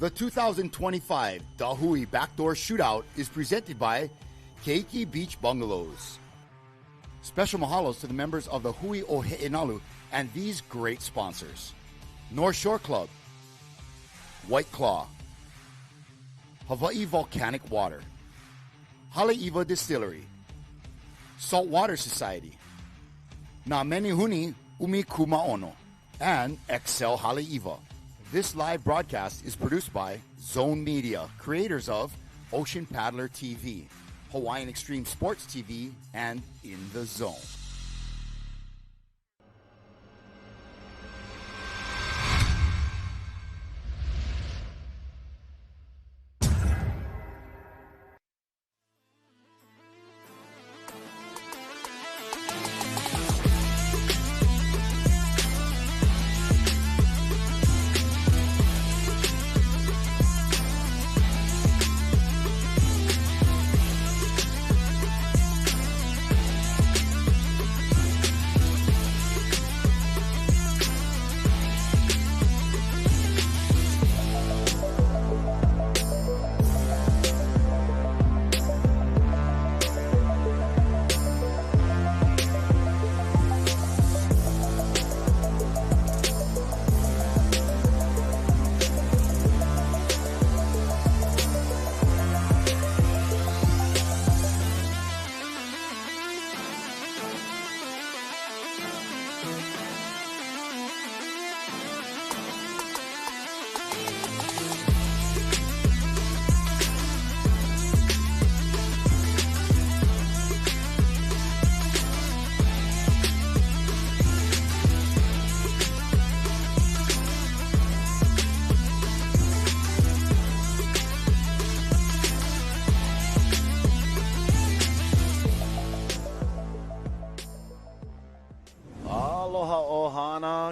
The 2025 Hui BackDoor Shootout is presented by Keiki Beach Bungalows. Special mahalos to the members of the Hui o He'enalu and these great sponsors: North Shore Club, White Claw, Hawaii Volcanic Water, Haleiwa Distillery, Saltwater Society, Na Menihuni Umi Kumaono, and Excel Haleiwa. This live broadcast is produced by Zone Media, creators of Ocean Paddler TV, Hawaiian Extreme Sports TV, and In the Zone.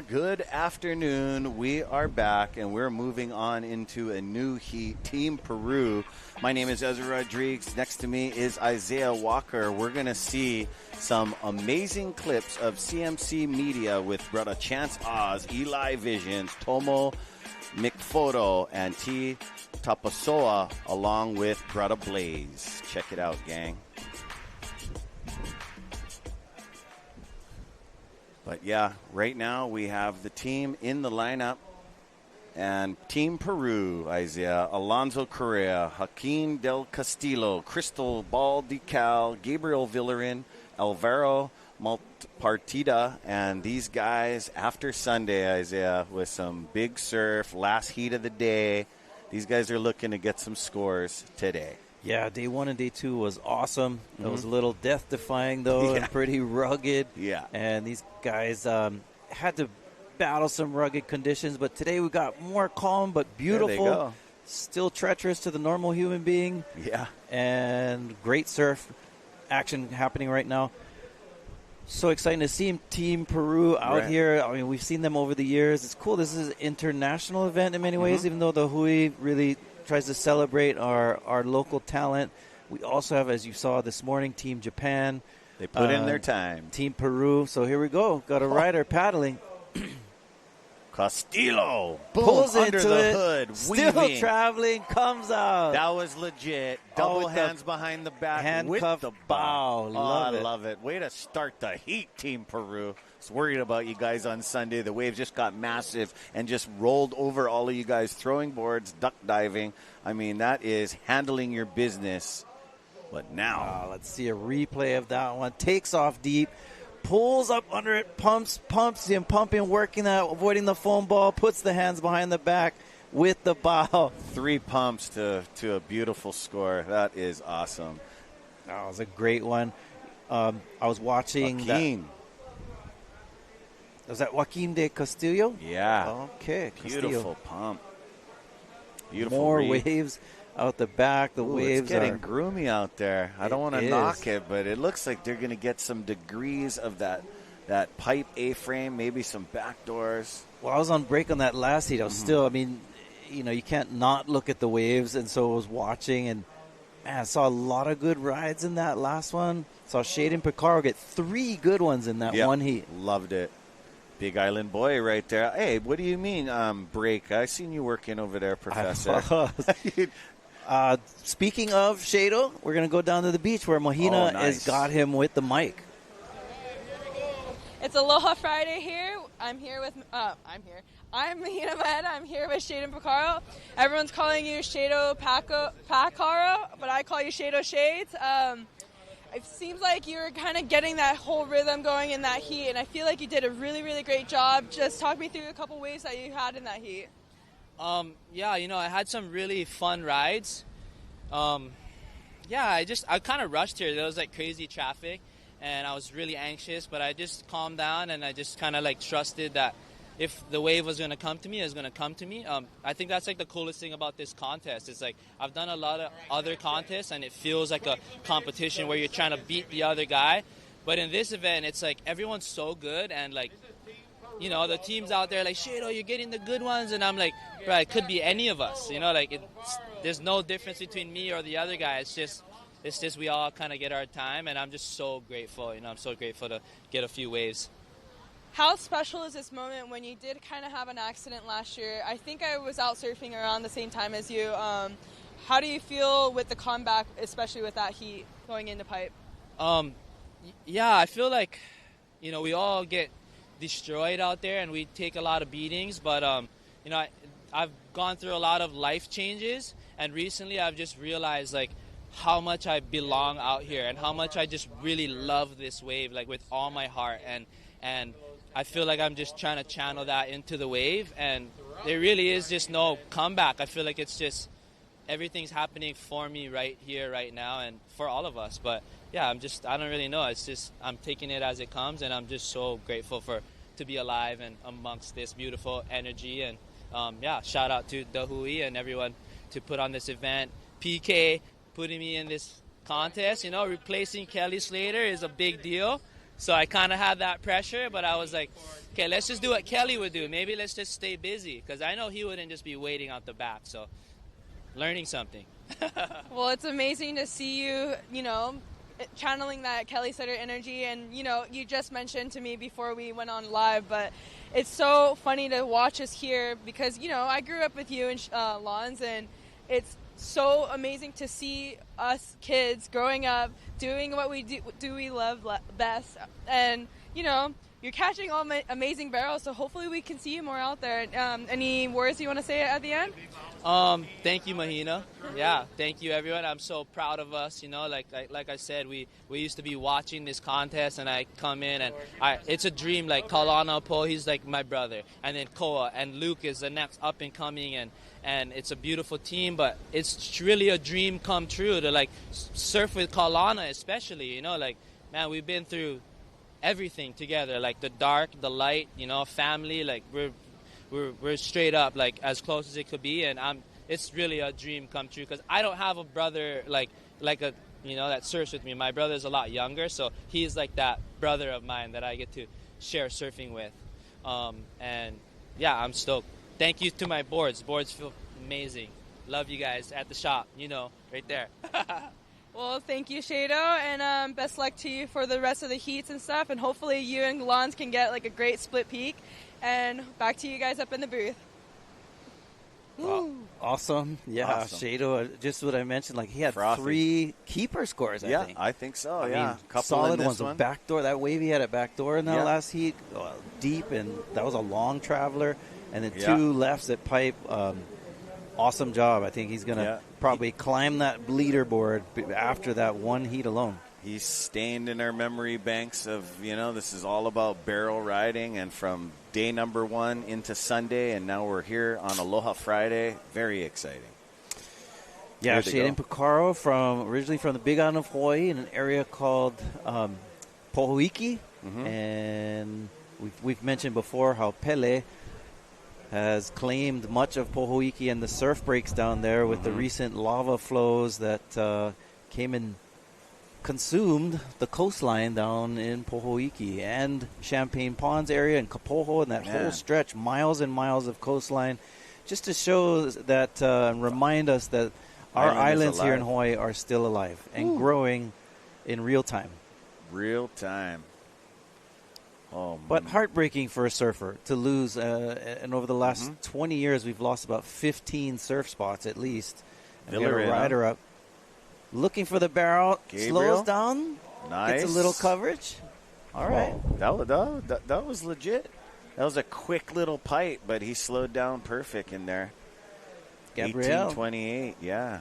Good afternoon. We are back, and we're moving on into a new heat, Team Peru. My name is Ezra Rodriguez. Next to me is Isaiah Walker. We're going to see some amazing clips of CMC Media with Brother Chance Oz, Eli Visions, Tomo McPhoto, and T. Tapasoa, along with Brother Blaze. Check it out, gang. But yeah, right now we have the team in the lineup. And Team Peru, Isaiah, Alonso Correa, Joaquin Del Castillo, Crystal Baldical, Gabriel Villarin, Alvaro Maltpartida, and these guys after Sunday, Isaiah, with some big surf, last heat of the day. These guys are looking to get some scores today. Yeah, day one and day two was awesome. It was a little death-defying, though, and pretty rugged. Yeah. And these guys had to battle some rugged conditions, but today we got more calm but beautiful. There they go. Still treacherous to the normal human being. Yeah. And great surf action happening right now. So exciting to see Team Peru out here. I mean, we've seen them over the years. It's cool. This is an international event in many ways, even though the Hui really tries to celebrate our local talent. We also have, as you saw this morning, Team Japan. They put in their time. Team Peru. So here we go. Got a rider paddling. Castillo pulls under into the it, hood, still weaving. Traveling, comes out. That was legit. Double hands behind the back, handcuff with the bow. I love it. Way to start the heat, Team Peru. I was worried about you guys on Sunday. The waves just got massive and just rolled over all of you guys, throwing boards, duck diving. I mean, that is handling your business. But now, let's see a replay of that one. Takes off deep. Pulls up under it, pumps him, pumping, working out, avoiding the foam ball, puts the hands behind the back with the bow. 3 pumps to a beautiful score. That is awesome. That was a great one. I was watching Joaquin. Was that Joaquin de Castillo? Yeah. Okay. Beautiful Castillo. Pump. Beautiful More read. Waves out the back. The waves it's getting are groomy out there. I don't want to knock it, but it looks like they're going to get some degrees of that pipe A-frame, maybe some back doors. Well, I was on break on that last heat. I was still, I mean, you can't not look at the waves, and so I was watching, and man, I saw a lot of good rides in that last one. Saw Shaden Picaro get 3 good ones in that one heat. Loved it. Big Island boy right there. Hey, what do you mean break? I seen you working over there, Professor. Speaking of Shado, we're going to go down to the beach where Mahina has got him with the mic. It's Aloha Friday here. I'm Mahina Maeda. I'm here with Shado Picaro. Everyone's calling you Shado Pacaro, but I call you Shado Shades. It seems like you're kind of getting that whole rhythm going in that heat, and I feel like you did a really, really great job. Just talk me through a couple waves that you had in that heat. Yeah, I had some really fun rides. I kind of rushed here. There was like crazy traffic, and I was really anxious, but I just calmed down and I just kind of like trusted that if the wave was going to come to me, it was going to come to me. I think that's like the coolest thing about this contest. It's like I've done a lot of other contests, and it feels like a competition where you're trying to beat the other guy. But in this event, it's like everyone's so good, and like, the teams out there like, Shado, you're getting the good ones, and I'm like, bro, it could be any of us. There's no difference between me or the other guy. It's just we all kind of get our time, and I'm just so grateful. I'm so grateful to get a few waves. How special is this moment when you did kind of have an accident last year? I think I was out surfing around the same time as you. How do you feel with the comeback, especially with that heat going into pipe? I feel like, we all get destroyed out there and we take a lot of beatings. But, I've gone through a lot of life changes. And recently I've just realized, like, how much I belong out here and how much I just really love this wave, like, with all my heart. And I feel like I'm just trying to channel that into the wave, and there really is just no comeback. I feel like it's just everything's happening for me right here, right now, and for all of us. But yeah, I don't really know. It's just I'm taking it as it comes, and I'm just so grateful to be alive and amongst this beautiful energy. And shout out to the Hui and everyone to put on this event. PK putting me in this contest. Replacing Kelly Slater is a big deal. So I kind of had that pressure, but I was like, okay, let's just do what Kelly would do. Maybe let's just stay busy, because I know he wouldn't just be waiting out the back. So learning something. Well, it's amazing to see you, channeling that Kelly Slater energy. And, you just mentioned to me before we went on live, but it's so funny to watch us here because, I grew up with you in Lawns, and it's so amazing to see us kids growing up doing what we we love best, and you're catching all amazing barrels, so hopefully we can see you more out there. Any words you want to say at the end? Thank you, Mahina. Yeah, thank you, everyone. I'm so proud of us. Like I said, we used to be watching this contest, and I come in, and it's a dream. Like Kalana Po, he's like my brother, and then Koa and Luke is the next up and coming, and it's a beautiful team. But it's really a dream come true to like surf with Kalana, especially. Man, we've been through everything together, like the dark, the light. Family. Like we're straight up like as close as it could be, and it's really a dream come true because I don't have a brother like a that surfs with me. My brother's a lot younger, so he's like that brother of mine that I get to share surfing with. And yeah, I'm stoked. Thank you to my boards. Boards feel amazing. Love you guys at the shop, right there. Well, thank you, Shado, and best luck to you for the rest of the heats and stuff, and hopefully you and Lons can get like a great split peak. And back to you guys up in the booth. Awesome. Yeah, awesome. Shado, just what I mentioned, like he had Frothy. 3 keeper scores, I think. Yeah, I think so, I mean, couple solid in ones. One. Backdoor, that wave he had at backdoor in that last heat, deep, and that was a long traveler. And then 2 lefts at pipe. Awesome job. I think he's going to probably climb that leaderboard after that one heat alone. He's stained in our memory banks of, this is all about barrel riding, and from day number 1 into Sunday, and now we're here on Aloha Friday. Very exciting. Yeah, Shado Picaro originally from the Big Island of Hawaii in an area called Pohoiki. Mm-hmm. And we've mentioned before how Pele has claimed much of Pohoiki and the surf breaks down there with the recent lava flows that came and consumed the coastline down in Pohoiki and Champagne Ponds area and Kapoho and that whole stretch, miles and miles of coastline, just to show that and remind us that our islands here in Hawaii are still alive and growing in real time. Real time. But heartbreaking for a surfer to lose. And over the last 20 years, we've lost about 15 surf spots at least. And we have a rider up. Looking for the barrel. Gabriel? Slows down. Nice. Gets a little coverage. All right. That was legit. That was a quick little pipe, but he slowed down perfect in there. Gabriel. 18:28, yeah.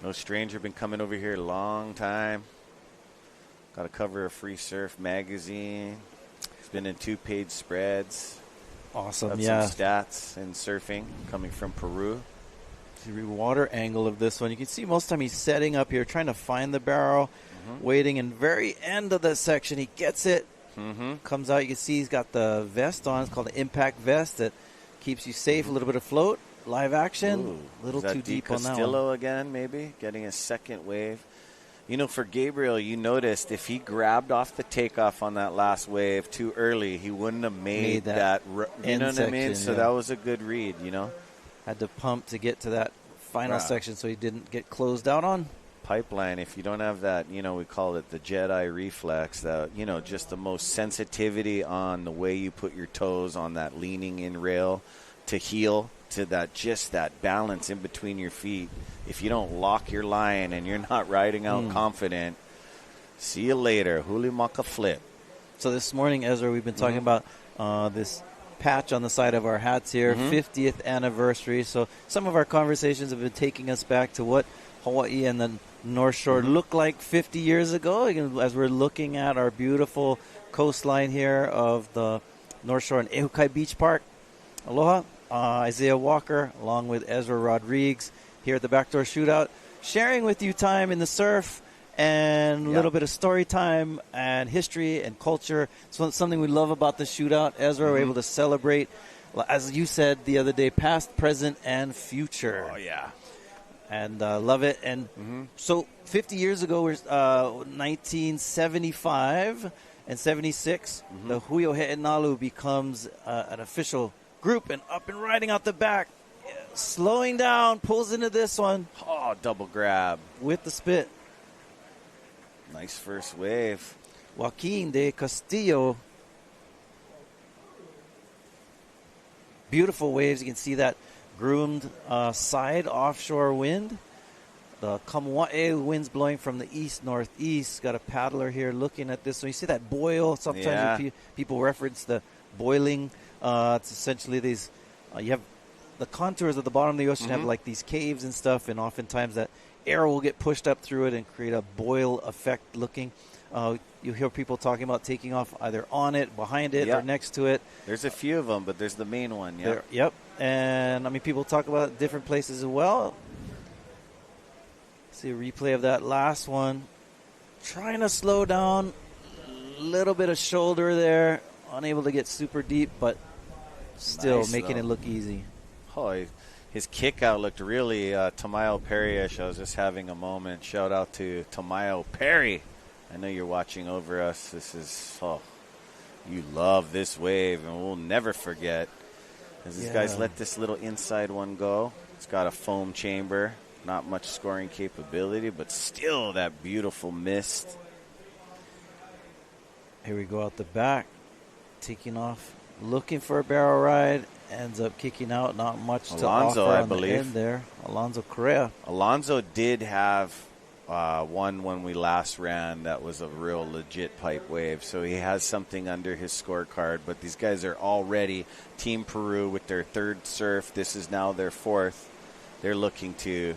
No stranger, been coming over here a long time. Got a cover of Free Surf magazine. He's been in 2-page spreads. Awesome, Got yeah. some stats in surfing coming from Peru. The water angle of this one. You can see most of the time he's setting up here, trying to find the barrel, waiting, and very end of the section, he gets it, comes out. You can see he's got the vest on. It's called the impact vest that keeps you safe, a little bit of float, live action, a little too deep on that one. Castillo again, maybe, getting a second wave. You know, for Gabriel, you noticed if he grabbed off the takeoff on that last wave too early, he wouldn't have made that you know what I mean? So that was a good read, you know. Had to pump to get to that final section so he didn't get closed out on. Pipeline, if you don't have that, you know, we call it the Jedi reflex, that, you know, just the most sensitivity on the way you put your toes on that leaning in rail to heel, to that, just that balance in between your feet. If you don't lock your line and you're not riding out confident, see you later. Huli maka flip. So this morning, Ezra, we've been talking about this patch on the side of our hats here, 50th anniversary. So some of our conversations have been taking us back to what Hawaii and the North Shore looked like 50 years ago, as we're looking at our beautiful coastline here of the North Shore and Ehukai Beach Park. Aloha, Isaiah Walker, along with Ezra Rodriguez here at the Backdoor Shootout, sharing with you time in the surf and a little bit of story time and history and culture. So something we love about the shootout. Ezra, we're able to celebrate, as you said the other day, past, present, and future. Oh, yeah. And love it. And so 50 years ago, 1975 and 76, the Hui Ohe'enalu becomes an official group and up and riding out the back. Slowing down, pulls into this one. Oh, double grab. With the spit. Nice first wave. Joaquin de Castillo. Beautiful waves. You can see that groomed side offshore wind. The Kamua'e wind's blowing from the east-northeast. Got a paddler here looking at this. So you see that boil. Sometimes people reference the boiling. It's essentially these, you have the contours at the bottom of the ocean have like these caves and stuff, and oftentimes that air will get pushed up through it and create a boil effect looking. You hear people talking about taking off either on it, behind it, or next to it. There's a few of them, but there's the main one. Yep. And, I mean, people talk about different places as well. See a replay of that last one. Trying to slow down. A little bit of shoulder there. Unable to get super deep, but still making it look easy. Oh, his kick out looked really Tamayo Perry-ish. I was just having a moment. Shout out to Tamayo Perry. I know you're watching over us. This is, you love this wave, and we'll never forget. As these guys let this little inside one go. It's got a foam chamber. Not much scoring capability, but still that beautiful mist. Here we go out the back. Taking off. Looking for a barrel ride. Ends up kicking out. Not much to offer on the end there. Alonzo Correa. Alonzo did have one when we last ran that was a real legit pipe wave. So he has something under his scorecard. But these guys are already Team Peru with their third surf. This is now their fourth. They're looking to,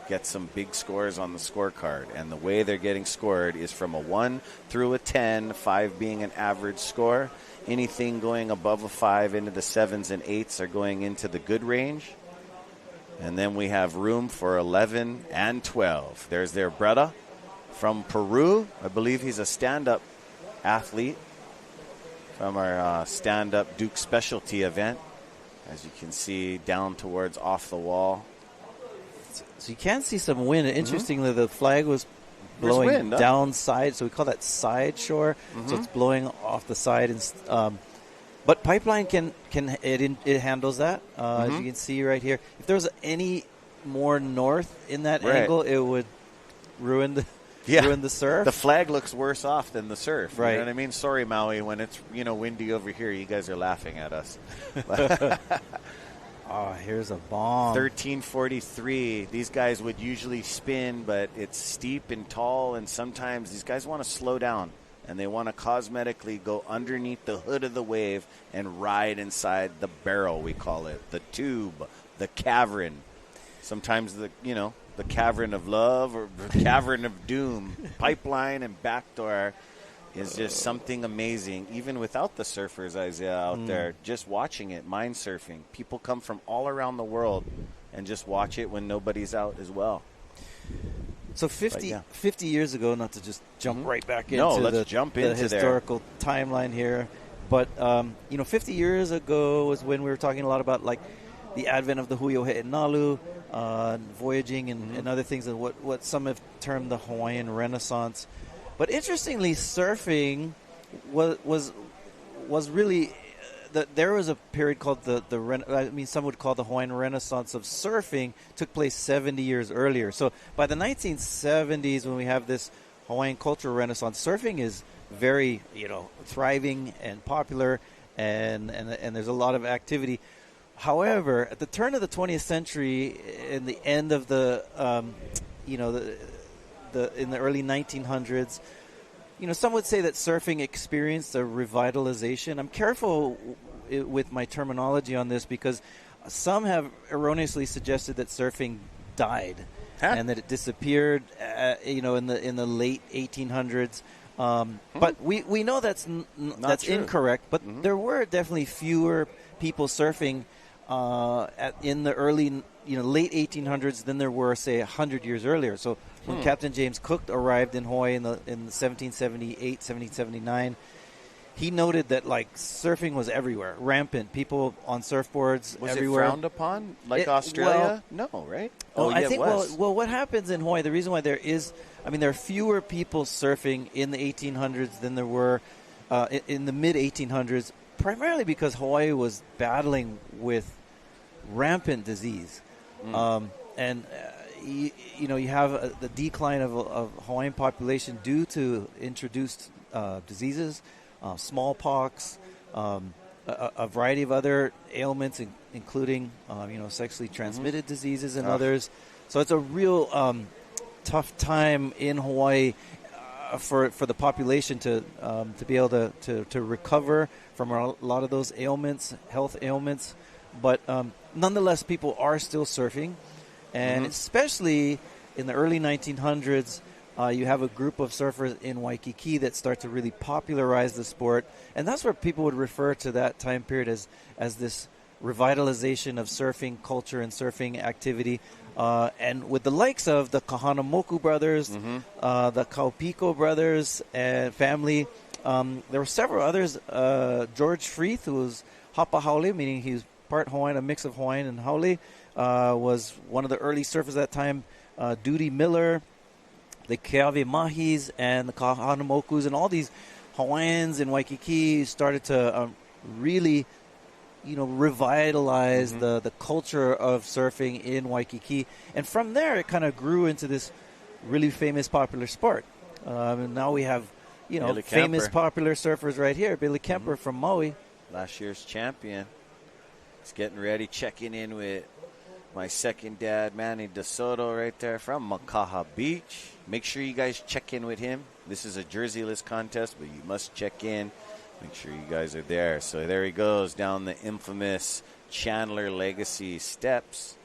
get some big scores on the scorecard. And the way they're getting scored is from a 1 through a 10, 5 being an average score. Anything going above a 5 into the 7s and 8s are going into the good range. And then we have room for 11 and 12. There's their brother from Peru. I believe he's a stand-up athlete from our stand-up Duke specialty event. As you can see, down towards off the wall. So you can see some wind. Interestingly, the flag was blowing downside, so we call that side shore. So it's blowing off the side. But Pipeline it handles that. As you can see right here. If there was any more north in that angle, it would ruin the ruined the surf. The flag looks worse off than the surf. Right. You know what I mean? Sorry, Maui, when it's, windy over here, you guys are laughing at us. Oh, here's a bomb. 1343. These guys would usually spin, but it's steep and tall, and sometimes these guys want to slow down, and they want to cosmetically go underneath the hood of the wave and ride inside the barrel, we call it, the tube, the cavern. Sometimes the cavern of love or the cavern of doom. Pipeline and backdoor is just something amazing, even without the surfers, Isaiah, out there. Just watching it, mind surfing. People come from all around the world and just watch it when nobody's out as well. So 50 years ago, not to just jump right back into the historical timeline here, but 50 years ago was when we were talking a lot about like the advent of the Hui Nalu, voyaging and other things, and what some have termed the Hawaiian Renaissance. But interestingly, surfing was really there was a period called some would call the Hawaiian Renaissance of surfing, took place 70 years earlier. So by the 1970s, when we have this Hawaiian cultural renaissance, surfing is very thriving and popular, and there's a lot of activity. However, at the turn of the 20th century, in the end of the in the early 1900s, some would say that surfing experienced a revitalization. I'm careful with my terminology on this because some have erroneously suggested that surfing died and that it disappeared, in the late 1800s. But we know that's incorrect. But there were definitely fewer people surfing in the early, late 1800s than there were, say, 100 years earlier. So when Captain James Cook arrived in Hawaii in 1778, 1779, he noted that surfing was everywhere, rampant. People on surfboards was everywhere. Was it frowned upon, Australia? No, right? I think. It was. Well, what happens in Hawaii? The reason why there are fewer people surfing in the 1800s than there were in the mid 1800s, primarily because Hawaii was battling with rampant disease, you have the decline of Hawaiian population due to introduced diseases, smallpox, a variety of other ailments, including sexually transmitted diseases and others. So it's a real tough time in Hawaii for the population to be able to recover from a lot of those ailments, health ailments. But nonetheless, people are still surfing. And especially in the early 1900s, you have a group of surfers in Waikiki that start to really popularize the sport. And that's where people would refer to that time period as this revitalization of surfing culture and surfing activity. And with the likes of the Kahanamoku brothers, the Kaupiko brothers and family, there were several others. George Freeth, who was Hapa Haole, meaning he was part Hawaiian, a mix of Hawaiian and Haole, was one of the early surfers at that time. Duty Miller, the Keawe Mahis, and the Kahanamokus, and all these Hawaiians in Waikiki started to really, revitalize the culture of surfing in Waikiki. And from there, it kind of grew into this really famous, popular sport. And now we have, famous, popular surfers right here. Billy Kemper from Maui. Last year's champion. He's getting ready, checking in with my second dad, Manny DeSoto, right there from Makaha Beach. Make sure you guys check in with him. This is a jerseyless contest, but you must check in. Make sure you guys are there. So there he goes down the infamous Chandler Legacy steps.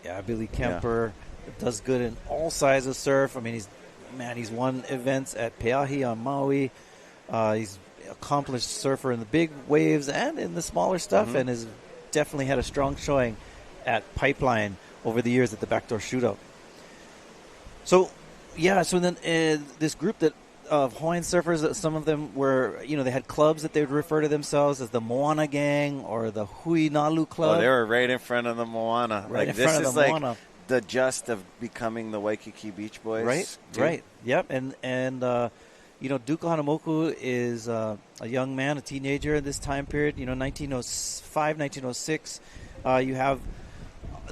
Yeah, Billy Kemper does good in all sizes of surf. I mean, he's won events at Peahi on Maui. He's accomplished surfer in the big waves and in the smaller stuff, and has definitely had a strong showing at Pipeline over the years at the Backdoor Shootout. So then this group of Hawaiian surfers, some of them were, they had clubs that they would refer to themselves as the Moana Gang or the Hui Nalu Club. Oh, they were right in front of the Moana. Right in this front of is the like Moana. The just of becoming the Waikiki Beach Boys. Right. Yep. And Duke Hanamoku is a young man, a teenager in this time period. 1905, 1906. You have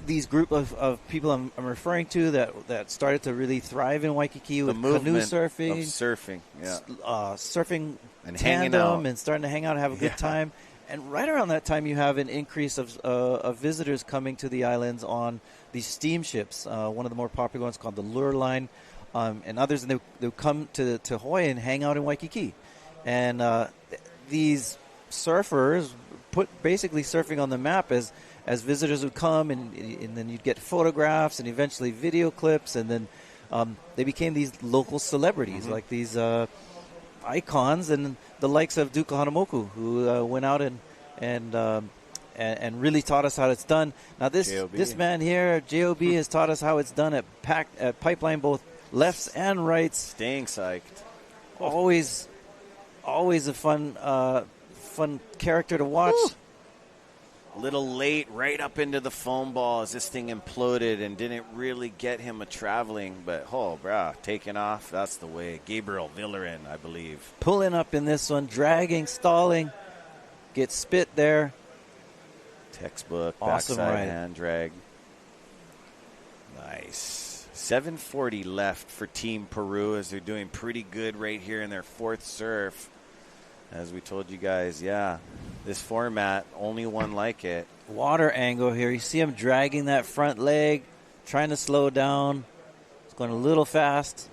these group of people I'm referring to that started to really thrive in Waikiki with canoe surfing, surfing and tandem, and starting to hang out and have a good time. And right around that time, you have an increase of visitors coming to the islands on these steamships. One of the more popular ones called the Lure Line, and others. And they'll come to Hawaii and hang out in Waikiki. And these surfers put basically surfing on the map as visitors would come, and then you'd get photographs and eventually video clips, and then they became these local celebrities, like these icons, and the likes of Duka Hanamoku, who went out and really taught us how it's done. Now this man here, JOB, has taught us how it's done at Pipeline, both lefts and rights. Staying psyched. Always a fun character to watch. Woo. A little late, right up into the foam ball as this thing imploded and didn't really get him a traveling. But, taking off, that's the way. Gabriel Villarin, I believe. Pulling up in this one, dragging, stalling, gets spit there. Textbook, awesome backside ride. Hand drag. Nice. 7:40 left for Team Peru as they're doing pretty good right here in their fourth surf. As we told you guys, this format, only one like it. Water angle here. You see him dragging that front leg, trying to slow down. It's going a little fast.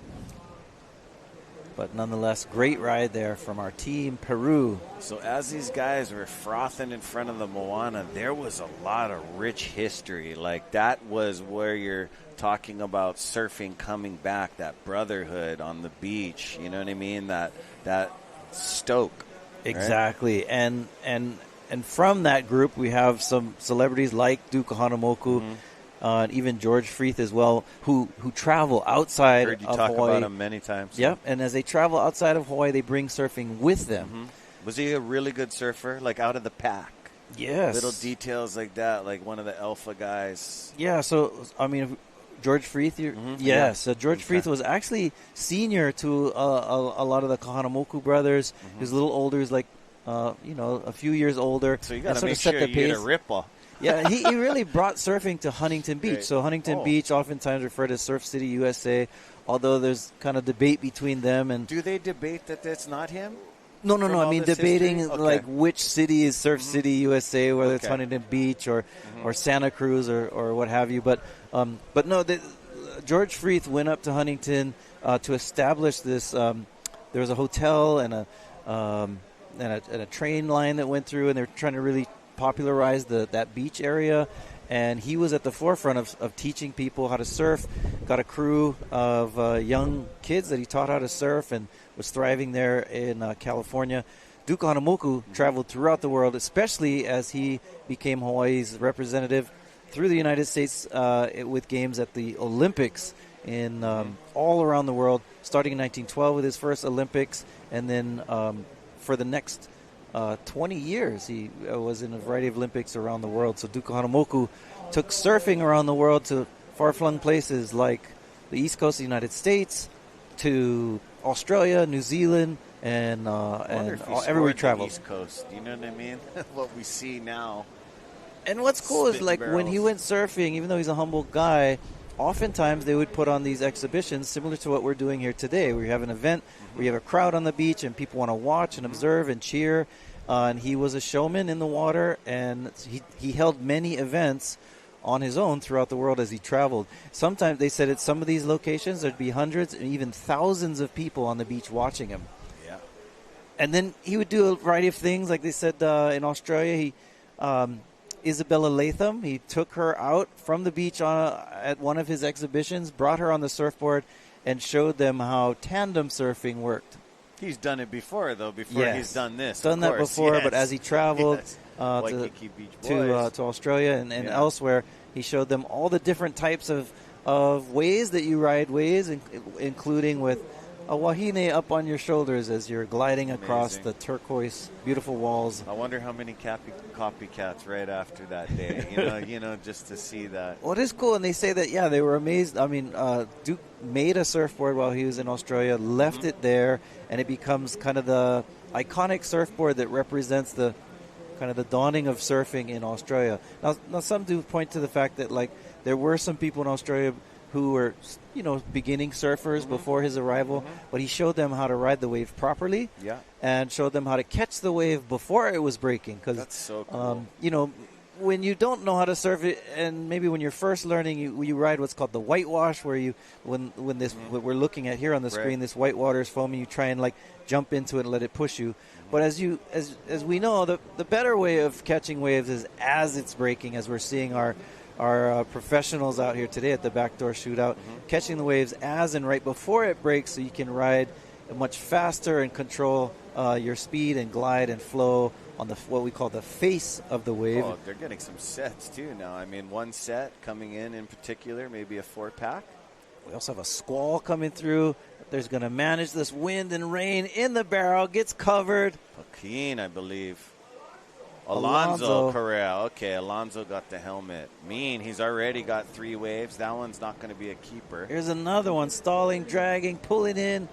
But nonetheless, great ride there from our Team Peru. So as these guys were frothing in front of the Moana, there was a lot of rich history. Like, that was where you're talking about surfing coming back, that brotherhood on the beach. You know what I mean? That stoke. Exactly. Right? And from that group, we have some celebrities like Duka Hanamoku, and even George Freeth as well, who travel outside of Hawaii. Heard you talk about him many times. Yep, and as they travel outside of Hawaii, they bring surfing with them. Was he a really good surfer, like out of the pack? Yes. Little details like that, like one of the alpha guys. Yeah, so, I mean, George Freeth, yes. George Freeth was actually senior to a lot of the Kahanamoku brothers. He was a little older. He was like, a few years older. So you got to make sure you get a ripple. Yeah, he really brought surfing to Huntington Beach. Right. So Huntington Beach, oftentimes referred to Surf City, USA, although there's kind of debate between them. And do they debate that that's not him? No. I mean, debating like which city is Surf City, USA, whether it's Huntington Beach or Santa Cruz or what have you. But no, George Freeth went up to Huntington to establish this. There was a hotel and a train line that went through, and they're trying to really popularize that beach area. And he was at the forefront of teaching people how to surf. Got a crew of young kids that he taught how to surf, and was thriving there in California. Duka Hanamoku traveled throughout the world, especially as he became Hawaii's representative through the United States with games at the Olympics in all around the world, starting in 1912 with his first Olympics, and then for the next 20 years he was in a variety of Olympics around the world. So Duka Hanamoku took surfing around the world to far-flung places like the East Coast of the United States, to Australia, New Zealand, and everywhere we traveled. East Coast, you know what I mean? What we see now. And what's cool is, like, when he went surfing, even though he's a humble guy, oftentimes they would put on these exhibitions similar to what we're doing here today. We have an event where you have a crowd on the beach and people want to watch and observe and cheer. And he was a showman in the water, and he held many events on his own throughout the world as he traveled. Sometimes they said at some of these locations there'd be hundreds and even thousands of people on the beach watching him. Yeah. And then he would do a variety of things. Like they said in Australia, Isabella Latham, he took her out from the beach at one of his exhibitions, brought her on the surfboard, and showed them how tandem surfing worked. He's done it before, though, he's done this. Done that before, but as he traveled to Australia and elsewhere, he showed them all the different types of ways that you ride waves, including with a wahine up on your shoulders as you're gliding across the turquoise, beautiful walls. I wonder how many copycats right after that day, just to see that. Well, it is cool, and they say that, they were amazed. I mean, Duke made a surfboard while he was in Australia, left it there, and it becomes kind of the iconic surfboard that represents the kind of the dawning of surfing in Australia. Now some do point to the fact that like there were some people in Australia who were, beginning surfers before his arrival, but he showed them how to ride the wave properly, and showed them how to catch the wave before it was breaking. Because that's so cool. When you don't know how to surf it, and maybe when you're first learning, you ride what's called the whitewash, where when what we're looking at here on the screen, this white water is foaming, you try and like jump into it and let it push you. But as we know, the better way of catching waves is as it's breaking, as we're seeing our professionals out here today at the Backdoor Shootout, catching the waves as and right before it breaks, so you can ride much faster and control your speed and glide and flow on what we call the face of the wave. Oh, they're getting some sets too now. I mean, one set coming in particular, maybe a 4-pack. We also have a squall coming through. There's going to manage this wind and rain in the barrel. Gets covered. Joaquin, I believe. Alonso Correa. Okay, Alonso got the helmet. He's already got 3 waves. That one's not going to be a keeper. Here's another one. Stalling, dragging, pulling in,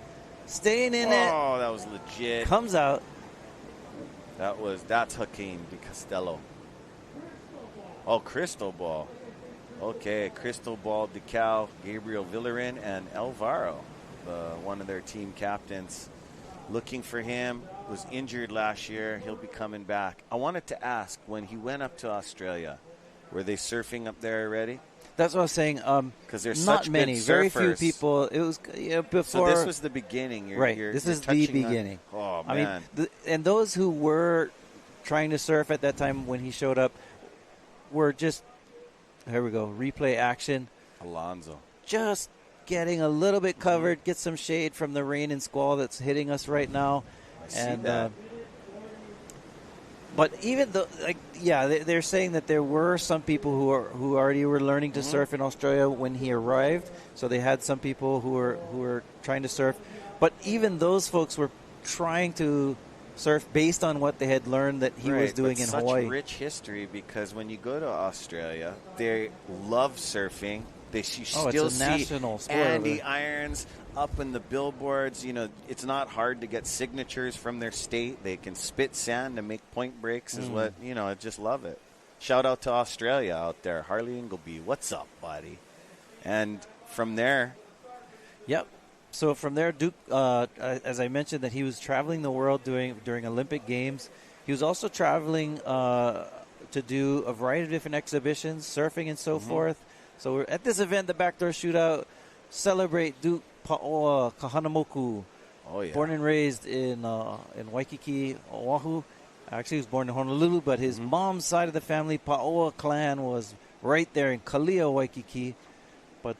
staying in it. Oh, that was legit. Comes out. That's Joaquin de Castello. Oh, Cristobal. Okay, Cristobal, Decal, Gabriel Villarin, and Alvaro, one of their team captains. Looking for him. Was injured last year. He'll be coming back. I wanted to ask, when he went up to Australia, were they surfing up there already? That's what I was saying. Because there's not such many, good very surfers. few people. It was before. So this was the beginning. This is the beginning. Oh man! I mean, and those who were trying to surf at that time when he showed up were just, here we go, replay action. Alonso just getting a little bit covered, get some shade from the rain and squall that's hitting us right now. I see that. But even though, they're saying that there were some people who already were learning to surf in Australia when he arrived. So they had some people who were trying to surf, but even those folks were trying to surf based on what they had learned that he was doing in Hawaii. Such rich history, because when you go to Australia, they love surfing. You still it's a national sport. Andy Irons up in the billboards. It's not hard to get signatures from their state. They can spit sand to make point breaks. I just love it. Shout out to Australia out there. Harley Ingleby, what's up, buddy? And from there. Yep. So from there, Duke, as I mentioned, that he was traveling the world during Olympic Games. He was also traveling to do a variety of different exhibitions, surfing and so forth. So we're at this event, the Backdoor Shootout, celebrate Duke Pa'oa Kahanamoku. Oh, yeah. Born and raised in Waikiki, Oahu. Actually, he was born in Honolulu, but his mom's side of the family, Pa'oa clan, was right there in Kalia, Waikiki. But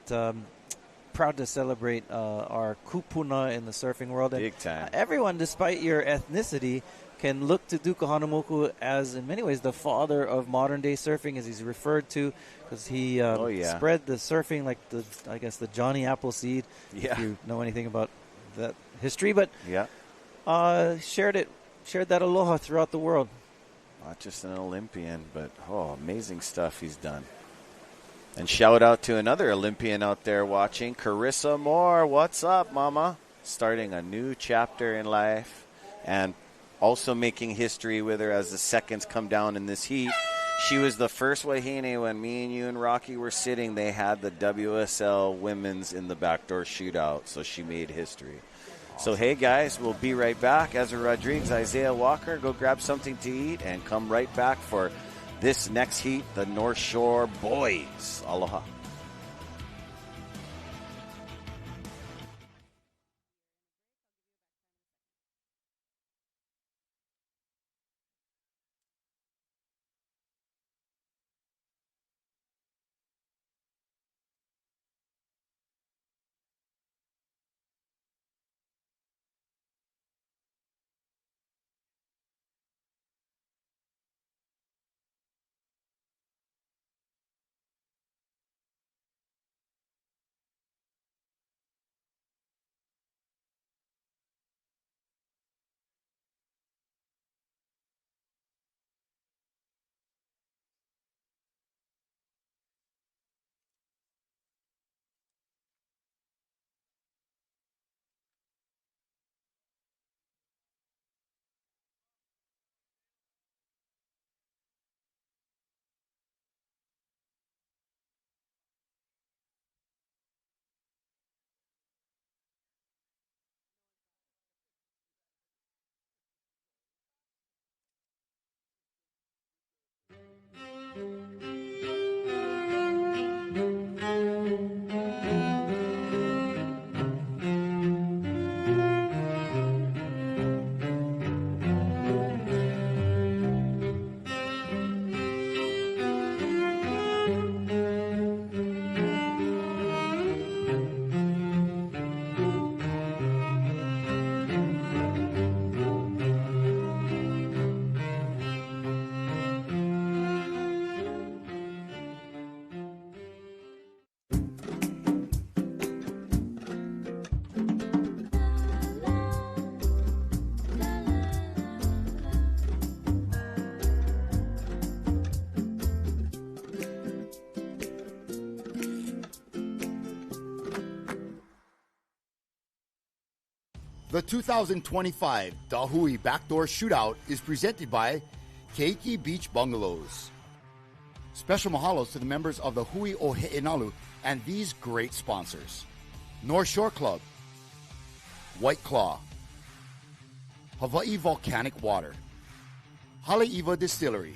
proud to celebrate our kupuna in the surfing world. And big time. Everyone, despite your ethnicity, can look to Duke Kahanamoku as, in many ways, the father of modern-day surfing, as he's referred to, because he spread the surfing like the Johnny Appleseed, if you know anything about that history. But shared that aloha throughout the world. Not just an Olympian, but amazing stuff he's done. And shout out to another Olympian out there watching, Carissa Moore. What's up, mama? Starting a new chapter in life, and also making history with her as the seconds come down in this heat. She was the first wahine when me and you and Rocky were sitting. They had the WSL women's in the Backdoor Shootout, so she made history. Awesome. So, hey, guys, we'll be right back. Ezra Rodriguez, Isaiah Walker, go grab something to eat and come right back for this next heat, the North Shore Boys. Aloha. The 2025 Hui BackDoor Shootout is presented by Keiki Beach Bungalows. Special mahalos to the members of the Hui Oahu and these great sponsors: North Shore Club, White Claw, Hawaii Volcanic Water, Haleiwa Distillery,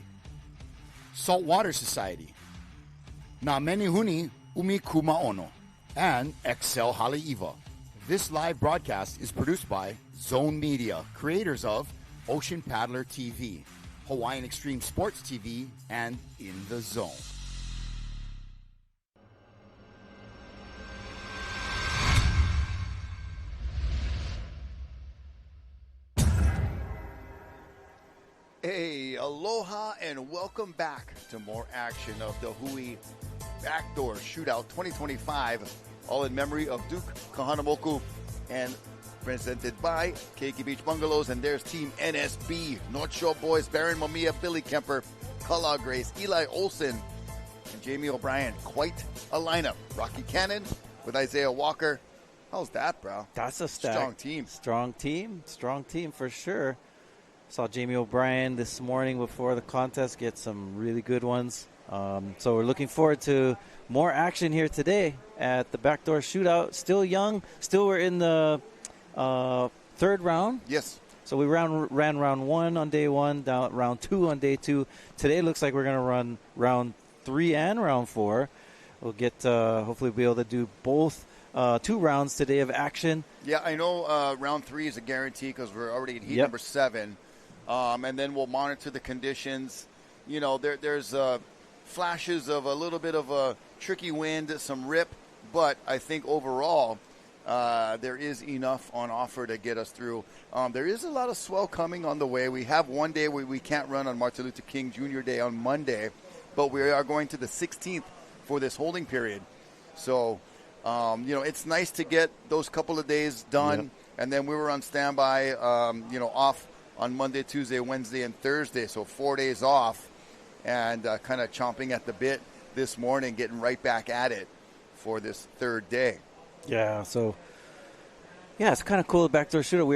Saltwater Society, Na Menihuni Umi Kumaono, and Excel Haleiwa. This live broadcast is produced by Zone Media, creators of Ocean Paddler TV, Hawaiian Extreme Sports TV, and In the Zone. Hey, aloha and welcome back to more action of the Hui BackDoor Shootout 2025, all in memory of Duke Kahanamoku and presented by Keiki Beach Bungalows. And there's Team NSB, North Shore Boys, Baron Mamiya, Billy Kemper, Kala Grace, Eli Olson, and Jamie O'Brien. Quite a lineup. Rocky Cannon with Isaiah Walker. How's that, bro? That's a strong team. Strong team for sure. Saw Jamie O'Brien this morning before the contest get some really good ones. So we're looking forward to more action here today at the BackDoor Shootout. Still young. Still we're in the third round. Yes. So we ran round 1 on day 1, down round 2 on day 2. Today looks like we're going to run round 3 and round 4. We'll get hopefully be able to do both 2 rounds today of action. Yeah, I know round 3 is a guarantee because we're already in heat number 7. And then we'll monitor the conditions. You know, there's flashes of a little bit of a tricky wind, some rip, but I think overall there is enough on offer to get us through. There is a lot of swell coming on the way. We have one day where we can't run on Martin Luther King Jr. Day on Monday, but we are going to the 16th for this holding period. So, it's nice to get those couple of days done. Yep. And then we were on standby, off on Monday, Tuesday, Wednesday, and Thursday. So 4 days off and kind of chomping at the bit this morning, getting right back at it for this third day. Yeah, so it's kind of cool. The BackDoor Shootout.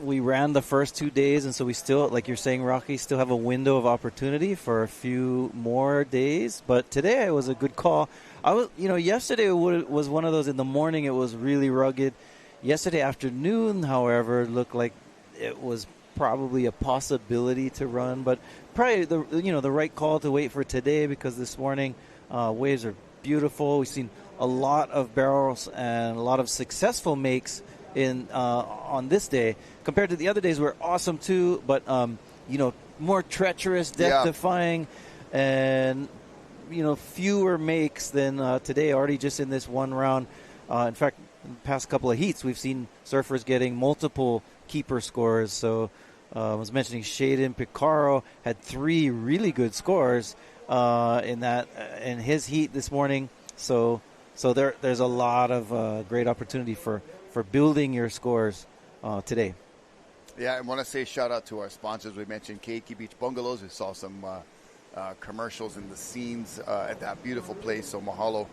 We ran the first 2 days, and so we still, like you're saying, Rocky, still have a window of opportunity for a few more days. But today it was a good call. Yesterday was one of those. In the morning it was really rugged. Yesterday afternoon, however, looked like it was probably a possibility to run, but probably the right call to wait for today, because this morning waves are beautiful. We've seen a lot of barrels and a lot of successful makes on this day compared to the other days. Were awesome too, but more treacherous, depth defying, and fewer makes than today. Already just in this one round. In fact, in the past couple of heats, we've seen surfers getting multiple keeper scores. So I was mentioning Shaden Picaro had 3 really good scores in his heat this morning. So there's a lot of great opportunity for building your scores today. Yeah, I want to say shout out to our sponsors. We mentioned Keiki Beach Bungalows. We saw some commercials in the scenes at that beautiful place. So mahalo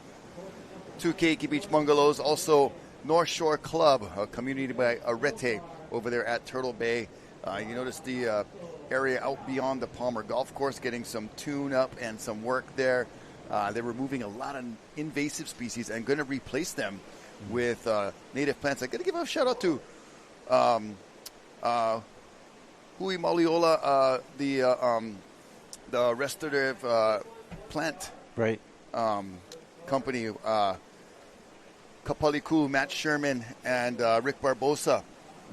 to Keiki Beach Bungalows. Also, North Shore Club, a community by Arete over there at Turtle Bay. You notice the area out beyond the Palmer Golf Course getting some tune-up and some work there. They're removing a lot of invasive species and going to replace them with native plants. I got to give a shout-out to Hui Maliola, the restorative plant company, Kapaliku, Matt Sherman, and Rick Barbosa,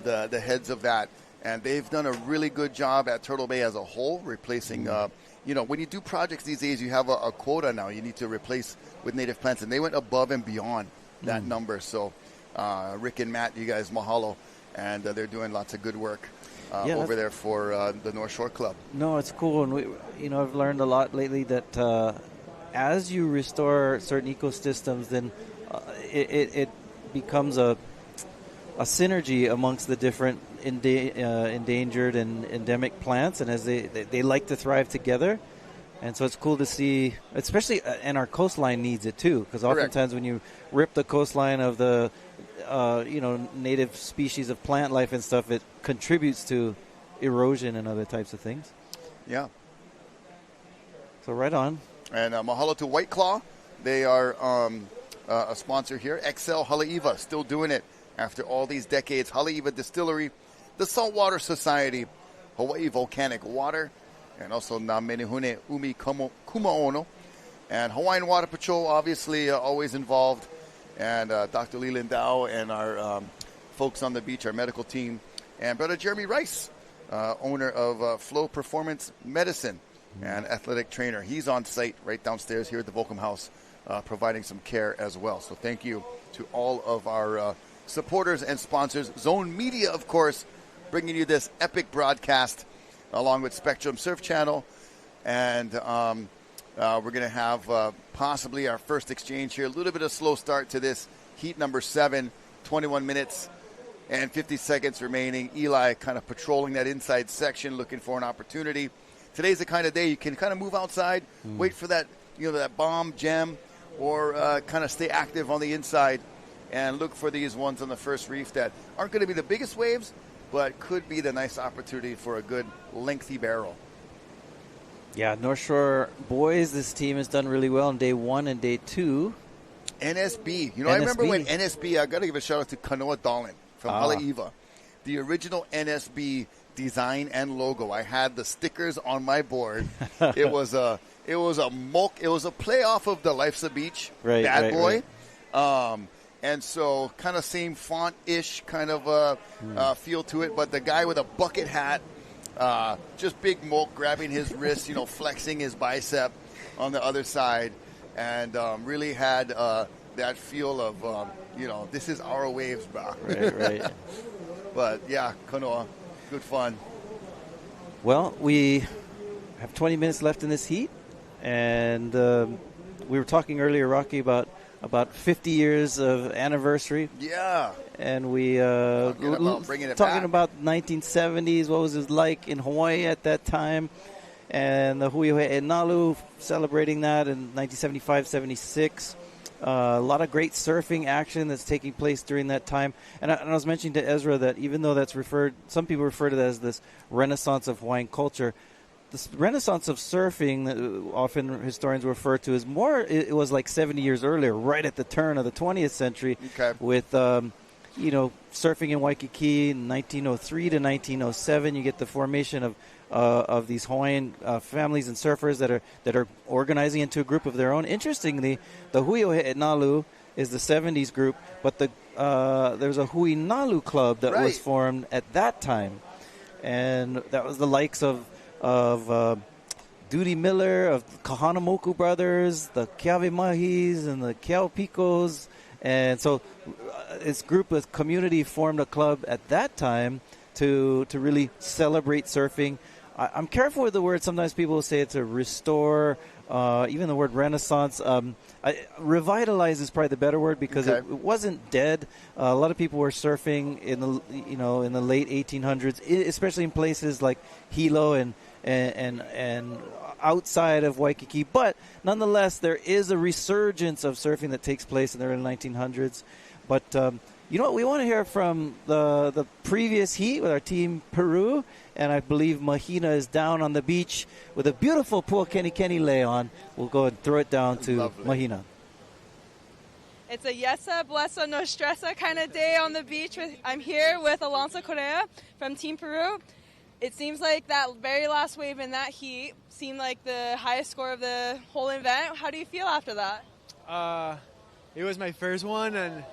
the heads of that. And they've done a really good job at Turtle Bay as a whole, replacing, when you do projects these days, you have a quota now. You need to replace with native plants. And they went above and beyond that number. So Rick and Matt, you guys, mahalo. And they're doing lots of good work over there for the North Shore Club. No, it's cool. And, I've learned a lot lately that as you restore certain ecosystems, then it becomes a synergy amongst the different endangered and endemic plants, and as they like to thrive together, And so it's cool to see, especially, and our coastline needs it too, because oftentimes when you rip the coastline of the, native species of plant life and stuff, it contributes to erosion and other types of things. Yeah. So right on. And mahalo to White Claw. They are a sponsor here. XL Haleiwa, still doing it after all these decades. Haleiwa Distillery, the Saltwater Society, Hawaii Volcanic Water, and also Na Menehune Umi Kumaono. And Hawaiian Water Patrol, obviously, always involved. And Dr. Leland Dow and our folks on the beach, our medical team. And Brother Jeremy Rice, owner of Flow Performance Medicine and athletic trainer. He's on site right downstairs here at the Volcom House, providing some care as well. So thank you to all of our supporters and sponsors. Zone Media, of course, bringing you this epic broadcast along with Spectrum Surf Channel. And we're going to have possibly our first exchange here. A little bit of slow start to this heat number 7, 21 minutes and 50 seconds remaining. Eli kind of patrolling that inside section, looking for an opportunity. Today's the kind of day you can kind of move outside, wait for that, that bomb gem, or kind of stay active on the inside and look for these ones on the first reef that aren't going to be the biggest waves, but could be the nice opportunity for a good lengthy barrel. Yeah, North Shore boys, this team has done really well on day 1 and day 2. NSB. I remember when NSB, I got to give a shout out to Kanoa Dolan from Haleiwa. The original NSB design and logo. I had the stickers on my board. It was a play off of the Life's a Beach Bad Boy. Right. And so kind of same font-ish kind of feel to it, but the guy with a bucket hat, just big moke grabbing his wrist, flexing his bicep on the other side, and really had that feel of, this is our waves, bro. Right. But, yeah, Kanoa, good fun. Well, we have 20 minutes left in this heat, and we were talking earlier, Rocky, about 50 years of anniversary. Yeah. And we talking about 1970s, what was it like in Hawaii at that time, and the Hui BackDoor celebrating that in 1975-76. A lot of great surfing action that's taking place during that time. And I was mentioning to Ezra that even though some people refer to that as this renaissance of Hawaiian culture, this renaissance of surfing that often historians refer to as it was like 70 years earlier, right at the turn of the 20th century, with surfing in Waikiki in 1903 to 1907. You get the formation of these Hawaiian families and surfers that are organizing into a group of their own. Interestingly, the Hui BackDoor is the 70s group, but there's a Hui Nalu club that was formed at that time, and that was the likes of Duty Miller, of Kahanamoku brothers, the Keawe Mahis, and the Keao Picos. And so this group of community formed a club at that time to really celebrate surfing. I'm careful with the word. Sometimes people will say it's a restore, even the word renaissance. Revitalize is probably the better word because it wasn't dead. A lot of people were surfing in the late 1800s, especially in places like Hilo and outside of Waikiki. But nonetheless, there is a resurgence of surfing that takes place in the early 1900s. But you know what? We want to hear from the previous heat with our team Peru. And I believe Mahina is down on the beach with a beautiful Puakeni lay on. We'll go and throw it down to Mahina. It's a yesa, blessa, no stressa kind of day on the beach. I'm here with Alonso Correa from Team Peru. It seems like that very last wave in that heat seemed like the highest score of the whole event. How do you feel after that? It was my first one, and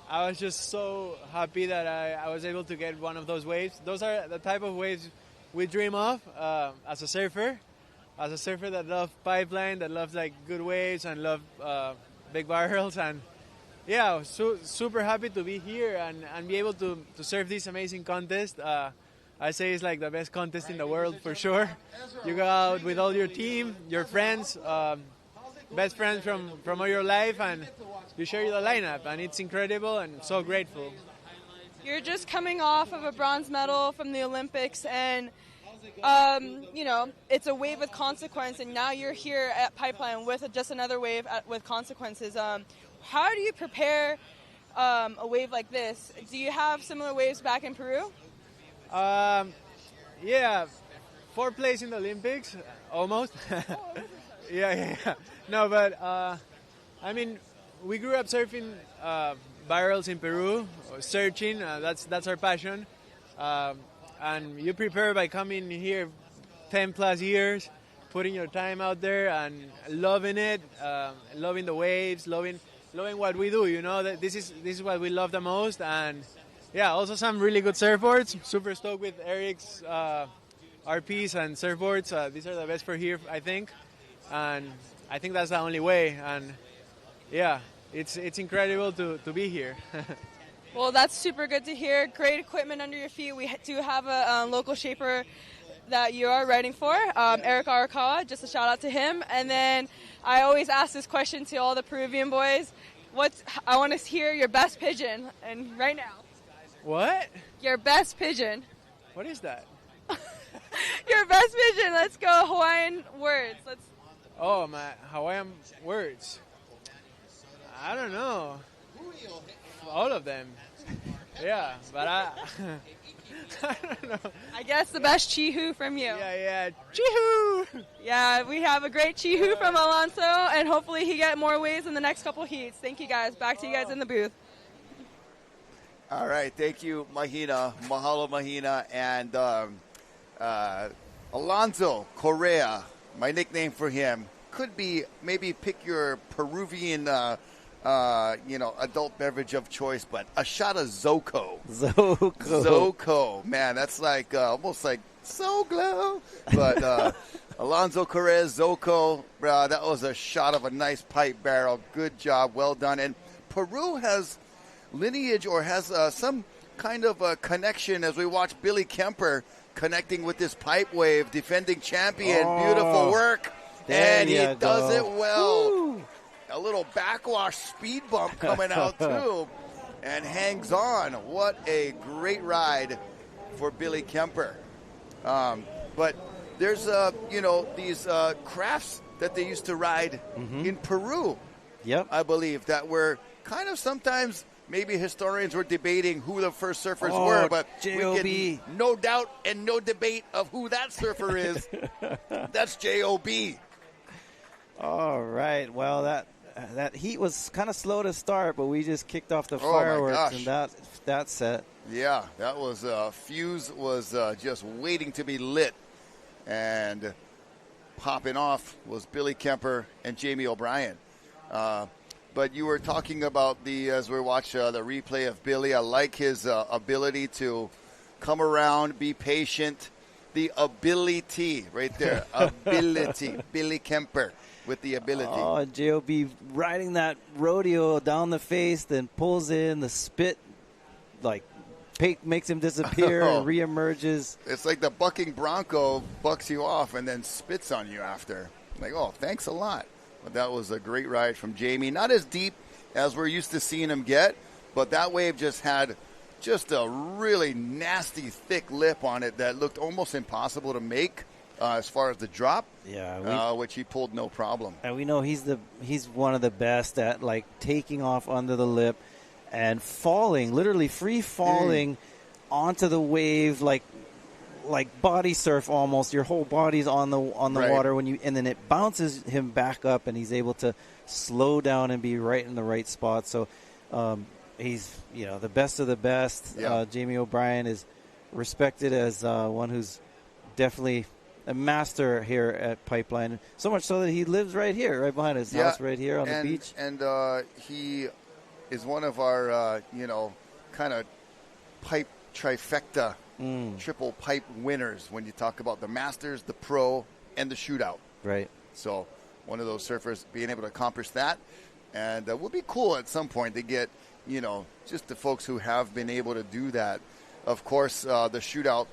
I was just so happy that I was able to get one of those waves. Those are the type of waves we dream of as a surfer that loves pipeline, that loves like good waves and love big barrels. And yeah, I was super happy to be here and be able to surf this amazing contest. I say it's like the best contest in the world for sure. You go out with all your team, your friends, best friends from all your life, and you share the lineup, and it's incredible and so grateful. You're just coming off of a bronze medal from the Olympics, and you know, it's a wave with consequence, and now you're here at Pipeline with just another wave with consequences. How do you prepare a wave like this? Do you have similar waves back in Peru? Yeah, fourth place in the Olympics, almost. Yeah. No, but I mean, we grew up surfing barrels in Peru, searching. That's our passion. And you prepare by coming here 10 plus years, putting your time out there and loving it, loving the waves, loving what we do. You know that this is what we love the most. And yeah, also some really good surfboards. Super stoked with Eric's RPs and surfboards. These are the best for here, I think. And I think that's the only way. And yeah, it's incredible to be here. Well, that's super good to hear. Great equipment under your feet. We do have a local shaper that you are riding for, Eric Arakawa. Just a shout out to him. And then I always ask this question to all the Peruvian boys. I want to hear your best pigeon, and right now. What? Your best pigeon. What is that? Your best pigeon. Let's go Hawaiian words. Oh, my Hawaiian words. I don't know. All of them. Yeah, but I don't know. I guess the best chihu from you. Yeah. Chihu! Yeah, we have a great chihu from Alonso, and hopefully he get more waves in the next couple heats. Thank you, guys. Back to you guys in the booth. All right, thank you, Mahina. Mahalo, Mahina. And Alonso Correa, my nickname for him, could be maybe pick your Peruvian adult beverage of choice, but a shot of Zoco. Zoco. Man, that's like almost like So Glow. But Alonso Correa, Zoco, that was a shot of a nice pipe barrel. Good job. Well done. And Peru has lineage or has some kind of a connection as we watch Billy Kemper connecting with this pipe wave, defending champion. Beautiful work. And he does it well. Woo. A little backwash speed bump coming out, too, and hangs on. What a great ride for Billy Kemper. But there's, these crafts that they used to ride in Peru, I believe, that were kind of sometimes maybe historians were debating who the first surfers were, but J.O.B. we get no doubt and no debate of who that surfer is. That's J.O.B. All right. Well, that heat was kind of slow to start, but we just kicked off the fireworks in that set. Yeah, that was fuse was just waiting to be lit, and popping off was Billy Kemper and Jamie O'Brien. But you were talking about as we watch the replay of Billy. I like his ability to come around, be patient. The ability right there, ability. Billy Kemper with the ability. Oh, J.O.B. riding that rodeo down the face, then pulls in the spit, like makes him disappear and reemerges. It's like the bucking bronco bucks you off and then spits on you after. Like, oh, thanks a lot. But that was a great ride from Jamie. Not as deep as we're used to seeing him get, but that wave just had just a really nasty, thick lip on it that looked almost impossible to make as far as the drop. Yeah, which he pulled no problem. And we know he's one of the best at like taking off under the lip and falling, literally free falling onto the wave, like body surf almost. Your whole body's on the water and then it bounces him back up, and he's able to slow down and be right in the right spot. So he's the best of the best. Yeah. Jamie O'Brien is respected as one who's definitely a master here at Pipeline. So much so that he lives right here, right behind his house, right here on the beach. And he is one of our kind of pipe trifecta. Triple pipe winners when you talk about the Masters, the Pro, and the Shootout. Right. So one of those surfers being able to accomplish that. And it would be cool at some point to get, just the folks who have been able to do that. Of course, the Shootout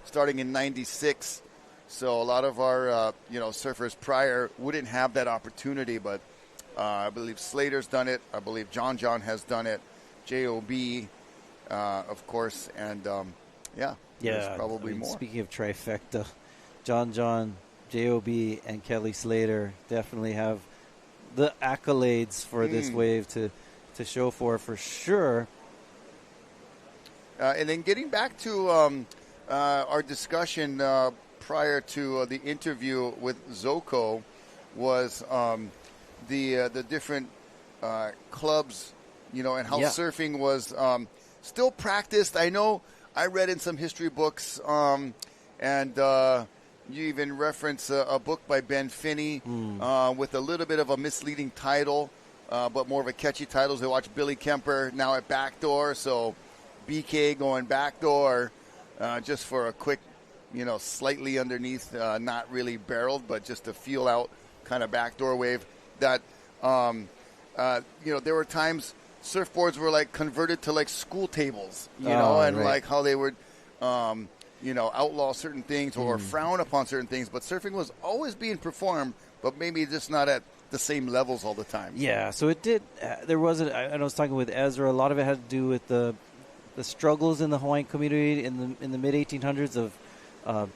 starting in 96. So a lot of our, surfers prior wouldn't have that opportunity. But I believe Slater's done it. I believe John has done it. J.O.B., of course. And, Yeah, probably more. Speaking of trifecta, John, J.O.B., and Kelly Slater definitely have the accolades for this wave to show for sure. And then getting back to our discussion prior to the interview with Zoko was the different clubs, and how surfing was still practiced. I know I read in some history books, and you even reference a book by Ben Finney with a little bit of a misleading title, but more of a catchy title. So watch Billy Kemper now at backdoor, so BK going backdoor just for a quick, slightly underneath, not really barreled, but just to feel out kind of backdoor wave. That, there were times surfboards were like converted to like school tables, and like how they would, outlaw certain things or frown upon certain things. But surfing was always being performed, but maybe just not at the same levels all the time. Yeah, so it did. There wasn't. I was talking with Ezra. A lot of it had to do with the struggles in the Hawaiian community in the mid 1800s of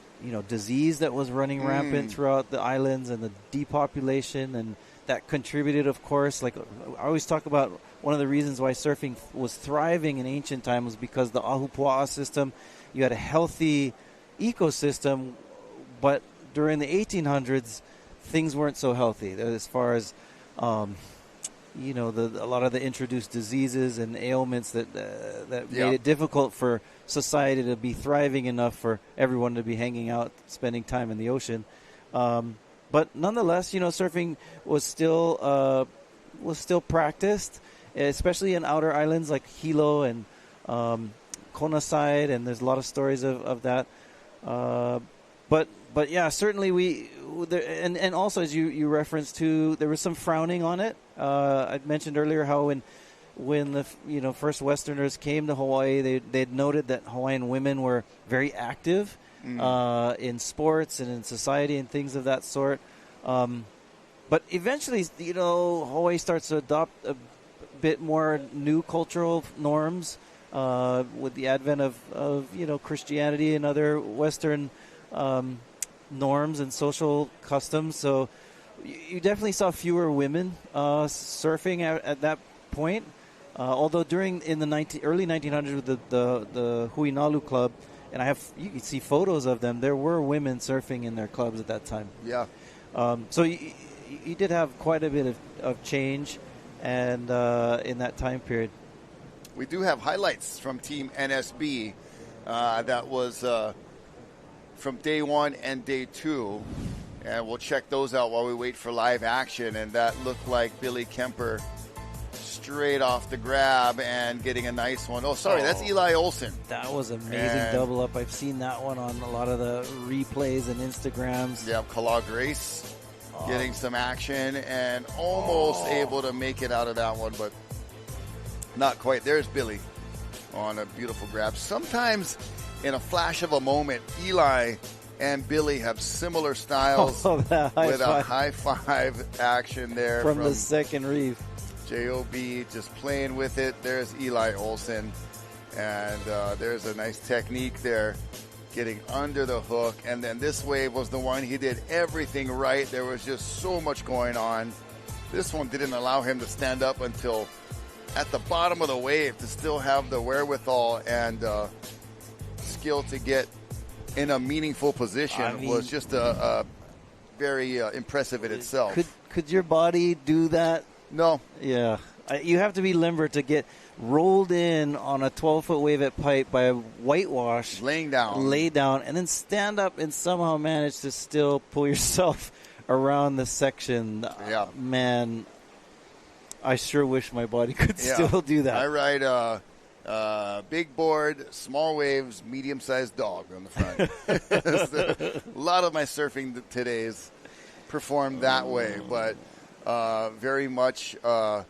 disease that was running rampant throughout the islands and the depopulation, and that contributed, of course. Like I always talk about, one of the reasons why surfing was thriving in ancient times was because the Ahupua'a system. You had a healthy ecosystem, but during the 1800s, things weren't so healthy as far as a lot of the introduced diseases and ailments that made it difficult for society to be thriving enough for everyone to be hanging out, spending time in the ocean. But nonetheless, surfing was still practiced, especially in outer islands like Hilo and Kona side, and there's a lot of stories of that. But yeah, certainly and also, as you referenced to, there was some frowning on it. I mentioned earlier how when the first Westerners came to Hawaii, they'd noted that Hawaiian women were very active in sports and in society and things of that sort. But eventually, Hawaii starts to adopt a bit more new cultural norms with the advent of Christianity and other Western norms and social customs. So you definitely saw fewer women surfing at that point. Although in the early 1900s with the Hui Club, and you can see photos of them, there were women surfing in their clubs at that time. Yeah. So you did have quite a bit of change, and in that time period. We do have highlights from Team NSB that was from day one and day two, and we'll check those out while we wait for live action. And that looked like Billy Kemper straight off the grab and getting a nice one. Oh, sorry, that's Eli Olsen. That was amazing double up. I've seen that one on a lot of the replays and Instagrams. Yeah, Kala Grace getting some action and almost able to make it out of that one, but not quite. There's Billy on a beautiful grab. Sometimes in a flash of a moment, Eli and Billy have similar styles with a high five action there from the second reef. J.O.B. just playing with it. There's Eli Olsen, and there's a nice technique there, getting under the hook. And then this wave was the one he did everything right. There was just so much going on. This one didn't allow him to stand up until at the bottom of the wave to still have the wherewithal and skill to get in a meaningful position. Was just a very impressive in itself. Could your body do that? No. Yeah. You have to be limber to get rolled in on a 12-foot wave at pipe by a whitewash. Lay down, and then stand up and somehow manage to still pull yourself around the section. Yeah. Man, I sure wish my body could still do that. I ride big board, small waves, medium-sized dog on the front. A lot of my surfing today is performed that way, but very much a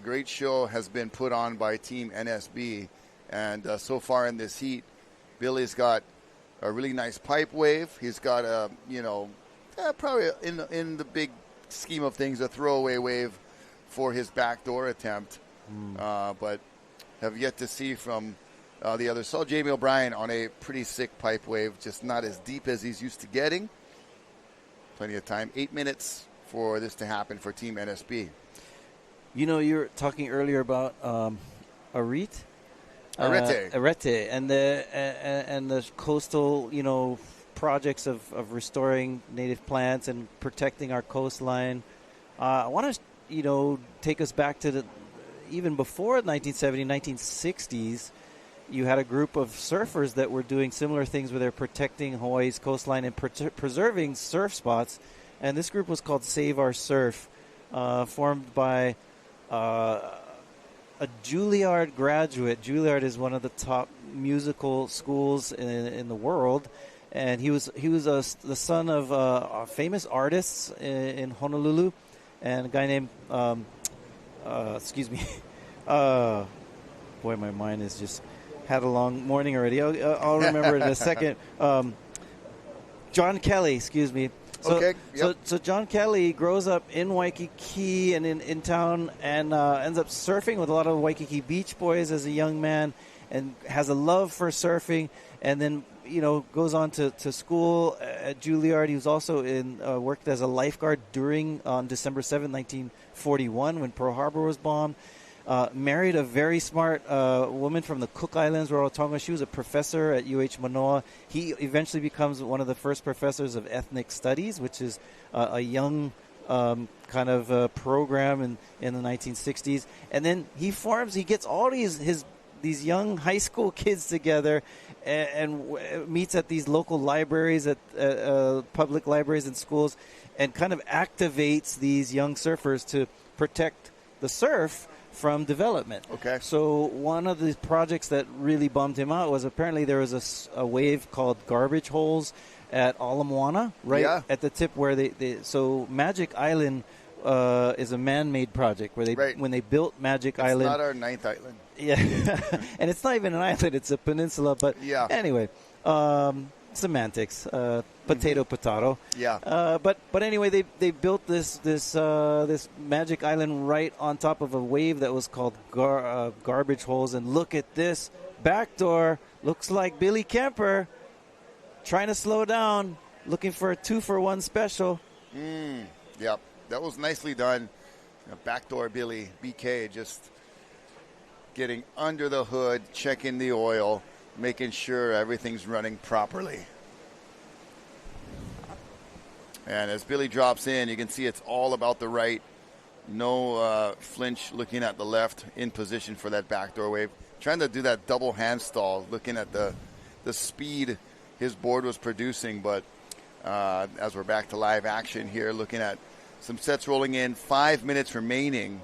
great show has been put on by Team NSB. And so far in this heat, Billy's got a really nice pipe wave. He's got a, probably in the big scheme of things, a throwaway wave for his backdoor attempt. But have yet to see from the other. Saw Jamie O'Brien on a pretty sick pipe wave, just not as deep as he's used to getting. Plenty of time. 8 minutes for this to happen for Team NSB. You know, you were talking earlier about Arete, and the coastal, projects of restoring native plants and protecting our coastline. I want to, take us back to even before 1970, 1960s. You had a group of surfers that were doing similar things where they're protecting Hawaii's coastline and preserving surf spots. And this group was called Save Our Surf, formed by a Juilliard graduate. Juilliard is one of the top musical schools in the world. And he was the son of famous artists in Honolulu, and a guy named boy, my mind is just had a long morning already. I'll remember it in a second. John Kelly, excuse me. Okay. Yep. So John Kelly grows up in Waikiki and in town, and ends up surfing with a lot of Waikiki Beach Boys as a young man, and has a love for surfing, and then goes on to school at Juilliard. He was also worked as a lifeguard on December 7, 1941, when Pearl Harbor was bombed. Married a very smart woman from the Cook Islands, Rarotonga. She was a professor at UH Manoa. He eventually becomes one of the first professors of ethnic studies, which is a young kind of program in the 1960s. And then he gets all these young high school kids together and meets at these local libraries, at public libraries and schools, and kind of activates these young surfers to protect the surf from development. Okay. So one of the projects that really bummed him out was apparently there was a wave called garbage holes at Ala Moana, right at the tip where so Magic Island is a man-made project where when they built Magic Island. It's not our ninth island. Yeah, and it's not even an island; it's a peninsula. But anyway, semantics, potato. Yeah. But anyway, they built this Magic Island right on top of a wave that was called garbage holes. And look at this backdoor. Looks like Billy Kemper trying to slow down, looking for a 2-for-1 special. Yep, that was nicely done. Backdoor Billy BK just getting under the hood, checking the oil, making sure everything's running properly. And as Billy drops in, you can see it's all about the right. No flinch, looking at the left, in position for that backdoor wave. Trying to do that double hand stall, looking at the speed his board was producing. But as we're back to live action here, looking at some sets rolling in, 5 minutes remaining.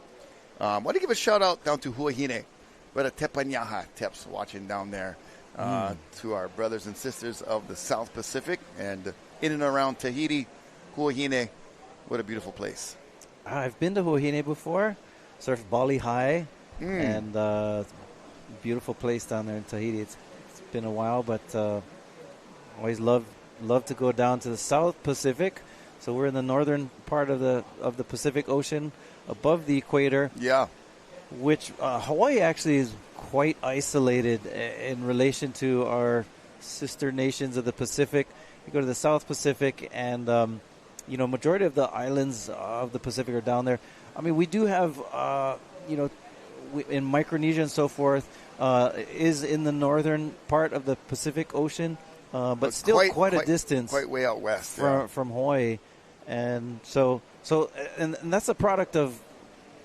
I want to give a shout out down to Huahine. But a Tepanyaha Teps watching down there, to our brothers and sisters of the South Pacific and in and around Tahiti, Huahine. What a beautiful place. I've been to Huahine before, surfed Bali High, and beautiful place down there in Tahiti. It's been a while, but always love to go down to the South Pacific. So we're in the northern part of the Pacific Ocean, above the equator. Yeah. Which Hawaii actually is quite isolated in relation to our sister nations of the Pacific. You go to the South Pacific, and majority of the islands of the Pacific are down there. I mean, we do have in Micronesia and so forth is in the northern part of the Pacific Ocean, but still quite a distance, quite way out west from Hawaii, and so that's a product of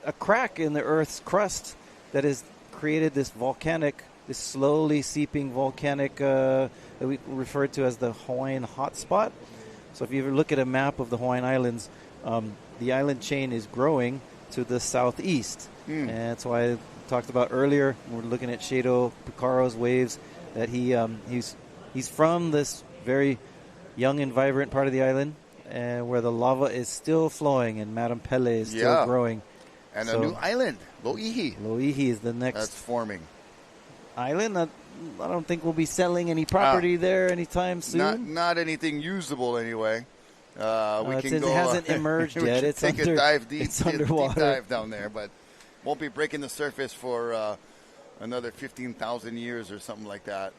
a crack in the Earth's crust that has created this slowly seeping volcanic that we refer to as the Hawaiian hotspot. So if you ever look at a map of the Hawaiian Islands, the island chain is growing to the southeast. And that's why I talked about earlier, we're looking at Shado Picaro's waves, that he's from this very young and vibrant part of the island, and where the lava is still flowing and Madame Pele is still growing. And a new island, Loihi. Loihi is the next. That's forming. Island. I don't think we'll be selling any property there anytime soon. Not anything usable anyway. It hasn't emerged yet. It's a dive deep. It's underwater. Deep dive down there, but won't be breaking the surface for another 15,000 years or something like that.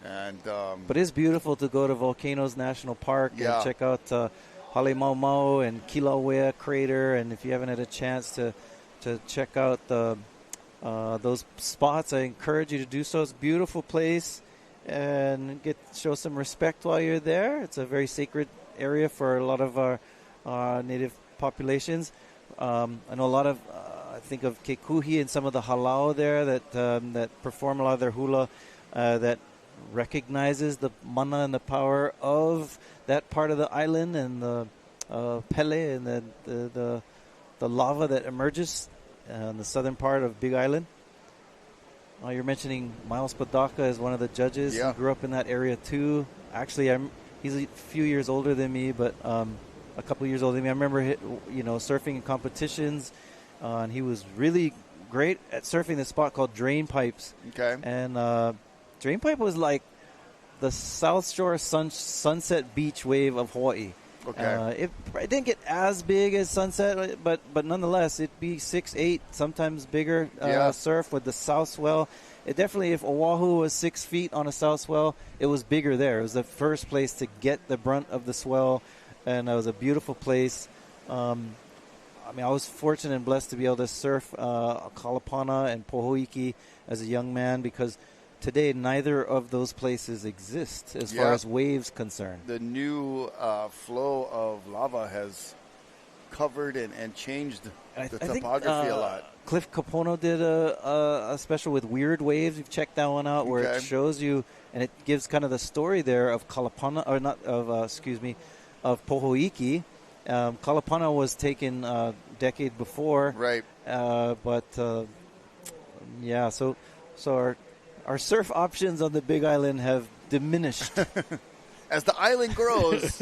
And but it's beautiful to go to Volcanoes National Park Yeah. and check out Halemaumau and Kilauea Crater. And if you haven't had a chance to check out those spots, I encourage you to do so. It's a beautiful place, and show some respect while you're there. It's a very sacred area for a lot of our native populations. I know a lot of, I think of Kekuhi and some of the halau there that perform a lot of their hula that recognizes the mana and the power of that part of the island, and the pele and the lava that emerges on the southern part of Big Island. You're mentioning Miles Padaka as one of the judges. Yeah. He grew up in that area too. Actually, he's a few years older than me, but a couple years older than me. I remember surfing in competitions, and he was really great at surfing this spot called Drain Pipes. Okay. And Drain Pipe was like the South Shore Sunset Beach wave of Hawaii. Okay. It didn't get as big as Sunset, but nonetheless, it'd be 6'8", sometimes bigger surf with the south swell. It definitely, if Oahu was 6 feet on a south swell, it was bigger there. It was the first place to get the brunt of the swell, and it was a beautiful place. I was fortunate and blessed to be able to surf Kalapana and Pohoiki as a young man, because today neither of those places exist as far as waves concerned. The new flow of lava has covered and changed the topography a lot. Cliff Capono did a special with weird waves. You've checked that one out, where it shows you, and it gives kind of the story there of Kalapana, or not of of Pohoiki. Kalapana was taken a decade before, right? So our surf options on the Big Island have diminished. As the island grows,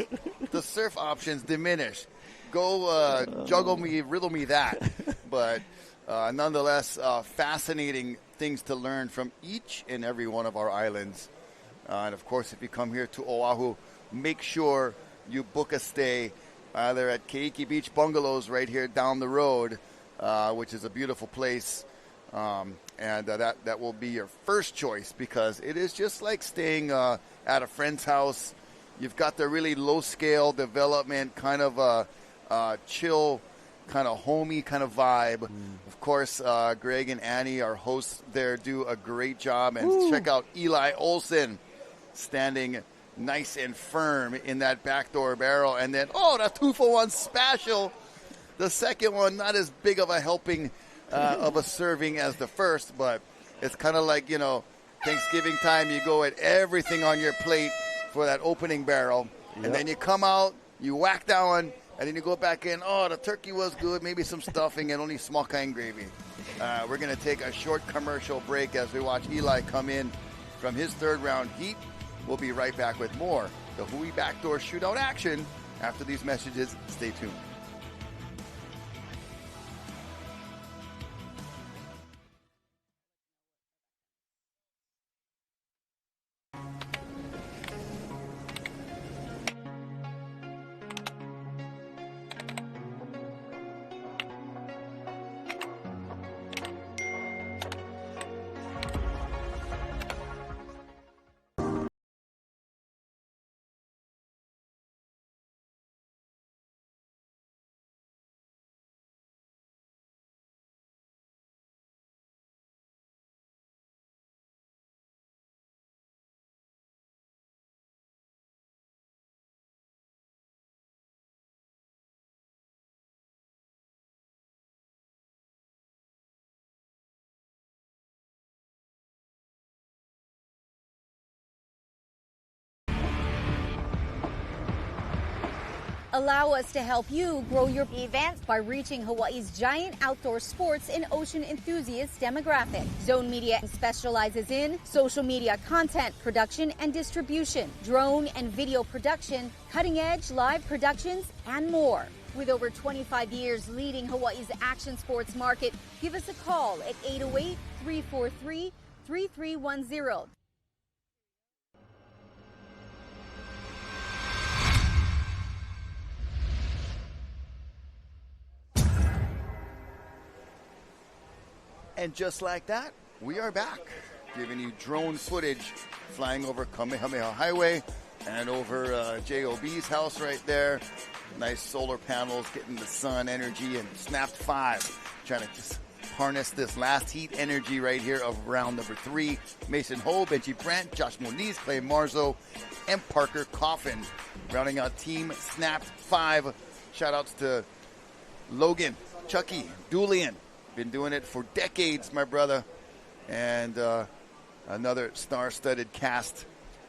the surf options diminish. Go juggle me, riddle me that. But nonetheless, fascinating things to learn from each and every one of our islands. And, of course, if you come here to Oahu, make sure you book a stay either at Keiki Beach Bungalows right here down the road, which is a beautiful place. And that will be your first choice, because it is just like staying at a friend's house. You've got the really low-scale development, kind of chill, kind of homey kind of vibe. Of course, Greg and Annie, our hosts there, do a great job. And check out Eli Olson standing nice and firm in that backdoor barrel. And then, the 2-for-1 special. The second one, not as big of a helping of a serving as the first, but it's kind of like, Thanksgiving time, you go at everything on your plate for that opening barrel, and then you come out, you whack down, and then you go back in. The turkey was good, maybe some stuffing, and only small kind gravy. We're going to take a short commercial break as we watch Eli come in from his third round heat. We'll be right back with more the Hui BackDoor Shootout action after these messages. Stay tuned. Allow us to help you grow your events by reaching Hawaii's giant outdoor sports and ocean enthusiast demographic. Zone Media specializes in social media content production and distribution, drone and video production, cutting-edge live productions, and more. With over 25 years leading Hawaii's action sports market, give us a call at 808-343-3310. And just like that, We are back, giving you drone footage flying over Kamehameha Highway and over JOB's house right there. Nice solar panels, getting the sun energy, and snapped 5, trying to just harness this last heat energy right here of round number 3. Mason Ho, Benji Brandt, Josh Moniz, Clay Marzo, and Parker Coffin. Rounding out Team Snapped 5. Shout-outs to Logan, Chucky, Julian. Been doing it for decades, my brother. And another star-studded cast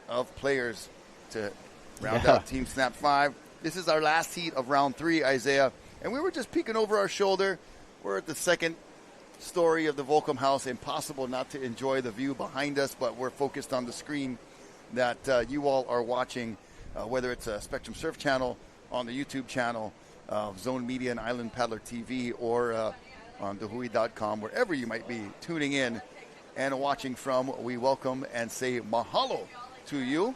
of players to round out Team Snap 5. This is our last heat of round 3, Isaiah. And we were just peeking over our shoulder. We're at the second story of the Volcom House. Impossible not to enjoy the view behind us, but we're focused on the screen that you all are watching, whether it's a Spectrum Surf channel, on the YouTube channel of Zone Media and Island Paddler TV, or on thehui.com, wherever you might be tuning in and watching from. We welcome and say mahalo to you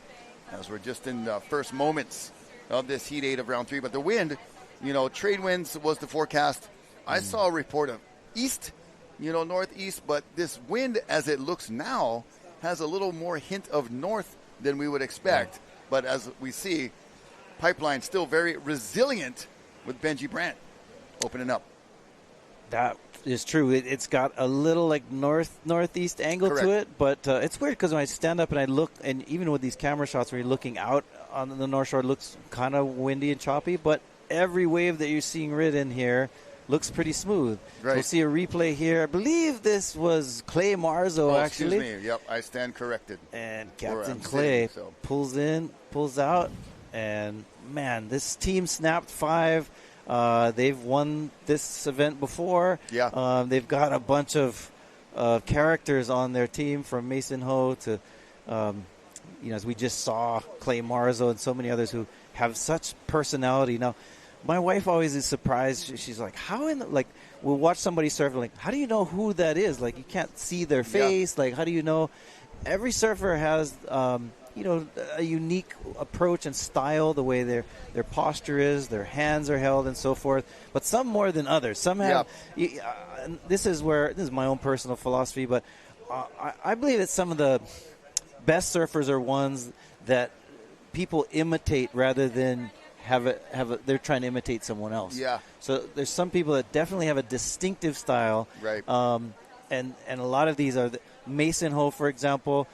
as we're just in the first moments of this Heat 8 of round 3. But the wind, trade winds was the forecast. I saw a report of east, northeast, but this wind, as it looks now, has a little more hint of north than we would expect. But as we see, pipeline still very resilient with Benji Brandt opening up. That is true. It's got a little northeast angle to it, but it's weird because when I stand up and I look, and even with these camera shots where you're looking out on the North Shore, it looks kind of windy and choppy, but every wave that you're seeing ridden here looks pretty smooth. Right. So we'll see a replay here. I believe this was Clay Marzo, actually. Excuse me. Yep, I stand corrected. And Captain Clay pulls in, pulls out, and man, this team snapped 5. They've won this event before. Yeah. They've got a bunch of characters on their team, from Mason Ho to, as we just saw, Clay Marzo and so many others who have such personality. Now, my wife always is surprised. She's like, we'll watch somebody surf, like, how do you know who that is? Like, you can't see their face. Yeah. Like, how do you know? Every surfer has, a unique approach and style, the way their posture is, their hands are held and so forth, but some more than others. Some have, this is my own personal philosophy, but I believe that some of the best surfers are ones that people imitate rather than they're trying to imitate someone else. Yeah. So there's some people that definitely have a distinctive style. Right. And a lot of these are Mason Ho, for example,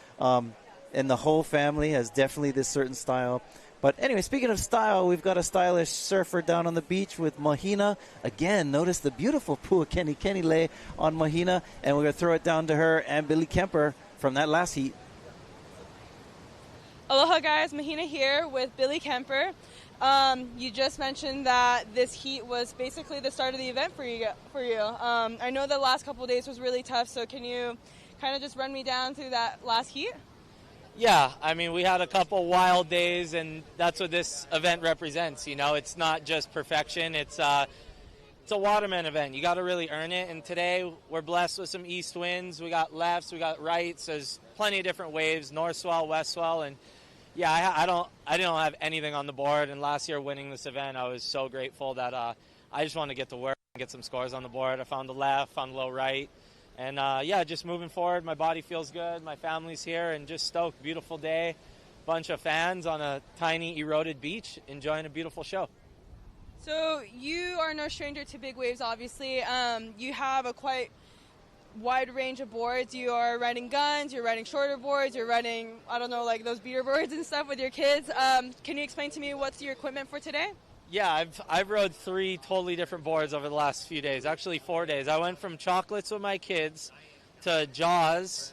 and the whole family has definitely this certain style. But anyway, speaking of style, we've got a stylish surfer down on the beach with Mahina. Again, notice the beautiful Puakeni lay on Mahina, and we're going to throw it down to her and Billy Kemper from that last heat. Aloha, guys. Mahina here with Billy Kemper. You just mentioned that this heat was basically the start of the event for you. I know the last couple of days was really tough, so can you kind of just run me down through that last heat? Yeah, I mean, we had a couple wild days, and that's what this event represents. It's not just perfection. It's a waterman event. You got to really earn it, and today we're blessed with some east winds. We got lefts, we got rights. There's plenty of different waves, north swell, west swell, and yeah, I didn't have anything on the board, and last year winning this event, I was so grateful that I just wanted to get to work and get some scores on the board. I found the left, found the low right, and just moving forward. My body feels good, my family's here, and just stoked. Beautiful day, bunch of fans on a tiny eroded beach enjoying a beautiful show. So you are no stranger to big waves, obviously. You have a quite wide range of boards. You are riding guns, you're riding shorter boards, you're riding, those beater boards and stuff with your kids. Can you explain to me what's your equipment for today? Yeah, I've rode 3 totally different boards over the last few days, actually 4 days. I went from chocolates with my kids to Jaws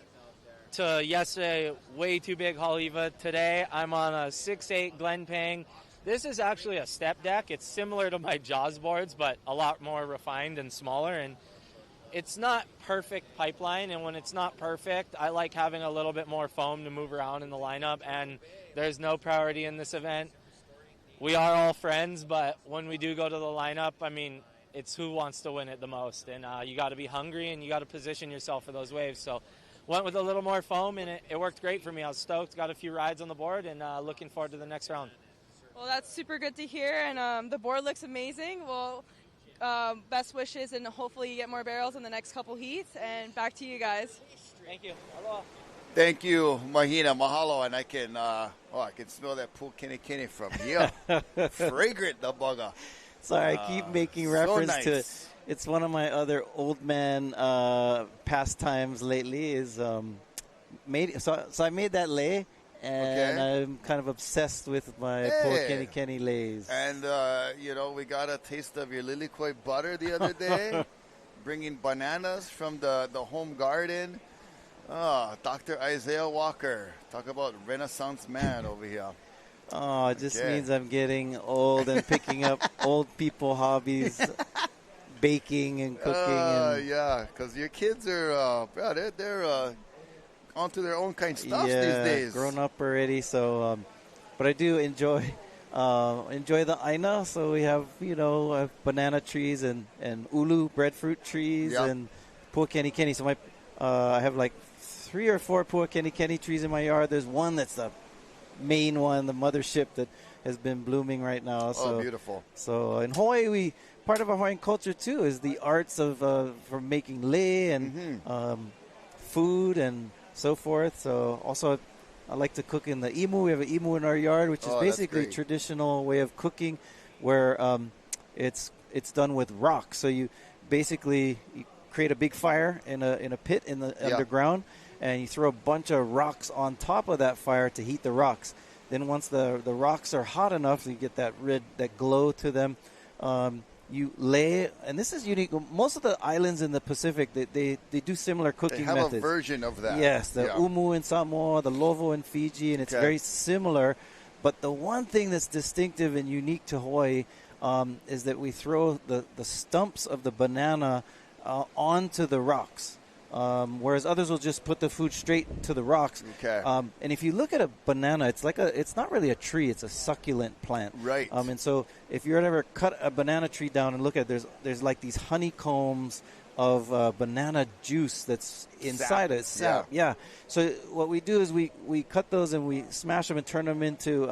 to yesterday, way too big Haleiwa. Today I'm on a 6'8" Glenpang. This is actually a step deck. It's similar to my Jaws boards, but a lot more refined and smaller, and it's not perfect pipeline, and when it's not perfect, I like having a little bit more foam to move around in the lineup, and there's no priority in this event. We are all friends, but when we do go to the lineup, I mean, it's who wants to win it the most, and you got to be hungry, and you got to position yourself for those waves. So went with a little more foam, and it worked great for me. I was stoked, got a few rides on the board, and looking forward to the next round. Well, that's super good to hear, and the board looks amazing. Well, best wishes, and hopefully you get more barrels in the next couple heats. And back to you guys. Thank you. Aloha. Thank you, Mahina. Mahalo. And I can smell that pu'ukene from here. Fragrant, the bugger. Sorry, I keep making reference to it. It's one of my other old man pastimes lately. Is I made that lei, and I'm kind of obsessed with my pu'ukene leis. And we got a taste of your lilikoi butter the other day, bringing bananas from the home garden. Dr. Isaiah Walker, talk about Renaissance man over here. Oh, it just means I'm getting old and picking up old people hobbies. Baking and cooking. Yeah, because your kids are, they're onto their own kind of stuff these days. Grown up already. So, but I do enjoy the aina. So we have, banana trees and ulu breadfruit trees and pu'ukene. So I have like 3 or 4 pu'ukene trees in my yard. There's one that's the main one, the mothership that has been blooming right now. So beautiful. So in Hawaii, part of our Hawaiian culture too is the arts of from making lei and food and so forth. So also I like to cook in the imu. We have an imu in our yard, which is basically a traditional way of cooking where it's done with rocks. So you basically create a big fire in a pit in the underground, and you throw a bunch of rocks on top of that fire to heat the rocks. Then once the rocks are hot enough, so you get that glow to them. You lay, and this is unique. Most of the islands in the Pacific, they do similar cooking methods. They have a version of that. Yes, the umu in Samoa, the lovo in Fiji, and it's very similar. But the one thing that's distinctive and unique to Hawaii is that we throw the stumps of the banana onto the rocks. Whereas others will just put the food straight to the rocks. Okay. And if you look at a banana, it's not really a tree; it's a succulent plant. Right. And so if you ever cut a banana tree down and look at it, there's like these honeycombs of banana juice that's inside it. Sap. Yeah. So what we do is we cut those and we smash them and turn them into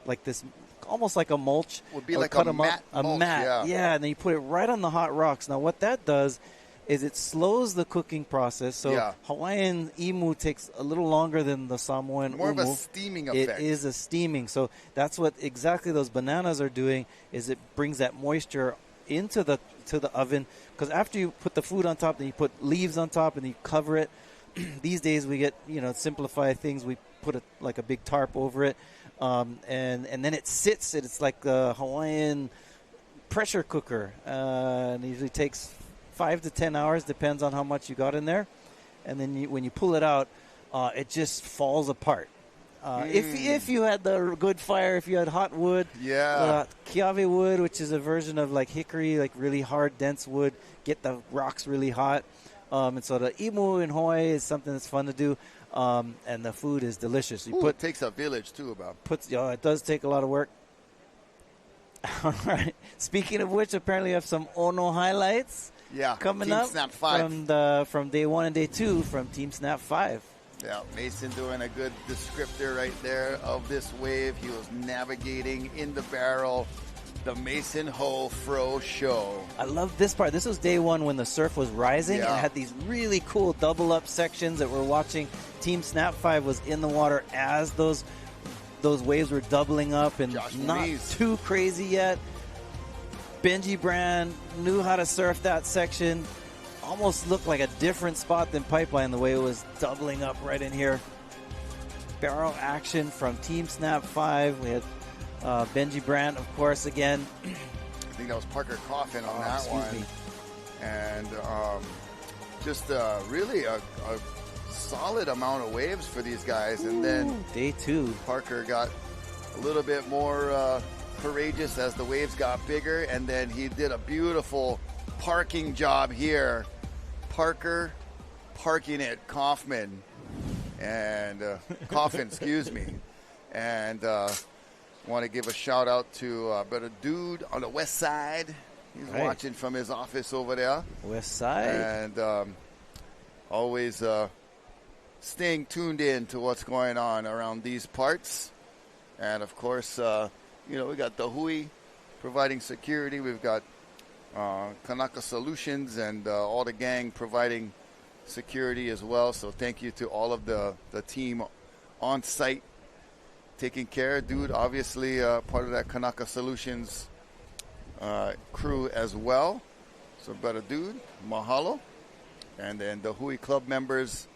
like this. Almost like a mulch. Would be like a mat. A mat. Yeah, and then you put it right on the hot rocks. Now what that does is it slows the cooking process. So Hawaiian imu takes a little longer than the Samoan More umu. of a steaming effect. It is a steaming. So that's what exactly those bananas are doing, is it brings that moisture into the oven. Because after you put the food on top, then you put leaves on top and you cover it. These days we get, simplify things. We put like a big tarp over it. And then it sits. It's like the Hawaiian pressure cooker. And it usually takes 5 to 10 hours, depends on how much you got in there. And then when you pull it out, it just falls apart. If you had the good fire, if you had hot wood, kiave wood, which is a version of like hickory, like really hard, dense wood, get the rocks really hot. And so the imu in Hawaii is something that's fun to do. And the food is delicious. It takes a village too, Bob. It does take a lot of work. All right. Speaking of which, apparently you have some Ono highlights. Coming Team up Snap 5. from day 1 and day 2 from Team Snap 5. Yeah, Mason doing a good descriptor right there of this wave. He was navigating in the barrel. The Mason Ho Fro Show. I love this part. This was day 1 when the surf was rising. And it had these really cool double up sections that we're watching. Team Snap 5 was in the water as those waves were doubling up and not too crazy yet. Benji Brand knew how to surf that section. Almost looked like a different spot than Pipeline, the way it was doubling up right in here. Barrel action from Team Snap 5. We had Benji Brand, of course, again. I think that was Parker Coffin on that one. Me. And just really a solid amount of waves for these guys. And then day 2. Parker got a little bit more courageous as the waves got bigger, and then he did a beautiful parking job here. Parker parking it, Kaufman, and Coffin, excuse me. And want to give a shout out to brother Dude on the west side. He's watching from his office over there. West side. And always staying tuned in to what's going on around these parts. And of course, we got the Hui providing security. We've got Kanaka Solutions and all the gang providing security as well. So thank you to all of the team on site taking care. Dude, obviously part of that Kanaka Solutions crew as well. So brother dude, mahalo. And then the Hui Club members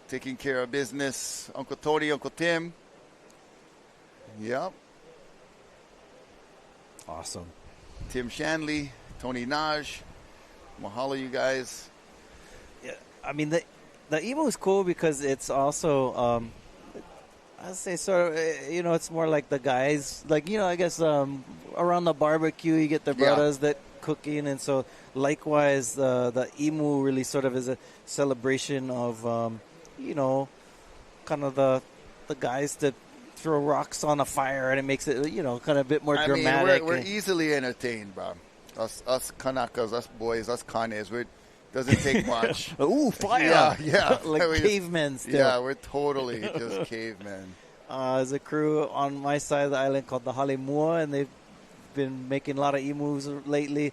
taking care of business. Uncle Tony, Uncle Tim. Yep. Awesome. Tim Shanley, Tony Naj. Mahalo, you guys. Yeah, I mean, the emo is cool because it's also, I'd say sort of, it's more like the guys, like, I guess around the barbecue, you get the brothers that cooking. And so likewise, the emu really sort of is a celebration of, kind of the guys that throw rocks on a fire, and it makes it, kind of a bit more dramatic. We're easily entertained, bro. Us Kanakas, us boys, us Kanes, doesn't take much. Ooh, fire! Yeah. Like cavemen still. Yeah, we're totally just cavemen. There's a crew on my side of the island called the Halemua, and they've been making a lot of emus lately.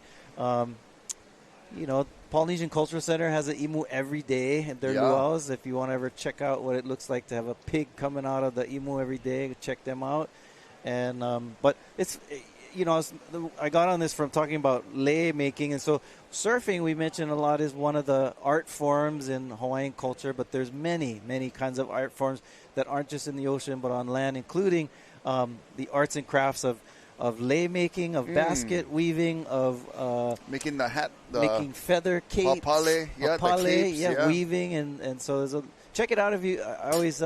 Polynesian Cultural Center has an emu every day at their luau's. If you want to ever check out what it looks like to have a pig coming out of the emu every day, check them out. And but it's, I got on this from talking about lei making, and so surfing, we mentioned a lot, is one of the art forms in Hawaiian culture, but there's many, many kinds of art forms that aren't just in the ocean but on land, including the arts and crafts of lei making, of basket weaving, of making the hat, making feather capes, hapale, the capes, weaving, and so there's check it out if you. I always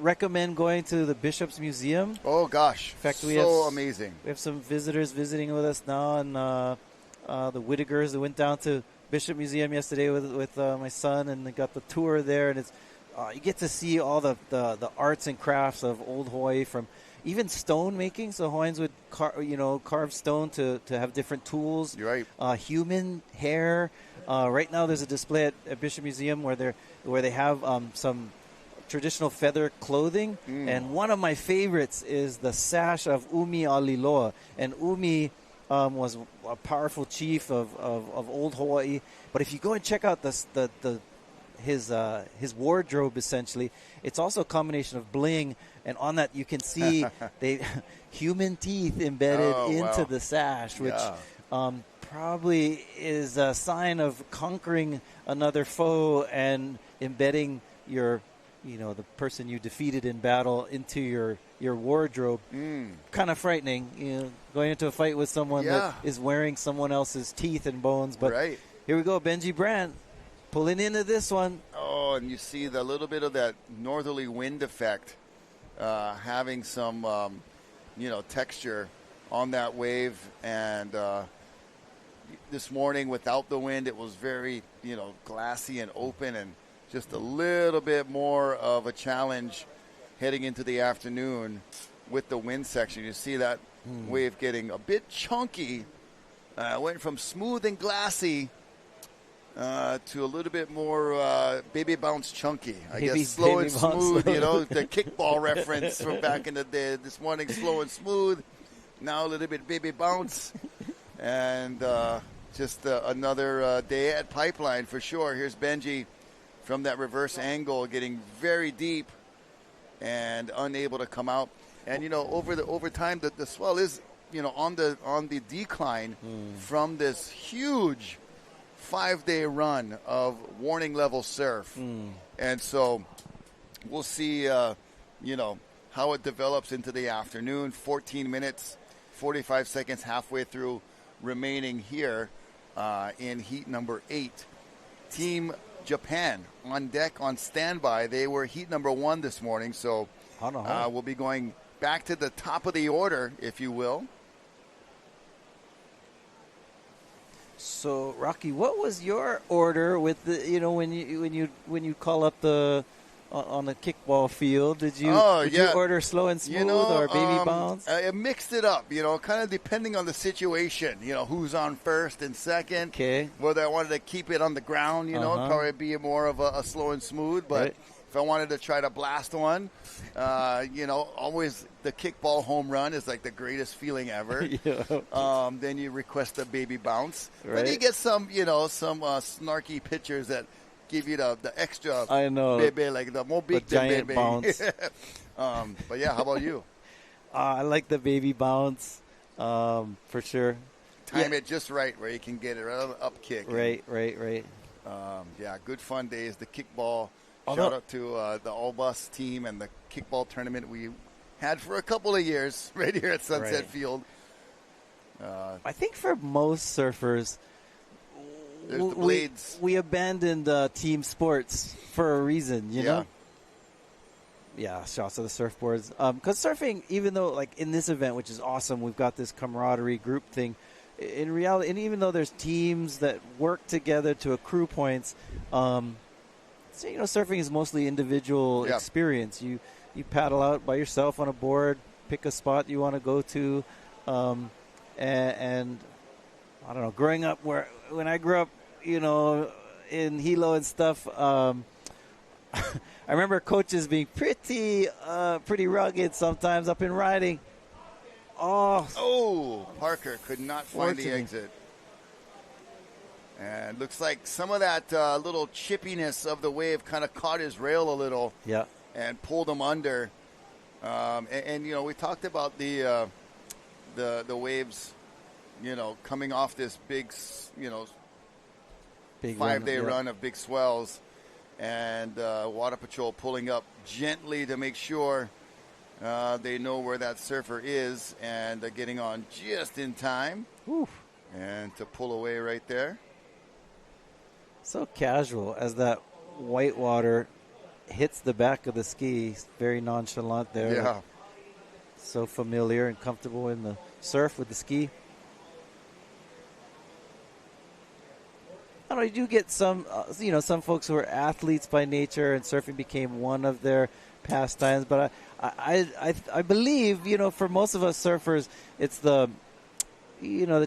recommend going to the Bishop's Museum. Oh gosh, in fact, amazing. We have some visitors visiting with us now, and the Whittakers that went down to Bishop Museum yesterday with my son, and they got the tour there, and it's you get to see all the arts and crafts of old Hawaii, from even stone making. So Hawaiians would carve stone to have different tools. You're right. Human hair. Right now, there's a display at Bishop Museum where they have some traditional feather clothing, and one of my favorites is the sash of Umi Aliloa. And Umi was a powerful chief of old Hawaii. But if you go and check out his wardrobe, essentially, it's also a combination of bling, and on that you can see human teeth embedded into the sash, which probably is a sign of conquering another foe and embedding your the person you defeated in battle into your wardrobe. Kind of frightening, going into a fight with someone that is wearing someone else's teeth and bones. But here we go, Benji Brandt pulling into this one. Oh, and you see the little bit of that northerly wind effect, having some, texture on that wave. And this morning, without the wind, it was very, glassy and open, and just a little bit more of a challenge heading into the afternoon with the wind section. You see that wave getting a bit chunky. Went from smooth and glassy to a little bit more baby bounce chunky. I guess slow and smooth, the kickball reference from back in the day. This morning, slow and smooth. Now a little bit baby bounce. And just another day at Pipeline for sure. Here's Benji from that reverse angle, getting very deep and unable to come out. And over time, the swell is on the decline from this huge 5-day run of warning level surf. And so we'll see how it develops into the afternoon. 14 minutes 45 seconds halfway through remaining here in heat number 8. Team Japan on deck, on standby. They were heat number 1 this morning, so we'll be going back to the top of the order, if you will. So, Rocky, what was your order with the when you call up the on the kickball field. Did you order slow and smooth or baby bounce? I mixed it up, kind of depending on the situation, who's on first and second. Okay. Whether I wanted to keep it on the ground, probably be more of a slow and smooth. But if I wanted to try to blast one, always the kickball home run is like the greatest feeling ever. Then you request a baby bounce. Then you get some snarky pitchers that give you the extra baby, like the more big the giant baby bounce. But yeah, how about you? I like the baby bounce for sure. Time it just right where you can get it right on the up kick. Right. Good fun days. The kickball. Shout out to the All Bus team and the kickball tournament we had for a couple of years right here at Sunset Field. I think for most surfers, there's the blades. We abandoned team sports for a reason, you know? Yeah, shouts to the surfboards. Because surfing, even though, like, in this event, which is awesome, we've got this camaraderie group thing. In reality, and even though there's teams that work together to accrue points, surfing is mostly individual experience. You paddle out by yourself on a board, pick a spot you want to go to, and I don't know. Growing up, when I grew up, in Hilo and stuff, I remember coaches being pretty rugged sometimes up in riding. Parker could not find the exit. And looks like some of that little chippiness of the wave kind of caught his rail a little. Yeah. And pulled him under. And we talked about the waves, coming off this big 5-day run of big swells, and Water Patrol pulling up gently to make sure they know where that surfer is, and getting on just in time. Oof. And to pull away right there. So casual as that white water hits the back of the ski. Very nonchalant there. Yeah. So familiar and comfortable in the surf with the ski. I don't know, you do get some, some folks who are athletes by nature, and surfing became one of their pastimes. But I believe, for most of us surfers, it's the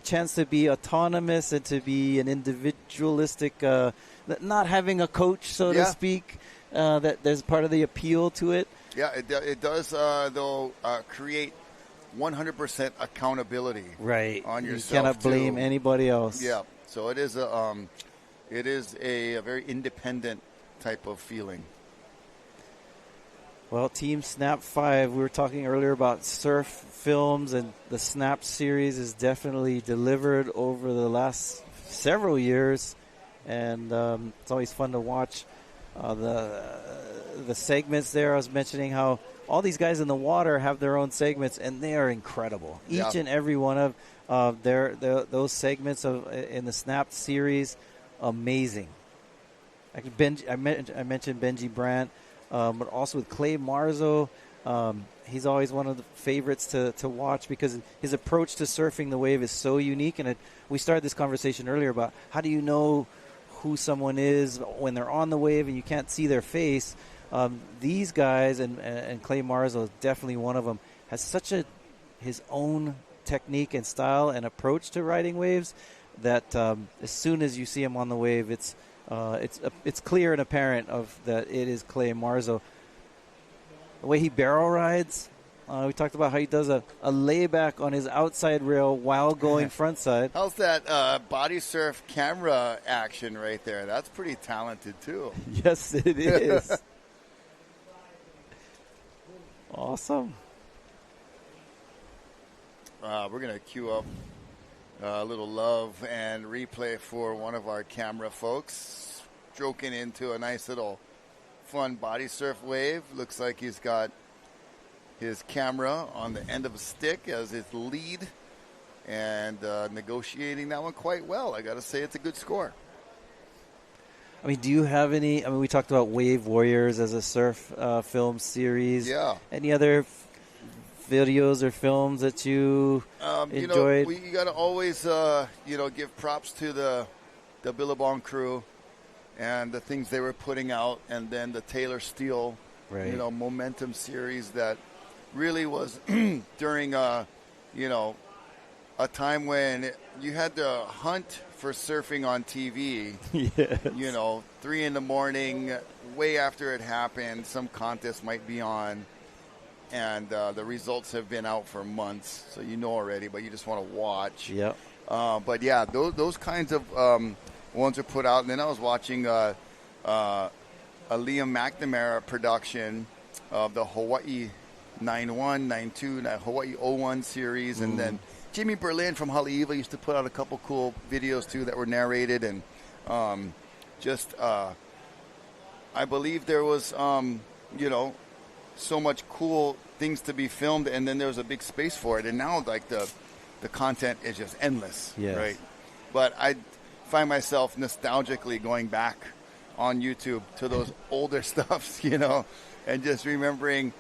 chance to be autonomous and to be an individualistic, not having a coach, so to speak. That there's part of the appeal to it. Yeah, it does, create 100% accountability on yourself. You cannot blame anybody else. Yeah, so it is a very independent type of feeling. Well, Team Snap 5, we were talking earlier about surf films, and the Snap series is definitely delivered over the last several years, and it's always fun to watch the segments there. I was mentioning how all these guys in the water have their own segments, and they are incredible. Each and every one of those segments in the Snap series, amazing. I mentioned Benji Brandt, but also with Clay Marzo. He's always one of the favorites to watch because his approach to surfing the wave is so unique. And we started this conversation earlier about how do you know who someone is when they're on the wave and you can't see their face. These guys, and Clay Marzo is definitely one of them, has such his own technique and style and approach to riding waves that as soon as you see him on the wave, it's clear and apparent that it is Clay Marzo. The way he barrel rides, we talked about how he does a layback on his outside rail while going frontside. How's that body surf camera action right there? That's pretty talented too. Yes, it is. Awesome. We're going to queue up a little love and replay for one of our camera folks. Stroking into a nice little fun body surf wave. Looks like he's got his camera on the end of a stick as his lead, and negotiating that one quite well. I got to say it's a good score. I mean, do you have any? I mean, we talked about Wave Warriors as a surf film series. Yeah. Any other videos or films that you enjoyed? You got to always, give props to the Billabong crew. and the things they were putting out, and then the Taylor Steele, Right. momentum series that really was during a time when you had to hunt for surfing on TV. Yes. 3 in the morning, way after it happened, some contest might be on, and the results have been out for months, so already, but you just want to watch. Yep. But yeah, those kinds of ones are put out, and then I was watching a Liam McNamara production of the Hawaii 9-1, 9-2, Hawaii 0-1 series, and then Jimmy Berlin from Haleiwa used to put out a couple cool videos too that were narrated, and I believe there was so much cool things to be filmed, and then there was a big space for it, and now like the content is just endless, Yes. right? But I find myself nostalgically going back on YouTube to those older stuffs, and just remembering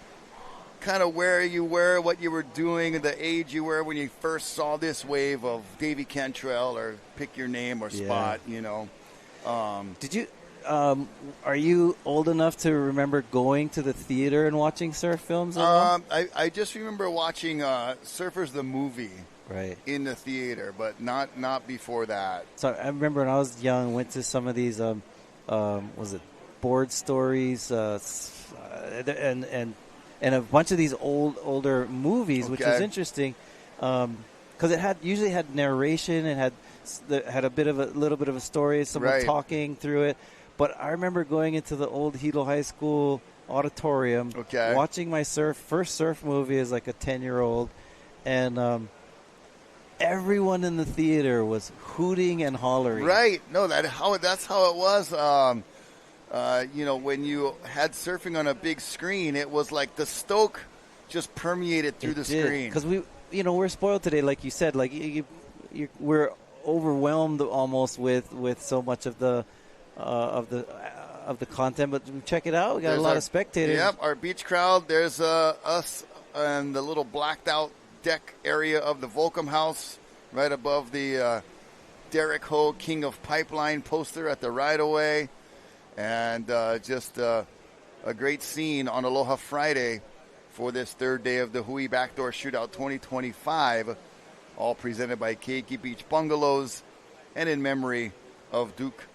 kind of where you were, what you were doing, the age you were when you first saw this wave of Davy Cantrell or Pick Your Name or Spot, Did you? Are you old enough to remember going to the theater and watching surf films? I just remember watching Surfers the movie Right. in the theater, but not before that. So I remember when I was young, went to some of these, was it board stories, and a bunch of these older movies, which was interesting, because it usually had narration, it had a little bit of a story, someone talking through it. But I remember going into the old Hilo High School auditorium, watching my first surf movie as like a 10-year-old, and everyone in the theater was hooting and hollering. Right. No, that's how it was. When you had surfing on a big screen, it was like the stoke just permeated through the screen. Because we're spoiled today, like you said. Like we're overwhelmed almost with so much of the content. But check it out. We got a lot of spectators. Yep, our beach crowd. There's us and the little blacked out deck area of the Volcom House, right above the Derek Ho King of Pipeline poster at the right-of-way. And just a great scene on Aloha Friday for this third day of the Hui BackDoor Shootout 2025, all presented by Keiki Beach Bungalows and in memory of Duke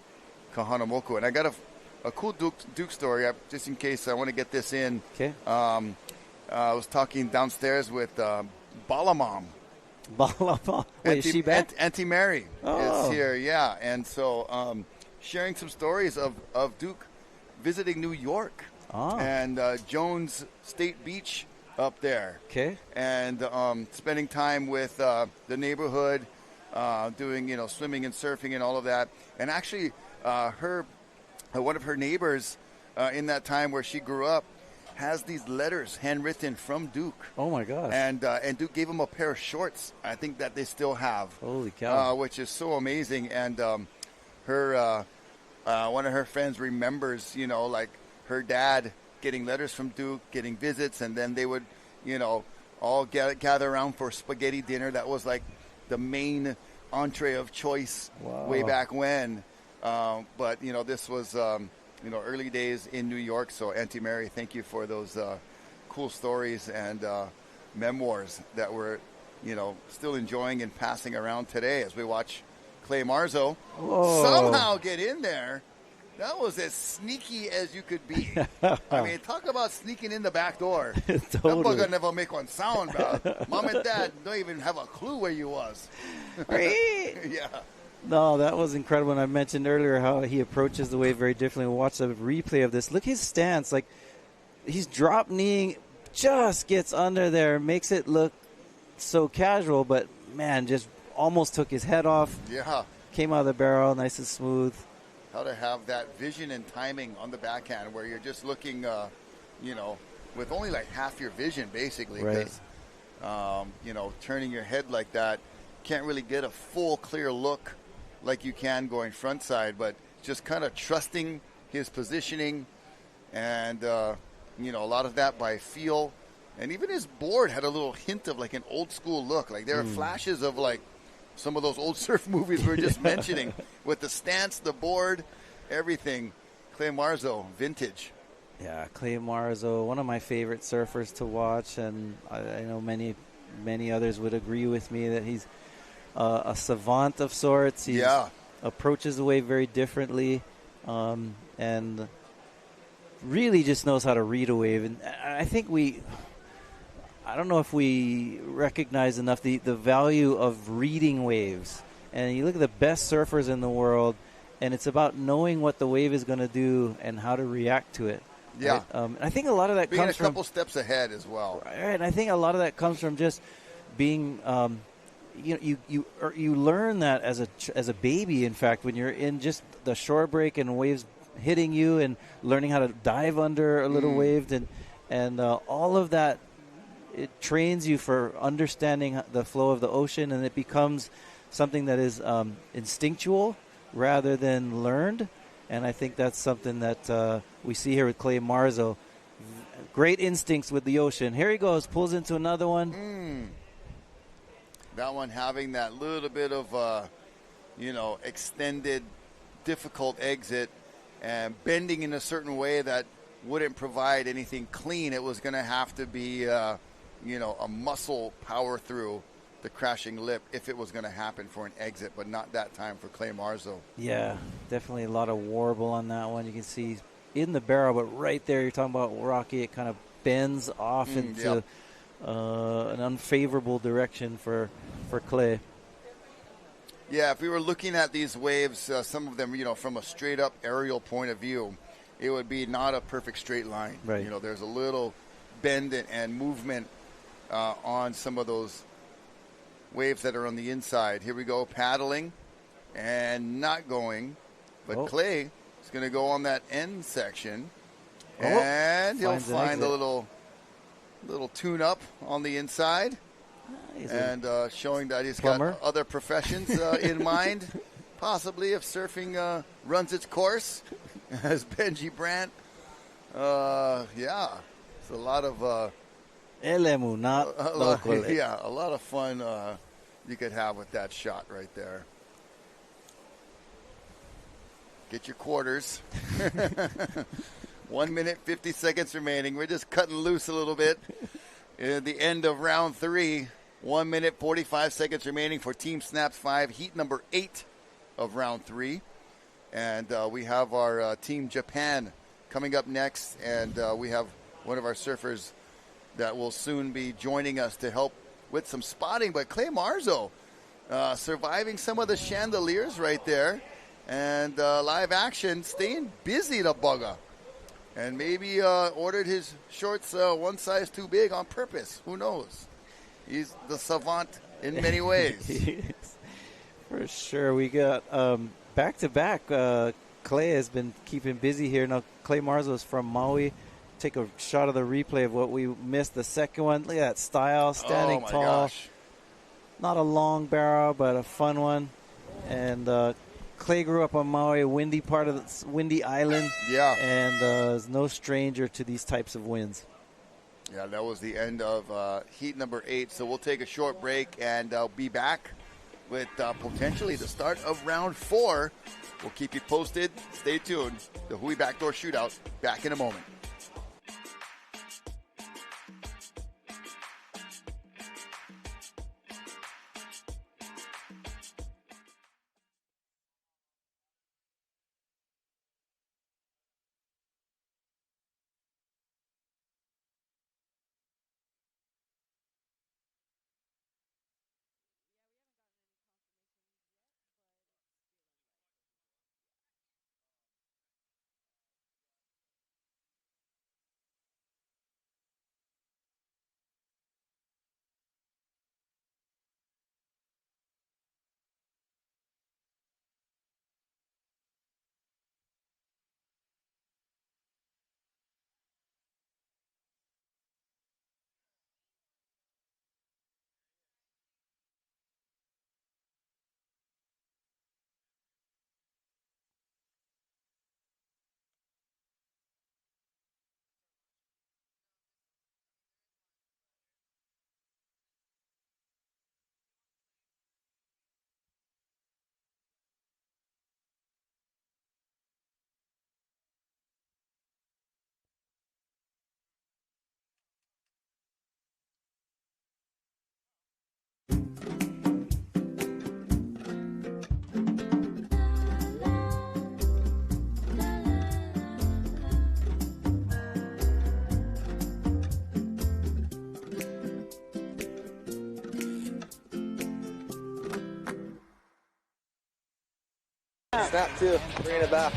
Kahanamoku. And I got a cool Duke story, just in case I want to get this in. Okay. I was talking downstairs with Balamom. Balamom? Wait, is she back? Auntie Mary is here, yeah. And so sharing some stories of Duke visiting New York and Jones State Beach up there. Okay. And spending time with the neighborhood, doing, swimming and surfing and all of that. And actually, one of her neighbors in that time where she grew up has these letters handwritten from Duke. Oh, my gosh. And Duke gave him a pair of shorts, I think, that they still have. Holy cow. Which is so amazing. And her one of her friends remembers, like her dad getting letters from Duke, getting visits, and then they would, all gather around for spaghetti dinner. That was like the main entree of choice way back when. But, this was, early days in New York. So, Auntie Mary, thank you for those cool stories and memoirs that we're, still enjoying and passing around today as we watch Clay Marzo somehow get in there. That was as sneaky as you could be. I mean, talk about sneaking in the back door. Totally. That bugger never make one sound, bro. Mom and Dad don't even have a clue where you was. Yeah. No, that was incredible. And I mentioned earlier how he approaches the wave very differently. We'll watch a replay of this. Look his stance. Like, he's drop kneeing, just gets under there, makes it look so casual, but, man, just almost took his head off. Yeah. Came out of the barrel nice and smooth. How to have that vision and timing on the backhand where you're just looking, with only like half your vision, basically. Because, turning your head like that, can't really get a full, clear look like you can going front side, but just kind of trusting his positioning and, a lot of that by feel. And even his board had a little hint of like an old school look. Like there are flashes of like some of those old surf movies we were just mentioning with the stance, the board, everything. Clay Marzo, vintage. Yeah, Clay Marzo, one of my favorite surfers to watch, and I know many others would agree with me that he's a savant of sorts. He approaches the wave very differently, and really just knows how to read a wave. And I think I don't know if we recognize enough the value of reading waves. And you look at the best surfers in the world, and it's about knowing what the wave is going to do and how to react to it. Yeah. Right? I think a lot of that being comes from... a couple steps ahead as well. Right, and I think a lot of that comes from just being... you learn that as a baby, in fact, when you're in just the shore break and waves hitting you and learning how to dive under a little wave. And all of that, it trains you for understanding the flow of the ocean, and it becomes something that is instinctual rather than learned. And I think that's something that we see here with Clay Marzo. Great instincts with the ocean. Here he goes, pulls into another one. That one having that little bit of, extended, difficult exit and bending in a certain way that wouldn't provide anything clean. It was going to have to be, a muscle power through the crashing lip if it was going to happen for an exit, but not that time for Clay Marzo. Yeah, definitely a lot of warble on that one. You can see in the barrel, but right there, you're talking about rocky. It kind of bends off into an unfavorable direction for Clay. Yeah, if we were looking at these waves, some of them, from a straight-up aerial point of view, it would be not a perfect straight line. Right. There's a little bend and movement on some of those waves that are on the inside. Here we go, paddling and not going. But Clay is going to go on that end section, and he'll find a little tune-up on the inside. And showing that he's plumber. Got other professions in mind, possibly if surfing runs its course, as Benji Brandt. It's a lot of Elemu, not local. Yeah, a lot of fun you could have with that shot right there. Get your quarters. 1 minute, 50 seconds remaining. We're just cutting loose a little bit. At the end of round 3, 1 minute, 45 seconds remaining for Team Snaps 5, heat number 8 of round 3. And we have our Team Japan coming up next, and we have one of our surfers that will soon be joining us to help with some spotting. But Clay Marzo surviving some of the chandeliers right there, and live action, staying busy to bugger. And maybe ordered his shorts one size too big on purpose. Who knows? He's the savant in many ways. For sure. We got back-to-back. Clay has been keeping busy here. Now, Clay Marzo is from Maui. Take a shot of the replay of what we missed. The second one. Look at that style, standing tall. Gosh. Not a long barrel, but a fun one. And Clay grew up on Maui, a windy part of the windy island. Yeah. And is no stranger to these types of winds. Yeah, that was the end of heat number 8. So we'll take a short break and be back with potentially the start of round 4. We'll keep you posted. Stay tuned. The Hui BackDoor Shootout, back in a moment. Snap two, bringing it back.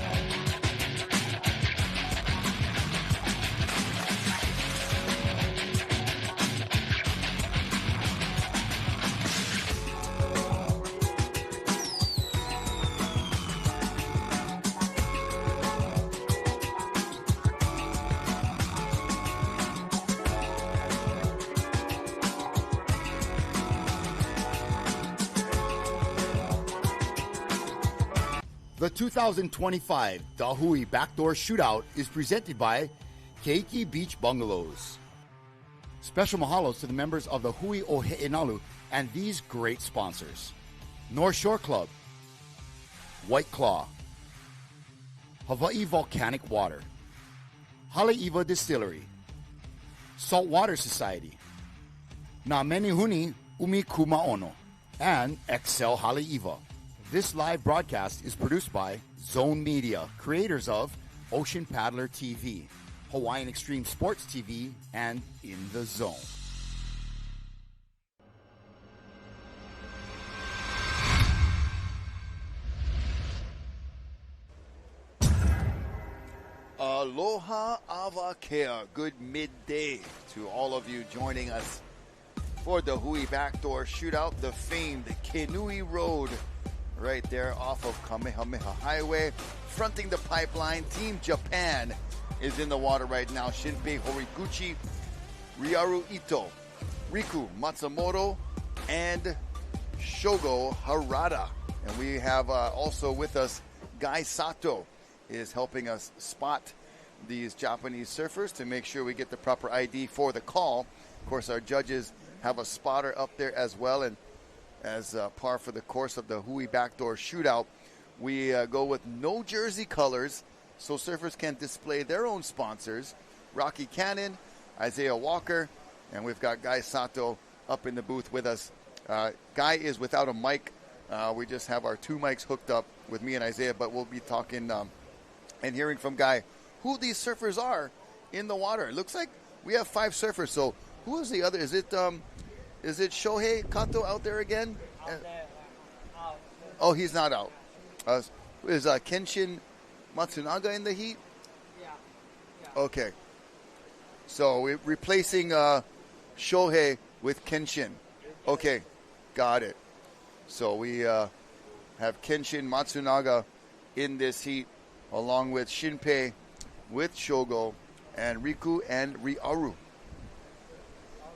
The 2025 Hui BackDoor Shootout is presented by Keiki Beach Bungalows. Special mahalos to the members of the Hui Oahu and these great sponsors: North Shore Club, White Claw, Hawaii Volcanic Water, Haleiwa Distillery, Saltwater Society, Na Menehuni Umi Kumaono, and Excel Haleiwa. This live broadcast is produced by Zone Media, creators of Ocean Paddler TV, Hawaiian Extreme Sports TV, and In the Zone. Aloha Avakea. Good midday to all of you joining us for the Hui BackDoor Shootout, the famed Kenui Road, right there off of Kamehameha Highway, fronting the pipeline. Team Japan is in the water right now. Shinpei Horiguchi, Ryaru Ito, Riku Matsumoto, and Shogo Harada. And we have also with us Guy Sato is helping us spot these Japanese surfers to make sure we get the proper ID for the call. Of course, our judges have a spotter up there as well, and as par for the course of the Hui BackDoor Shootout, we go with no jersey colors so surfers can display their own sponsors. Rocky Cannon, Isaiah Walker, and we've got Guy Sato up in the booth with us. Guy is without a mic. We just have our two mics hooked up with me and Isaiah, but we'll be talking and hearing from Guy who these surfers are in the water. It looks like we have 5 surfers, so who is the other? Is it Shohei Kato out there again? Oh, he's not out. Is Kenshin Matsunaga in the heat? Yeah. Okay. So we're replacing Shohei with Kenshin. Okay, got it. So we have Kenshin Matsunaga in this heat, along with Shinpei, with Shogo, and Riku and Ryaru.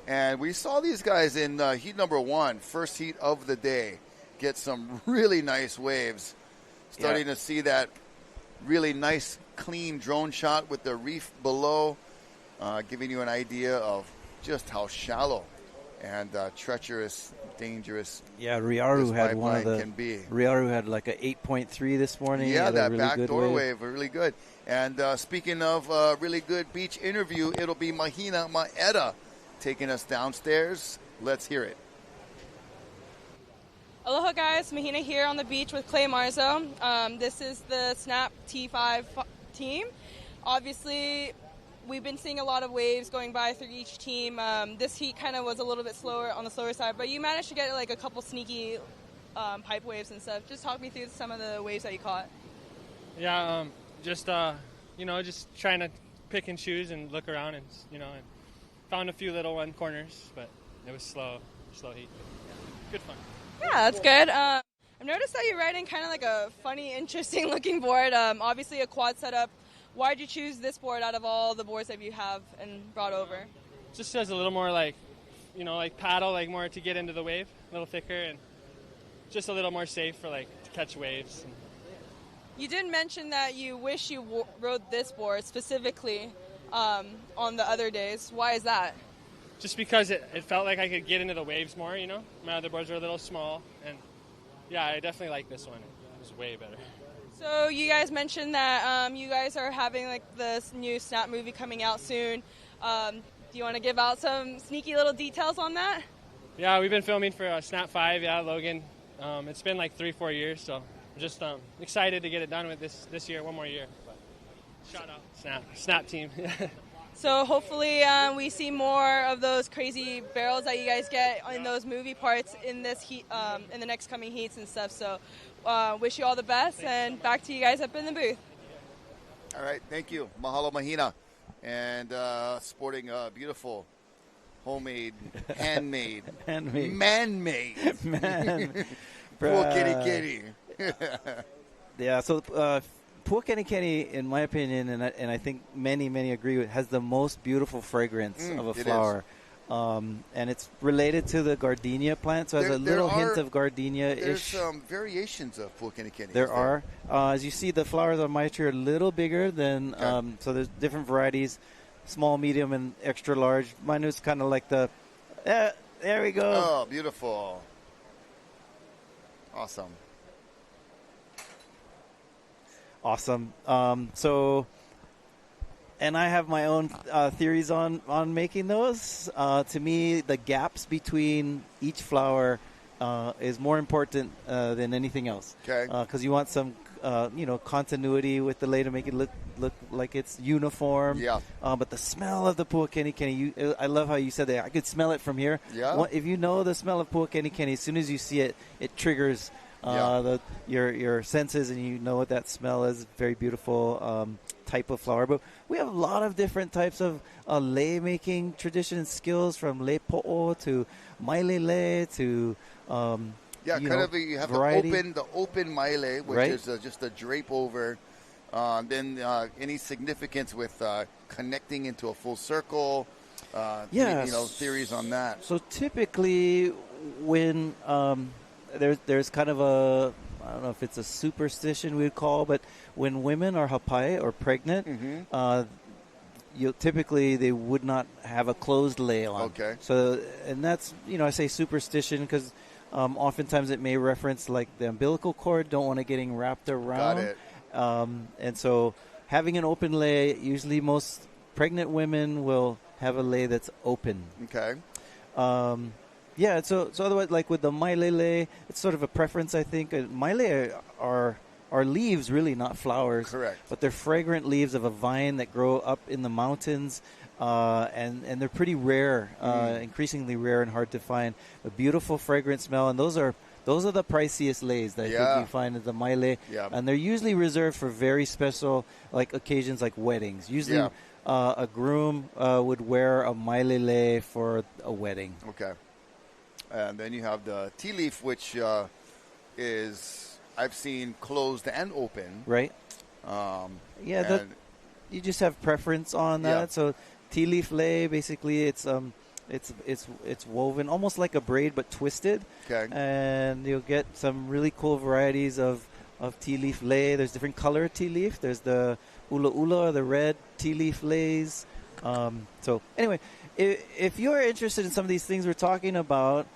And we saw these guys in heat number 1, first heat of the day, get some really nice waves. Starting to see that really nice, clean drone shot with the reef below, giving you an idea of just how shallow and treacherous, dangerous. Yeah, Ryaru had one of the. Can be. Ryaru had like a 8.3 this morning. Yeah, that really backdoor wave, really good. And speaking of really good beach interview, it'll be Mahina Maeda taking us downstairs. Let's hear it. Aloha guys, Mahina here on the beach with Clay Marzo. This is the Snap T5 team. Obviously, we've been seeing a lot of waves going by through each team. This heat kind of was a little bit slower on the slower side, but you managed to get like a couple sneaky pipe waves and stuff. Just talk me through some of the waves that you caught. Yeah, just trying to pick and choose and look around and and found a few little one corners, but it was slow heat. Good fun. Yeah, that's good. I've noticed that you're riding kind of like a funny, interesting looking board. Obviously a quad setup. Why did you choose this board out of all the boards that you have and brought over? Just as a little more like paddle, like more to get into the wave, a little thicker, and just a little more safe for to catch waves. You did mention that you wish you rode this board specifically on the other days. Why is that? Just because it felt like I could get into the waves more, My other boards were a little small, and yeah, I definitely like this one. It was way better. So you guys mentioned that you guys are having this new Snap movie coming out soon. Do you want to give out some sneaky little details on that? Yeah, we've been filming for Snap 5, Logan. It's been 3-4 years, so I'm just excited to get it done with this year, one more year. But shout out Snap team. So hopefully we see more of those crazy barrels that you guys get in those movie parts in this heat, in the next coming heats and stuff. So wish you all the best, and back to you guys up in the booth. All right, thank you. Mahalo Mahina. And sporting a beautiful homemade, handmade, man-made. Puakenikeni. Yeah, so Puakenikeni, in my opinion, and I think many agree with, has the most beautiful fragrance of a flower. And it's related to the gardenia plant, so it has a little hint of gardenia-ish. There's some variations of Puakenikeni. There are. As you see, the flowers on my tree are a little bigger than, so there's different varieties, small, medium, and extra large. Mine is kind of like the, there we go. Oh, beautiful. Awesome. So, and I have my own theories on making those. To me, the gaps between each flower is more important than anything else. Okay. Because you want some, continuity with the lei to make it look like it's uniform. Yeah. But the smell of the puakenikeni, I love how you said that. I could smell it from here. Yeah. If you know the smell of puakenikeni, as soon as you see it, it triggers your senses, and you know what that smell is. Very beautiful type of flower. But we have a lot of different types of lei making tradition and skills, from lei po'o to maile lei to you have variety. the open maile, which is just a drape over. Then any significance with connecting into a full circle. Theories on that. So typically, when there's kind of a, I don't know if it's a superstition we'd call, but when women are hapai or pregnant, typically they would not have a closed lei on. Okay. So, and that's, I say superstition because oftentimes it may reference like the umbilical cord, don't want it getting wrapped around. Got it. And so having an open lei, usually most pregnant women will have a lei that's open. Okay. So otherwise, like with the maile, it's sort of a preference, I think. Maile are leaves, really, not flowers. Correct. But they're fragrant leaves of a vine that grow up in the mountains, and they're pretty rare, increasingly rare and hard to find. A beautiful, fragrant smell, and those are the priciest leis that I think you find at the maile. Yeah. And they're usually reserved for very special occasions like weddings. Usually a groom would wear a maile lei for a wedding. Okay. And then you have the tea leaf, which is, I've seen closed and open. Right. You just have preference on that. Yeah. So tea leaf lei, basically, it's woven almost like a braid but twisted. Okay. And you'll get some really cool varieties of tea leaf lei. There's different color tea leaf. There's the ula ula, the red tea leaf leis. So anyway, if you're interested in some of these things we're talking about,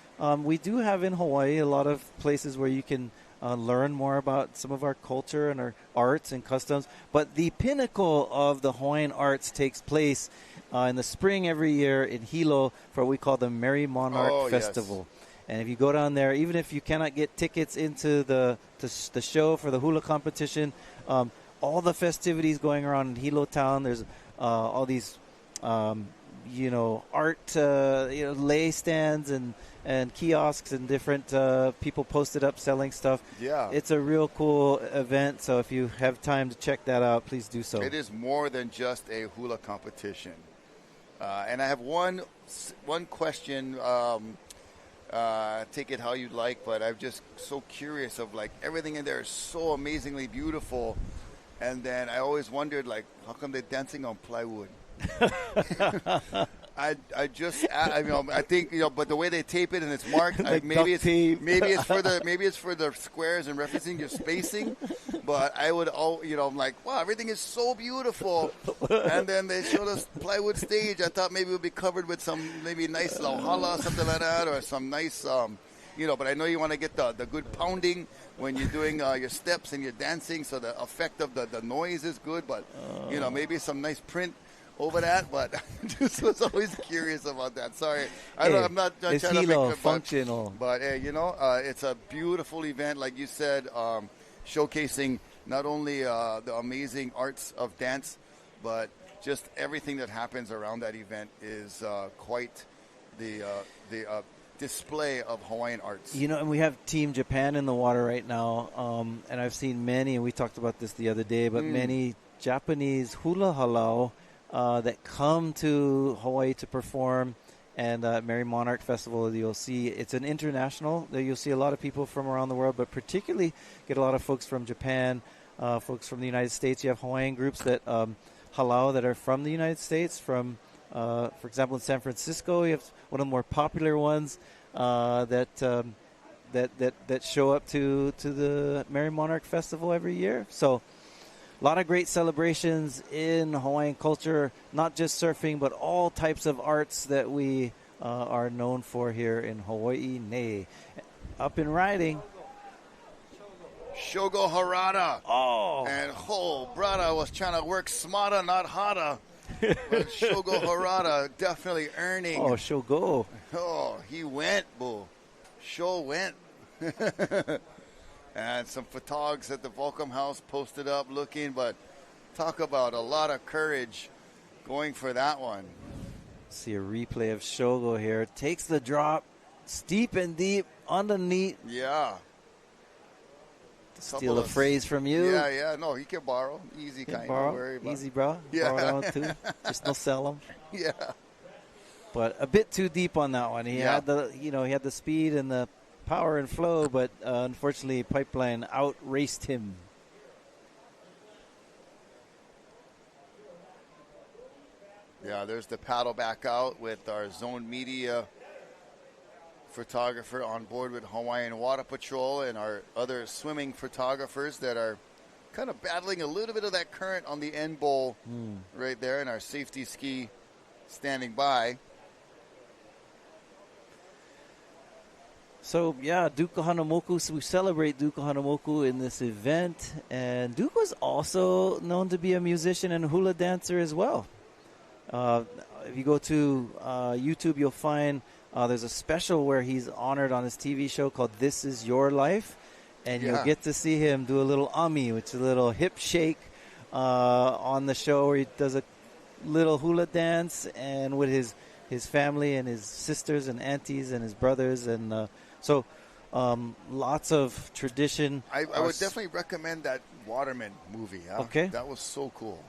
we do have in Hawaii a lot of places where you can learn more about some of our culture and our arts and customs. But the pinnacle of the Hawaiian arts takes place in the spring every year in Hilo for what we call the Merry Monarch Festival. Yes. And if you go down there, even if you cannot get tickets into the show for the hula competition, all the festivities going around in Hilo town, there's all these art, lei stands and kiosks and different people posted up selling stuff. Yeah. It's a real cool event, so if you have time to check that out, please do so. It is more than just a hula competition. And I have one question, take it how you'd like, but I'm just so curious of, everything in there is so amazingly beautiful. And then I always wondered, how come they're dancing on plywood? I think but the way they tape it and it's marked, maybe it's for the squares and referencing your spacing. But I would I'm like, wow, everything is so beautiful. And then they showed us plywood stage. I thought maybe it would be covered with some maybe nice lauhala, something like that, or some nice but I know you want to get the good pounding when you're doing your steps and you're dancing, so the effect of the noise is good. But maybe some nice print over that, but just was always curious about that. Sorry, I'm not trying to make it functional. But it's a beautiful event, like you said, showcasing not only the amazing arts of dance, but just everything that happens around that event is quite the display of Hawaiian arts. You know, and we have Team Japan in the water right now, and I've seen many, and we talked about this the other day, but many Japanese hula halau that come to Hawaii to perform. And Merry Monarch Festival, you'll see it's an international. You'll see a lot of people from around the world, but particularly get a lot of folks from Japan, folks from the United States. You have Hawaiian groups that halau that are from the United States. From, for example, in San Francisco, you have one of the more popular ones that show up to the Merry Monarch Festival every year. So a lot of great celebrations in Hawaiian culture, not just surfing, but all types of arts that we are known for here in Hawaii. Nei. Up and riding. Shogo Harada. Oh. And brother was trying to work smarter, not harder. But Shogo Harada definitely earning. Oh, Shogo. Oh, he went, boo. Show went. And some photogs at the Volcom House posted up looking, but talk about a lot of courage going for that one. See a replay of Shogo here. Takes the drop, steep and deep, underneath. Yeah. Steal a phrase from you. Yeah. No, he can borrow. Easy kind. Don't worry about. Easy, bro. Yeah. Borrow that one too. Just no sell them. Yeah. But a bit too deep on that one. He had the speed and the power and flow, but unfortunately, Pipeline outraced him. Yeah, there's the paddle back out with our Zone Media photographer on board with Hawaiian Water Patrol and our other swimming photographers that are kind of battling a little bit of that current on the end bowl right there, and our safety ski standing by. So, yeah, Duka Hanamoku. So we celebrate Duka Hanamoku in this event. And Duka was also known to be a musician and hula dancer as well. If you go to YouTube, you'll find there's a special where he's honored on his TV show called This Is Your Life. And you'll get to see him do a little ami, which is a little hip shake on the show where he does a little hula dance and with his family and his sisters and aunties and his brothers. And so lots of tradition. I would definitely recommend that Waterman movie. Huh? Okay. That was so cool.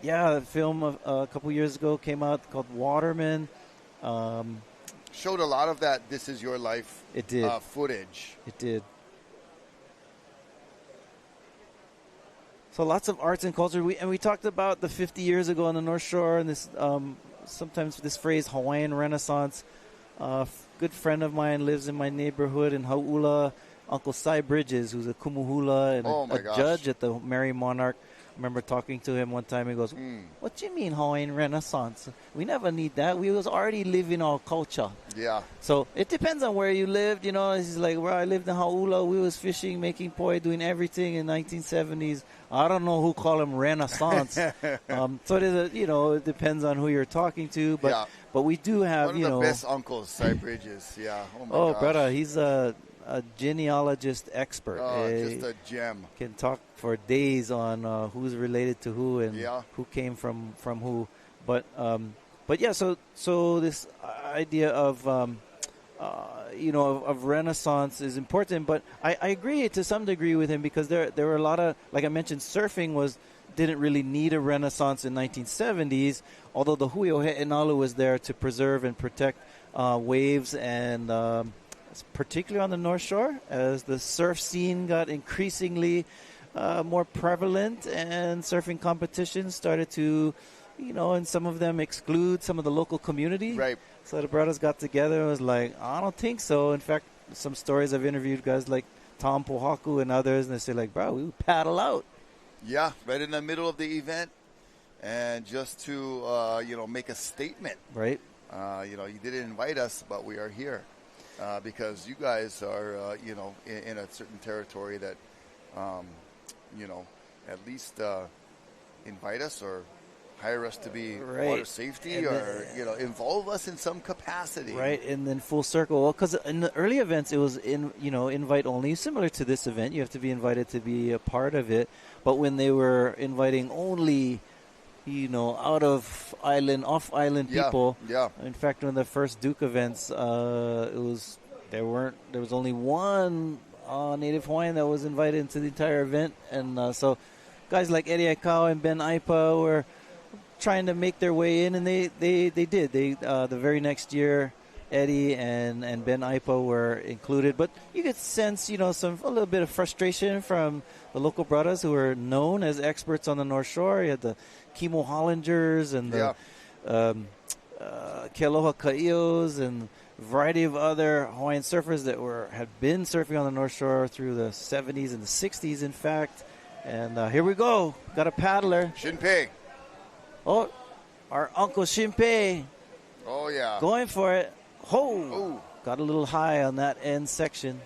Yeah, the film a couple years ago came out called Waterman. Showed a lot of that This Is Your Life footage. It did. So lots of arts and culture. We talked about the 50 years ago on the North Shore and this sometimes this phrase Hawaiian Renaissance. Good friend of mine lives in my neighborhood in Hau'ula, Uncle Cy Bridges, who's a kumuhula and a judge at the Merry Monarch. I remember talking to him one time. He goes, "What do you mean Hawaiian Renaissance? We never need that. We was already living our culture." Yeah. So it depends on where you lived. You know, he's like, where I lived in Hau'ula, we was fishing, making poi, doing everything in 1970s. I don't know who call him Renaissance. So it is it depends on who you're talking to. But we do have, one of the best uncles, Cy Bridges. Yeah. Oh, brother, he's a genealogist expert. Just a gem. Can talk for days on who's related to who and who came from who. But yeah, so this idea of of Renaissance is important. But I agree to some degree with him because there were a lot of, like I mentioned, surfing didn't really need a renaissance in 1970s, although the Hui Ohe'enalu was there to preserve and protect waves and particularly on the North Shore as the surf scene got increasingly more prevalent and surfing competitions started to, and some of them exclude some of the local community. Right. So the brothers got together and was like, I don't think so. In fact, some stories I've interviewed guys like Tom Pohaku and others, and they say like, bro, we would paddle out. Yeah, right in the middle of the event, and just to make a statement. Right. You didn't invite us, but we are here because you guys are in a certain territory that at least invite us or hire us to be water safety and or involve us in some capacity. Right, and then full circle. Well, because in the early events it was invite only, similar to this event. You have to be invited to be a part of it. But when they were inviting only out of island, off island people. Yeah. In fact, when the first Duke events, there was only one native Hawaiian that was invited into the entire event, and so guys like Eddie Aikau and Ben Aipa were trying to make their way in, and they did. The very next year, Eddie and Ben Aipa were included, but you could sense a little bit of frustration from the local brothers who were known as experts on the North Shore. You had the Kimo Hollingers and the Kealoha Ka'ios and a variety of other Hawaiian surfers that had been surfing on the North Shore through the 70s and the 60s, in fact. And here we go. Got a paddler. Shinpei. Oh, our Uncle Shinpei. Oh, yeah. Going for it. Ooh. Got a little high on that end section.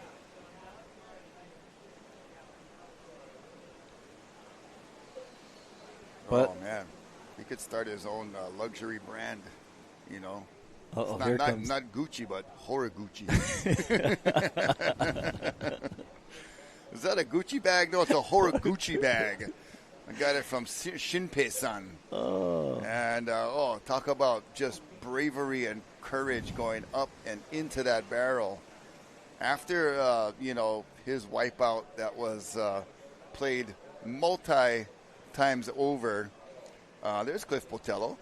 But, oh, man. He could start his own luxury brand, Uh-oh, here comes. Not Gucci, but Horiguchi. Is that a Gucci bag? No, it's a Horiguchi bag. I got it from Shinpei-san. Oh. And, talk about just bravery and courage going up and into that barrel. After, his wipeout that was played multi times over, there's Cliff Botello.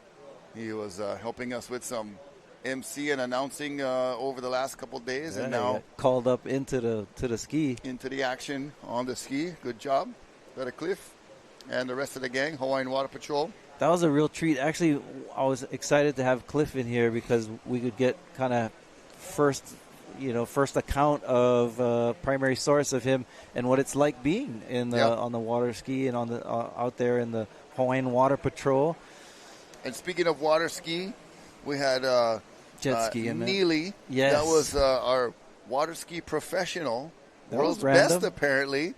He was helping us with some MC and announcing over the last couple of days, and now called up into the ski, into the action on the ski. Good job, that a Cliff, and the rest of the gang, Hawaiian Water Patrol. That was a real treat. Actually, I was excited to have Cliff in here because we could get kind of first account of primary source of him and what it's like being in the on the water ski and on the out there in the Hawaiian Water Patrol. And speaking of water ski, we had jet ski Neely. Yes, that was our water ski professional, that world's best apparently.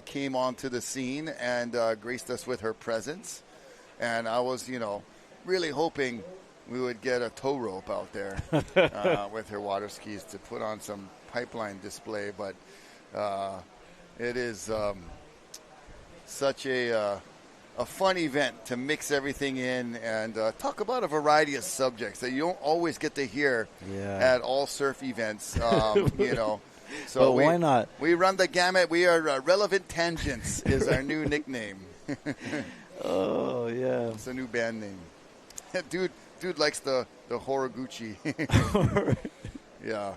Came onto the scene and graced us with her presence. And I was, really hoping we would get a tow rope out there with her water skis to put on some pipeline display. But it is such a fun event to mix everything in and talk about a variety of subjects that you don't always get to hear at all surf events, So but why not? We run the gamut. We are Relevant Tangents is our new nickname. Oh, yeah. It's a new band name. Dude likes the Horiguchi. Yeah.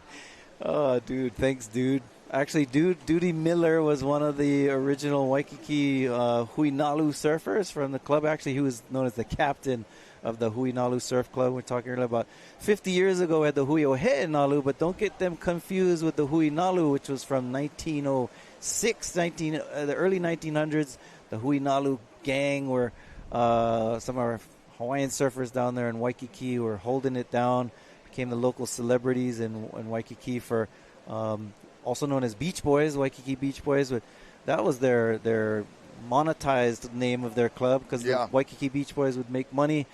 Oh, dude. Thanks, dude. Actually, Duty Miller was one of the original Waikiki Hui Nalu surfers from the club. Actually, he was known as the captain of the Hui Nalu Surf Club. We're talking earlier about 50 years ago at the Hui Ohe Nalu, but don't get them confused with the Hui Nalu, which was from 1906, the early 1900s. The Hui Nalu gang were some of our Hawaiian surfers down there in Waikiki were holding it down, became the local celebrities in Waikiki for also known as Beach Boys, Waikiki Beach Boys. But that was their monetized name of their club because the Waikiki Beach Boys would make money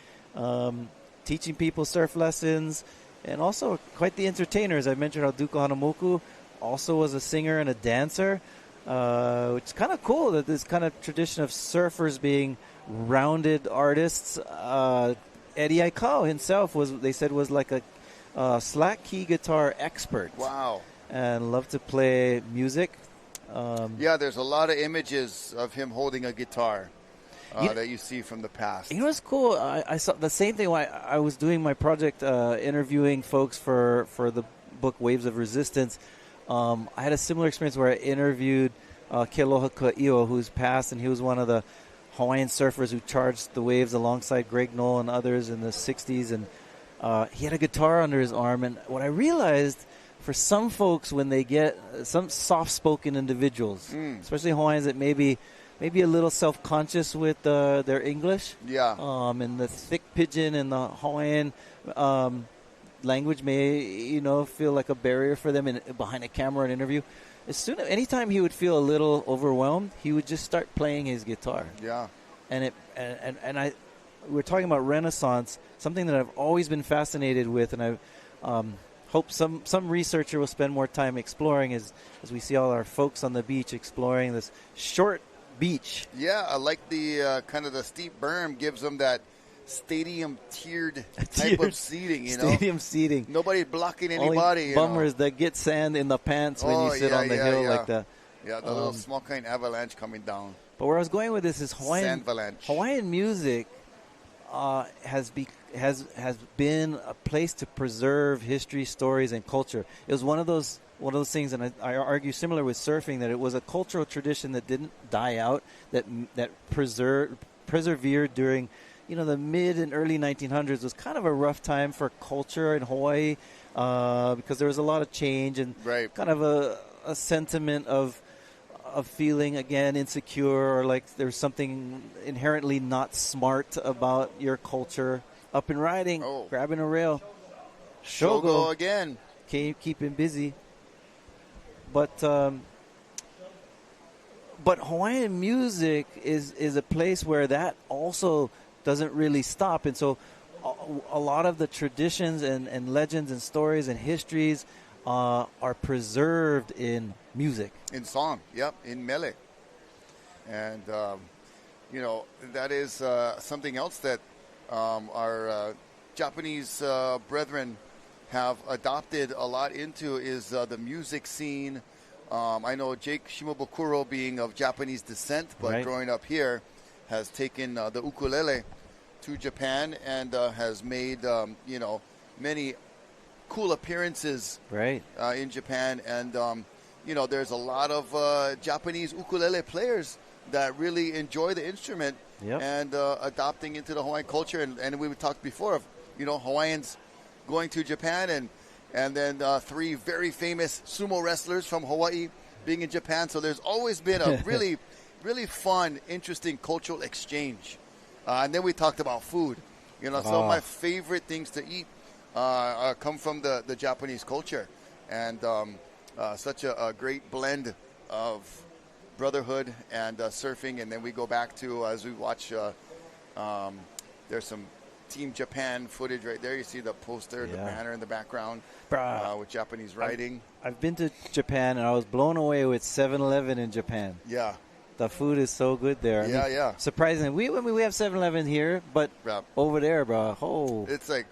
teaching people surf lessons and also quite the entertainers. I mentioned Auduka Hanamoku also was a singer and a dancer, which is kind of cool that this kind of tradition of surfers being rounded artists. Eddie Aikau himself was like a slack key guitar expert. Wow. And loved to play music. There's a lot of images of him holding a guitar that you see from the past. You know what's cool? I saw the same thing when I was doing my project interviewing folks for the book Waves of Resistance. I had a similar experience where I interviewed Kealoha Ka'i'o, who's passed, and he was one of the Hawaiian surfers who charged the waves alongside Greg Knoll and others in the 60s. And he had a guitar under his arm. And what I realized, for some folks, when they get some soft-spoken individuals, especially Hawaiians that maybe a little self-conscious with their English, and the thick pidgin and the Hawaiian language may feel like a barrier for them behind a camera or an interview. Anytime he would feel a little overwhelmed, he would just start playing his guitar. Yeah, and we're talking about Renaissance, something that I've always been fascinated with, and I hope some researcher will spend more time exploring as we see all our folks on the beach exploring this short beach. Yeah, I like the kind of the steep berm gives them that stadium tiered type of seating, Stadium seating. Nobody blocking Only anybody. bummers that get sand in the pants when you sit on the hill like that. Yeah, the little small kind avalanche coming down. But where I was going with this is Hawaiian music has been a place to preserve history, stories, and culture. It was one of those things, and I argue similar with surfing, that it was a cultural tradition that didn't die out, that persevered during, the mid and early 1900s. Was kind of a rough time for culture in Hawaii because there was a lot of change and kind of a sentiment of feeling, again, insecure, or like there's something inherently not smart about your culture. Up and riding, grabbing a rail. Shogo again. Keeping busy. But Hawaiian music is a place where that also doesn't really stop. And so a lot of the traditions and legends and stories and histories are preserved in music. In song, yep, in mele. And, that is something else that our Japanese brethren have adopted a lot into is the music scene. I know Jake Shimabukuro, being of Japanese descent, but growing up here, has taken the ukulele to Japan and has made, many cool appearances in Japan. And, there's a lot of Japanese ukulele players that really enjoy the instrument and adopting into the Hawaiian culture. And we talked before of, Hawaiians going to Japan and then 3 very famous sumo wrestlers from Hawaii being in Japan. So there's always been a really, really fun, interesting cultural exchange. And then we talked about food. Some of my favorite things to eat come from the Japanese culture. And such a great blend of brotherhood and surfing. And then we go back to, as we watch, there's some Team Japan footage right there. You see the poster, the banner in the background with Japanese writing. I've been to Japan, and I was blown away with 7-Eleven in Japan. Yeah. The food is so good there. Yeah. Surprisingly, we have 7-Eleven here, but over there, bro, it's like,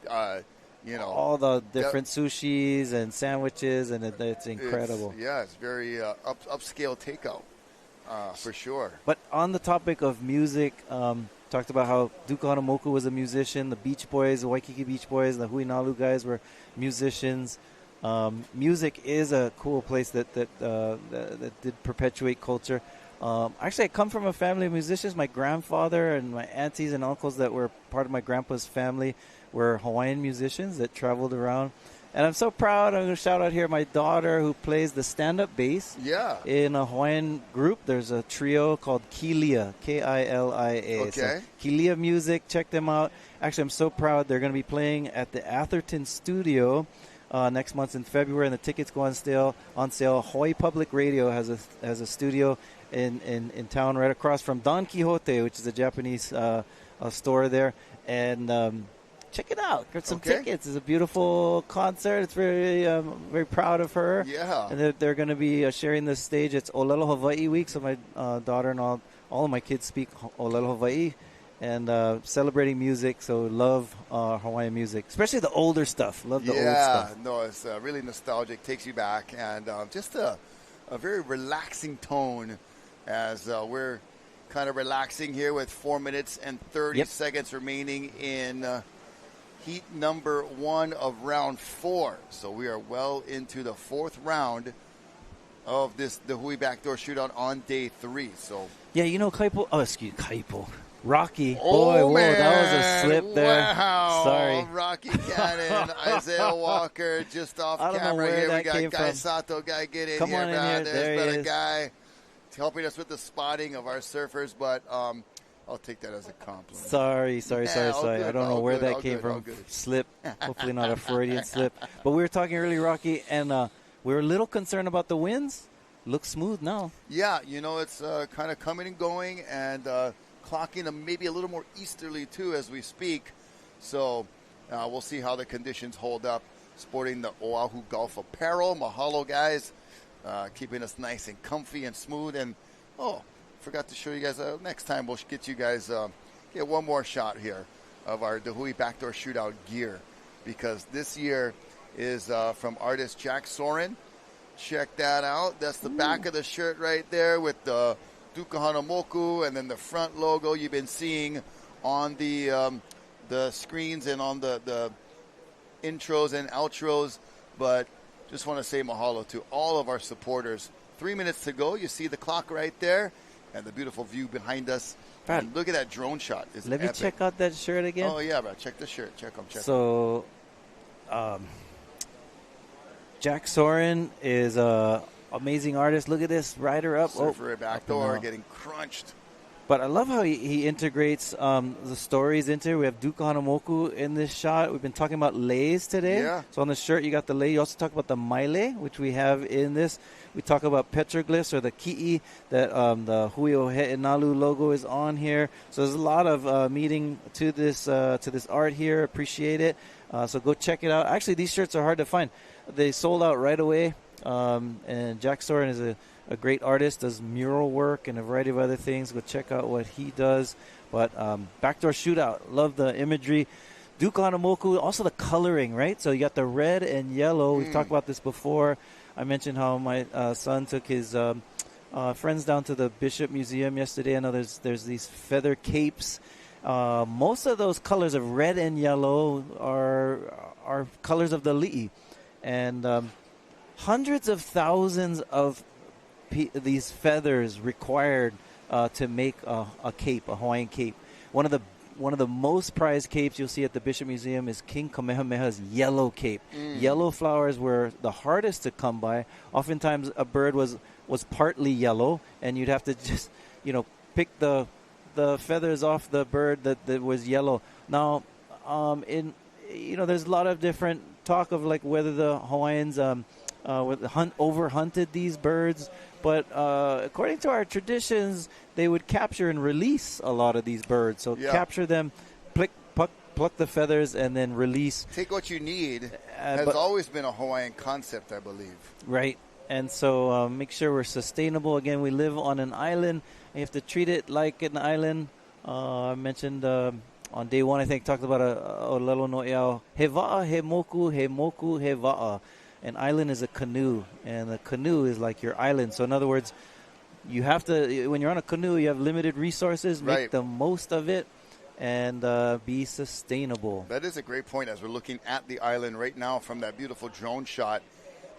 all the different sushis and sandwiches, and it's incredible. It's very upscale takeout for sure. But on the topic of music, talked about how Duke Hanamoku was a musician, the Beach Boys, the Waikiki Beach Boys, the Hui Nalu guys were musicians. Music is a cool place that did perpetuate culture. Actually, I come from a family of musicians. My grandfather and my aunties and uncles that were part of my grandpa's family were Hawaiian musicians that traveled around. And I'm so proud. I'm going to shout out here my daughter who plays the stand-up bass in a Hawaiian group. There's a trio called Kilia, Kilia. Okay. So Kilia Music, check them out. Actually, I'm so proud. They're going to be playing at the Atherton Studio next month in February, and the tickets go on sale. Hawaii Public Radio has a studio in town right across from Don Quixote, which is a Japanese store there. And check it out. Get some tickets. It's a beautiful concert. It's very proud of her. Yeah. And they're going to be sharing the stage. It's Olelo Hawaii Week, so my daughter and all of my kids speak Olelo Hawaii. And celebrating music, so love Hawaiian music, especially the older stuff. Love the old stuff. Yeah, no, it's really nostalgic, takes you back, and just a very relaxing tone as we're kind of relaxing here with 4 minutes and 30 seconds remaining in heat number 1 of round 4. So we are well into the 4th round of the Hui BackDoor Shootout on day 3. So Kaipo. Rocky. Whoa, that was a slip there. Wow. Sorry. Rocky Cannon, Isaiah Walker, just off camera here. We got Guy Sato, guy get in Come here, on man. in here. There's been a guy helping us with the spotting of our surfers, but I'll take that as a compliment. Sorry. Good, I don't know where that came from. Slip. Hopefully not a Freudian slip. But we were talking earlier, Rocky, and we were a little concerned about the winds. Looks smooth now. Yeah, it's kind of coming and going, and clocking maybe a little more easterly, too, as we speak. So we'll see how the conditions hold up. Sporting the Oahu Golf apparel. Mahalo, guys. Keeping us nice and comfy and smooth. And, forgot to show you guys. Next time we'll get you guys get one more shot here of our Hui BackDoor Shootout gear, because this year is from artist Jack Soren. Check that out. That's the back of the shirt right there with the Duka Hanamoku and then the front logo you've been seeing on the screens and on the intros and outros. But just want to say mahalo to all of our supporters. 3 minutes to go. You see the clock right there and the beautiful view behind us. Brad, and look at that drone shot. It's let me epic. check out that shirt again. Oh, yeah, bro. Check the shirt. Check them. So, Jack Soren is a amazing artist. Look at this rider up. Surfer backdoor getting crunched. But I love how he integrates the stories into it. We have Duka Hanamoku in this shot. We've been talking about leis today. Yeah. So on the shirt, you got the lei. You also talk about the maile, which we have in this. We talk about petroglyphs or the ki'i that the Hui Ohe'enalu logo is on here. So there's a lot of meaning to this art here. Appreciate it. So go check it out. Actually, these shirts are hard to find. They sold out right away. And Jack Soren is a great artist, does mural work and a variety of other things. Go check out what he does. But Backdoor Shootout, love the imagery. Duka Hanamoku, also the coloring, right? So you got the red and yellow. We've talked about this before. I mentioned how my son took his friends down to the Bishop Museum yesterday. I know there's these feather capes. Most of those colors of red and yellow are colors of the li'i. And hundreds of thousands of these feathers required to make a cape, a Hawaiian cape. One of the most prized capes you'll see at the Bishop Museum is King Kamehameha's yellow cape. Yellow flowers were the hardest to come by. Oftentimes a bird was partly yellow, and you'd have to just pick the feathers off the bird that was yellow. Now, there's a lot of different talk of like whether the Hawaiians over-hunted these birds, but according to our traditions, they would capture and release a lot of these birds. So capture them, pluck the feathers, and then release. Take what you need has always been a Hawaiian concept, I believe. Right. And so make sure we're sustainable. Again, we live on an island. You have to treat it like an island. I mentioned on day one, I think, talked about Olelo no Eau. He wa'a, he moku, he moku, he wa'a. An island is a canoe, and a canoe is like your island. So in other words, you have to, when you're on a canoe, you have limited resources. Make the most of it and be sustainable. That is a great point as we're looking at the island right now from that beautiful drone shot.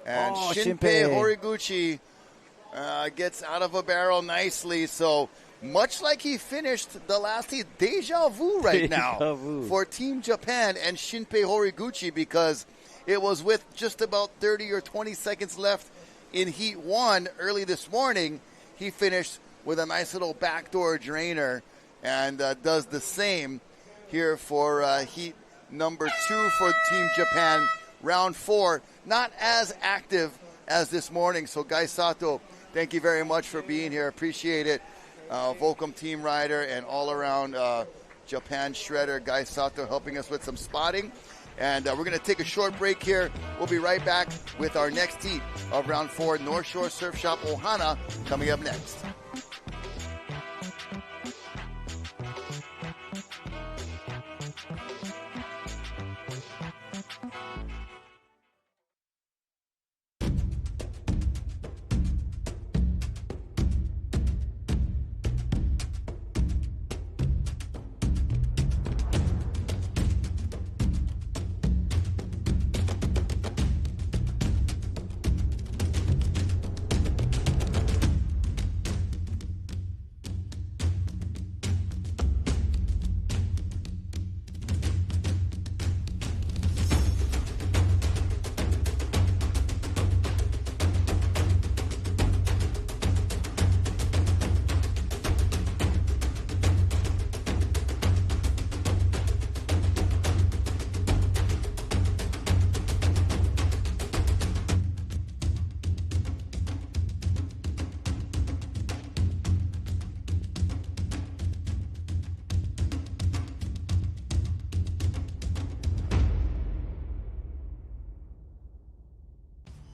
And Shinpei Horiguchi gets out of a barrel nicely. So much like he finished the last heat, deja vu right now for Team Japan and Shinpei Horiguchi, because it was with just about 30 or 20 seconds left in Heat 1 early this morning. He finished with a nice little backdoor drainer and does the same here for Heat number 2 for Team Japan. Round 4, not as active as this morning. So, Guy Sato, thank you very much for being here. Appreciate it. Volcom team rider and all-around Japan shredder, Guy Sato, helping us with some spotting. And we're going to take a short break here. We'll be right back with our next heat of Round 4, North Shore Surf Shop Ohana, coming up next.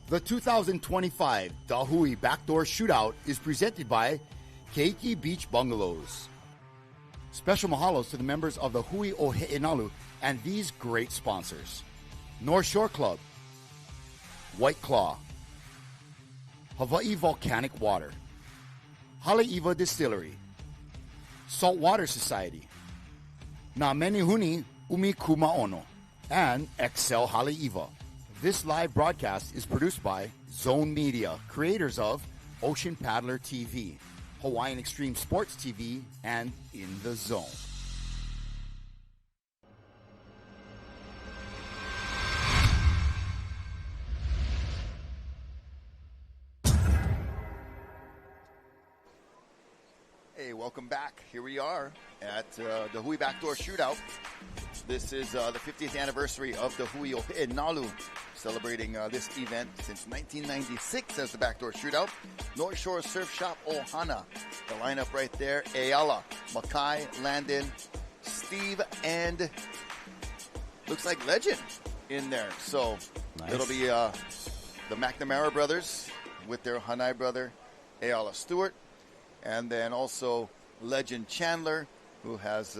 The 2025 Hui BackDoor Shootout is presented by Keiki Beach Bungalows. Special mahalos to the members of the Hui O'He'enalu and these great sponsors. North Shore Club, White Claw, Hawaii Volcanic Water, Haleiwa Distillery, Saltwater Society, Na Menihuni Umi Kumaono, and Excel Haleiwa. This live broadcast is produced by Zone Media, creators of Ocean Paddler TV, Hawaiian Extreme Sports TV, and In the Zone. Hey, welcome back. Here we are at the Hui BackDoor Shootout. This is the 50th anniversary of the Hui O'He'enalu, celebrating this event since 1996 as the BackDoor Shootout. North Shore Surf Shop Ohana. The lineup right there, Ayala, Makai, Landon, Steve, and looks like Legend in there. So nice. It'll be the McNamara brothers with their Hanai brother, Ayala Stewart. And then also Legend Chandler, who has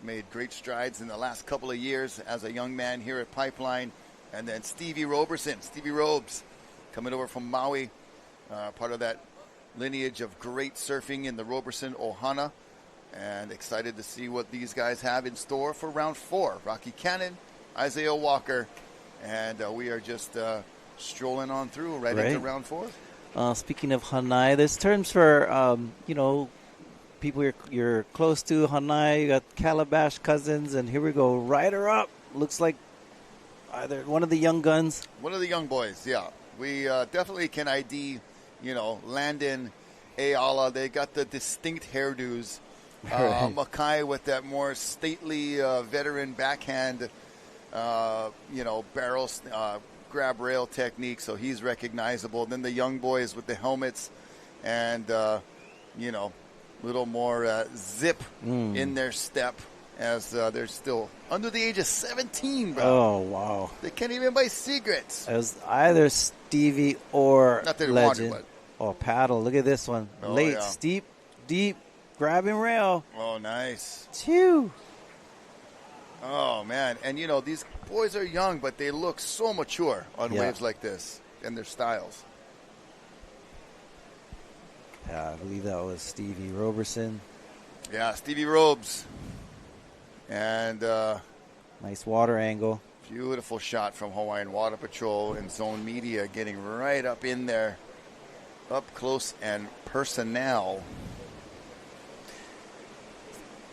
made great strides in the last couple of years as a young man here at Pipeline. And then Stevie Robes, coming over from Maui, part of that lineage of great surfing in the Roberson Ohana. And excited to see what these guys have in store for round 4. Rocky Cannon, Isaiah Walker, and we are just strolling on through right into round 4. Speaking of Hanai, there's terms for, people you're close to. Hanai, you got Calabash cousins, and here we go. Rider Up. Looks like either one of the young guns. One of the young boys, yeah. We definitely can ID, Landon, Ayala. They got the distinct hairdos. Makai with that more stately veteran backhand, barrels, grab rail technique, so he's recognizable. Then the young boys with the helmets and, little more zip in their step as they're still under the age of 17, bro. Oh, wow. They can't even buy cigarettes. It was either Stevie or Not that they Legend. wanted, or Paddle. Look at this one. Late, yeah. steep, deep, grabbing rail. Oh, nice. Chew. Oh, man. And, these boys are young, but they look so mature on waves like this and their styles. Yeah, I believe that was Stevie Roberson. Yeah, Stevie Robes. And nice water angle. Beautiful shot from Hawaiian Water Patrol and Zone Media getting right up in there, up close and personal.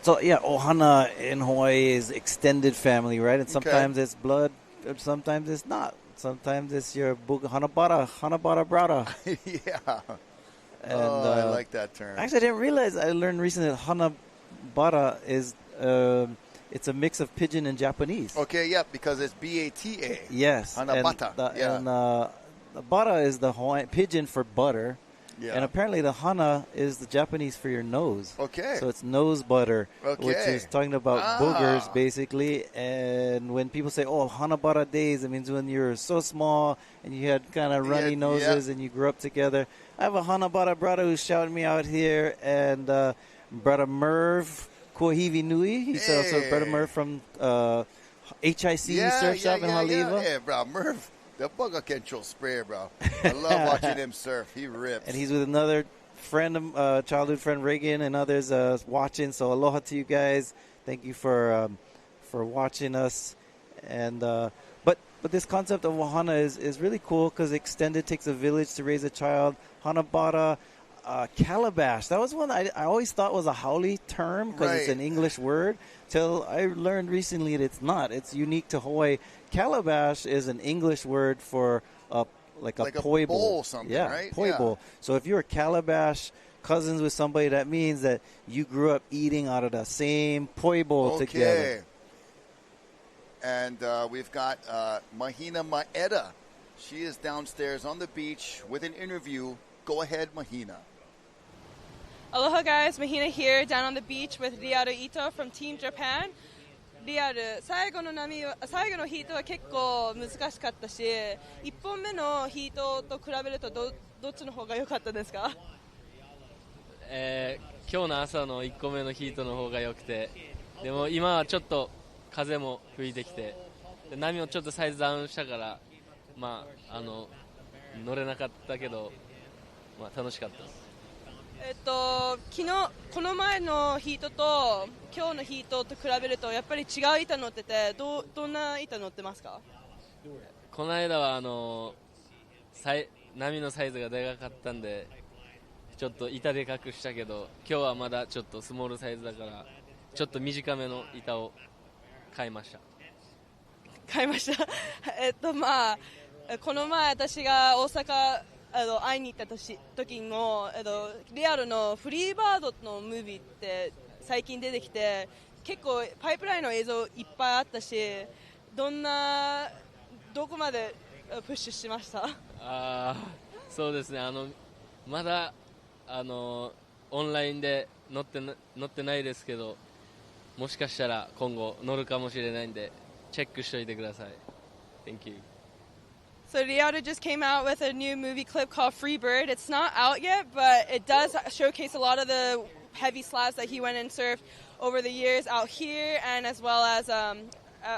So, yeah, Ohana in Hawaii is extended family, right? And sometimes it's blood, and sometimes it's not. Sometimes it's your Hanabara brada. Yeah. And, I like that term. Actually, I didn't realize. I learned recently that Hanabara is it's a mix of pidgin and Japanese. Okay, yeah, because it's B-A-T-A. Yes. Hanabata. And the bara is the Hawaiian pidgin for butter. Yeah. And apparently the hana is the Japanese for your nose. Okay. So it's nose butter, okay. which is talking about boogers, basically. And when people say, hana bara days, it means when you're so small and you had kind of runny noses and you grew up together. I have a hana bara brother who's shouting me out here, and brother Merv Kohivi Nui. He's also brother Merv from HIC Surf Shop in Haleiwa. Yeah, bro, Merv. The bugger control sprayer, bro. I love watching him surf. He rips. And he's with another friend, childhood friend Reagan, and others watching. So aloha to you guys. Thank you for watching us. And but this concept of wahana is really cool because extended takes a village to raise a child. Hanabara, calabash. That was one I always thought was a haole term because it's an English word. Till I learned recently that it's not. It's unique to Hawaii. Calabash is an English word for like a poi bowl. Something, yeah, right? Poi bowl. So if you're a calabash cousins with somebody, that means that you grew up eating out of the same poi bowl together. And we've got Mahina Maeda. She is downstairs on the beach with an interview. Go ahead, Mahina. Aloha guys, Mahina here down on the beach with Ryaru Ito from Team Japan. Ryaru, 最後のヒートは結構難しかったし、1本目のヒートと比べるとどっちの方が良かったですか今日の朝の1個目のヒートの方が良くて、でも今はちょっと風も吹いてきて、で波もちょっとサイズダウンしたから、乗れなかったけど、楽しかったです。この前のヒートと今日のヒートと比べるとやっぱり違う板乗ってて、どんな板乗ってますか？この間は波のサイズがでかかったんでちょっと板でかくしたけど、今日はまだちょっとスモールサイズだからちょっと短めの板を買いました。この前私が大阪会いに行った時もリアルのフリーバードのムービーって最近出てきて、結構パイプラインの映像いっぱいあったし、どこまでプッシュしました？そうですね、まだオンラインで乗ってないですけど、もしかしたら今後乗るかもしれないんでチェックしといてください。 Thank you. So Riata just came out with a new movie clip called Freebird. It's not out yet, but it does showcase a lot of the heavy slabs that he went and surfed over the years out here and as well as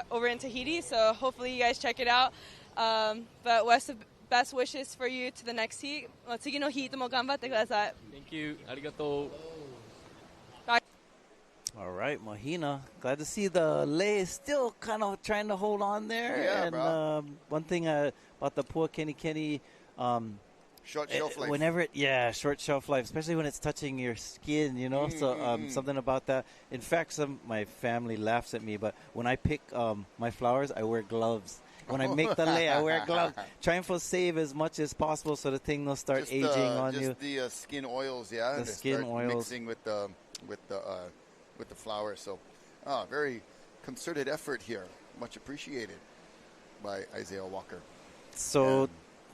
over in Tahiti. So hopefully you guys check it out. But best wishes for you to the next heat. 次のヒートも頑張ってください. Thank you. ありがとう. All right, Mahina. Glad to see the lei still kind of trying to hold on there. Yeah, and bro. One thing about the Pua Kenny, short shelf life. Whenever short shelf life, especially when it's touching your skin, you know. So something about that. In fact, my family laughs at me, but when I pick my flowers, I wear gloves. When I make the lei, I wear gloves. Trying to save as much as possible so the thing will start aging on you. Just the skin oils, yeah. The skin oils mixing with the flowers. So, very concerted effort here. Much appreciated by Isaiah Walker. So,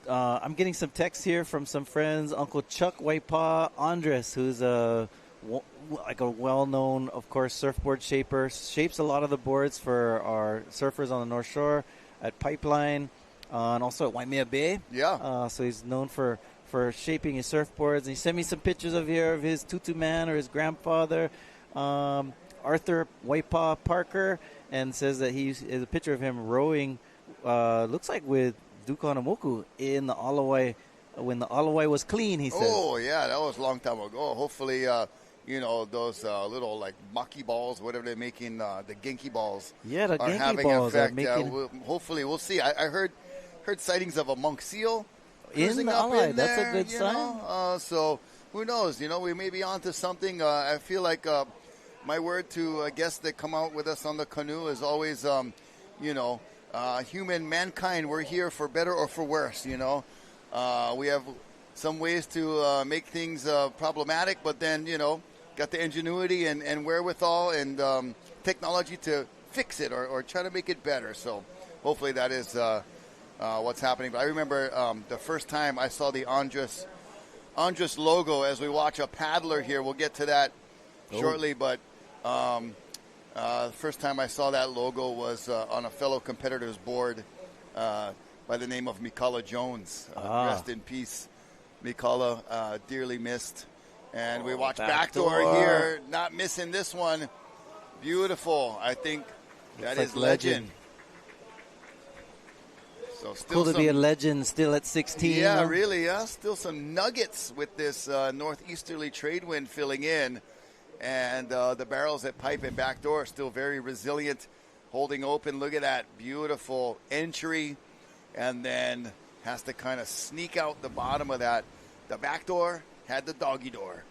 I'm getting some texts here from some friends. Uncle Chuck Waipa Andres, who's a well-known, of course, surfboard shaper, shapes a lot of the boards for our surfers on the North Shore at Pipeline and also at Waimea Bay. Yeah. So he's known for shaping his surfboards. And he sent me some pictures of his tutu man or his grandfather, Arthur Waipa Parker, and says that is a picture of him rowing, looks like with Duka Hanamoku in the Alawai, when the Alawai was clean, he says. Oh, yeah, that was a long time ago. Hopefully, those little like maki balls, whatever they're making, the genki balls. Yeah, the are genki having balls effect. are making... Hopefully, we'll see. I heard sightings of a monk seal in the Alawai. That's a good sign. So who knows? We may be onto something. I feel like my word to guests that come out with us on the canoe is always, mankind. We're here for better or for worse. We have some ways to make things problematic, but then got the ingenuity and wherewithal and technology to fix it or try to make it better. So hopefully that is what's happening. But I remember the first time I saw the Andres logo as we watch a paddler here. We'll get to that shortly, but the first time I saw that logo was on a fellow competitor's board by the name of Mikala Jones. Rest in peace, Mikala, dearly missed. And we watch Backdoor here, not missing this one. Beautiful. I think that is legend. So still cool to be a legend still at 16. Yeah, really. Yeah, still some nuggets with this northeasterly trade wind filling in. And the barrels at Pipe and Backdoor are still very resilient, holding open. Look at that beautiful entry. And then has to kind of sneak out the bottom of that. The Backdoor had the doggy door.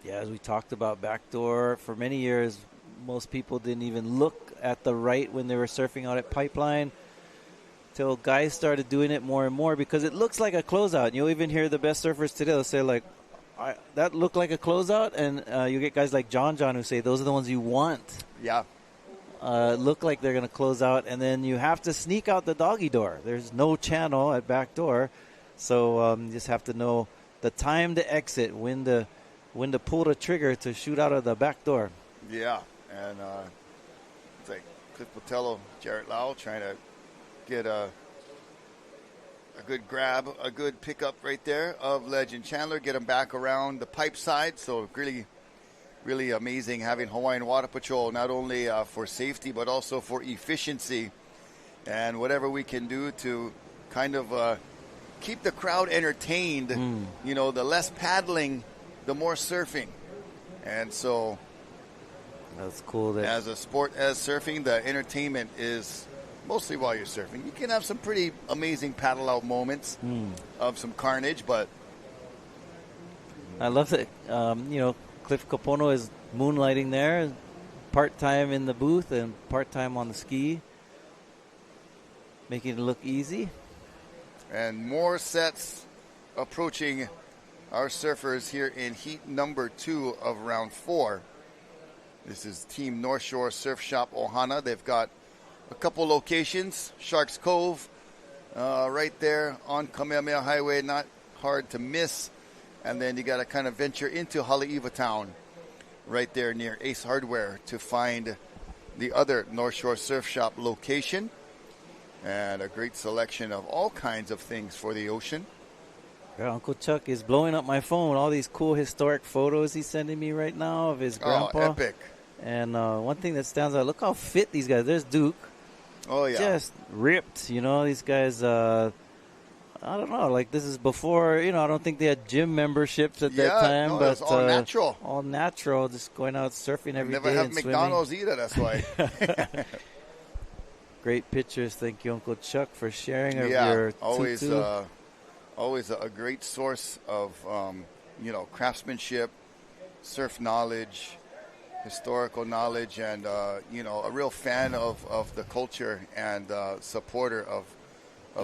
Yeah, as we talked about Backdoor, for many years, most people didn't even look at the right when they were surfing out at Pipeline. Till guys started doing it more and more because it looks like a closeout. You'll even hear the best surfers today. They'll say, like, that looked like a closeout. And you get guys like John who say those are the ones you want. Yeah. Look like they're going to close out. And then you have to sneak out the doggy door. There's no channel at Backdoor. So you just have to know the time to exit, when to pull the trigger to shoot out of the back door. Yeah. And it's like Cliff Botello, Jarrett Lau trying to get a a good grab, a good pickup right there of Legend Chandler. Get him back around the pipe side. So really, really amazing having Hawaiian Water Patrol, not only for safety, but also for efficiency. And whatever we can do to kind of keep the crowd entertained. You know, the less paddling, the more surfing. And so that's cool. As a sport, as surfing, the entertainment is mostly while you're surfing. You can have some pretty amazing paddle out moments of some carnage, but I love that. You know, Cliff Kapono is moonlighting there, part-time in the booth and part-time on the ski, making it look easy. And more sets approaching our surfers here in heat number 2 of round 4. This is Team North Shore Surf Shop Ohana. They've got a couple locations. Sharks Cove, right there on Kamehameha Highway, not hard to miss. And then you got to kind of venture into Haleiwa Town, right there near Ace Hardware, to find the other North Shore Surf Shop location. And a great selection of all kinds of things for the ocean. Yeah, Uncle Chuck is blowing up my phone with all these cool historic photos he's sending me right now of his grandpa. Oh, epic. And one thing that stands out, look how fit these guys. There's Duke. Oh, yeah. Just ripped, you know. These guys, I don't know, like this is before, you know, I don't think they had gym memberships at that time. No, but it was all natural. All natural, just going out surfing every day. Never have and McDonald's swimming. either, that's why. Great pictures. Thank you, Uncle Chuck, for sharing of your always, tutu. always a great source of, you know, craftsmanship, surf knowledge, historical knowledge, and, you know, a real fan of the culture and supporter of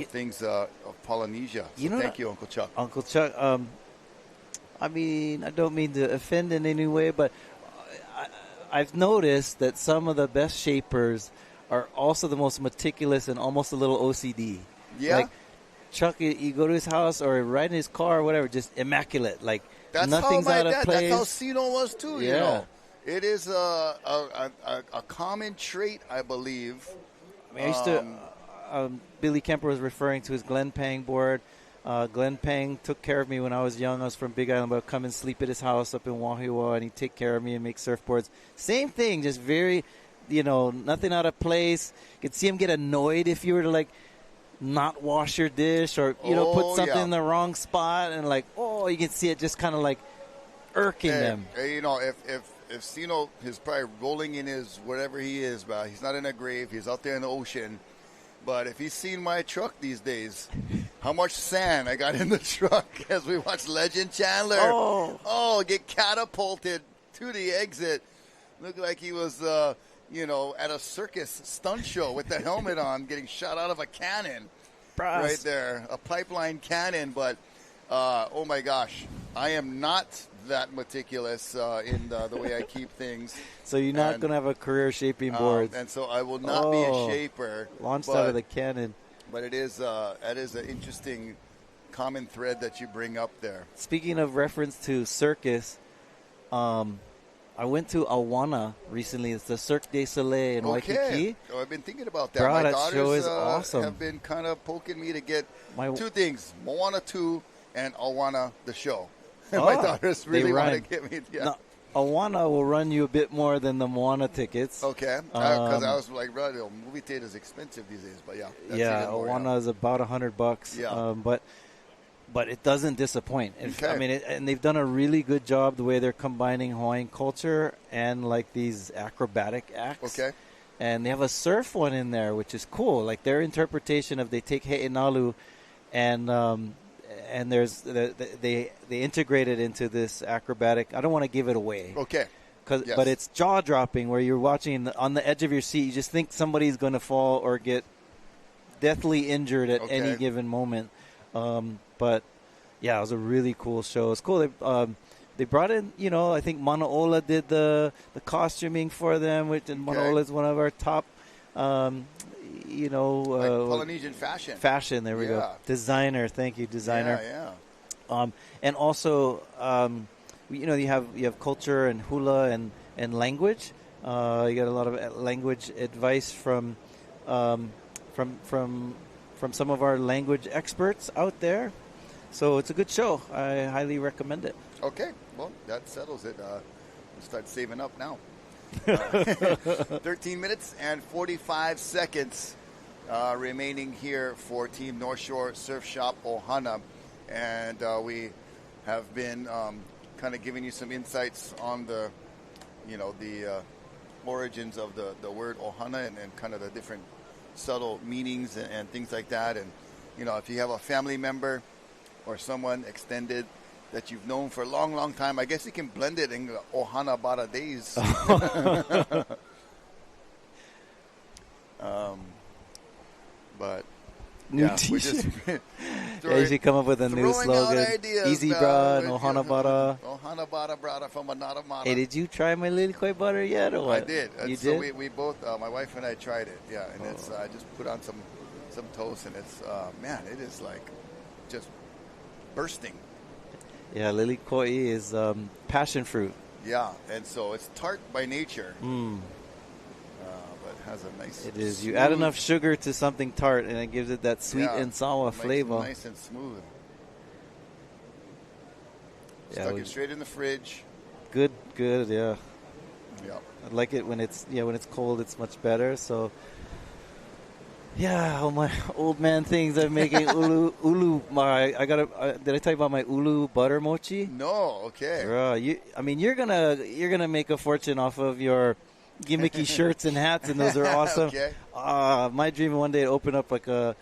things of Polynesia. So thank you, Uncle Chuck. Uncle Chuck, I mean, I don't mean to offend in any way, but I've noticed that some of the best shapers are also the most meticulous and almost a little OCD. Yeah. Like Chuck, you go to his house or ride in his car or whatever, just immaculate. Like nothing's out of place. That's how Sino was too. Yeah. You know, it is a common trait, I believe. I mean, I used to. Billy Kemper was referring to his Glen Pang board. Glen Pang took care of me when I was young. I was from Big Island, but I'd come and sleep at his house up in Wahiawa, and he'd take care of me and make surfboards. Same thing, just very, you know, nothing out of place. You could see him get annoyed if you were to, like, not wash your dish or, you know, put something in the wrong spot. And, like, you can see it just kind of, like, irking them. You know, if Sino is probably rolling in his whatever he is, but he's not in a grave. He's out there in the ocean. But if he's seen my truck these days, how much sand I got in the truck as we watch Legend Chandler. Get catapulted to the exit. Looked like he was, you know, at a circus stunt show with the helmet on, getting shot out of a cannon. Right there, a pipeline cannon. But, oh my gosh, I am not that meticulous in the way I keep things. So you're not going to have a career shaping boards. And so I will not be a shaper. Launched out of the cannon. But it is that is an interesting common thread that you bring up there. Speaking of reference to circus, I went to Awana recently. It's the Cirque du Soleil in Waikiki. Oh, I've been thinking about that. Bro, my that daughters show is awesome. Have been kind of poking me to get two things, Moana 2 and Awana the show. My daughters really want to get me. Yeah. Now, Awana will run you a bit more than the Moana tickets. Okay. Because I was like, bro, movie theater is expensive these days. But yeah. Awana is about $100. Yeah. But it doesn't disappoint. I mean, and they've done a really good job the way they're combining Hawaiian culture and like these acrobatic acts. Okay. And they have a surf one in there, which is cool. Like their interpretation of they take He'inalu and there's they integrate it into this acrobatic. I don't want to give it away. Okay. But it's jaw dropping where you're watching on the edge of your seat. You just think somebody's going to fall or get deathly injured at any given moment. But yeah, it was a really cool show. It's cool. They brought in, you know, I think Manaola did the costuming for them, which Manaola is one of our top. You know, like Polynesian fashion. Fashion, there we go. Designer, thank you, designer. Yeah. And also, you know, you have culture and hula and language. You got a lot of language advice from from some of our language experts out there. So it's a good show. I highly recommend it. Okay, well, that settles it. We'll start saving up now. 13 minutes and 45 seconds remaining here for Team North Shore Surf Shop Ohana. And we have been kind of giving you some insights on the origins of the word Ohana and kind of the different subtle meanings and things like that. And, if you have a family member or someone extended that you've known for a long, long time, I guess you can blend it in Ohana Bara days. But new yeah, t-shirt. You should come up with a new slogan. Ideas, Easy bra and Ohana Bara. Ohana Bara brada from Anada Mara. Hey, did you try my lilikoi butter yet or what? I did. You so did? we both, my wife and I tried it. Yeah, and it's I just put on some toast, and it's man, it is like just bursting. Yeah, lilikoi is passion fruit. Yeah, and so it's tart by nature. But has a nice. It is. Smooth, you add enough sugar to something tart, and it gives it that sweet and sour flavor. Nice and smooth. Yeah, Stuck it straight in the fridge. Good, yeah. Yeah. I like it when it's cold. It's much better. So, yeah, all my old man things. I'm making ulu. Did I tell you about my ulu butter mochi? No. Okay. You're gonna make a fortune off of your gimmicky shirts and hats, and those are awesome. Okay. My dream one day to open up like a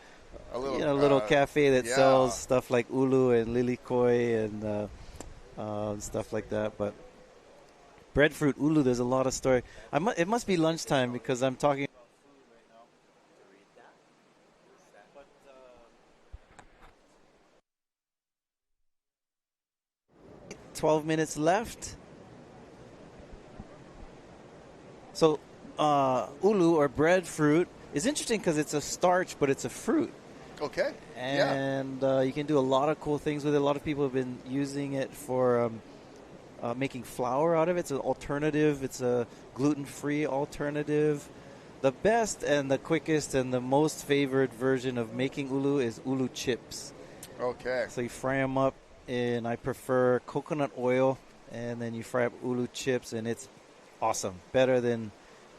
little cafe that sells stuff like ulu and lilikoi and stuff like that. But breadfruit ulu, there's a lot of story. It must be lunchtime because I'm talking. 12 minutes left. So, ulu or breadfruit is interesting because it's a starch, but it's a fruit. Okay. And you can do a lot of cool things with it. A lot of people have been using it for making flour out of it. It's an alternative. It's a gluten-free alternative. The best and the quickest and the most favored version of making ulu is ulu chips. Okay. So you fry them up in, I prefer coconut oil, and then you fry up ulu chips, and it's awesome. Better than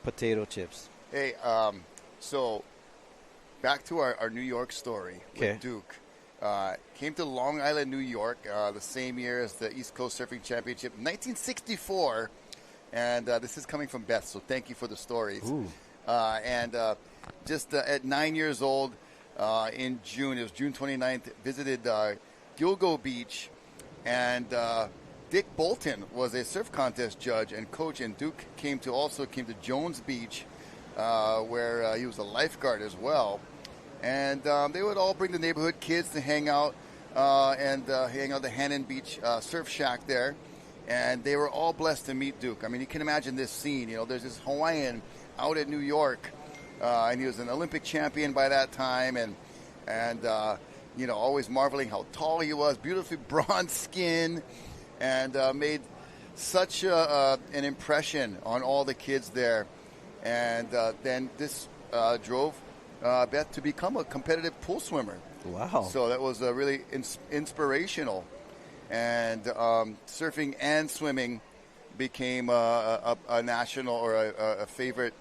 potato chips. Hey, so back to our New York story with Duke. Came to Long Island, New York, the same year as the East Coast Surfing Championship, 1964. And this is coming from Beth, so thank you for the stories. Just at 9 years old, in June, it was June 29th, visited Gilgo Beach, and Dick Bolton was a surf contest judge and coach, and Duke came to Jones Beach, where he was a lifeguard as well. And they would all bring the neighborhood kids to hang out and hang out at the Hannon Beach Surf Shack there. And they were all blessed to meet Duke. I mean, you can imagine this scene. You know, there's this Hawaiian out at New York, and he was an Olympic champion by that time, and you know, always marveling how tall he was, beautifully bronze skin, and made such an impression on all the kids there. And then this drove Beth to become a competitive pool swimmer. Wow. So that was really inspirational. And surfing and swimming became a national or a favorite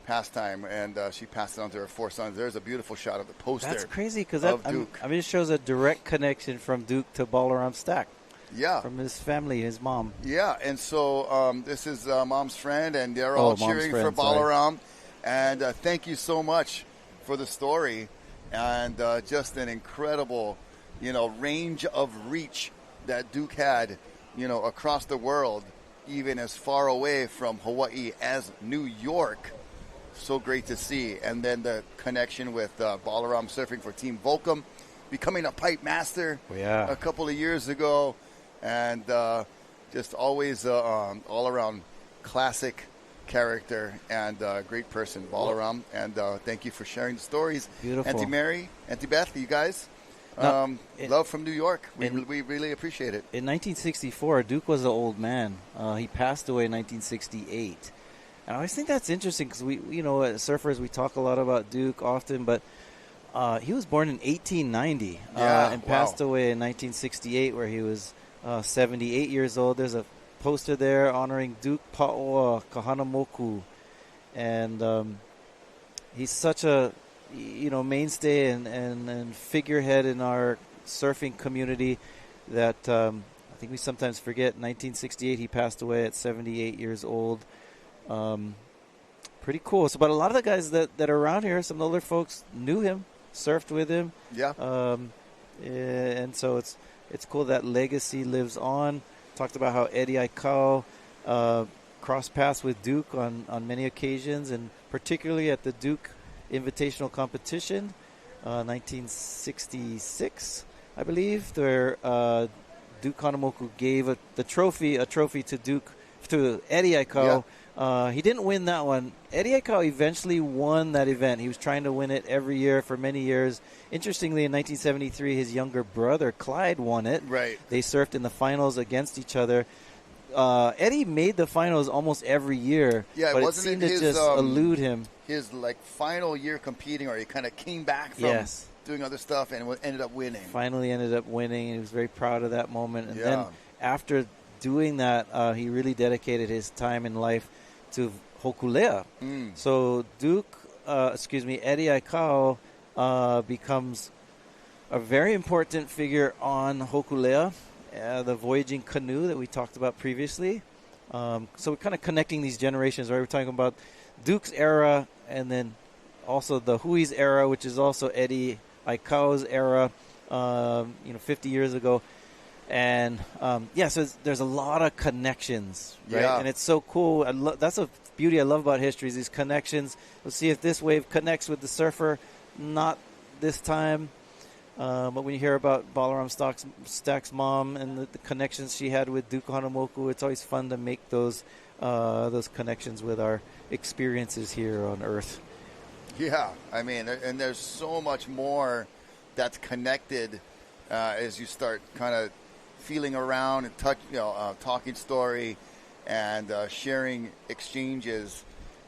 pastime, and she passed it on to her 4 sons. There's a beautiful shot of the poster. That's crazy because Duke. it shows a direct connection from Duke to Balaram Stack. Yeah. From his family, his mom. Yeah, and so this is Mom's friend, and they're all cheering for Balaram. And thank you so much for the story, and just an incredible, range of reach that Duke had, across the world, even as far away from Hawaii as New York. So great to see. And then the connection with Balaram surfing for Team Volcom, becoming a pipe master a couple of years ago. And just always all-around classic character and great person, Balaram. And thank you for sharing the stories. Beautiful. Auntie Mary, Auntie Beth, you guys. Love from New York. We really appreciate it. In 1964, Duke was an old man. He passed away in 1968. And I always think that's interesting because we, as surfers, we talk a lot about Duke often, but He was born in 1890 and passed away in 1968, where he was 78 years old. There's a poster there honoring Duke Pa'oa Kahanamoku, and he's such a mainstay and figurehead in our surfing community that I think we sometimes forget. 1968, he passed away at 78 years old. Pretty cool. So, but a lot of the guys that are around here, some older folks knew him, surfed with him. Yeah. And so it's cool that legacy lives on. Talked about how Eddie Aikau crossed paths with Duke on many occasions, and particularly at the Duke Invitational Competition, 1966, I believe, where Duke Kahanamoku gave a trophy to Eddie Aikau. Yeah. He didn't win that one. Eddie Aikau eventually won that event. He was trying to win it every year for many years. Interestingly, in 1973, his younger brother, Clyde, won it. Right. They surfed in the finals against each other. Eddie made the finals almost every year, but it seemed to just elude him. His final year competing, or he kind of came back from doing other stuff and ended up winning. Finally ended up winning, and he was very proud of that moment. And then after doing that, he really dedicated his time in life to Hokulea. So Eddie Aikau becomes a very important figure on Hokulea, the voyaging canoe that we talked about previously. So we're kind of connecting these generations, right? We're talking about Duke's era, and then also the Hui's era, which is also Eddie Aikau's era, 50 years ago. And, so there's a lot of connections, right? Yeah. And it's so cool. That's a beauty I love about history, is these connections. We'll see if this wave connects with the surfer. Not this time. But when you hear about Balaram Stack's mom and the connections she had with Duke Kahanamoku, it's always fun to make those connections with our experiences here on Earth. Yeah, I mean, and there's so much more that's connected as you start kind of feeling around and talking story and sharing exchanges,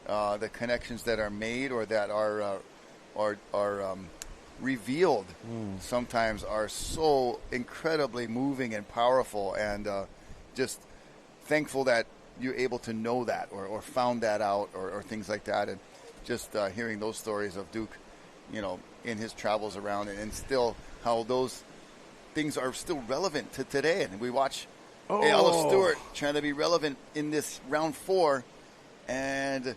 the connections that are made or that are revealed sometimes are so incredibly moving and powerful, and just thankful that you're able to know that or found that out or things like that. And just hearing those stories of Duke, in his travels around, and still how those things are still relevant to today. And we watch Ella Stewart trying to be relevant in this round 4, and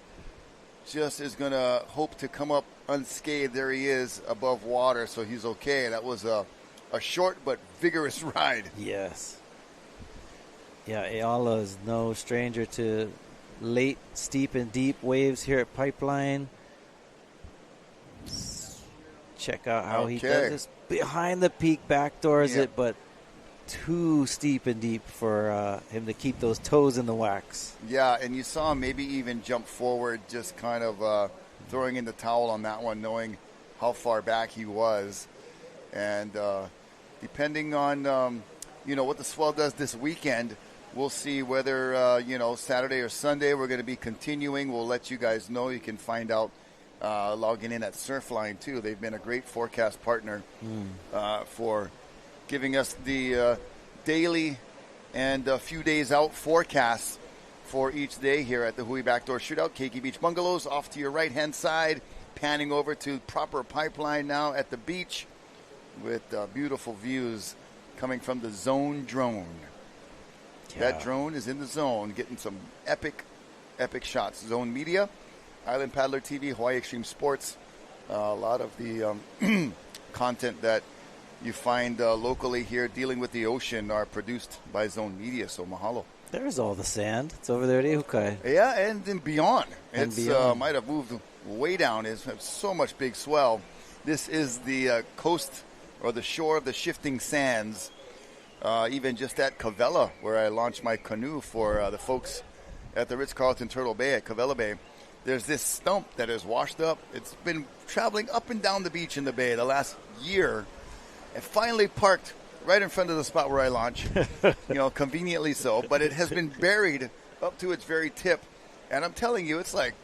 just is going to hope to come up unscathed. There he is above water, so he's okay. That was a short but vigorous ride. Yes. Yeah, Ayala is no stranger to late, steep, and deep waves here at Pipeline. Check out how he does this. Behind the peak backdoors it, but too steep and deep for him to keep those toes in the wax. Yeah, and you saw him maybe even jump forward, just kind of throwing in the towel on that one, knowing how far back he was. And depending on, what the swell does this weekend, we'll see whether, Saturday or Sunday we're going to be continuing. We'll let you guys know. You can find out logging in at Surfline, too. They've been a great forecast partner for giving us the daily and a few days out forecasts for each day here at the Hui BackDoor Shootout. Keiki Beach Bungalows off to your right-hand side, panning over to proper Pipeline now at the beach with beautiful views coming from the Zone drone. Yeah. That drone is in the zone, getting some epic shots. Zone Media, Island Paddler TV, Hawaii Extreme Sports. A lot of the content that you find locally here dealing with the ocean are produced by Zone Media, so mahalo. There's all the sand. It's over there at Ihukai. Yeah, and then beyond. It might have moved way down. It's so much big swell. This is the coast or the shore of the shifting sands. Even just at Cavella, where I launched my canoe for the folks at the Ritz-Carlton Turtle Bay at Cavella Bay. There's this stump that is washed up. It's been traveling up and down the beach in the bay the last year. It finally parked right in front of the spot where I launch, conveniently so. But it has been buried up to its very tip. And I'm telling you, it's like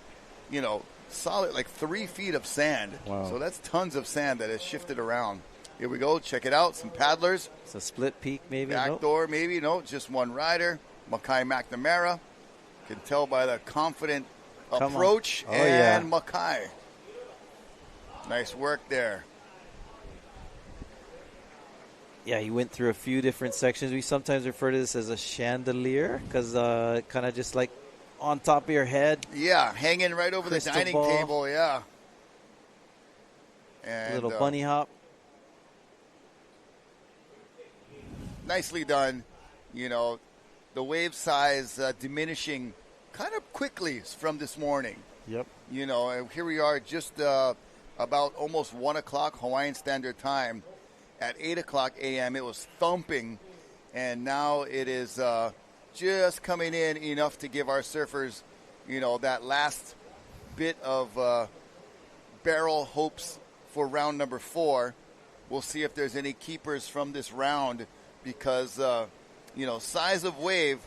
solid like 3 feet of sand. Wow. So that's tons of sand that has shifted around. Here we go. Check it out. Some paddlers. It's a split peak, maybe. Backdoor, maybe. No, just one rider. Mackay McNamara. Can tell by the confident approach. Mackay. Nice work there. Yeah, he went through a few different sections. We sometimes refer to this as a chandelier because kind of just like on top of your head. Yeah, hanging right over Crystal the dining ball. table, yeah. And, Little bunny hop. Nicely done. The wave size diminishing kind of quickly from this morning. Yep. And here we are just about almost 1 o'clock Hawaiian Standard Time. At 8 o'clock a.m. it was thumping, and now it is just coming in enough to give our surfers, that last bit of barrel hopes for round number 4. We'll see if there's any keepers from this round because, size of wave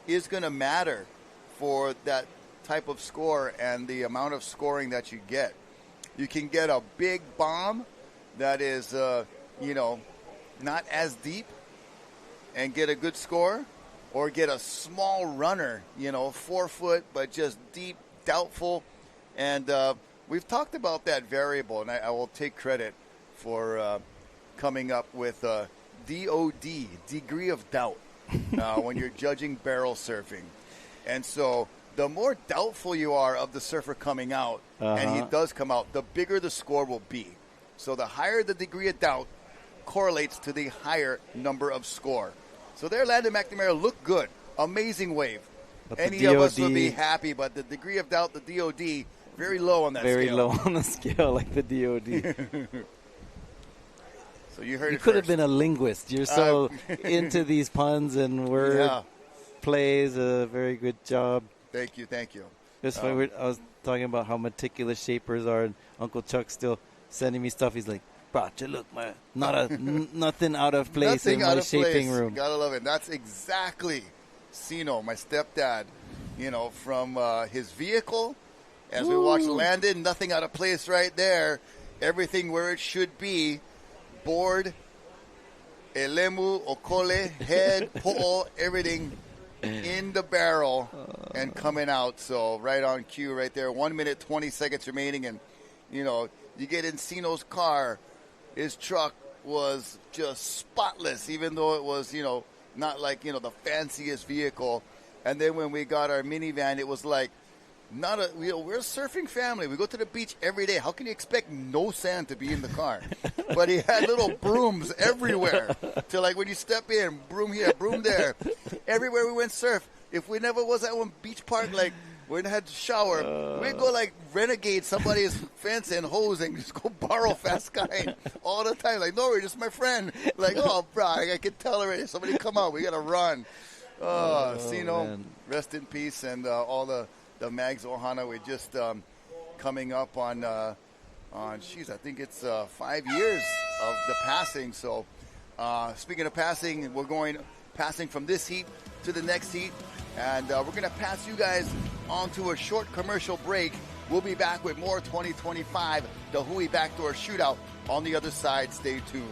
is going to matter for that type of score and the amount of scoring that you get. You can get a big bomb that is, not as deep and get a good score, or get a small runner, 4 foot, but just deep, doubtful. And we've talked about that variable, and I will take credit for coming up with DOD, degree of doubt, when you're judging barrel surfing. And so the more doubtful you are of the surfer coming out, and he does come out, the bigger the score will be. So the higher the degree of doubt correlates to the higher number of score. So there, Landon McNamara looked good. Amazing wave. But Any of us would be happy, but the degree of doubt, the DOD, very low on that scale. Very low on the scale, like the DOD. So you heard you it could have first. been a linguist. You're so into these puns and word plays. A very good job. Thank you. It's funny. I was talking about how meticulous shapers are, and Uncle Chuck's still sending me stuff. He's like, "Bro, look, man, nothing out of place in my shaping room." Gotta love it. That's exactly Sino, my stepdad. From his vehicle, as we watch Landon, nothing out of place right there. Everything where it should be. Board, elemu, okole, head, po'o, everything in the barrel and coming out. So right on cue right there. 1 minute, 20 seconds remaining. And, you get in Sino's car. His truck was just spotless, even though it was, not like, the fanciest vehicle. And then when we got our minivan, it was like, we're a surfing family. We go to the beach every day. How can you expect no sand to be in the car? But he had little brooms everywhere. To like when you step in, broom here, broom there. Everywhere we went surf. If we never was at one beach park, like we had to shower, we'd go like renegade somebody's fence and hose and just go borrow fast kind all the time. Like, no, we're just my friend. Like, oh, bro, I can tell already. Somebody come out. We got to run. Sino, man. Rest in peace. And all the Mags Ohana, we're just coming up on I think it's 5 years of the passing. So speaking of passing, we're passing from this heat to the next heat. And we're going to pass you guys on to a short commercial break. We'll be back with more 2025, the Hui BackDoor Shootout. On the other side, stay tuned.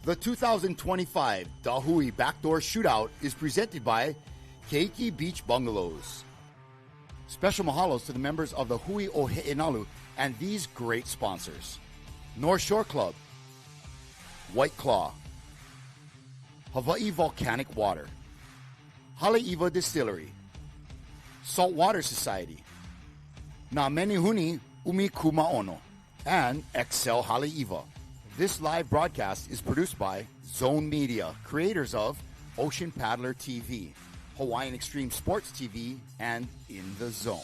The 2025 Hui BackDoor Shootout is presented by Keiki Beach Bungalows. Special mahalos to the members of the Hui Oahu and these great sponsors: North Shore Club, White Claw, Hawaii Volcanic Water, Haleiwa Distillery, Saltwater Society, Na Menihuni Umi Kumaono, and Excel Haleiwa. This live broadcast is produced by Zone Media, creators of Ocean Paddler TV, Hawaiian Extreme Sports TV, and In the Zone.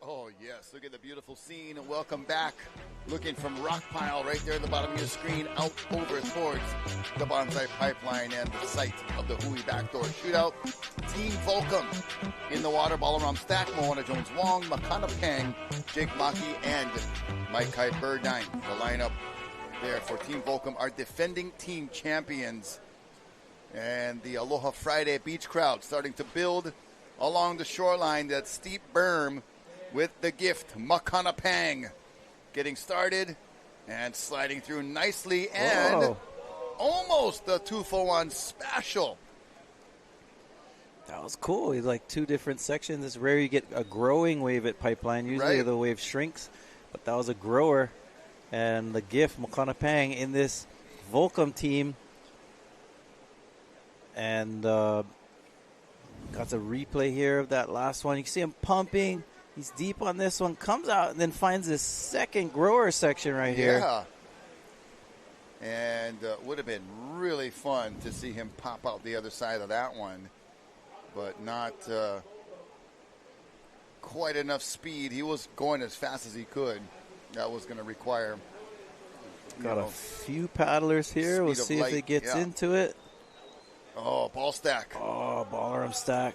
Oh, yes. Look at the beautiful scene. And welcome back. Looking from Rock Pile right there at the bottom of your screen out over towards the bonsai pipeline and the site of the Hui BackDoor Shootout. Team Volcom in the water. Balaram Stack, Moana Jones Wong, Makana Pang, Jake Maki, and Mike Kai Burdine. The lineup there for Team Volcom are defending team champions. And the Aloha Friday beach crowd starting to build along the shoreline, that steep berm with the gift, Makana Pang, getting started and sliding through nicely, and almost the 2-for-1 special. That was cool. It's like two different sections. It's rare you get a growing wave at Pipeline. Usually the wave shrinks, but that was a grower. And the gift, Makana Pang, in this Volcom team. And got the replay here of that last one. You can see him pumping. He's deep on this one, comes out, and then finds this second grower section right here. Yeah. And would have been really fun to see him pop out the other side of that one, but not quite enough speed. He was going as fast as he could. That was going to require. Got a few paddlers here. We'll see if he gets into it. Oh, ball stack. Oh, baller stack.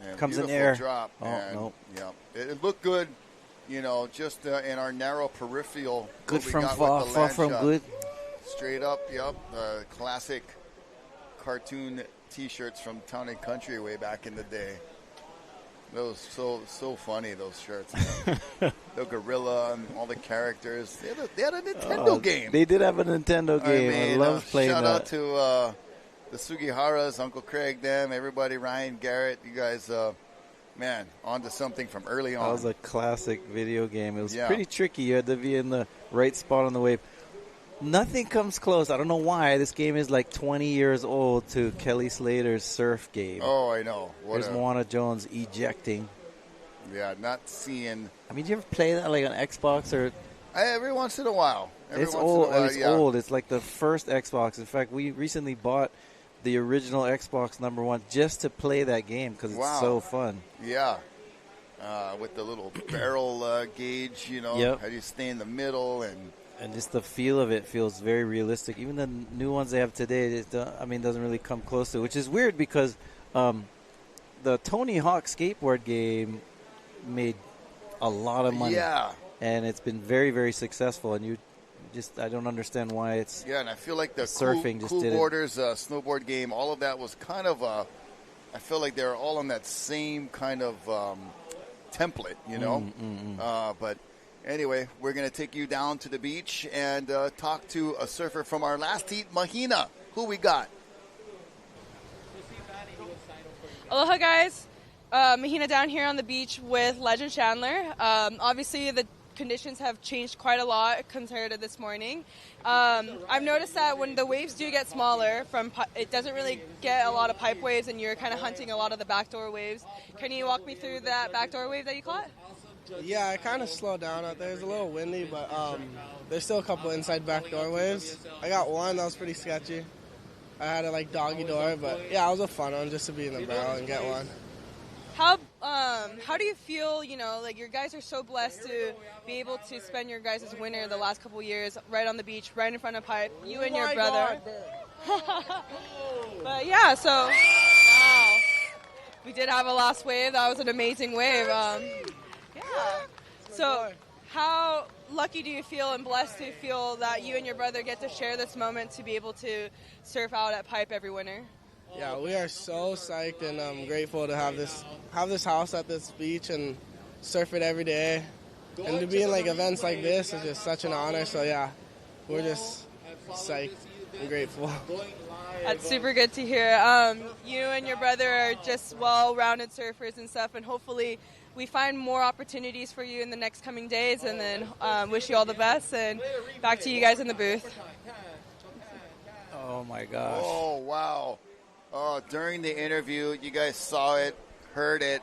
Yeah, comes in air. Drop. Oh, and, no. Yeah, it looked good, just in our narrow peripheral. Good from far from good. Straight up, yep. Classic cartoon T-shirts from Town and Country way back in the day. That was so funny, those shirts. The gorilla and all the characters. They had a Nintendo game. They did have a Nintendo game. I love playing that. Shout out to the Sugiharas, Uncle Craig, them, everybody, Ryan, Garrett, you guys, onto something from early on. That was a classic video game. It was pretty tricky. You had to be in the right spot on the wave. Nothing comes close. I don't know why. This game is like 20 years old to Kelly Slater's surf game. Oh, I know. There's Moana Jones ejecting. Yeah, not seeing. I mean, do you ever play that like on Xbox or? Every once in a while. It's old. It's old. It's like the first Xbox. In fact, we recently bought the original Xbox #1 just to play that game because it's so fun. Yeah. With the little barrel gauge, how do you stay in the middle and just the feel of it feels very realistic. Even the new ones they have today, doesn't really come close to it, which is weird because the Tony Hawk skateboard game made a lot of money. Yeah. And it's been very, very successful, and I don't understand why it's. Yeah, and I feel like the surfing Cool Borders snowboard game, all of that was kind of I feel like they're all on that same kind of template, But anyway, we're going to take you down to the beach and talk to a surfer from our last heat, Mahina. Who we got? Aloha, guys. Mahina down here on the beach with Legend Chandler. Obviously, the conditions have changed quite a lot compared to this morning. I've noticed that when the waves do get smaller, it doesn't really get a lot of pipe waves, and you're kind of hunting a lot of the backdoor waves. Can you walk me through that backdoor wave that you caught? Yeah, I kind of slowed down out there. It's a little windy, but there's still a couple inside backdoor waves. I got one that was pretty sketchy. I had to doggy door, but yeah, it was a fun one just to be in the barrel and get one. How do you feel, your guys are so blessed to be able to spend your guys' winter the last couple years right on the beach, right in front of pipe, you and your brother. But yeah, so, wow. We did have a last wave. That was an amazing wave. So how lucky do you feel and blessed to feel that you and your brother get to share this moment to be able to surf out at Pipe every winter? Yeah, we are so psyched and grateful to have this house at this beach and surf it every day. And to be in like events like this is just such an honor. So yeah, we're just psyched and grateful. That's super good to hear. You and your brother are just well-rounded surfers and stuff, and hopefully we find more opportunities for you in the next coming days, and then wish you all the best, and back to you guys in the booth. Oh, my gosh. Oh, wow. Oh, during the interview, you guys saw it, heard it,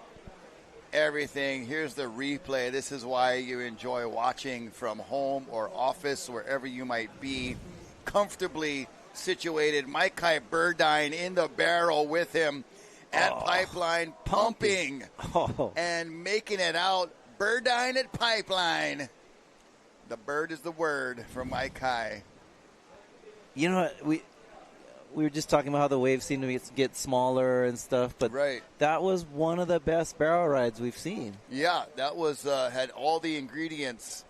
everything. Here's the replay. This is why you enjoy watching from home or office, wherever you might be, comfortably situated. Maikai Burdine in the barrel with him at Pipeline, pumping and making it out. Burdine at Pipeline. The bird is the word from Maikai. You know what? We were just talking about how the waves seem to get smaller and stuff, but that was one of the best barrel rides we've seen. Yeah, that was had all the ingredients.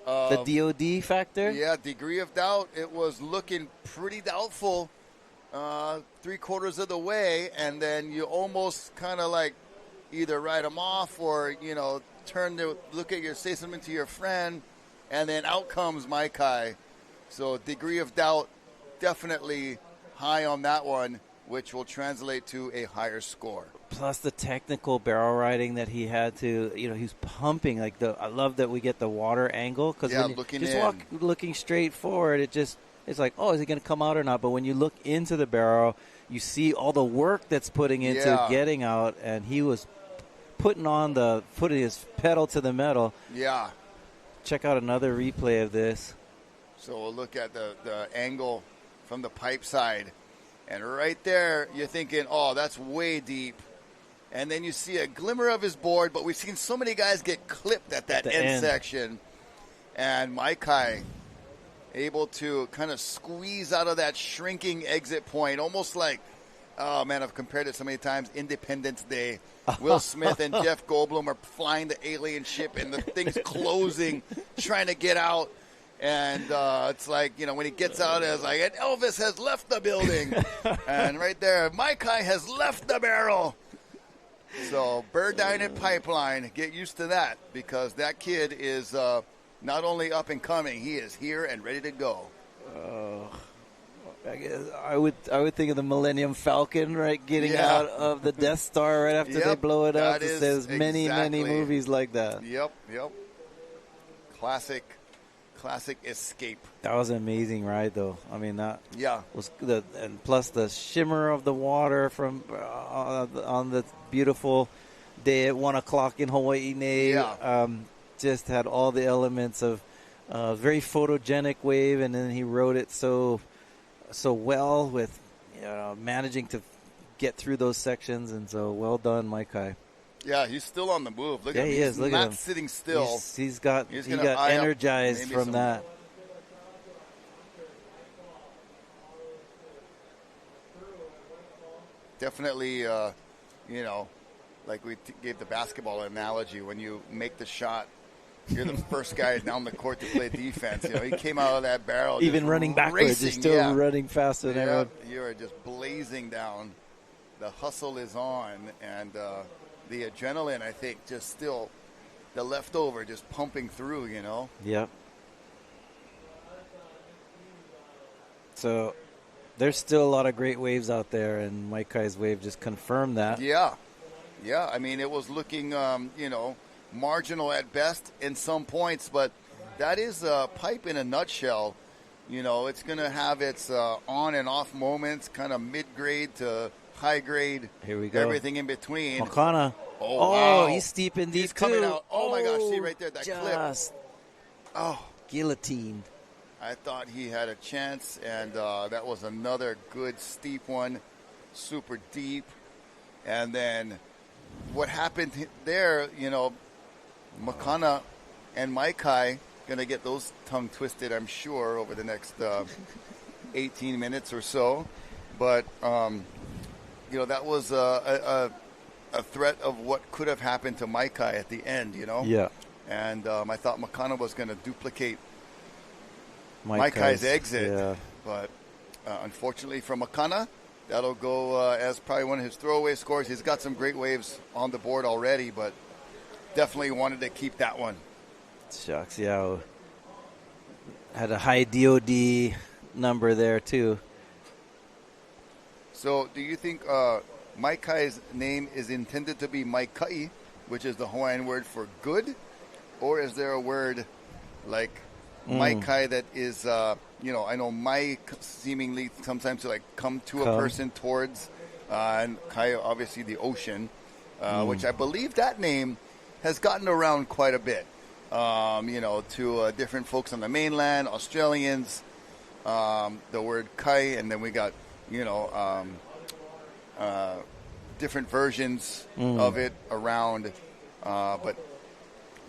The DOD factor? Yeah, degree of doubt. It was looking pretty doubtful 3/4 of the way, and then you almost kind of like either write them off or, turn to say something to your friend, and then out comes Maikai. So degree of doubt definitely high on that one, which will translate to a higher score. Plus the technical barrel riding that he had to, he's pumping. I love that we get the water angle, because looking straight forward, it's like, oh, is he going to come out or not? But when you look into the barrel, you see all the work that's putting into getting out, and he was putting his pedal to the metal. Yeah. Check out another replay of this. So we'll look at the angle from the pipe side. And right there, you're thinking, oh, that's way deep. And then you see a glimmer of his board, but we've seen so many guys get clipped at that end section. And Maikai able to kind of squeeze out of that shrinking exit point, almost like, oh, man, I've compared it so many times, Independence Day. Will Smith and Jeff Goldblum are flying the alien ship, and the thing's closing, trying to get out. And it's like, when he gets out, it's like, and Elvis has left the building. And right there, Maikai has left the barrel. So Burdine at Pipeline, get used to that, because that kid is not only up and coming, he is here and ready to go. I would think of the Millennium Falcon, right, getting out of the Death Star right after they blow it up. There's many movies like that. Yep. Classic escape. That was an amazing ride, though. I mean, that was good. And plus the shimmer of the water from on the beautiful day at 1 o'clock in Hawaii. Just had all the elements of very photogenic wave, and then he rode it so well with managing to get through those sections, and so well done, Maikai. Yeah, he's still on the move. Look at him. He is. He's not sitting still. He got energized from that. Definitely, like we gave the basketball analogy, when you make the shot, you're the first guy down the court to play defense. He came out of that barrel. Even running backwards, you're still running faster than everyone. You are just blazing down. The hustle is on, and the adrenaline, I think, just still, the leftover just pumping through, Yep. So there's still a lot of great waves out there, and Maikai's wave just confirmed that. Yeah. I mean, it was looking, marginal at best in some points, but that is a pipe in a nutshell. It's going to have its on and off moments, kind of mid-grade to high grade. Here we go. Everything in between. Makana. Oh, wow. He's steep and deep, He's coming out. Oh, my gosh. See right there, that clip. Oh. Guillotined. I thought he had a chance, and that was another good steep one. Super deep. And then what happened there, Makana and Maikai going to get those tongue twisted, I'm sure, over the next 18 minutes or so. But, that was a threat of what could have happened to Maikai at the end, Yeah. And I thought Makana was going to duplicate Maikai's exit. Yeah. But unfortunately for Makana, That'll go as probably one of his throwaway scores. He's got some great waves on the board already, but definitely wanted to keep that one. Shucks, yeah. Had a high DOD number there, too. So do you think Maikai's name is intended to be Maikai, which is the Hawaiian word for good? Or is there a word like Maikai that is, I know Mai seemingly sometimes to like come to a person towards, and Kai, obviously the ocean, which I believe that name has gotten around quite a bit, to different folks on the mainland, Australians, the word Kai, and then we got, different versions of it around, but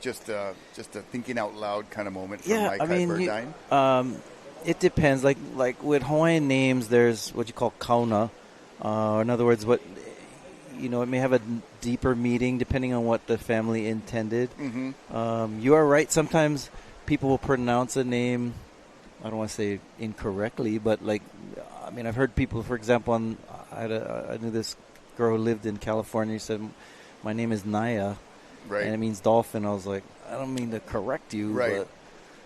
just a thinking out loud kind of moment for Maikai Birdine. It depends. Like with Hawaiian names, there's what you call kauna. In other words, it may have a deeper meaning depending on what the family intended. Mm-hmm. You are right. Sometimes people will pronounce a name, I don't want to say incorrectly, but I've heard people, for example, I knew this girl who lived in California. She said, "My name is Naya." Right. And it means dolphin. I was like, I don't mean to correct you, right.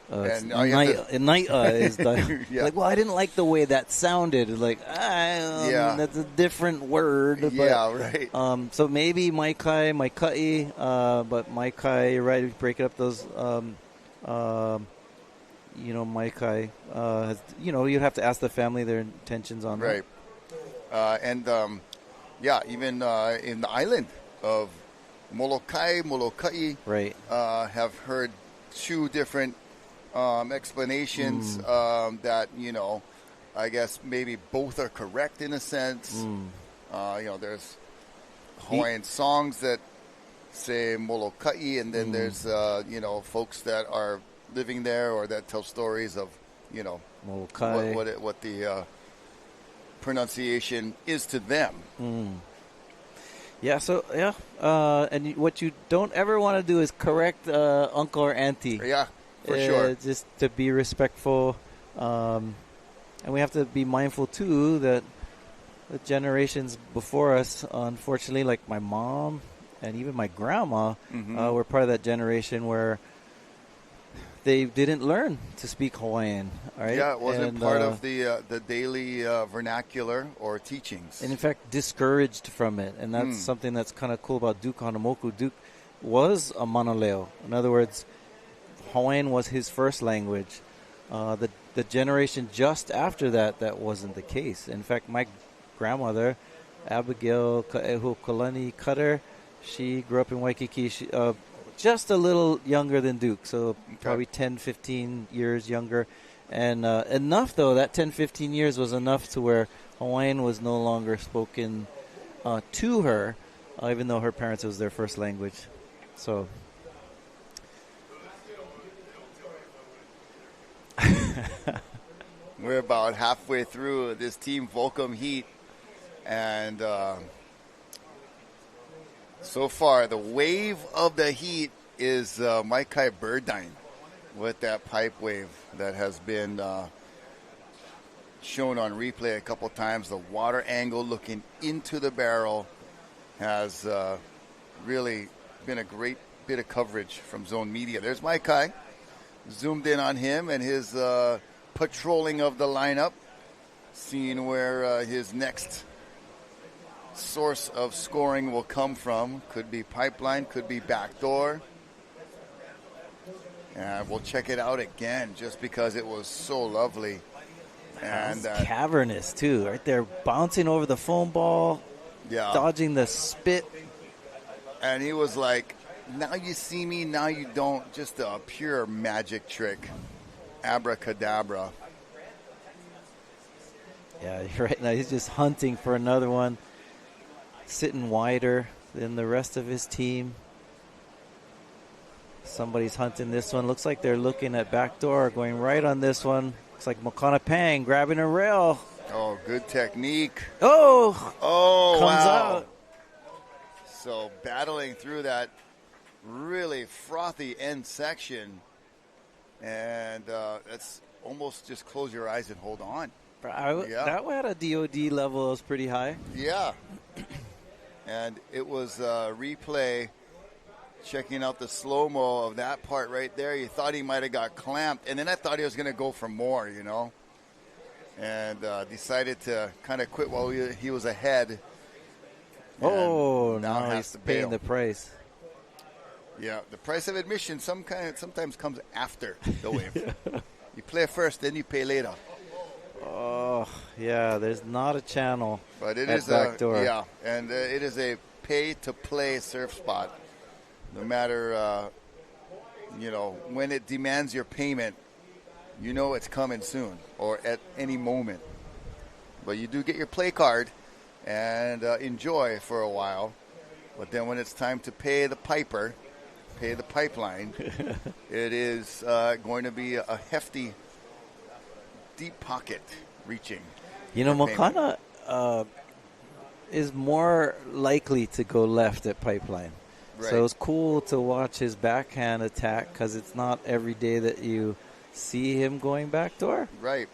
But Naya is the, well, I didn't like the way that sounded. That's a different word. But, right. So maybe Maikai, but Maikai, you're right, break up those, Maikai, you'd have to ask the family their intentions on that. Right. Even in the island of Molokai, right. Have heard two different explanations that, I guess maybe both are correct in a sense. There's Hawaiian songs that say Molokai, and then there's, folks that are living there or that tell stories of, Molokai. what the pronunciation is to them. Yeah, and what you don't ever want to do is correct uncle or auntie. Yeah, for sure. Just to be respectful. And we have to be mindful, too, that the generations before us, unfortunately, like my mom and even my grandma, were part of that generation where they didn't learn to speak Hawaiian. Right? Yeah, it wasn't part of the daily vernacular or teachings. And in fact, discouraged from it. And that's something that's kind of cool about Duke Hanamoku. Duke was a manaleo. In other words, Hawaiian was his first language. The generation just after that wasn't the case. In fact, my grandmother, Abigail Ka'ehukalani Cutter, she grew up in Waikiki. She, just a little younger than Duke, so probably 10, 15 years younger. And enough, though, that 10, 15 years was enough to where Hawaiian was no longer spoken to her, even though her parents, it was their first language. So... We're about halfway through this Team Volcom heat, and so far the wave of the heat is Maikai Birdine with that pipe wave that has been shown on replay a couple times. The water angle looking into the barrel has really been a great bit of coverage from Zone Media. There's Maikai, zoomed in on him and his patrolling of the lineup, seeing where his next source of scoring will come from. Could be pipeline, could be backdoor. And we'll check it out again just because it was so lovely. And cavernous, too, right there, bouncing over the foam ball, dodging the spit. And he was like, now you see me, now you don't. Just a pure magic trick. Abracadabra. Yeah, right now he's just hunting for another one. Sitting wider than the rest of his team. Somebody's hunting this one. Looks like they're looking at backdoor, going right on this one. Looks like Mokana Pang grabbing a rail. Oh, good technique. Oh, comes wow. out. So battling through that really frothy end section. And that's almost just close your eyes and hold on. That had a DOD level that was pretty high. Yeah. And it was replay, checking out the slow-mo of that part right there. You thought he might have got clamped, and then I thought he was going to go for more, and decided to kind of quit while he was ahead. Oh, now he's paying the price. Yeah, the price of admission sometimes comes after the wave. You play first, then you pay later. Oh, yeah, there's not a channel. But it at is backdoor. And it is a pay-to-play surf spot. No matter, when it demands your payment, it's coming soon or at any moment. But you do get your play card and enjoy for a while. But then when it's time to pay the piper, pay the pipeline, it is going to be a hefty, deep pocket reaching. Makana is more likely to go left at pipeline. Right. So it's cool to watch his backhand attack because it's not every day that you see him going backdoor. Right.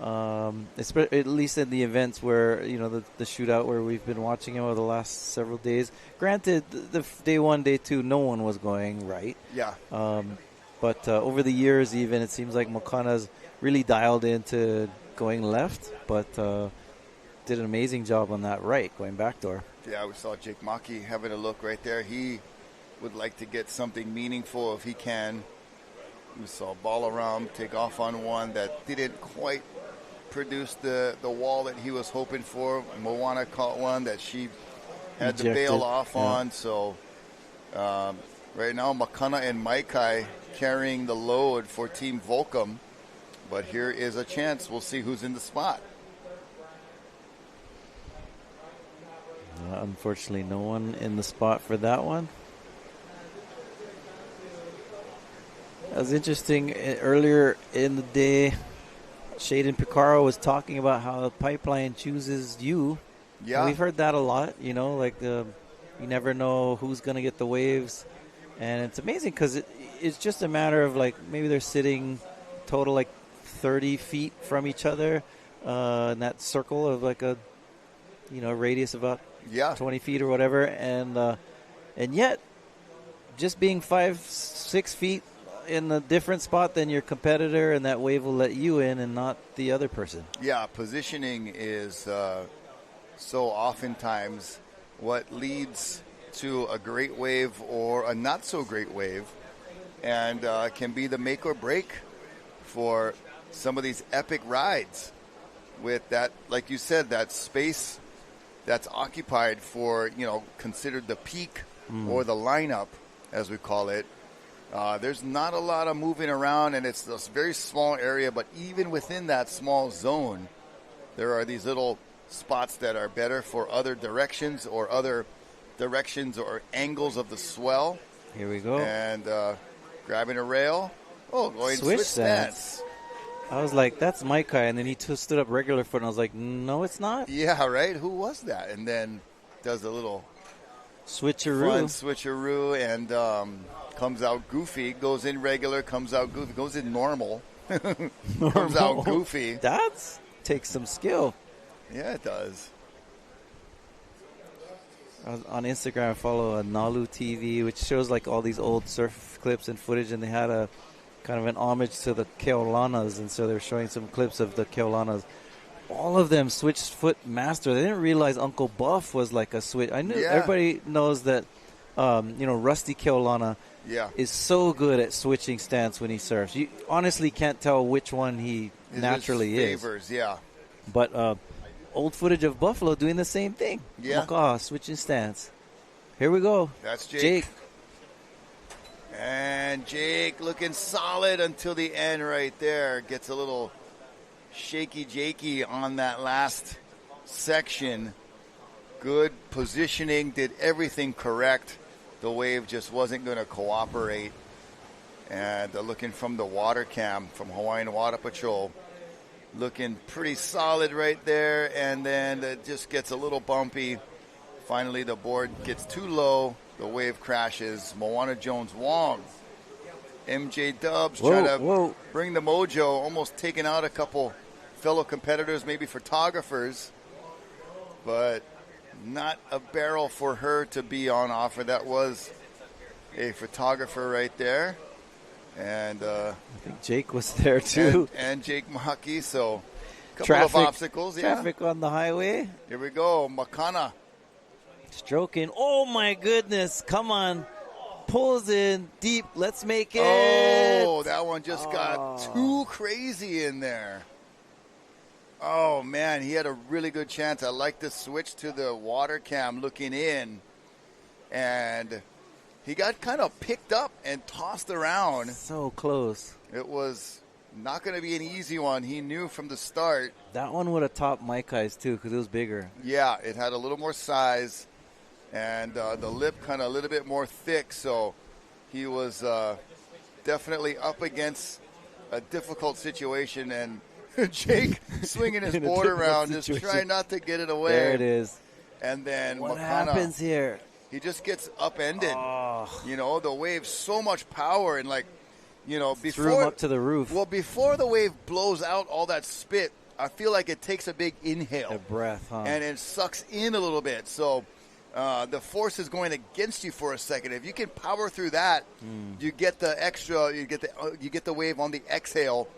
At least in the events where, the shootout where we've been watching him over the last several days. Granted, the day 1, day 2, no one was going right. Yeah. But over the years, even, it seems like Makana's really dialed into going left, but did an amazing job on that right, going backdoor. Yeah, we saw Jake Maki having a look right there. He would like to get something meaningful if he can. We saw Balaram take off on one that didn't quite produce the wall that he was hoping for. Moana caught one that she had to bail off on. So right now, Makana and Maikai carrying the load for Team Volcom. But here is a chance. We'll see who's in the spot. Unfortunately, no one in the spot for that one. That was interesting. Earlier in the day, Shaden Picaro was talking about how the pipeline chooses you. Yeah. And we've heard that a lot, you never know who's going to get the waves. And it's amazing because it's just a matter of, maybe they're sitting total, 30 feet from each other in that circle of, a radius of about 20 feet or whatever. And yet, just being 5-6 feet in a different spot than your competitor, and that wave will let you in and not the other person. Yeah, positioning is so oftentimes what leads to a great wave or a not so great wave, and can be the make or break for some of these epic rides with that, like you said, that space that's occupied for, considered the peak or the lineup, as we call it. There's not a lot of moving around, and it's this very small area, but even within that small zone, there are these little spots that are better for other directions or angles of the swell. Here we go. And grabbing a rail. Oh, going switch stance. I was like, that's Maikai, and then he stood up regular foot, and I was like, no, it's not. Yeah, right? Who was that? And then does a little switcheroo. Fun switcheroo, and comes out goofy, goes in regular, comes out goofy, goes in normal, comes out goofy. That takes some skill. Yeah, it does. On Instagram, I follow a Nalu TV, which shows all these old surf clips and footage, and they had a kind of an homage to the Keolanas, and so they're showing some clips of the Keolanas. All of them switched foot master. They didn't realize Uncle Buff was like a switch. I knew everybody knows that, Rusty Keolana is so good at switching stance when he surfs. You honestly can't tell which one he naturally favors, is. But old footage of Buffalo doing the same thing. Yeah. Switching stance. Here we go. That's Jake. And Jake looking solid until the end right there. Gets a little shaky jakey on that last section. Good positioning, did everything correct. The wave just wasn't going to cooperate. And looking from the water cam from Hawaiian Water Patrol, looking pretty solid right there, and then it just gets a little bumpy. Finally, the board gets too low. The wave crashes. Moana Jones-Wong. MJ Dubs trying to bring the mojo, almost taking out a couple fellow competitors, maybe photographers, but not a barrel for her to be on offer. That was a photographer right there. And I think Jake was there too. And Jake Maki, so a couple of obstacles. Traffic on the highway. Here we go, Makana. Stroking. Oh, my goodness. Come on. Pulls in deep. Let's make it. Oh, that one just got too crazy in there. Oh, man, he had a really good chance. I like the switch to the water cam looking in. And he got kind of picked up and tossed around. So close. It was not going to be an easy one. He knew from the start. That one would have topped Maikai's, too, because it was bigger. Yeah, it had a little more size. And the lip kind of a little bit more thick. So he was definitely up against a difficult situation. And Jake swinging his board around, just trying not to get it away. There it is. And then what Makana, happens here? He just gets upended. Oh. You know, the wave, so much power. And, like, you know, before. Threw him up to the roof. Well, before the wave blows out all that spit, I feel like it takes a big inhale. A breath, huh? And it sucks in a little bit. So the force is going against you for a second. If you can power through that, you get the extra, you get the wave on the exhale.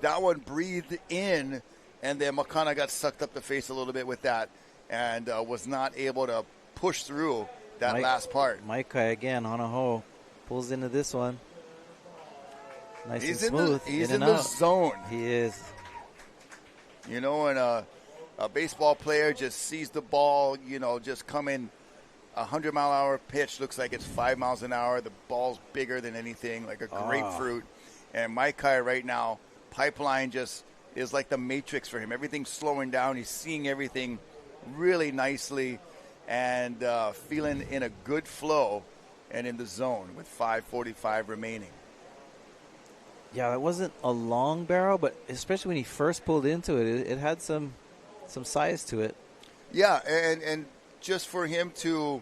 That one breathed in, and then Makana got sucked up the face a little bit with that, and was not able to push through that last part. Maikai again on a hole, pulls into this one. Nice and smooth. He's in the zone. He is. You know, and a baseball player just sees the ball, you know, just coming 100-mile-an-hour pitch. Looks like it's 5 miles an hour. The ball's bigger than anything, like a grapefruit. And Maikai right now, pipeline just is like the Matrix for him. Everything's slowing down. He's seeing everything really nicely and feeling in a good flow and in the zone with 5:45 remaining. Yeah, it wasn't a long barrel, but especially when he first pulled into it, it had some size to it. Yeah, and just for him to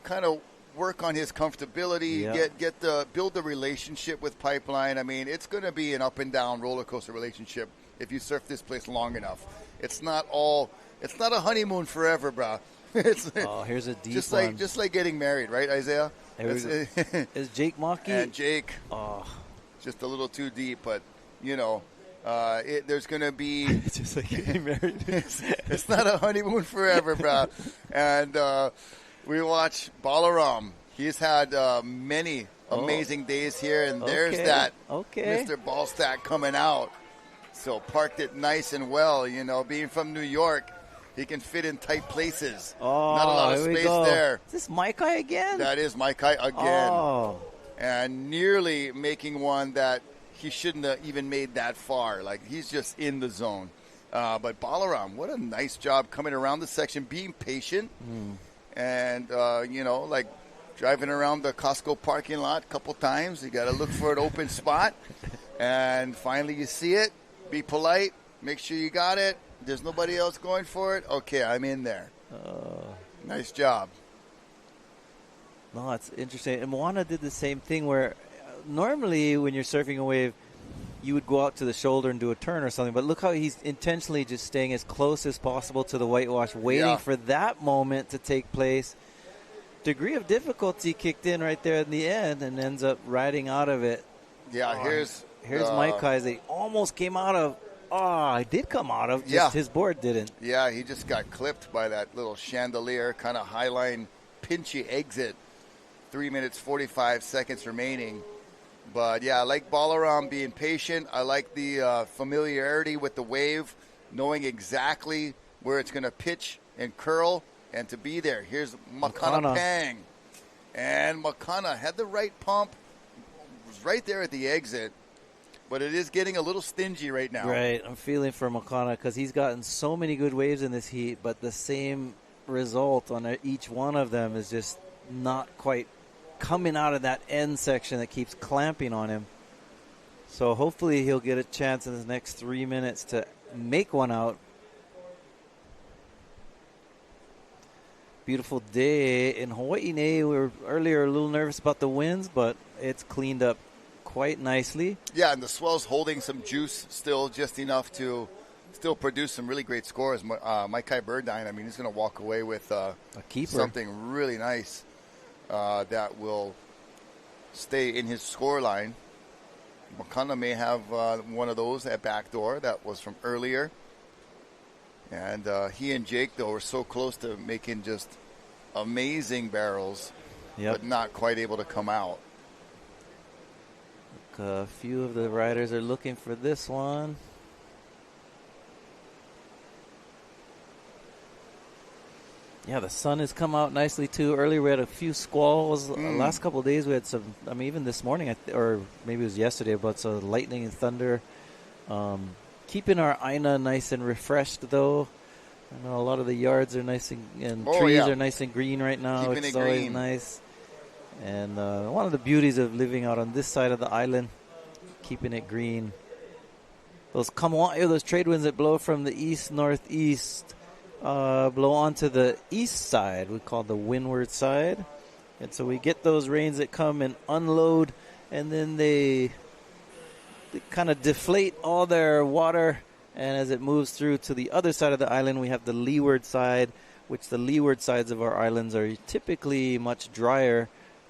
kind of work on his comfortability, build the relationship with Pipeline. I mean, it's going to be an up and down roller coaster relationship if you surf this place long enough. It's not a honeymoon forever, bro. Here's a deep one. Just like getting married, right, Isaiah? Is Jake Maki? And Jake. Just a little too deep, but you know, there's going to be. It's just like getting married. It's not a honeymoon forever, bro. And we watch Balaram. He's had many amazing days here, and there's that Mr. Ballstack coming out. So parked it nice and well. You know, being from New York, he can fit in tight places. Not a lot of space there. Is this Maikai again? That is Maikai again. Oh. And nearly making one that he shouldn't have even made that far. Like, he's just in the zone. But Balaram, what a nice job coming around the section, being patient. And, you know, like driving around the Costco parking lot a couple times. You got to look for an open spot. And finally you see it. Be polite. Make sure you got it. There's nobody else going for it. Okay, I'm in there. Nice job. No, it's interesting. And Moana did the same thing where normally when you're surfing a wave, you would go out to the shoulder and do a turn or something. But look how he's intentionally just staying as close as possible to the whitewash, waiting for that moment to take place. Degree of difficulty kicked in right there in the end and ends up riding out of it. Yeah, here's Maikai. They almost came out of. I did come out of. Just his board didn't. Yeah, he just got clipped by that little chandelier, kind of highline, pinchy exit. 3 minutes, 45 seconds remaining. But, yeah, I like Balaram being patient. I like the familiarity with the wave, knowing exactly where it's going to pitch and curl and to be there. Here's Makana Pang. And Makana had the right pump. Was right there at the exit. But it is getting a little stingy right now. Right. I'm feeling for Makana because he's gotten so many good waves in this heat, but the same result on each one of them is just not quite coming out of that end section that keeps clamping on him. So hopefully he'll get a chance in the next 3 minutes to make one out. Beautiful day in Hawaii. We were earlier a little nervous about the winds, but it's cleaned up quite nicely. Yeah, and the swell's holding some juice still, just enough to still produce some really great scores. Maikai Burdine, I mean, he's going to walk away with a keeper, something really nice that will stay in his score line. Makana may have one of those at backdoor. That was from earlier. And he and Jake, though, were so close to making just amazing barrels, but not quite able to come out. A few of the riders are looking for this one. Yeah, the sun has come out nicely, too. Earlier we had a few squalls. The last couple of days we had some, I mean, even this morning, or maybe it was yesterday, but some lightning and thunder. Keeping our Aina nice and refreshed, though. I know a lot of the yards are nice and trees are nice and green right now. Keeping it's it always green. Nice. And one of the beauties of living out on this side of the island, keeping it green. Those those trade winds that blow from the east, northeast, blow onto the east side. We call the windward side. And so we get those rains that come and unload, and then they kind of deflate all their water. And as it moves through to the other side of the island, we have the leeward side, which the leeward sides of our islands are typically much drier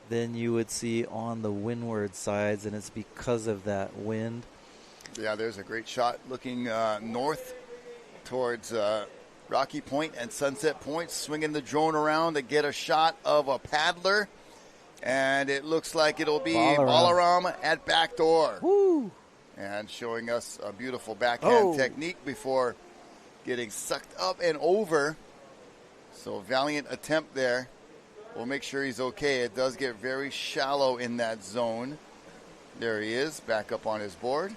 than you would see on the windward sides, and it's because of that wind. Yeah, there's a great shot looking north towards Rocky Point and Sunset Point, swinging the drone around to get a shot of a paddler, and it looks like it'll be Balaram at backdoor. Woo! And showing us a beautiful backhand technique before getting sucked up and over. So valiant attempt there. We'll make sure he's okay. It does get very shallow in that zone. There he is, back up on his board.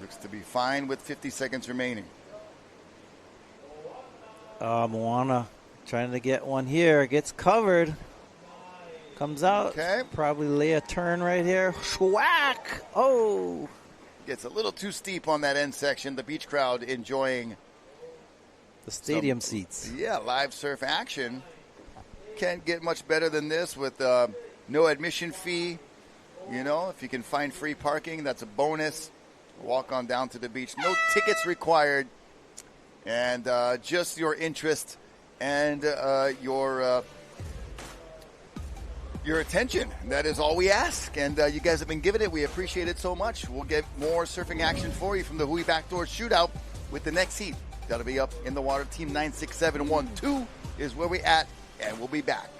Looks to be fine with 50 seconds remaining. Moana trying to get one here. Gets covered. Comes out. Okay. Probably lay a turn right here. Schwack! Oh! Gets a little too steep on that end section. The beach crowd enjoying the stadium seats. Yeah, live surf action. Can't get much better than this with no admission fee. You know, if you can find free parking, that's a bonus. Walk on down to the beach. No tickets required. And just your interest and your attention. That is all we ask. And you guys have been giving it. We appreciate it so much. We'll get more surfing action for you from the Hui BackDoor Shootout with the next heat. That'll be up in the water. Team 96712 is where we at. And we'll be back.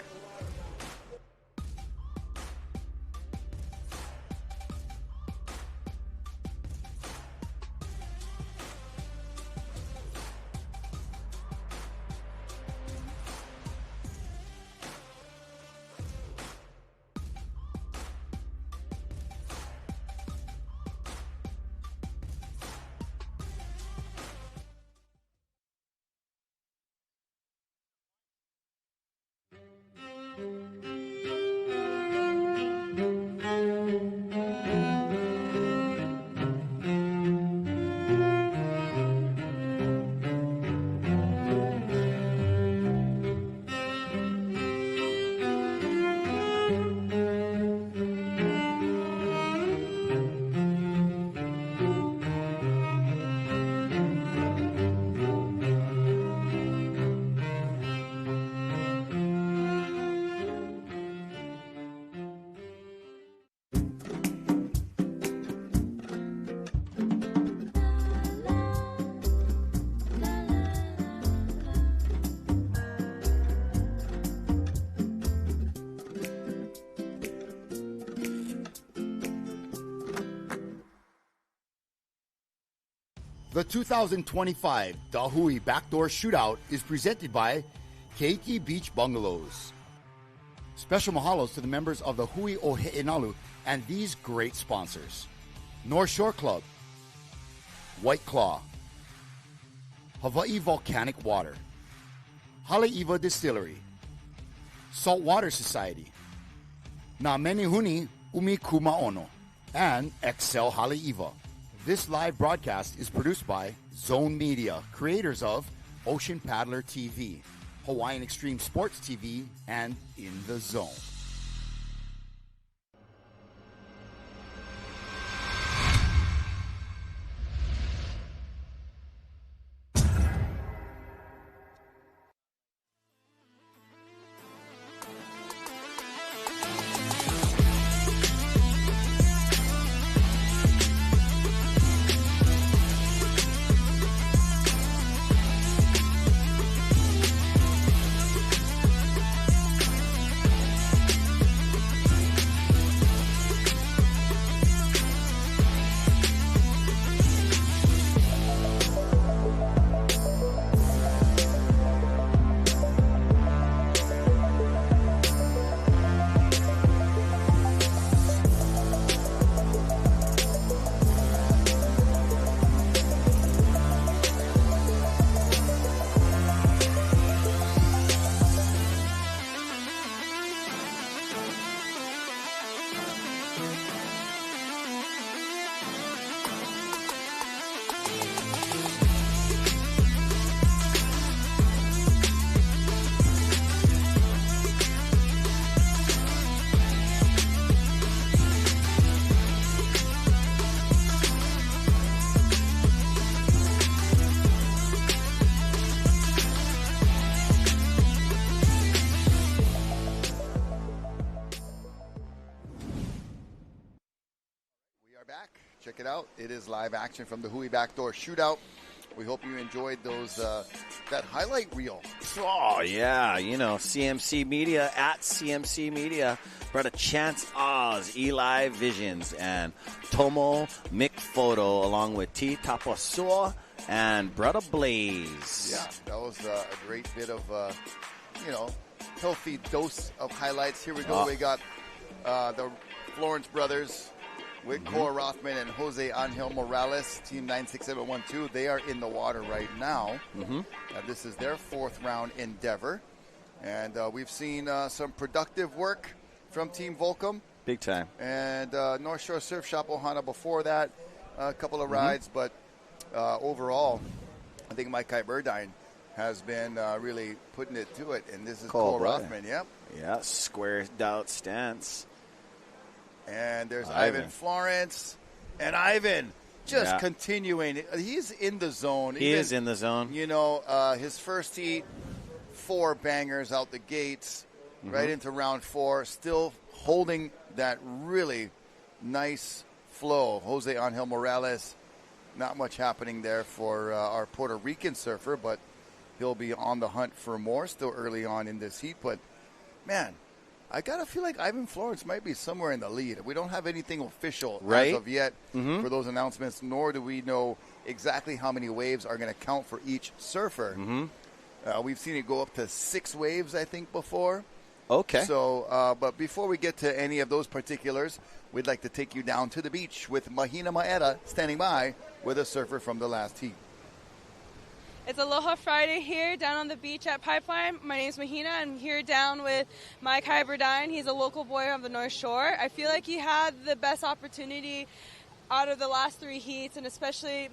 The 2025 Hui BackDoor Shootout is presented by Keiki Beach Bungalows. Special mahalos to the members of the Hui Ohe'enalu and these great sponsors: North Shore Club, White Claw, Hawaii Volcanic Water, Haleiwa Distillery, Saltwater Society, Na Menehuni Umi Kumaono, and Excel Haleiwa. This live broadcast is produced by Zone Media, creators of Ocean Paddler TV, Hawaiian Extreme Sports TV, and In the Zone. Back. Check it out. It is live action from the Hui BackDoor Shootout. We hope you enjoyed those that highlight reel. Oh, yeah. You know, CMC Media at CMC Media. Brother Chance Oz, Eli Visions, and Tomo McPhoto, along with T. Tapasua and Brother Blaze. Yeah, that was a great bit of, healthy dose of highlights. Here we go. We got the Florence brothers with Cora Rothman and Jose Angel Morales, Team 96712. They are in the water right now. This is their fourth round endeavor. And we've seen some productive work from Team Volcom. Big time. And North Shore Surf Shop Ohana before that, a couple of rides. But overall, I think Maikai Burdine has been really putting it to it. And this is Cole Rothman, yep. Yeah, squared out stance. And there's Ivan Florence. And Ivan just continuing. He's in the zone. He is in the zone. You know, his first heat, 4 bangers out the gates, right into round 4. Still holding that really nice flow. Jose Angel Morales, not much happening there for our Puerto Rican surfer, but he'll be on the hunt for more. Still early on in this heat. But, man, I got to feel like Ivan Florence might be somewhere in the lead. We don't have anything official as of yet for those announcements, nor do we know exactly how many waves are going to count for each surfer. We've seen it go up to 6 waves, I think, before. Okay. So, but before we get to any of those particulars, we'd like to take you down to the beach with Mahina Maeda standing by with a surfer from the last heat. It's Aloha Friday here down on the beach at Pipeline. My name's Mahina. I'm here down with Maikai Burdine. He's a local boy of the North Shore. I feel like he had the best opportunity out of the last 3 heats, and especially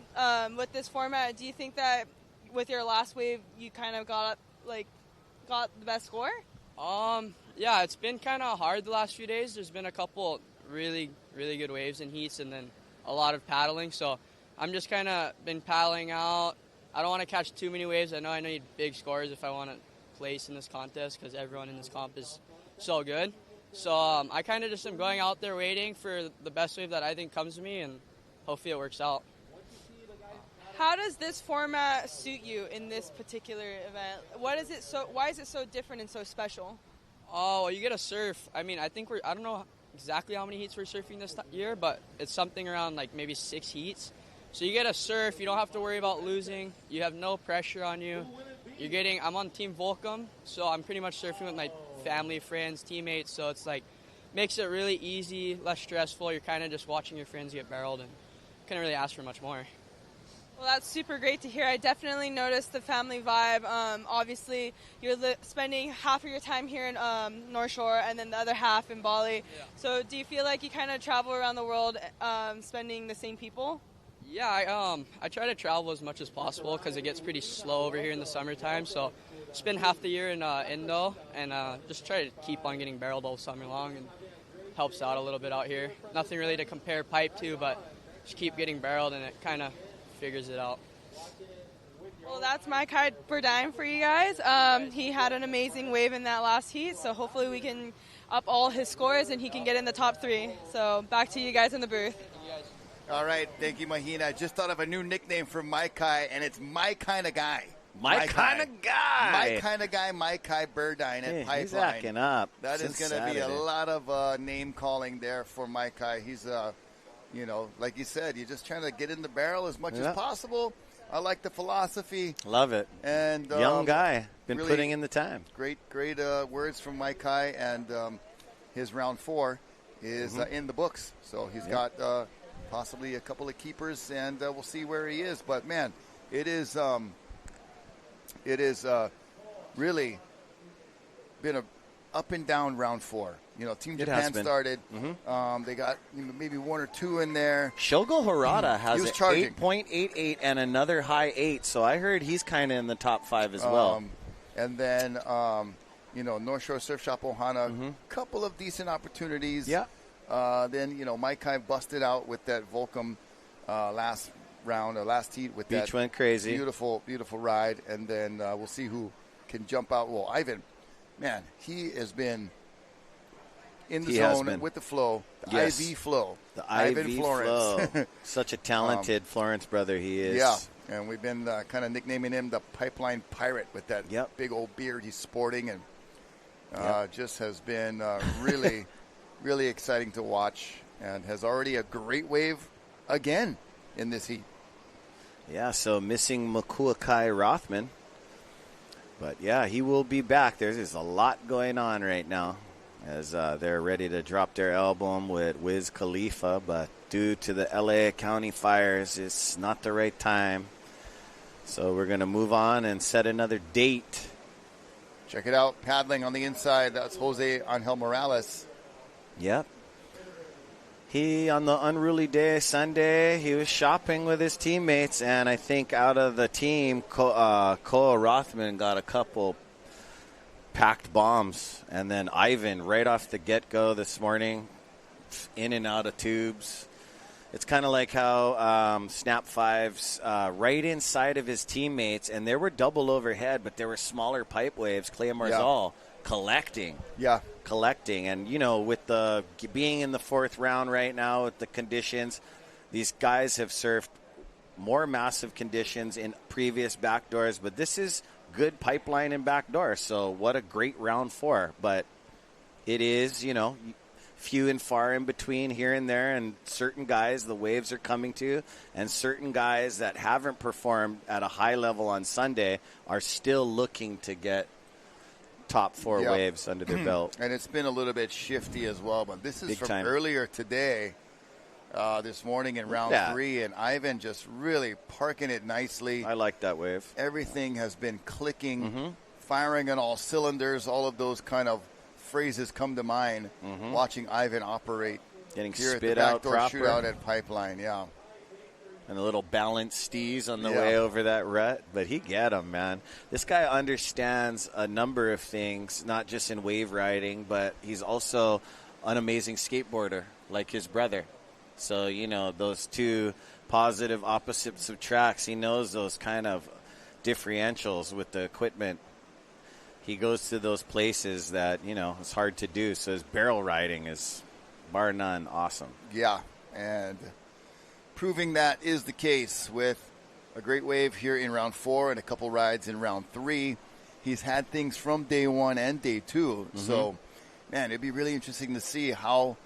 with this format. Do you think that with your last wave you kind of got the best score? Yeah, it's been kind of hard the last few days. There's been a couple really, really good waves and heats, and then a lot of paddling. So I'm just kind of been paddling out. I don't want to catch too many waves. I know need big scores if I want to place in this contest because everyone in this comp is so good. So I kind of just am going out there waiting for the best wave that I think comes to me, and hopefully it works out. How does this format suit you in this particular event? Why is it so different and so special? Oh, well, you get to surf. I mean, I don't know exactly how many heats we're surfing this year, but it's something around like maybe 6 heats. So you get to surf. You don't have to worry about losing. You have no pressure on you. I'm on Team Volcom, so I'm pretty much surfing with my family, friends, teammates. So it's like, makes it really easy, less stressful. You're kind of just watching your friends get barreled, and couldn't really ask for much more. Well, that's super great to hear. I definitely noticed the family vibe. Obviously, you're spending half of your time here in North Shore and then the other half in Bali. Yeah. So do you feel like you kind of travel around the world spending the same people? Yeah, I try to travel as much as possible because it gets pretty slow over here in the summertime. So spend half the year in Indo and just try to keep on getting barreled all summer long, and helps out a little bit out here. Nothing really to compare pipe to, but just keep getting barreled and it kind of figures it out. Well, that's Maikai Burdine for you guys. He had an amazing wave in that last heat, so hopefully we can up all his scores and he can get in the top 3. So back to you guys in the booth. All right, thank you, Mahina. I just thought of a new nickname for Maikai, and it's My Kind of Guy. My kind of guy. My kind of guy, Maikai Burdine at Pipeline. He's acting up. That is going to be a lot of name calling there for Maikai. He's like you said, you're just trying to get in the barrel as much as possible. I like the philosophy. Love it. And young guy, been really putting in the time. Great words from Maikai, and his round 4 is in the books. So he's got possibly a couple of keepers, and we'll see where he is. But man, it is really been a up and down round 4. You know, Team Japan started. They got maybe 1 or 2 in there. Shogo Harada has an 8.88 and another high 8, so I heard he's kind of in the top 5 as well. And then, North Shore Surf Shop Ohana, couple of decent opportunities. Yeah. Then, Maikai busted out with that Volcom last round, or last heat with Beach went crazy. Beautiful, beautiful ride. And then we'll see who can jump out. Well, Ivan, man, he has been in the He has zone been. with the flow. The Yes. IV flow. The Ivan IV Florence. flow. Such a talented Florence brother he is. Yeah, and we've been kind of nicknaming him the Pipeline Pirate with that Yep. big old beard he's sporting, and Yep. just has been really, really exciting to watch, and has already a great wave again in this heat. Yeah, so missing Makuakai Rothman. But, yeah, he will be back. There's a lot going on right now as they're ready to drop their album with Wiz Khalifa. But due to the L.A. County fires, it's not the right time. So we're going to move on and set another date. Check it out, paddling on the inside. That's Jose Angel Morales. Yep. He, on the unruly day, Sunday, he was shopping with his teammates, and I think out of the team, Koa Rothman got a couple packed bombs, and then Ivan, right off the get-go this morning, in and out of tubes. It's kind of like how Snap 5's right inside of his teammates, and there were double overhead, but there were smaller pipe waves. Clay Marzal collecting. Yeah. Collecting. And, you know, with the being in the fourth round right now with the conditions, these guys have surfed more massive conditions in previous backdoors, but this is good pipeline and backdoor. So what a great round 4. But it is, you know, few and far in between here and there, and certain guys the waves are coming to, and certain guys that haven't performed at a high level on Sunday are still looking to get top 4 waves under their belt. And it's been a little bit shifty as well, but this is Big from time. earlier today, this morning in round 3, and Ivan just really parking it nicely. I like that wave. Everything has been clicking, firing on all cylinders. All of those kind of phrases come to mind watching Ivan operate. Getting here at spit the out backdoor proper. shootout at Pipeline, And a little balanced steez on the way over that rut. But he get him, man. This guy understands a number of things, not just in wave riding, but he's also an amazing skateboarder, like his brother. So, you know, those two positive opposites of tracks, he knows those kind of differentials with the equipment. He goes to those places that, you know, it's hard to do. So his barrel riding is, bar none, awesome. Yeah, and proving that is the case with a great wave here in round 4 and a couple rides in round 3. He's had things from day 1 and day 2. So, man, it'd be really interesting to see how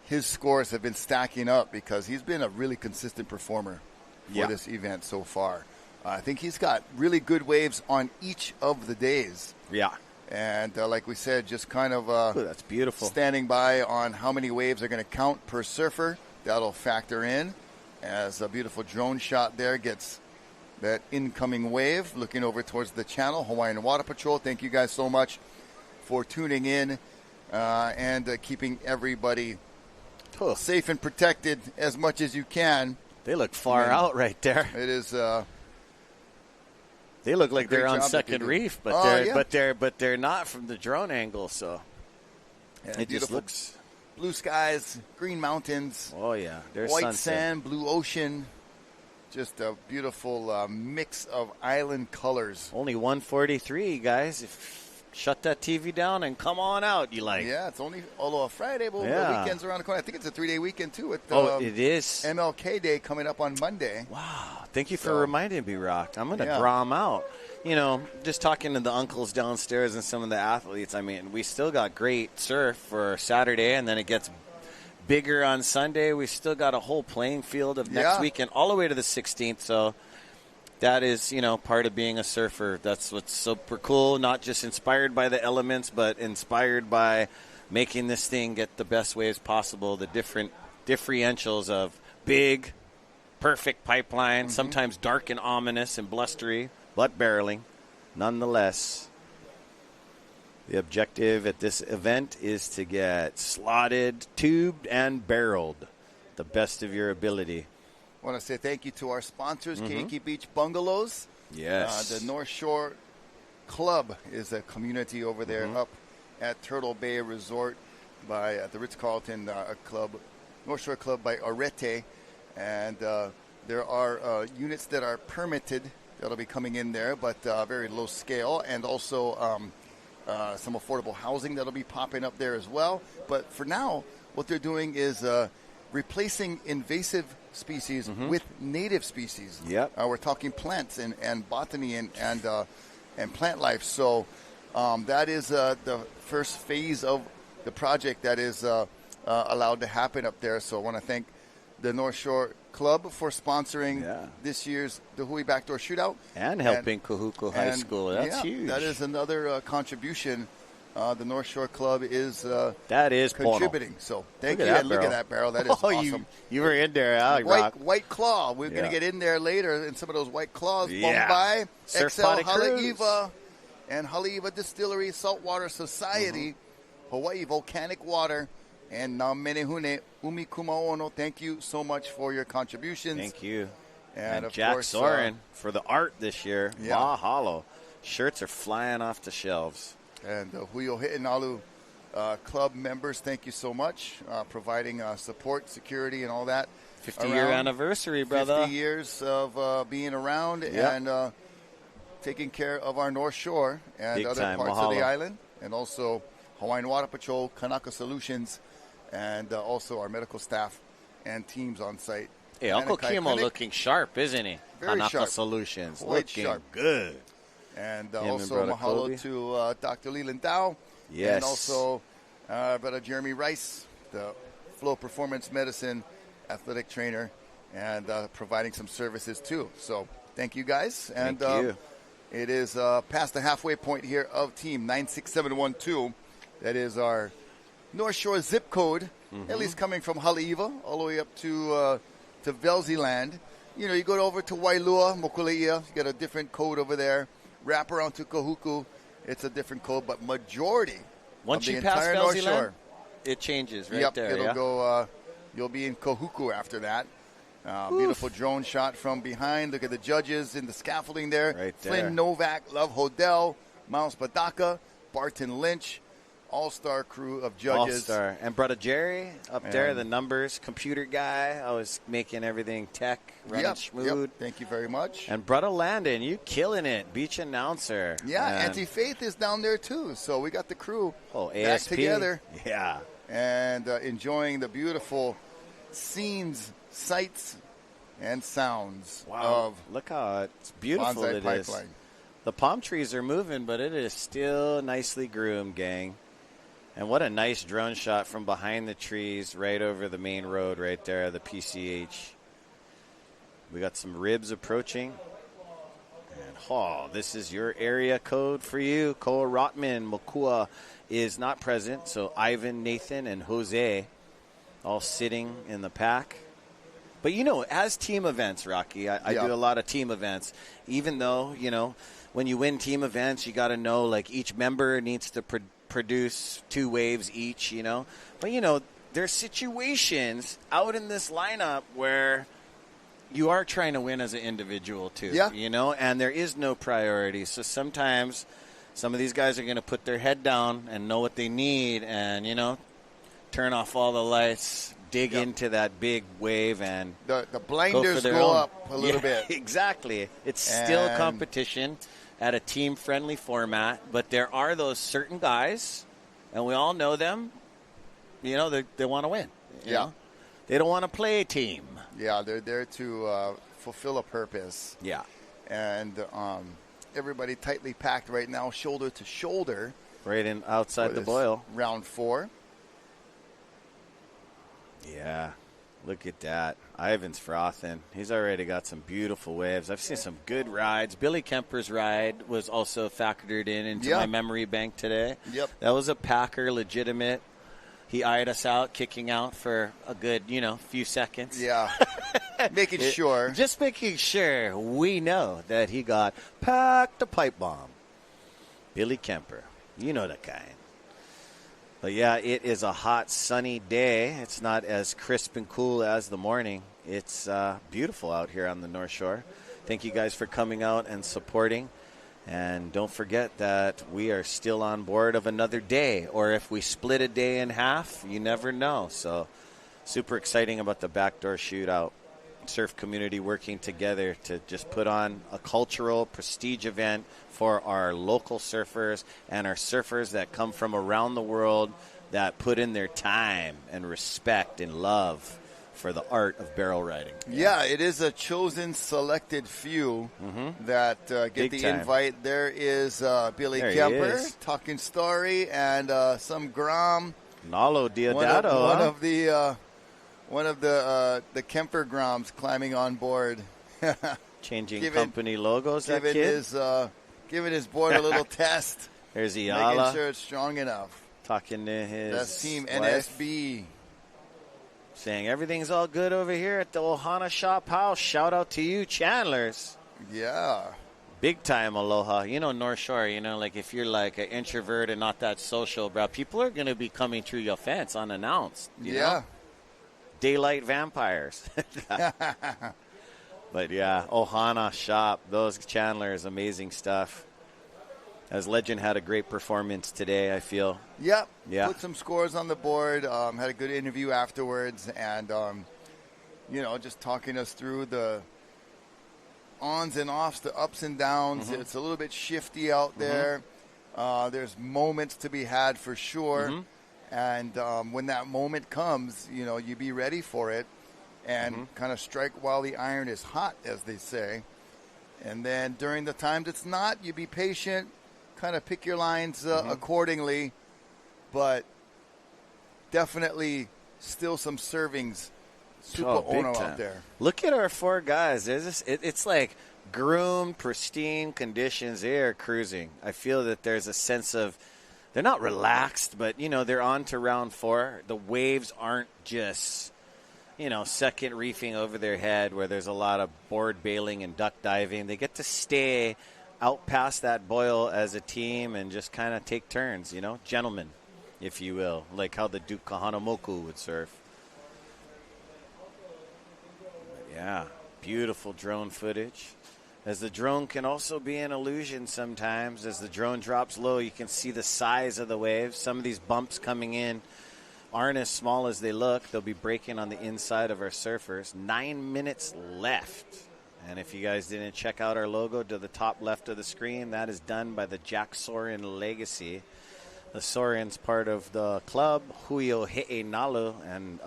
his scores have been stacking up, because he's been a really consistent performer for this event so far. I think he's got really good waves on each of the days. Yeah. And like we said, just kind of that's beautiful. Standing by on how many waves are going to count per surfer. That'll factor in as a beautiful drone shot there gets that incoming wave. Looking over towards the channel, Hawaiian Water Patrol. Thank you guys so much for tuning in and keeping everybody safe and protected as much as you can. They look far out right there. It is. They look like they're on job second that they do. reef, but they're not from the drone angle. So And it just beautiful looks blue skies, green mountains. Oh yeah, there's white sunset. sand, blue ocean. Just a beautiful mix of island colors. Only 143, guys. Shut that TV down and come on out. You like? Yeah, it's only although a Friday, but the weekend's around the corner. I think it's a 3-day weekend too. With it is MLK Day coming up on Monday. Wow! Thank you for reminding me, Rock. I'm gonna draw them out. You know, just talking to the uncles downstairs and some of the athletes. I mean, we still got great surf for Saturday, and then it gets bigger on Sunday. We still got a whole playing field of next weekend, all the way to the 16th. So that is, you know, part of being a surfer. That's what's super cool. Not just inspired by the elements, but inspired by making this thing get the best waves possible. The different differentials of big, perfect pipeline, sometimes dark and ominous and blustery, but barreling. Nonetheless, the objective at this event is to get slotted, tubed, and barreled the best of your ability. I want to say thank you to our sponsors, Keiki Beach Bungalows. Yes. The North Shore Club is a community over there up at Turtle Bay Resort by the Ritz-Carlton Club, North Shore Club by Arete. And there are units that are permitted that'll be coming in there, but very low scale. And also some affordable housing that'll be popping up there as well. But for now, what they're doing is replacing invasive species with native species. Yep. We're talking plants and botany and plant life. So that is the first phase of the project that is allowed to happen up there. So I want to thank the North Shore Club for sponsoring this year's the Hui BackDoor Shootout. And helping Kahuku High School. That's huge. That is another contribution. The North Shore Club is contributing. Pono. So thank you. Look at that barrel. That is awesome. You were in there. White Claw. We're going to get in there later in some of those White Claws. Bombay, XL Haleiwa, and Haleiwa Distillery, Saltwater Society, Hawaii Volcanic Water, and Namenehune Umi Kumaono. Thank you so much for your contributions. Thank you. And of Jack course, Soren for the art this year. Mahalo. Shirts are flying off the shelves. And the Hui O'Hi'inalu club members, thank you so much, providing support, security, and all that. 50-year anniversary, brother. 50 years of being around and taking care of our North Shore and Big other time. parts Mahalo. of the island. And also Hawaiian Water Patrol, Kanaka Solutions, and also our medical staff and teams on site. Hey, Uncle Anakai Kimo Clinic, looking sharp, isn't he? Very Kanaka sharp. Solutions. Quite looking sharp. good. And Him and also Brother mahalo Kobe. to Dr. Leland Dow. Yes. And also Brother Jeremy Rice, the Flow Performance Medicine athletic trainer, and providing some services too. So thank you guys. And Thank you. it is past the halfway point here of Team 96712. That is our North Shore zip code, at least coming from Haleiwa all the way up to Velziland. You know, you go over to Wailua, Mokuleia, you get a different code over there. Wrap around to Kahuku, it's a different code, but majority Once of you the pass entire North Velziland, Shore. it changes right Yep, there. it'll yeah? go. You'll be in Kahuku after that. Beautiful drone shot from behind. Look at the judges in the scaffolding there. Right there. Flynn Novak, Love Hodel, Miles Padaka, Barton Lynch, all-star crew of judges. All-star. And Brother Jerry up there, the numbers, computer guy, always making everything tech, running smooth. Yep. Thank you very much. And Brother Landon, you killing it, beach announcer. Yeah, Man. Anti-Faith is down there too. So we got the crew back ASP. together. Yeah. And enjoying the beautiful scenes, sights, and sounds of Look how it's beautiful Bonsai it is. Pipeline. The palm trees are moving, but it is still nicely groomed, gang. And what a nice drone shot from behind the trees right over the main road right there, the PCH. We got some ribs approaching. And, this is your area code for you. Koa Rotman Mokua is not present, so Ivan, Nathan, and Jose all sitting in the pack. But, you know, as team events, Rocky, I do a lot of team events. Even though, you know, when you win team events, you got to know, like, each member needs to produce 2 waves each, you know. But, you know, there's situations out in this lineup where you are trying to win as an individual, too, you know, and there is no priority. So sometimes some of these guys are going to put their head down and know what they need and, you know, turn off all the lights, dig into that big wave, and the blinders go up a little bit. Exactly. It's still competition at a team-friendly format, but there are those certain guys, and we all know them, you know, they want to win. You know? They don't want to play a team. Yeah, they're there to fulfill a purpose. Yeah. And everybody tightly packed right now, shoulder to shoulder. Right in outside the boil. Round 4. Yeah. Look at that. Ivan's frothing. He's already got some beautiful waves. I've seen some good rides. Billy Kemper's ride was also factored into my memory bank today. Yep. That was a Packer, legitimate. He eyed us out, kicking out for a good, you know, few seconds. Yeah. Making sure. Just making sure we know that he got packed a pipe bomb. Billy Kemper. You know that guy. But, yeah, it is a hot, sunny day. It's not as crisp and cool as the morning. It's beautiful out here on the North Shore. Thank you guys for coming out and supporting. And don't forget that we are still on board of another day. Or if we split a day in half, you never know. So super exciting about the backdoor shootout. surf community working together to just put on a cultural prestige event for our local surfers and our surfers that come from around the world that put in their time and respect and love for the art of barrel riding. Yeah, it is a chosen, selected few that get Big the time. invite. There is Billy There he Kemper, is. talking story, and some Grom. Nalo Diodato. One of the Kemper Groms climbing on board. Changing company logos, that kid. Giving his board a little test. There's Making Iala. sure it's strong enough. Talking to his That's Team wife, NSB. saying everything's all good over here at the Ohana Shop House. Shout out to you, Chandlers. Yeah. Big time aloha. You know, North Shore, like if you're like an introvert and not that social, bro, people are going to be coming through your fence unannounced. You know? Daylight vampires. But yeah, Ohana Shop, those Chandlers, amazing stuff. As Legend had a great performance today, I feel. Yep. Yeah. Put some scores on the board. Had a good interview afterwards, and just talking us through the ons and offs, the ups and downs. It's a little bit shifty out there. There's moments to be had for sure, and when that moment comes, you be ready for it, and kind of strike while the iron is hot, as they say. And then during the times it's not, you be patient. Kind of pick your lines accordingly, but definitely still some servings. Super Ono out there. Look at our four guys. It's like groomed, pristine conditions. They are cruising. I feel that there's a sense of they're not relaxed, but they're on to round 4. The waves aren't just second reefing over their head where there's a lot of board bailing and duck diving. They get to stay out past that boil as a team and just kind of take turns, gentlemen, if you will, like how the Duke Kahanamoku would surf. But yeah, beautiful drone footage. As the drone can also be an illusion sometimes. As the drone drops low, you can see the size of the waves. Some of these bumps coming in aren't as small as they look. They'll be breaking on the inside of our surfers. 9 minutes left. And if you guys didn't check out our logo to the top left of the screen, that is done by the Jack Sorin Legacy. The Sorin's part of the club, Hui Nalu, and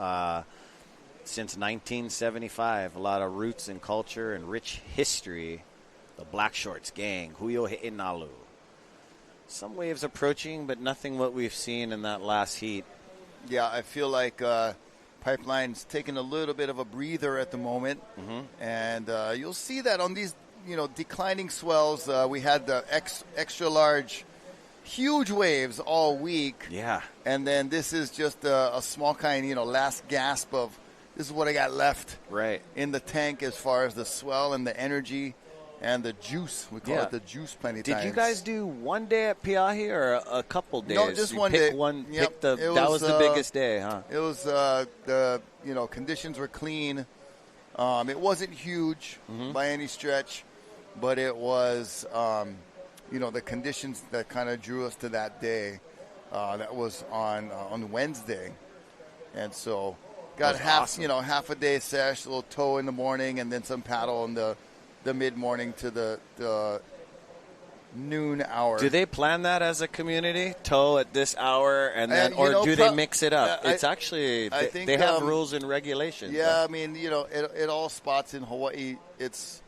since 1975, a lot of roots and culture and rich history. The Black Shorts gang, Hui Nalu. Some waves approaching, but nothing what we've seen in that last heat. Yeah, I feel like Pipeline's taking a little bit of a breather at the moment, and you'll see that on these, declining swells. We had the extra large, huge waves all week. Yeah, and then this is just a small kind, last gasp of this is what I got left in the tank as far as the swell and the energy and the juice. We call it the juice plenty times. Did you guys do one day at Piahi or a couple days? No, just one day. That was the biggest day, huh? It was the conditions were clean. It wasn't huge by any stretch, but it was the conditions that kind of drew us to that day. That was on Wednesday, and so got half a day sesh, a little tow in the morning, and then some paddle in the mid-morning to the noon hour. Do they plan that as a community? Tow at this hour, and then, or do they mix it up? It's actually I think, they have rules and regulations. Yeah, I mean, it all spots in Hawaii. It's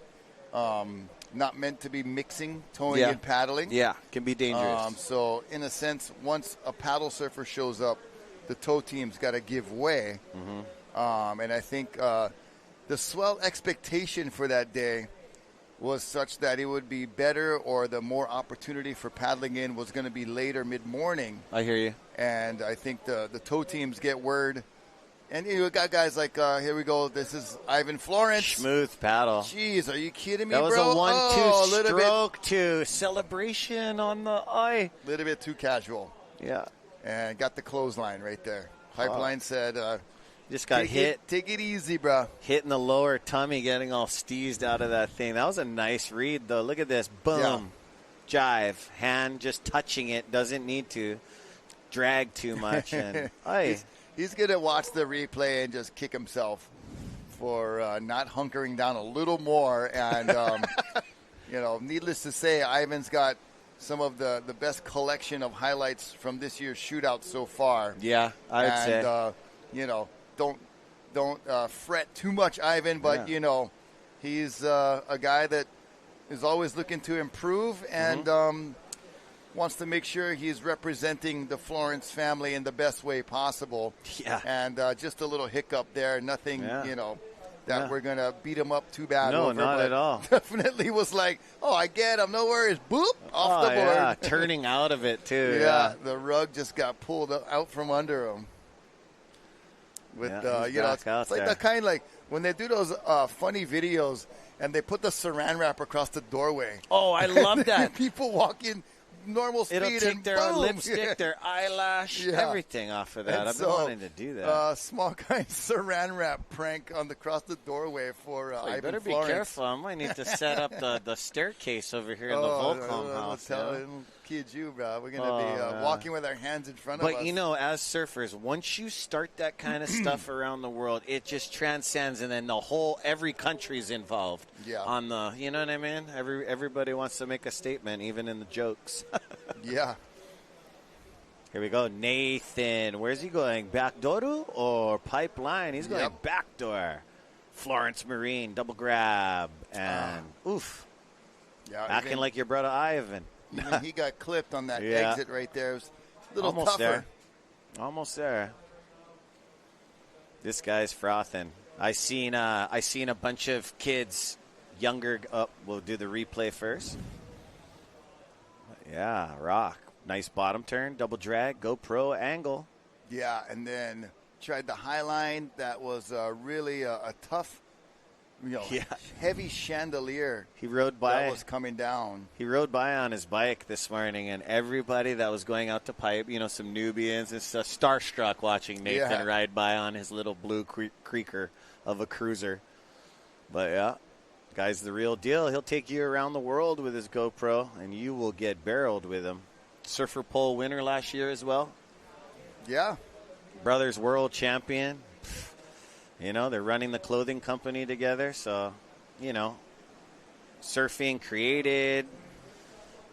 not meant to be mixing, towing and paddling. Yeah, can be dangerous. So in a sense, once a paddle surfer shows up, the tow team's got to give way. And I think the swell expectation for that day was such that it would be better, or the more opportunity for paddling in was going to be later mid-morning. I hear you. And I think the tow teams get word. And you got guys like, here we go, this is Ivan Florence. Smooth paddle. Jeez, are you kidding me, that was bro? A 1-2 stroke bit, to celebration on the eye. A little bit too casual. Yeah. And got the clothesline right there. Pipeline said... just got hit. Take it easy, bro. Hitting the lower tummy, getting all steezed out of that thing. That was a nice read, though. Look at this. Boom. Yeah. Jive. Hand just touching it. Doesn't need to drag too much. And he's going to watch the replay and just kick himself. for not hunkering down a little more. And, needless to say, Ivan's got some of the best collection of highlights from this year's shootout so far. Yeah, I would say. Don't fret too much, Ivan, but, he's a guy that is always looking to improve and wants to make sure he's representing the Florence family in the best way possible. Yeah. And just a little hiccup there. Nothing, that we're going to beat him up too bad No, over. not at all. Definitely was like, I get him. No worries. Boop, off the board. Yeah, turning out of it, too. Yeah, the rug just got pulled out from under him. With it's like the kind like when they do those funny videos and they put the saran wrap across the doorway. Oh, I love that. People walk in normal speed. It'll take and their boom. lipstick, their eyelash, everything off of that. And I've been wanting to do that. Small kind of saran wrap prank across the doorway for Ivan you better Florence. be careful. I might need to set up the staircase over here in the Volcom house. Kid you, bro. We're going to be walking with our hands in front of us. But, as surfers, once you start that kind of stuff around the world, it just transcends, and then every country's involved. Yeah. On the, you know what I mean? Everybody wants to make a statement, even in the jokes. Yeah. Here we go. Nathan. Where's he going? Backdoor or pipeline? He's going backdoor. Florence Marine, double grab. And, oof. Yeah, acting like your brother Ivan. Even he got clipped on that exit right there. It was a little almost tougher. Almost there. This guy's frothing. I seen a bunch of kids younger. We'll do the replay first. Yeah, rock. Nice bottom turn, double drag, GoPro angle. Yeah, and then tried the high line. That was really a tough, heavy chandelier. He rode by. That was coming down. He rode by on his bike this morning, and everybody that was going out to pipe, some Nubians and stuff, starstruck watching Nathan ride by on his little blue creaker of a cruiser. But yeah, guy's the real deal. He'll take you around the world with his GoPro, and you will get barreled with him. Surfer pole winner last year as well. Yeah. Brothers world champion. They're running the clothing company together, so, surfing created.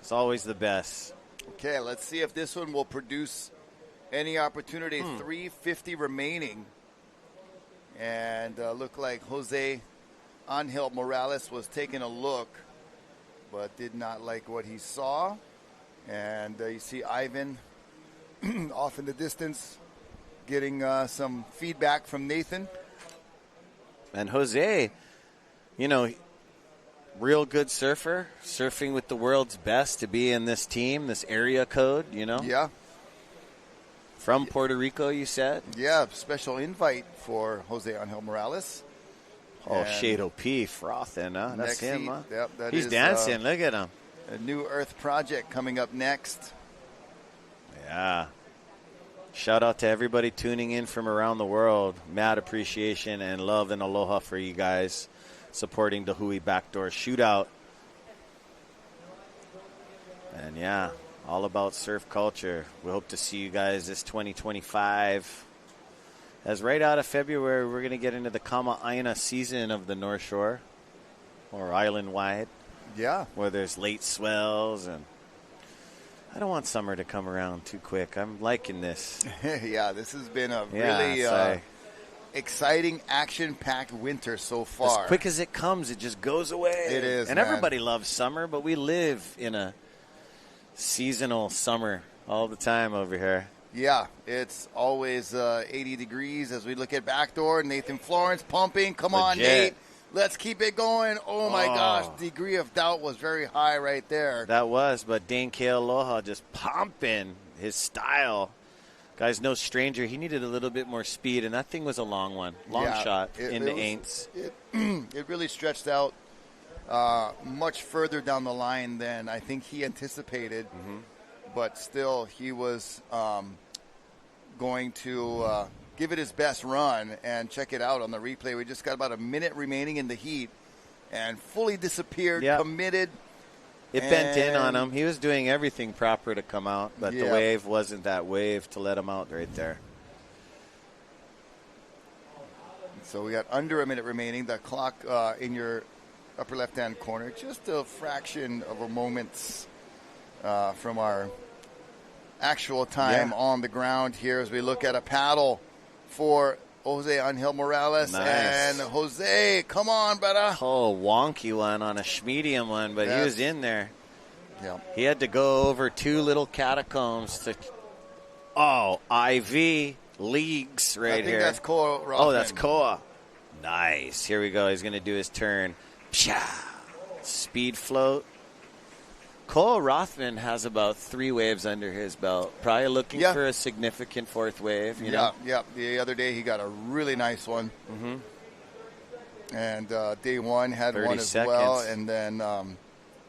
It's always the best. Okay, let's see if this one will produce any opportunity. 350 remaining. And looked like Jose Angel Morales was taking a look, but did not like what he saw. And you see Ivan off in the distance getting some feedback from Nathan. And Jose, real good surfer, surfing with the world's best to be in this team, this area code, Yeah. From Puerto Rico, you said? Yeah, special invite for Jose Angel Morales. Oh, Shado P, frothing, huh? That's him, huh? Yep, he's dancing. Look at him. A New Earth project coming up next. Yeah. Shout out to everybody tuning in from around the world. Mad appreciation and love and aloha for you guys supporting the Hui BackDoor Shootout. And yeah, all about surf culture. We hope to see you guys this 2025. As right out of February, we're going to get into the Kama'aina season of the North Shore, or island-wide. Yeah. Where there's late swells, and I don't want summer to come around too quick. I'm liking this. Yeah, this has been a really exciting, action-packed winter so far. As quick as it comes, it just goes away. It is, and everybody loves summer, but we live in a seasonal summer all the time over here. Yeah, it's always 80 degrees as we look at backdoor. Nathan Florence pumping. Come on, Nate. Let's keep it going. Oh, my gosh. Degree of doubt was very high right there. That was, but Dane K. Aloha just pumping his style. Guy's no stranger. He needed a little bit more speed, and that thing was a long one. Long shot into Aints. It really stretched out much further down the line than I think he anticipated. Mm-hmm. But still, he was going to give it his best run, and check it out on the replay. We just got about a minute remaining in the heat and fully disappeared, committed. It bent in on him. He was doing everything proper to come out, but the wave wasn't that wave to let him out right there. So we got under a minute remaining. The clock in your upper left-hand corner, just a fraction of a moment from our actual time on the ground here as we look at a paddle for Jose Angel Morales. Nice. And Jose, come on, brother. Oh, wonky one on a medium one, but he was in there. Yeah. He had to go over 2 little catacombs to. Oh, IV leagues right here. I think that's Koa Rothman. Oh, that's Koa. Nice. Here we go. He's going to do his turn. Psha! Speed float. Koa Rothman has about 3 waves under his belt. Probably looking for a significant 4th wave. You know? Yeah. The other day he got a really nice one. Mm-hmm. And day 1 had 30 one as seconds. well. And then,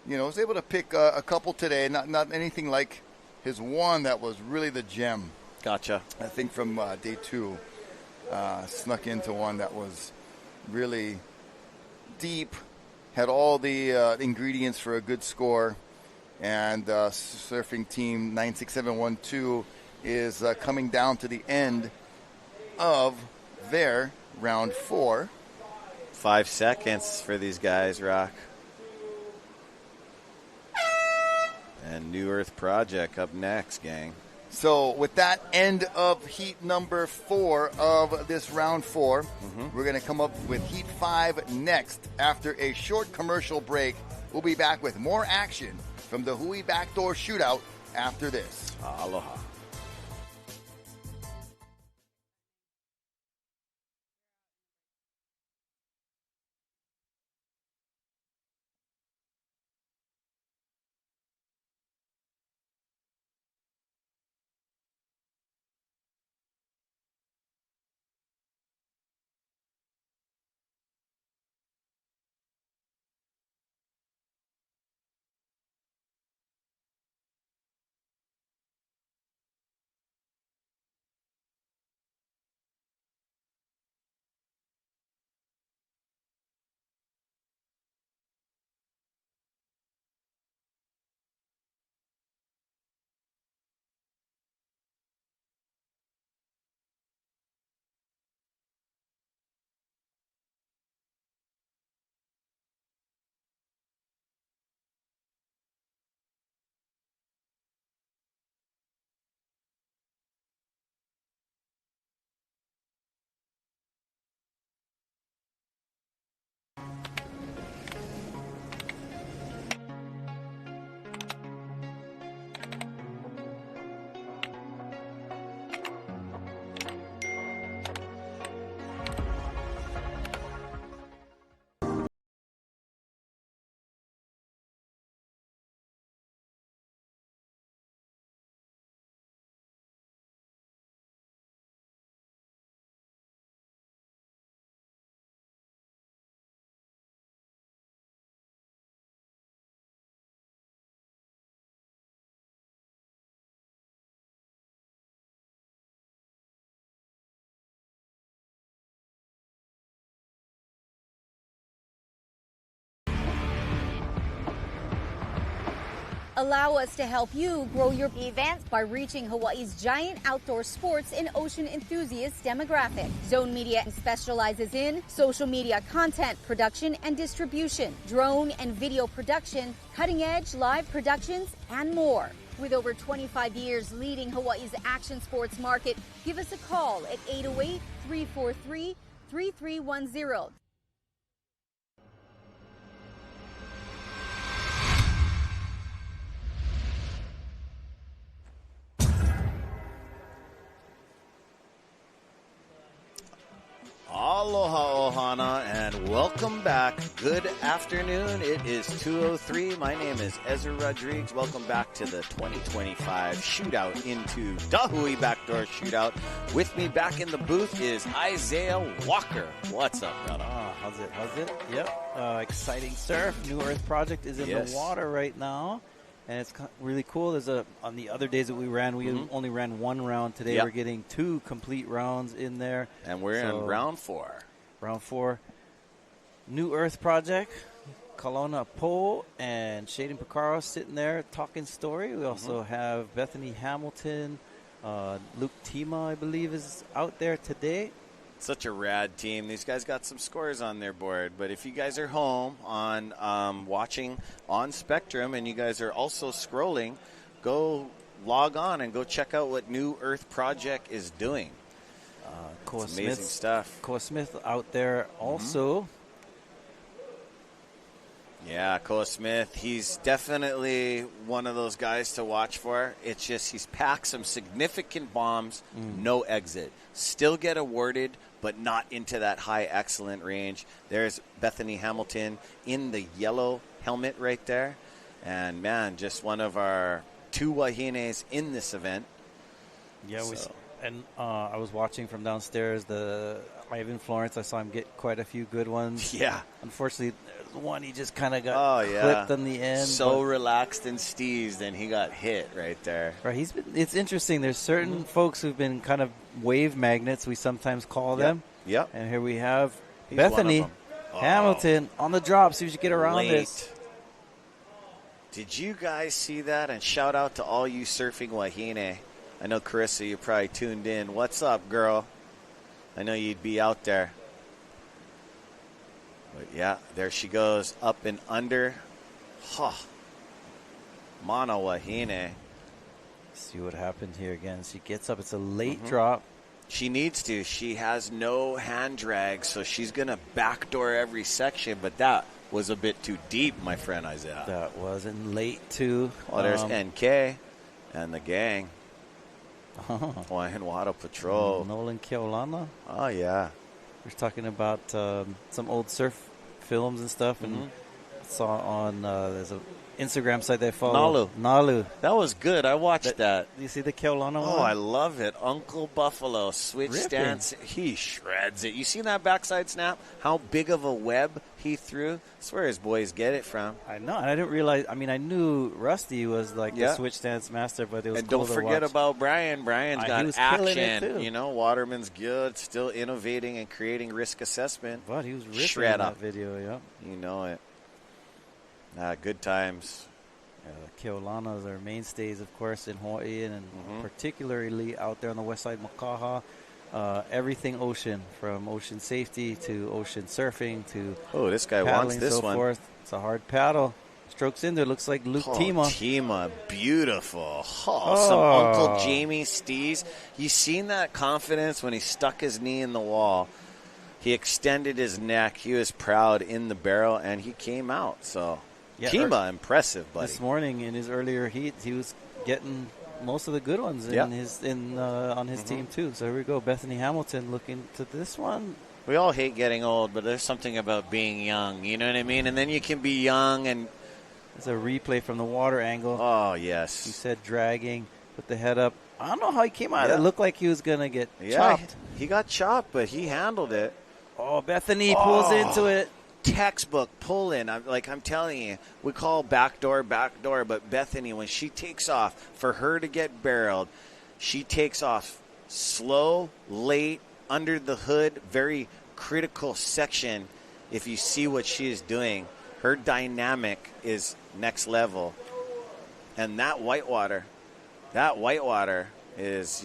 was able to pick a couple today. Not anything like his one that was really the gem. Gotcha. I think from day 2, snuck into one that was really deep, had all the ingredients for a good score. And surfing team 96712 is coming down to the end of their round 4. 5 seconds for these guys, Rock. And New Earth Project up next, gang. So with that end of heat number 4 of this round 4, we're going to come up with heat 5 next after a short commercial break. We'll be back with more action from the Hui BackDoor Shootout after this. Aloha. Allow us to help you grow your events by reaching Hawaii's giant outdoor sports and ocean enthusiast demographic. Zone Media specializes in social media content production and distribution, drone and video production, cutting-edge live productions, and more. With over 25 years leading Hawaii's action sports market, give us a call at 808-343-3310. Aloha Ohana and welcome back. Good afternoon. It is 2:03. My name is Ezra Rodriguez. Welcome back to the 2025 shootout into the Hui BackDoor Shootout. With me back in the booth is Isaiah Walker. What's up, brother? How's it? Yep. Exciting surf. New Earth Project is in the water right now. And it's really cool. On the other days that we ran, we only ran 1 round. Today we're getting 2 complete rounds in there. And we're in round 4. Round 4. New Earth Project. Kalona Poe and Shaden Picaro sitting there talking story. We also have Bethany Hamilton. Luke Tima, I believe, is out there today. Such a rad team. These guys got some scores on their board. But if you guys are home on watching on Spectrum and you guys are also scrolling, go log on and go check out what New Earth Project is doing. It's amazing stuff. Koa Smith out there also. Yeah, Koa Smith, he's definitely one of those guys to watch for. It's just he's packed some significant bombs, no exit. Still get awarded, but not into that high excellent range. There's Bethany Hamilton in the yellow helmet right there. And, man, just one of our 2 wahines in this event. Yeah, I was watching from downstairs the Ivan Florence. I saw him get quite a few good ones. Yeah. Unfortunately, the one he just kind of got clipped on the end. So relaxed and steezed, and he got hit right there. Right, it's interesting. There's certain folks who've been kind of wave magnets, we sometimes call them. Yep. And here we have He's Bethany Hamilton on the drop. See if you get around this. Did you guys see that? And shout out to all you surfing wahine. I know, Carissa, you probably tuned in. What's up, girl? I know you'd be out there. But, yeah, there she goes, up and under. Mana wahine. See what happened here again. She gets up. It's a late drop. She needs to. She has no hand drag, so she's going to backdoor every section. But that was a bit too deep, my friend Isaiah. That wasn't late, too. Well, there's NK and the gang. Hawaiian Water Patrol. Nolan Keolana. Oh, yeah. We're talking about some old surf films and stuff. And saw on there's an Instagram site they follow. Nalu. That was good. I watched that. You see the Keolana one? Oh, I love it. Uncle Buffalo. Switch stance. He shreds it. You seen that backside snap? How big of a web he threw? That's where his boys get it from. I know. And I didn't realize. I mean, I knew Rusty was like the switch stance master, but it was and cool don't forget about Brian. Brian's got action. You know, Waterman's good. Still innovating and creating risk assessment. But he was ripping in that video, yeah. You know it. Good times. Keolanas are mainstays, of course, in Hawaii, and particularly out there on the west side, Makaha. Everything ocean, from ocean safety to ocean surfing to this guy wants this so one. Forth. It's a hard paddle. Strokes in there. Looks like Luke Tima. Tima, beautiful. Some Uncle Jamie Stees. You seen that confidence when he stuck his knee in the wall? He extended his neck. He was proud in the barrel, and he came out. So, Tima, impressive, buddy. This morning in his earlier heat, he was getting most of the good ones on his team too. So here we go, Bethany Hamilton looking to this one. We all hate getting old, but there's something about being young. You know what I mean? And then you can be young and. It's a replay from the water angle. Oh yes. He said dragging, put the head up. I don't know how he came out. It looked like he was gonna get chopped. He got chopped, but he handled it. Oh, Bethany pulls into it. Textbook pull in. I'm telling you, we call backdoor, but Bethany, when she takes off, for her to get barreled, she takes off slow, late, under the hood, very critical section. If you see what she is doing, her dynamic is next level. And that whitewater is,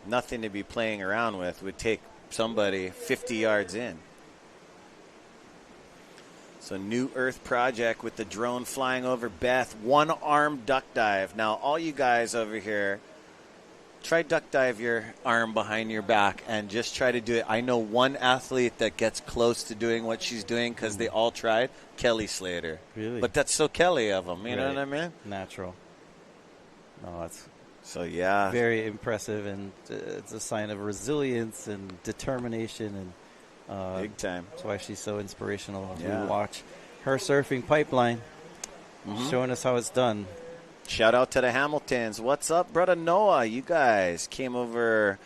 nothing to be playing around with. Would take somebody 50 yards in. So New Earth Project with the drone flying over Beth. One-arm duck dive. Now, all you guys over here, try duck dive your arm behind your back and just try to do it. I know one athlete that gets close to doing what she's doing because they all tried. Kelly Slater. Really? But that's so Kelly of them. You know what I mean? Natural. No, that's very impressive, and it's a sign of resilience and determination and big time. That's why she's so inspirational. We watch her surfing pipeline, showing us how it's done. Shout out to the Hamiltons. What's up, brother Noah? You guys came over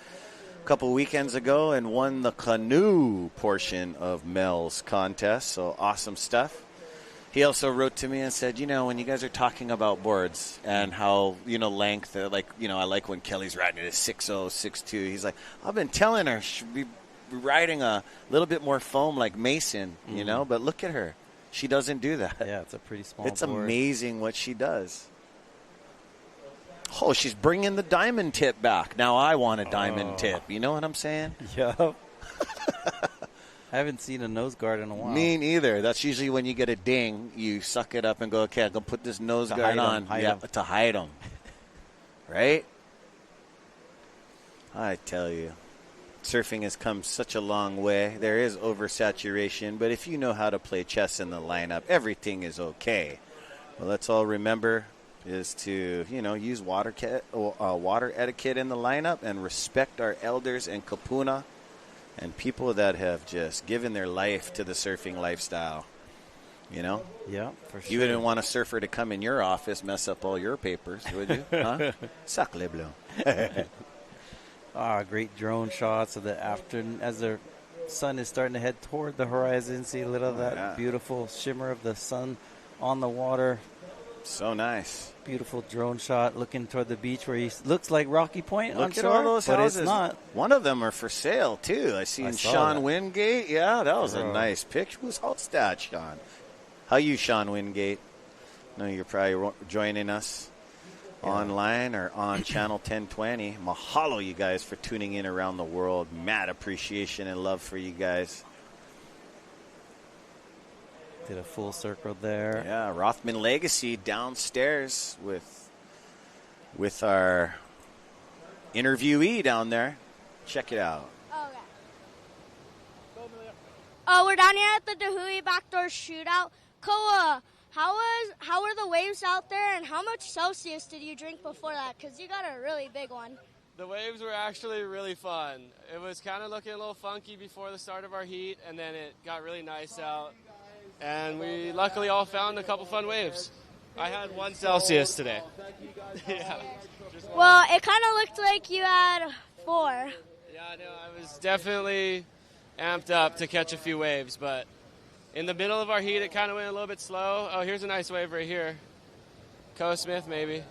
a couple weekends ago and won the canoe portion of Mel's contest. So awesome stuff. He also wrote to me and said, when you guys are talking about boards and how, length, I like when Kelly's riding it at 6'0", 6'2". He's like, I've been telling her she should be riding a little bit more foam like Mason, but look at her. She doesn't do that. Yeah, it's a pretty small It's board. amazing what she does. Oh, she's bringing the diamond tip back. Now I want a diamond tip. You know what I'm saying? Yeah. I haven't seen a nose guard in a while. Me neither. That's usually when you get a ding, you suck it up and go, okay, I'm going to put this nose guard on. To hide them. Right? I tell you, surfing has come such a long way. There is oversaturation, but if you know how to play chess in the lineup, everything is okay. Well, let's all remember is to, use water etiquette in the lineup and respect our elders and kapuna and people that have just given their life to the surfing lifestyle. Yeah, for sure. You wouldn't want a surfer to come in your office, mess up all your papers, would you? Huh? Sacre bleu. Great drone shots of the afternoon as the sun is starting to head toward the horizon. See a little of that beautiful shimmer of the sun on the water. So nice. Beautiful drone shot looking toward the beach where he looks like Rocky Point on Look at shore, all those but houses. it's not. One of them are for sale, too. I seen Sean Wingate. Yeah, that was a nice picture. Who's host that, Sean? How you, Sean Wingate? No, you're probably joining us online or on Channel 1020. Mahalo, you guys, for tuning in around the world. Mad appreciation and love for you guys. Did a full circle there. Yeah, Rothman Legacy downstairs with our interviewee down there. Check it out. We're down here at the Hui BackDoor Shootout. Koa, how were the waves out there, and how much Celsius did you drink before that? Because you got a really big one. The waves were actually really fun. It was kind of looking a little funky before the start of our heat, and then it got really nice out. And we luckily all found a couple fun waves. I had 1 Celsius today. Yeah. Well, it kind of looked like you had 4. Yeah, no, I was definitely amped up to catch a few waves, but in the middle of our heat, it kind of went a little bit slow. Oh, here's a nice wave right here. Koa Smith, maybe.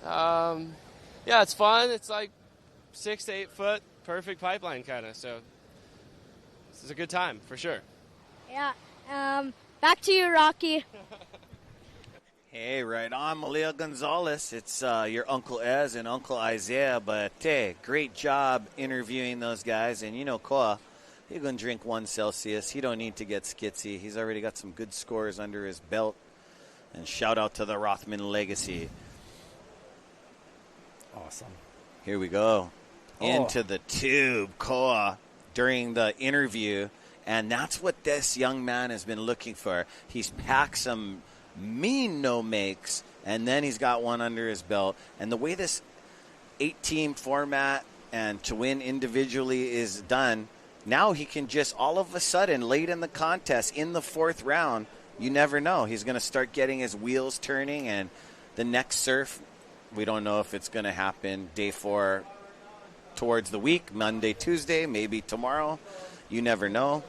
Yeah, it's fun. It's like 6 to 8 foot, perfect pipeline kind of. So this is a good time for sure. Yeah. Back to you, Rocky. Hey, right on, Malia Gonzalez. It's your Uncle Ez and Uncle Isaiah, but hey, great job interviewing those guys. And Koa, he's going to drink 1 Celsius. He don't need to get skitsy. He's already got some good scores under his belt. And shout out to the Rothman Legacy. Awesome. Here we go. Into the tube, Koa, during the interview. And that's what this young man has been looking for. He's packed some mean no-makes, and then he's got one under his belt. And the way this 8-team format and to win individually is done, now he can just all of a sudden, late in the contest, in the 4th round, you never know. He's going to start getting his wheels turning, and the next surf, we don't know if it's going to happen day 4 towards the week, Monday, Tuesday, maybe tomorrow. You never know.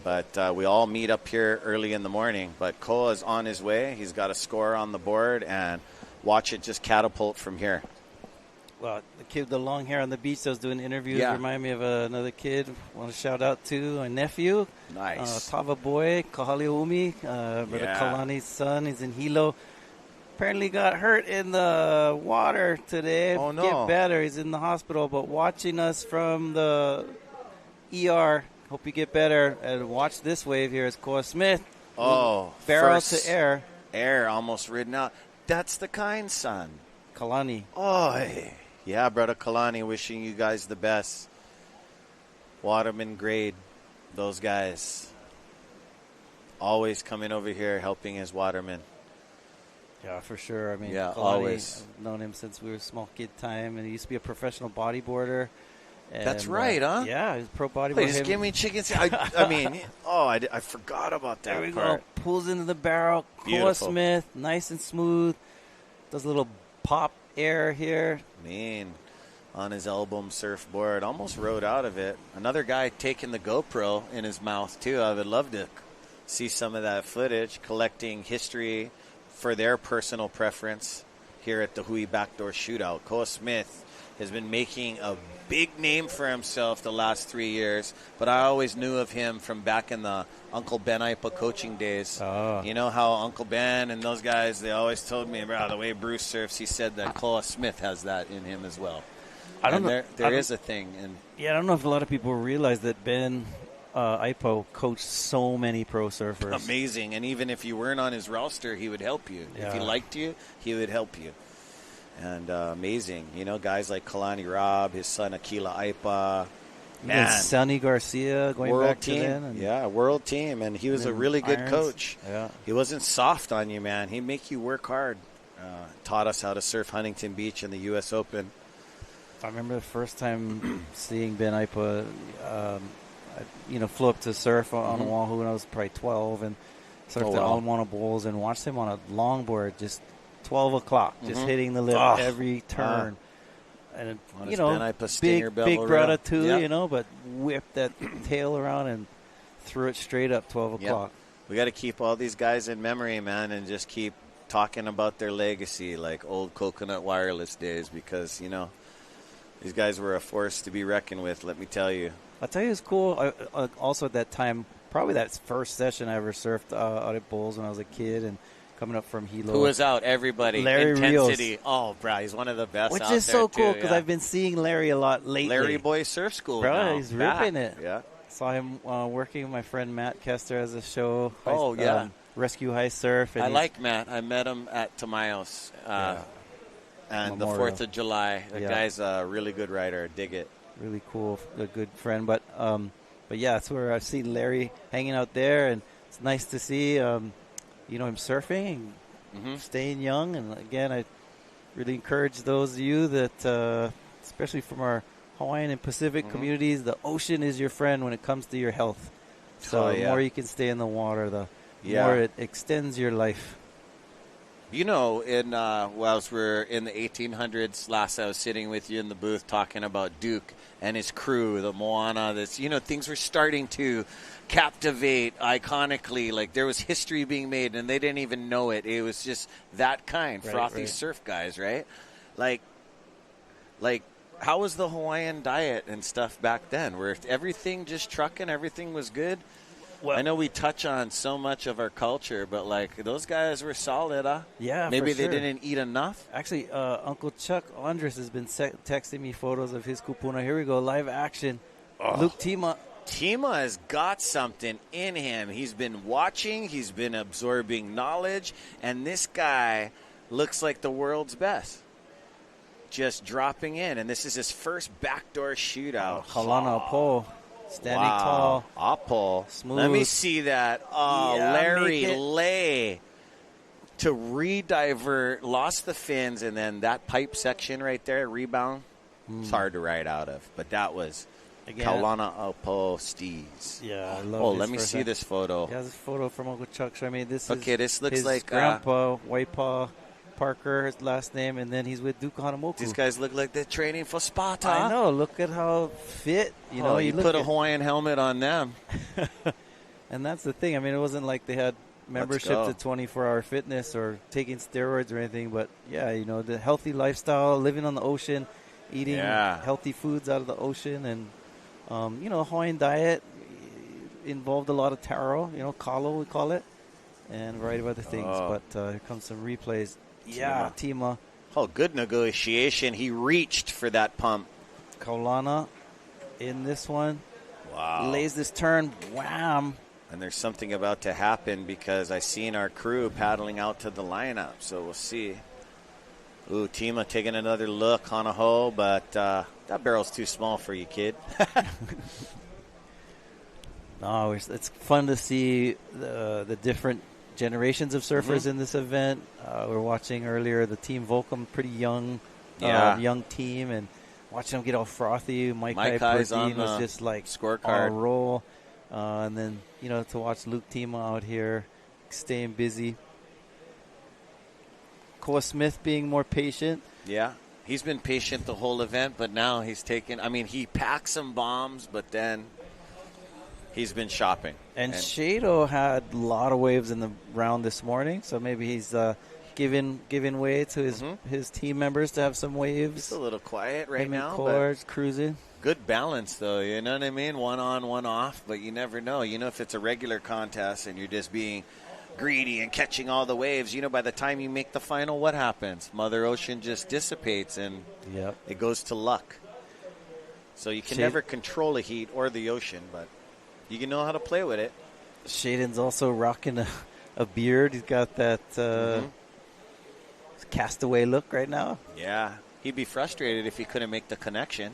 But we all meet up here early in the morning. But Koa is on his way. He's got a score on the board, and watch it just catapult from here. Well, the kid with the long hair on the beach that was doing interviews remind me of another kid. I want to shout out to my nephew. Nice. Tava Boy, Kahaliumi, Brother Kalani's son. He's in Hilo. Apparently got hurt in the water today. Oh, no. Get better. He's in the hospital, but watching us from the ER. Hope you get better. And watch this wave here. It's Koa Smith. Oh, barrel to air. Air almost ridden out. That's the kind son. Kalani. Oh, yeah, brother Kalani, wishing you guys the best. Waterman grade, those guys. Always coming over here helping his waterman. Yeah, for sure. I mean, yeah, Kalani, always. I've known him since we were small kid time, and he used to be a professional bodyboarder. And, that's right, huh? Yeah, he's a pro bodyboarder. Wait, just give me chickens. I forgot about that there we part. Go. Pulls into the barrel. Koa Smith, nice and smooth. Does a little pop air here. Mean. On his album surfboard. Almost rode out of it. Another guy taking the GoPro in his mouth, too. I would love to see some of that footage. Collecting history for their personal preference here at the Hui BackDoor Shootout. Koa Smith has been making a big name for himself the last 3 years, but I always knew of him from back in the Uncle Ben Ipa coaching days. Oh. You know how Uncle Ben and those guys, they always told me, bro, the way Bruce surfs, he said that Koa Smith has that in him as well. I don't know. There is a thing. And I don't know if a lot of people realize that Ben Ipo coached so many pro surfers. Amazing. And even if you weren't on his roster, he would help you. Yeah. If he liked you, he would help you. And amazing. You know, guys like Kalani Robb, his son Akila Ipa. Man, Sonny Garcia going world back team. to then. Yeah, world team. And he was a really good Irons. coach. Yeah. He wasn't soft on you, man. He'd make you work hard. Taught us how to surf Huntington Beach in the U.S. Open. I remember the first time seeing Ben Ipa, flew up to surf on Oahu when I was probably 12 and surfed at Alamoana Bowls and watched him on a longboard just 12 o'clock, just hitting the lip every turn. And, Ben Ipa Stinger big brother too, Yep. but whipped that tail around and threw it straight up 12 o'clock. We got to keep all these guys in memory, man, and just keep talking about their legacy like old Coconut Wireless days because, these guys were a force to be reckoned with, let me tell you. I'll tell you, it's cool. Also at that time, probably that first session I ever surfed out at Bowls when I was a kid and coming up from Hilo. Who was out? Everybody. Larry Intensity. Rios. Oh, bro, he's one of the best Which out is there, so cool too, because I've been seeing Larry a lot lately. Larry Boy Surf School Bro, now. he's ripping Back. it. Yeah. Saw him working with my friend Matt Kester as a show. Oh, yeah. Rescue High Surf. And I like Matt. I met him at Tamayos and Memorial. the 4th of July. The guy's a really good rider. Dig it. Really cool, a good friend. But yeah, that's where I've seen Larry hanging out there, and it's nice to see him surfing and staying young. And again, I really encourage those of you that, especially from our Hawaiian and Pacific communities, the ocean is your friend when it comes to your health. So the more you can stay in the water, the more it extends your life. Whilst we're in the 1800s, last I was sitting with you in the booth talking about Duke and his crew, the Moana, things were starting to captivate iconically. Like there was history being made and they didn't even know it. It was just that kind, frothy surf guys, right? Like how was the Hawaiian diet and stuff back then? Where everything just trucking, everything was good? Well, I know we touch on so much of our culture, but those guys were solid, huh? Yeah, maybe for they sure. didn't eat enough. Actually, Uncle Chuck Andres has been texting me photos of his kupuna. Here we go, live action. Luke Tima. Tima has got something in him. He's been watching. He's been absorbing knowledge, and this guy looks like the world's best. Just dropping in, and this is his first backdoor shootout. Kalana Apo. Standing tall. Apo. Smooth. Let me see that. Oh, Larry Lay to re-divert, lost the fins, and then that pipe section right there, rebound, it's hard to ride out of. But that was Kaulana Apo Steez. Yeah, I love let me see this photo. Yeah, this photo from Uncle Chuck. I mean, this looks his like grandpa, Waipa Parker, his last name, and then he's with Duke Hanamoku. These guys look like they're training for Sparta. I know. Look at how fit. You put a Hawaiian helmet on them. And that's the thing. I mean, it wasn't like they had membership to 24-hour fitness or taking steroids or anything. But, the healthy lifestyle, living on the ocean, eating healthy foods out of the ocean. And, Hawaiian diet involved a lot of taro, kalo we call it, and a variety of other things. But here comes some replays. Yeah, Tima. Oh, good negotiation. He reached for that pump. Kaulana in this one. Wow. Lays this turn. Wham. And there's something about to happen because I seen our crew paddling out to the lineup. So we'll see. Ooh, Tima taking another look on a hole, but that barrel's too small for you, kid. No, it's fun to see the different generations of surfers in this event. We were watching earlier the Team Volcom, pretty young team, and watching them get all frothy. Mike Hai's on was just like scorecard on a roll. And then, to watch Luke Tima out here staying busy. Koa Smith being more patient. Yeah, he's been patient the whole event, but now he's he packed some bombs, but then he's been shopping. And Shado had a lot of waves in the round this morning, so maybe he's giving way to his team members to have some waves. He's a little quiet right now. But cruising. Good balance, though. You know what I mean? One on, one off, but you never know. If it's a regular contest and you're just being greedy and catching all the waves, by the time you make the final, what happens? Mother Ocean just dissipates and it goes to luck. So you can never control a heat or the ocean, but you can know how to play with it. Shaden's also rocking a beard. He's got that castaway look right now. Yeah. He'd be frustrated if he couldn't make the connection.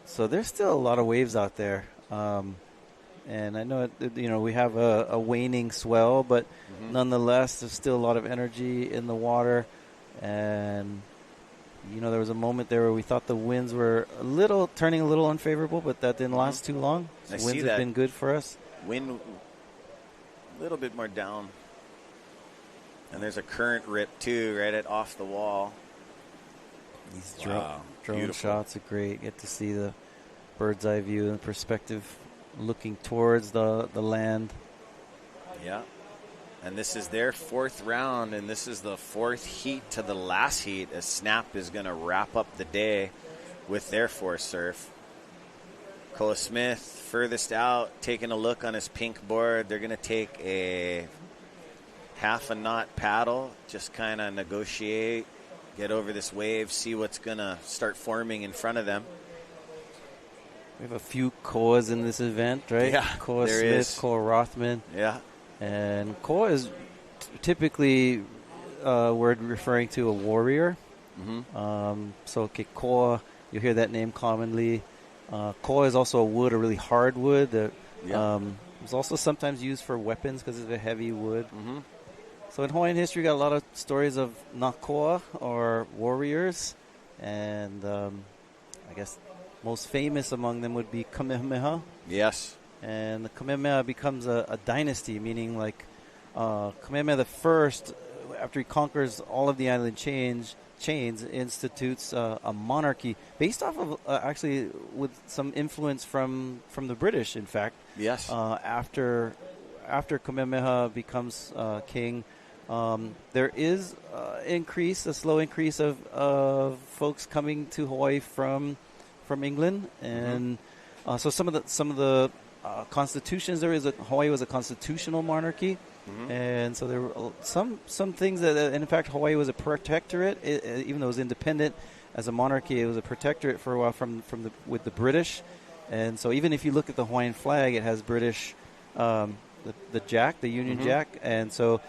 So there's still a lot of waves out there. And I know, we have a waning swell, but nonetheless, there's still a lot of energy in the water. And, there was a moment there where we thought the winds were turning a little unfavorable, but that didn't last too long. So winds have been good for us. Wind a little bit more down. And there's a current rip, too, right off the wall. These drone shots are great. Get to see the bird's eye view and perspective looking towards the land. Yeah. And this is their fourth round, and this is the fourth heat to the last heat, as Snap is going to wrap up the day with their fourth surf. Koa Smith, furthest out, taking a look on his pink board. They're going to take a half a knot paddle, just kind of negotiate, get over this wave, see what's going to start forming in front of them. We have a few Koas in this event, right? Yeah, Koa Smith, Koa Rothman. Yeah. And Koa is typically word referring to a warrior. So Koa, you hear that name commonly. Koa is also a wood, a really hard wood that is also sometimes used for weapons because it's a heavy wood. So in Hawaiian history, we got a lot of stories of Nakoa, or warriors. And I guess most famous among them would be Kamehameha. Yes. And the Kamehameha becomes a dynasty, meaning like Kamehameha the First, after he conquers all of the island chains, institutes a monarchy based off of actually with some influence from the British, in fact. Yes. After Kamehameha becomes king, there is a slow increase of folks coming to Hawaii from England, and so some of the constitutions Hawaii was a constitutional monarchy, and so there were some things that, and in fact Hawaii was a protectorate, even though it was independent as a monarchy. It was a protectorate for a while with the British, and so even if you look at the Hawaiian flag, it has British the Jack, the Union Jack, and so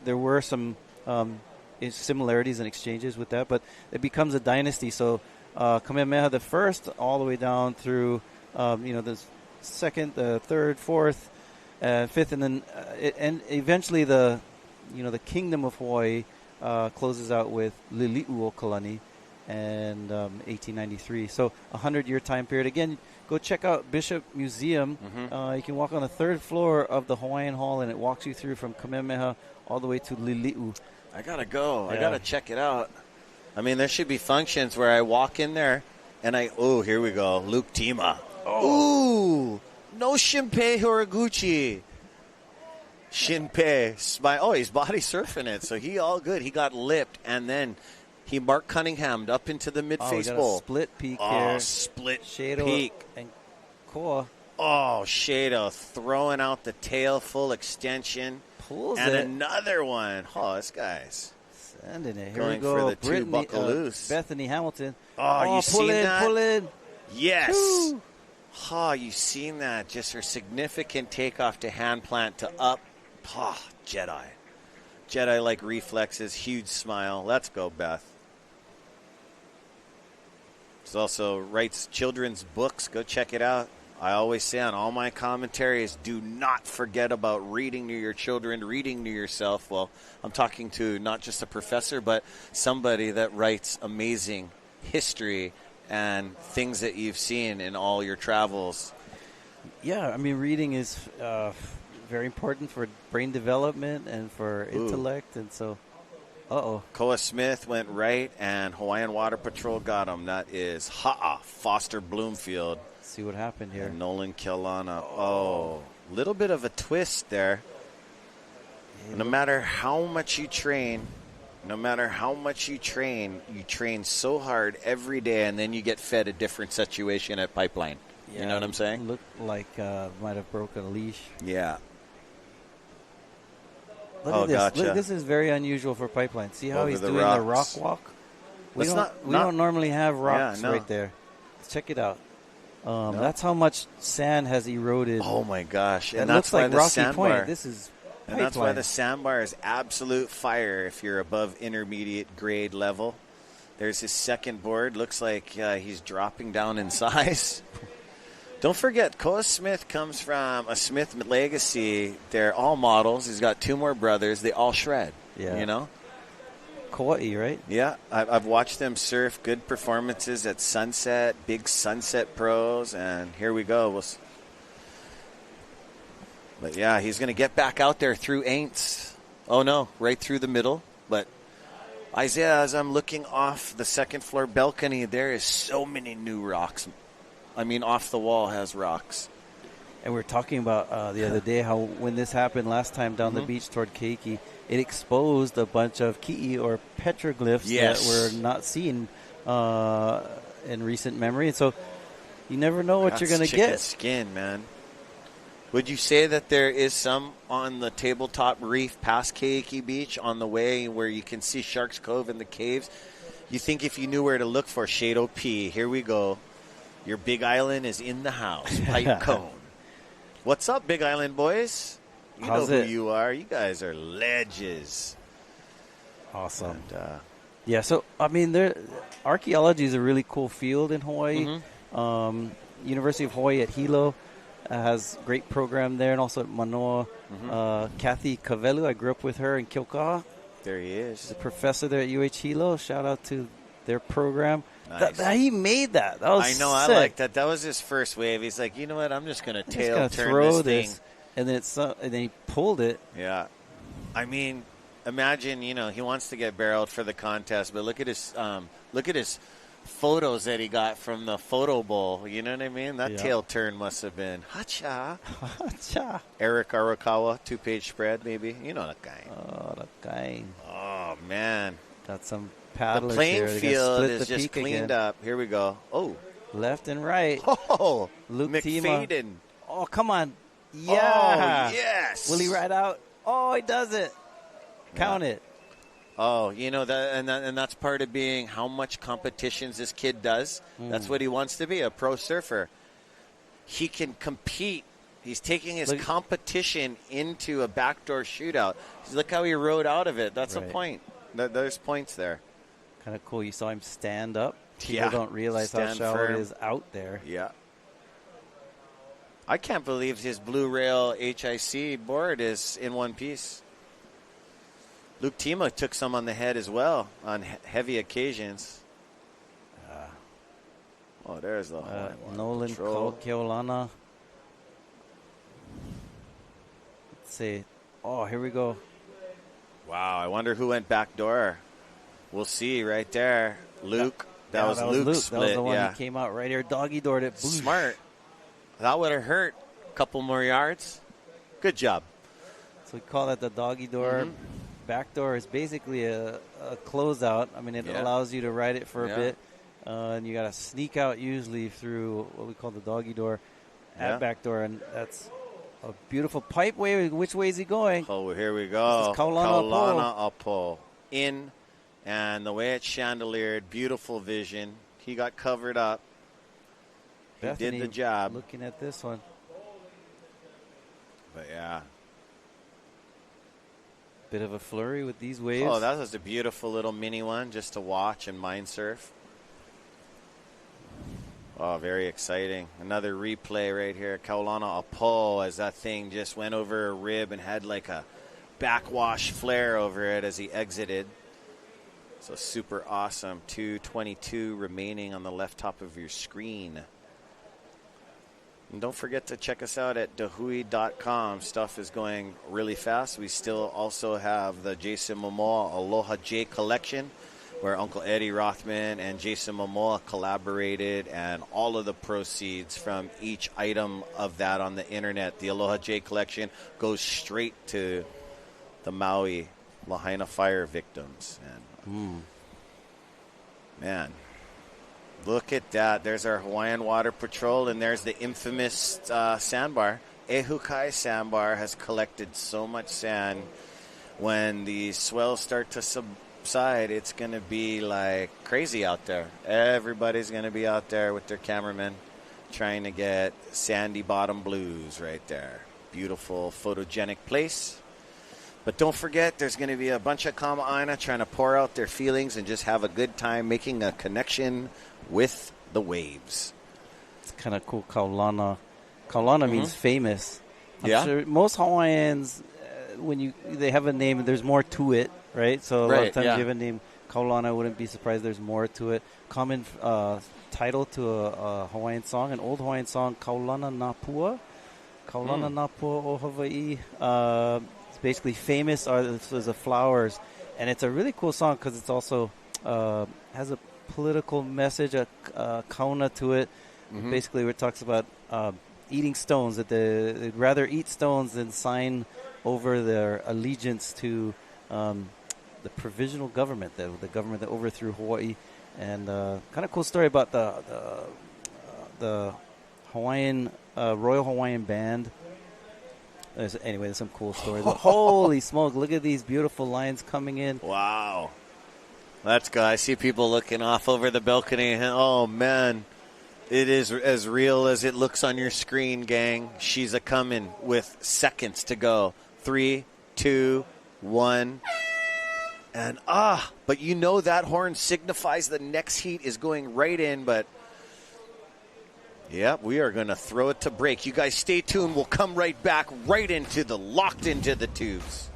there were some similarities and exchanges with that, but it becomes a dynasty. So Kamehameha the First, all the way down through the second, the third, fourth, fifth, and then and eventually the kingdom of Hawaii closes out with Lili'uokalani and 1893. So 100-year time period. Again, go check out Bishop Museum. You can walk on the third floor of the Hawaiian Hall, and it walks you through from Kamehameha all the way to Lili'u. I gotta go. Yeah. I gotta check it out. I mean, there should be functions where I walk in there and here we go, Luke Tima. Ooh, no Shinpei Horiguchi. Shinpei, he's body surfing it, so he all good. He got lipped, and then he Mark Cunningham'd up into the mid-face bowl. Split peak here. Split Shado peak. And Koa. Shado throwing out the tail, full extension. Pulls and it. Another one. This guy's sending it. Here going we go. for the Brittany, two buckaloo's. Bethany Hamilton. You seen that? Pull in. Yes. Woo. You seen that? Just her significant takeoff to hand plant to up. Jedi. Jedi-like reflexes, huge smile. Let's go, Beth. She also writes children's books. Go check it out. I always say on all my commentaries, do not forget about reading to your children, reading to yourself. Well, I'm talking to not just a professor, but somebody that writes amazing history and things that you've seen in all your travels. Yeah, I mean, reading is very important for brain development and for intellect, and so, Koa Smith went right, and Hawaiian Water Patrol got him. That is Foster Bloomfield. See what happened here. And Nolan Kilana. Little bit of a twist there. No matter how much you train, you train so hard every day, and then you get fed a different situation at Pipeline. Yeah, you know what I'm saying? Looked like might have broken a leash. Yeah. Look at this. Gotcha. Look, this is very unusual for Pipeline. See how Over he's the doing rocks. the rock walk? We don't normally have rocks right there. Check it out. That's how much sand has eroded. Oh my gosh! And that looks like Rocky Point. This is pipeline. And that's why the sandbar is absolute fire if you're above intermediate grade level. There's his second board. Looks like he's dropping down in size. Don't forget, Koa Smith comes from a Smith legacy. They're all models. He's got 2 more brothers. They all shred. Yeah. You know? Kauai, right? Yeah. I've watched them surf. Good performances at Sunset, big Sunset pros, and here we go. But, yeah, he's going to get back out there through Aints. Oh, no, right through the middle. But, Isaiah, as I'm looking off the second floor balcony, there is so many new rocks. I mean, off the wall has rocks. And we were talking about the other day how when this happened last time down the beach toward Keiki, it exposed a bunch of ki'i or petroglyphs that were not seen in recent memory. And so you never know what you're going to get. Skin, man. Would you say that there is some on the tabletop reef past Keiki Beach on the way where you can see Sharks Cove and the caves? You think if you knew where to look for Shado P, here we go. Your Big Island is in the house. Pipe cone. What's up, Big Island boys? You know who you are. You guys are ledges. Awesome. And, yeah, so, I mean, archaeology is a really cool field in Hawaii. University of Hawaii at Hilo has a great program there, and also at Manoa. Kathy Kavelu, I grew up with her in Kilkaha. There he is. She's a professor there at UH Hilo. Shout out to their program. Nice. He made that. That was I know. sick. I like that. That was his first wave. He's like, you know what? I'm just going to turn throw this thing. And then he pulled it. Yeah. I mean, imagine, he wants to get barreled for the contest, but look at his photos that he got from the photo bowl. You know what I mean? That tail turn must have been hacha. Hacha. Eric Arakawa, 2-page spread, maybe. You know that guy. Oh, that guy. Oh, man. Got some paddlers. The playing here. field is just cleaned up. Here we go. Oh. Left and right. Oh. Luke McFadden. Tima. Oh, come on. Yeah. Oh, yes. Will he ride out? Oh, he does it. Count it. Oh, and that's part of being how much competitions this kid does. That's what he wants to be, a pro surfer. He can compete. He's taking his competition into a backdoor shootout. Look how he rode out of it. That's a point. There's points there. Kind of cool. You saw him stand up. People don't realize how shallow it is out there. Yeah. I can't believe his Blue Rail HIC board is in one piece. Luke Tima took some on the head as well on heavy occasions. Oh, there's the Nolan Keolana. Let's see. Oh, here we go. Wow, I wonder who went backdoor. We'll see right there. Luke. That was Luke's split. That was the one who came out right here. Doggy doored it. Boosh. Smart. That would have hurt. A couple more yards. Good job. So we call that the doggy door. Backdoor is basically a closeout. I mean, it allows you to ride it for a bit. And you got to sneak out usually through what we call the doggy door at backdoor. And that's a beautiful pipe way. Which way is he going? Oh, here we go. Kaulana Apo. In. And the way it's chandeliered, beautiful vision. He got covered up. Bethany he did the job. Looking at this one. But, yeah. Bit of a flurry with these waves. Oh, that was a beautiful little mini one just to watch and mind surf. Oh, very exciting. Another replay right here. Kaulana Apo as that thing just went over a rib and had like a backwash flare over it as he exited. So super awesome. 2:22 remaining on the left top of your screen. And don't forget to check us out at dahui.com. Stuff is going really fast. We still also have the Jason Momoa Aloha J collection, where Uncle Eddie Rothman and Jason Momoa collaborated, and all of the proceeds from each item of that on the internet, the Aloha J collection, goes straight to the Maui Lahaina fire victims. And man, look at that. There's our Hawaiian Water Patrol, and there's the infamous sandbar. Ehukai Sandbar has collected so much sand. When the swells start to subside, it's going to be like crazy out there. Everybody's going to be out there with their cameramen trying to get Sandy Bottom Blues right there. Beautiful, photogenic place. But don't forget, there's going to be a bunch of kama'aina trying to pour out their feelings and just have a good time making a connection with the waves. It's kind of cool. Kaulana. Kaulana means famous. I'm sure most Hawaiians, when they have a name, there's more to it, right? So a lot of times you have a name, Kaulana, I wouldn't be surprised there's more to it. Common title to a Hawaiian song, an old Hawaiian song, Kaulana Napua. Kaulana Napua o Hawaii. It's basically famous are the flowers. And it's a really cool song because it's also has a political message, a kauna to it. Basically, where it talks about eating stones, that they'd rather eat stones than sign over their allegiance to the provisional government, the government that overthrew Hawaii. And kind of cool story about the Hawaiian Royal Hawaiian Band. Anyway, there's some cool stories. But holy smoke, look at these beautiful lines coming in. Wow. Let's go. I see people looking off over the balcony. Oh, man. It is as real as it looks on your screen, gang. She's a-coming with seconds to go. 3, 2, 1. And, but you know that horn signifies the next heat is going right in, but, yeah, we are going to throw it to break. You guys stay tuned. We'll come right back, locked into the tubes.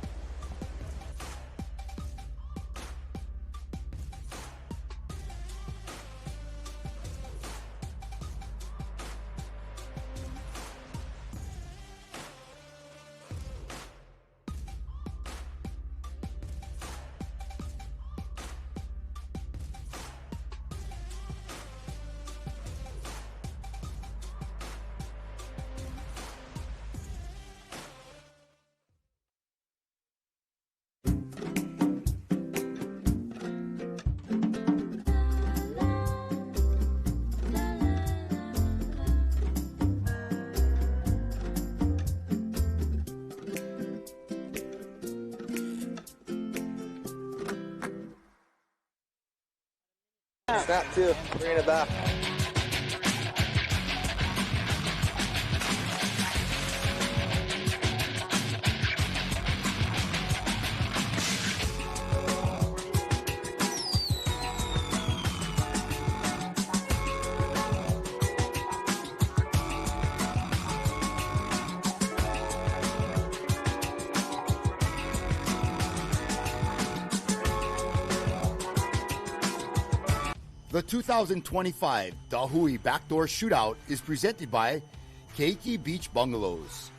Snap two, bring it back. The 2025 Hui BackDoor Shootout is presented by Keiki Beach Bungalows.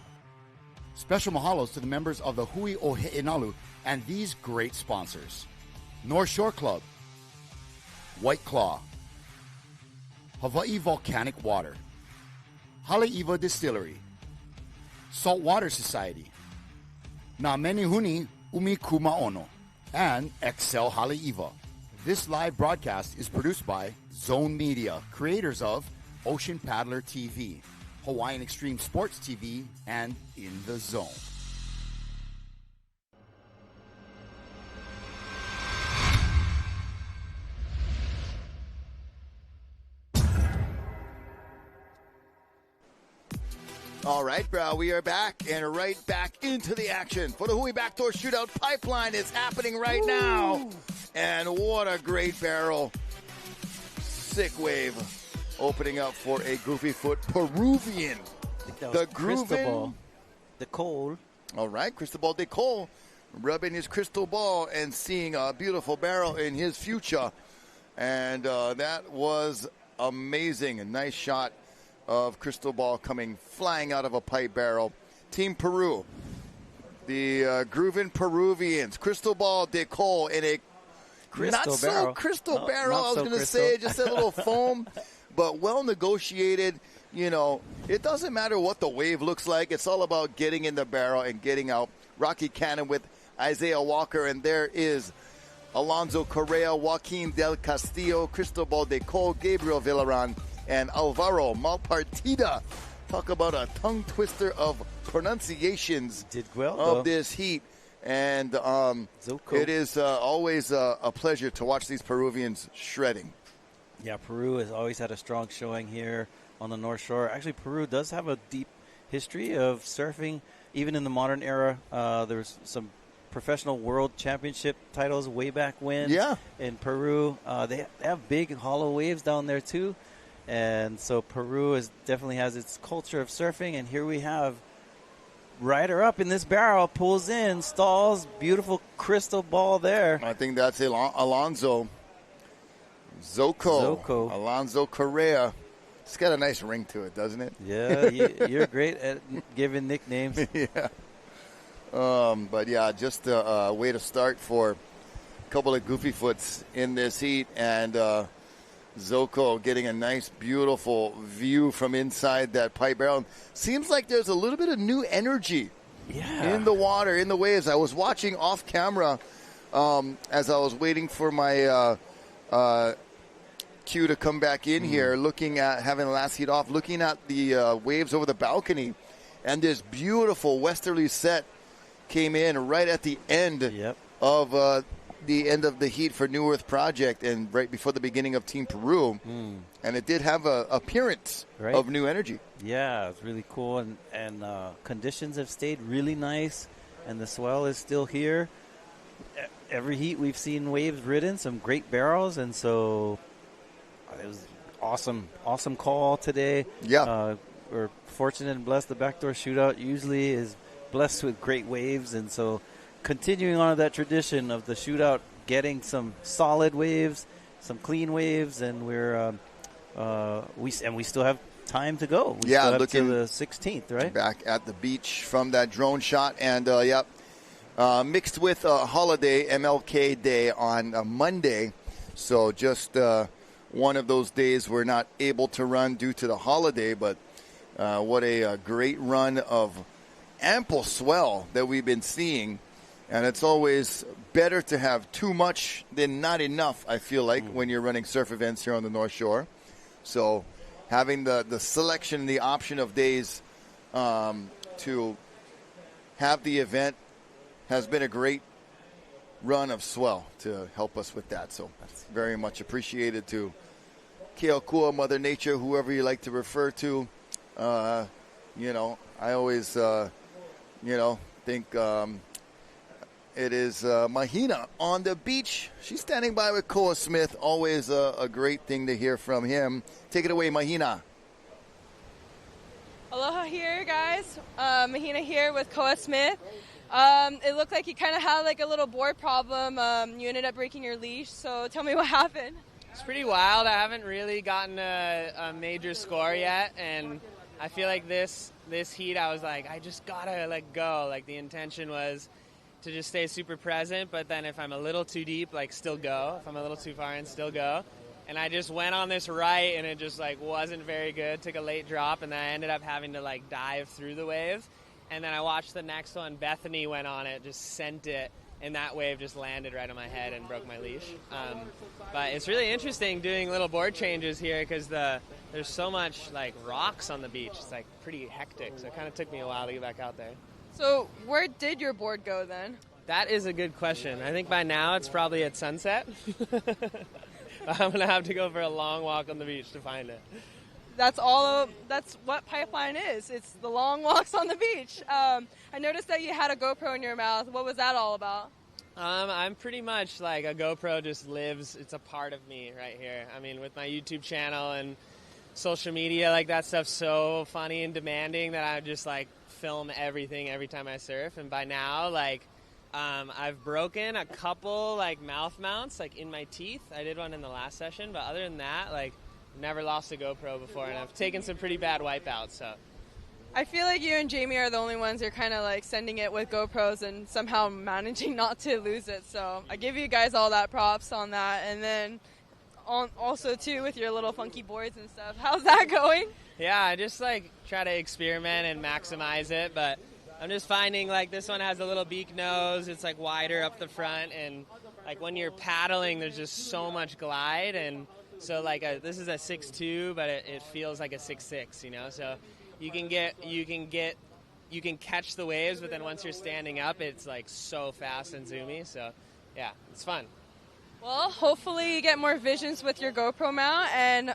Special mahalos to the members of the Hui Ohe'enalu and these great sponsors: North Shore Club, White Claw, Hawaii Volcanic Water, Haleiwa Distillery, Saltwater Society, Na Menihuni Umi Kumaono, and Excel Haleiwa. This live broadcast is produced by Zone Media, creators of Ocean Paddler TV, Hawaiian Extreme Sports TV, and In the Zone. All right, bro, we are back and right back into the action for the Hui BackDoor Shootout. Pipeline is happening right now. And what a great barrel. Sick wave. Opening up for a goofy foot Peruvian. The Cristobal de Cole. All right, Cristobal de Cole rubbing his crystal ball and seeing a beautiful barrel in his future. And that was amazing. A nice shot of Cristobal coming flying out of a pipe barrel. Team Peru, the groovin' Peruvians. Cristobal de Cole in a Crystal not barrel. so crystal No, barrel. not I was so going to crystal. say just a little foam, but well negotiated. You know, it doesn't matter what the wave looks like. It's all about getting in the barrel and getting out. Rocky Cannon with Isaiah Walker, and there is Alonso Correa, Joaquin Del Castillo, Cristobal de Cole, Gabriel Villaran, and Alvaro Malpartida. Talk about a tongue twister of pronunciations Did well, of though. this heat. And it is always a pleasure to watch these Peruvians shredding. Yeah, Peru has always had a strong showing here on the North Shore. Actually, Peru does have a deep history of surfing, even in the modern era. There's some professional world championship titles way back when in Peru. They have big hollow waves down there, too. And so Peru definitely has its culture of surfing. And here we have rider up in this barrel, pulls in, stalls, beautiful crystal ball there. I think that's Alonso. Zoko. Alonso Correa. It's got a nice ring to it, doesn't it? Yeah, you're great at giving nicknames. Yeah. But, yeah, just a way to start for a couple of goofy foots in this heat. And Zoko getting a nice, beautiful view from inside that pipe barrel. Seems like there's a little bit of new energy in the water, in the waves. I was watching off camera as I was waiting for my cue to come back in here, looking at having the last heat off, looking at the waves over the balcony, and this beautiful westerly set came in right at the end of the end of the heat for New Earth Project and right before the beginning of Team Peru, and it did have an appearance of new energy. Yeah, it's really cool, and conditions have stayed really nice, and the swell is still here. Every heat we've seen waves ridden, some great barrels, and so it was awesome call today. Yeah. We're fortunate and blessed. The Backdoor Shootout usually is blessed with great waves, and so continuing on that tradition of the shootout, getting some solid waves, some clean waves, and we still have time to go. We still have to the 16th, right? Back at the beach from that drone shot, and mixed with a holiday, MLK Day on a Monday, so just one of those days we're not able to run due to the holiday, but what a great run of ample swell that we've been seeing. And it's always better to have too much than not enough, I feel like, when you're running surf events here on the North Shore. So having the selection, the option of days to have the event has been a great run of swell to help us with that. So that's very much appreciated to Keokua, Mother Nature, whoever you like to refer to. I always, think it is Mahina on the beach. She's standing by with Koa Smith. Always a great thing to hear from him. Take it away, Mahina. Aloha here, guys. Mahina here with Koa Smith. It looked like you kind of had like a little board problem. You ended up breaking your leash, so tell me what happened. It's pretty wild. I haven't really gotten a major score yet, and I feel like this heat, I was like, I just gotta let go. Like the intention was to just stay super present, but then if I'm a little too deep, like still go. If I'm a little too far in, still go. And I just went on this right, and it just like wasn't very good. Took a late drop, and then I ended up having to like dive through the wave. And then I watched the next one. Bethany went on it, just sent it, and that wave just landed right on my head and broke my leash. But it's really interesting doing little board changes here because there's so much like rocks on the beach. It's like pretty hectic, so it kind of took me a while to get back out there. So where did your board go then? That is a good question. I think by now it's probably at sunset. I'm going to have to go for a long walk on the beach to find it. That's what Pipeline is. It's the long walks on the beach. I noticed that you had a GoPro in your mouth. What was that all about? I'm pretty much like a GoPro just lives. It's a part of me right here. I mean, with my YouTube channel and social media, like that stuff's so funny and demanding that I just like film everything every time I surf. And by now, like, I've broken a couple like mouth mounts like in my teeth. I did one in the last session, but other than that, like, never lost a GoPro before, and I've taken some pretty bad wipeouts. So I feel like you and Jamie are the only ones who are kind of like sending it with GoPros and somehow managing not to lose it. So I give you guys all that props on that. And then also too with your little funky boards and stuff. How's that going? Yeah, I just like try to experiment and maximize it, but I'm just finding like this one has a little beak nose. It's like wider up the front, and like when you're paddling, there's just so much glide, and so like this is a 6.2, but it feels like a 6.6, you know. So you can get you can catch the waves, but then once you're standing up, it's like so fast and zoomy. So, yeah, it's fun. Well, hopefully you get more visions with your GoPro mount, and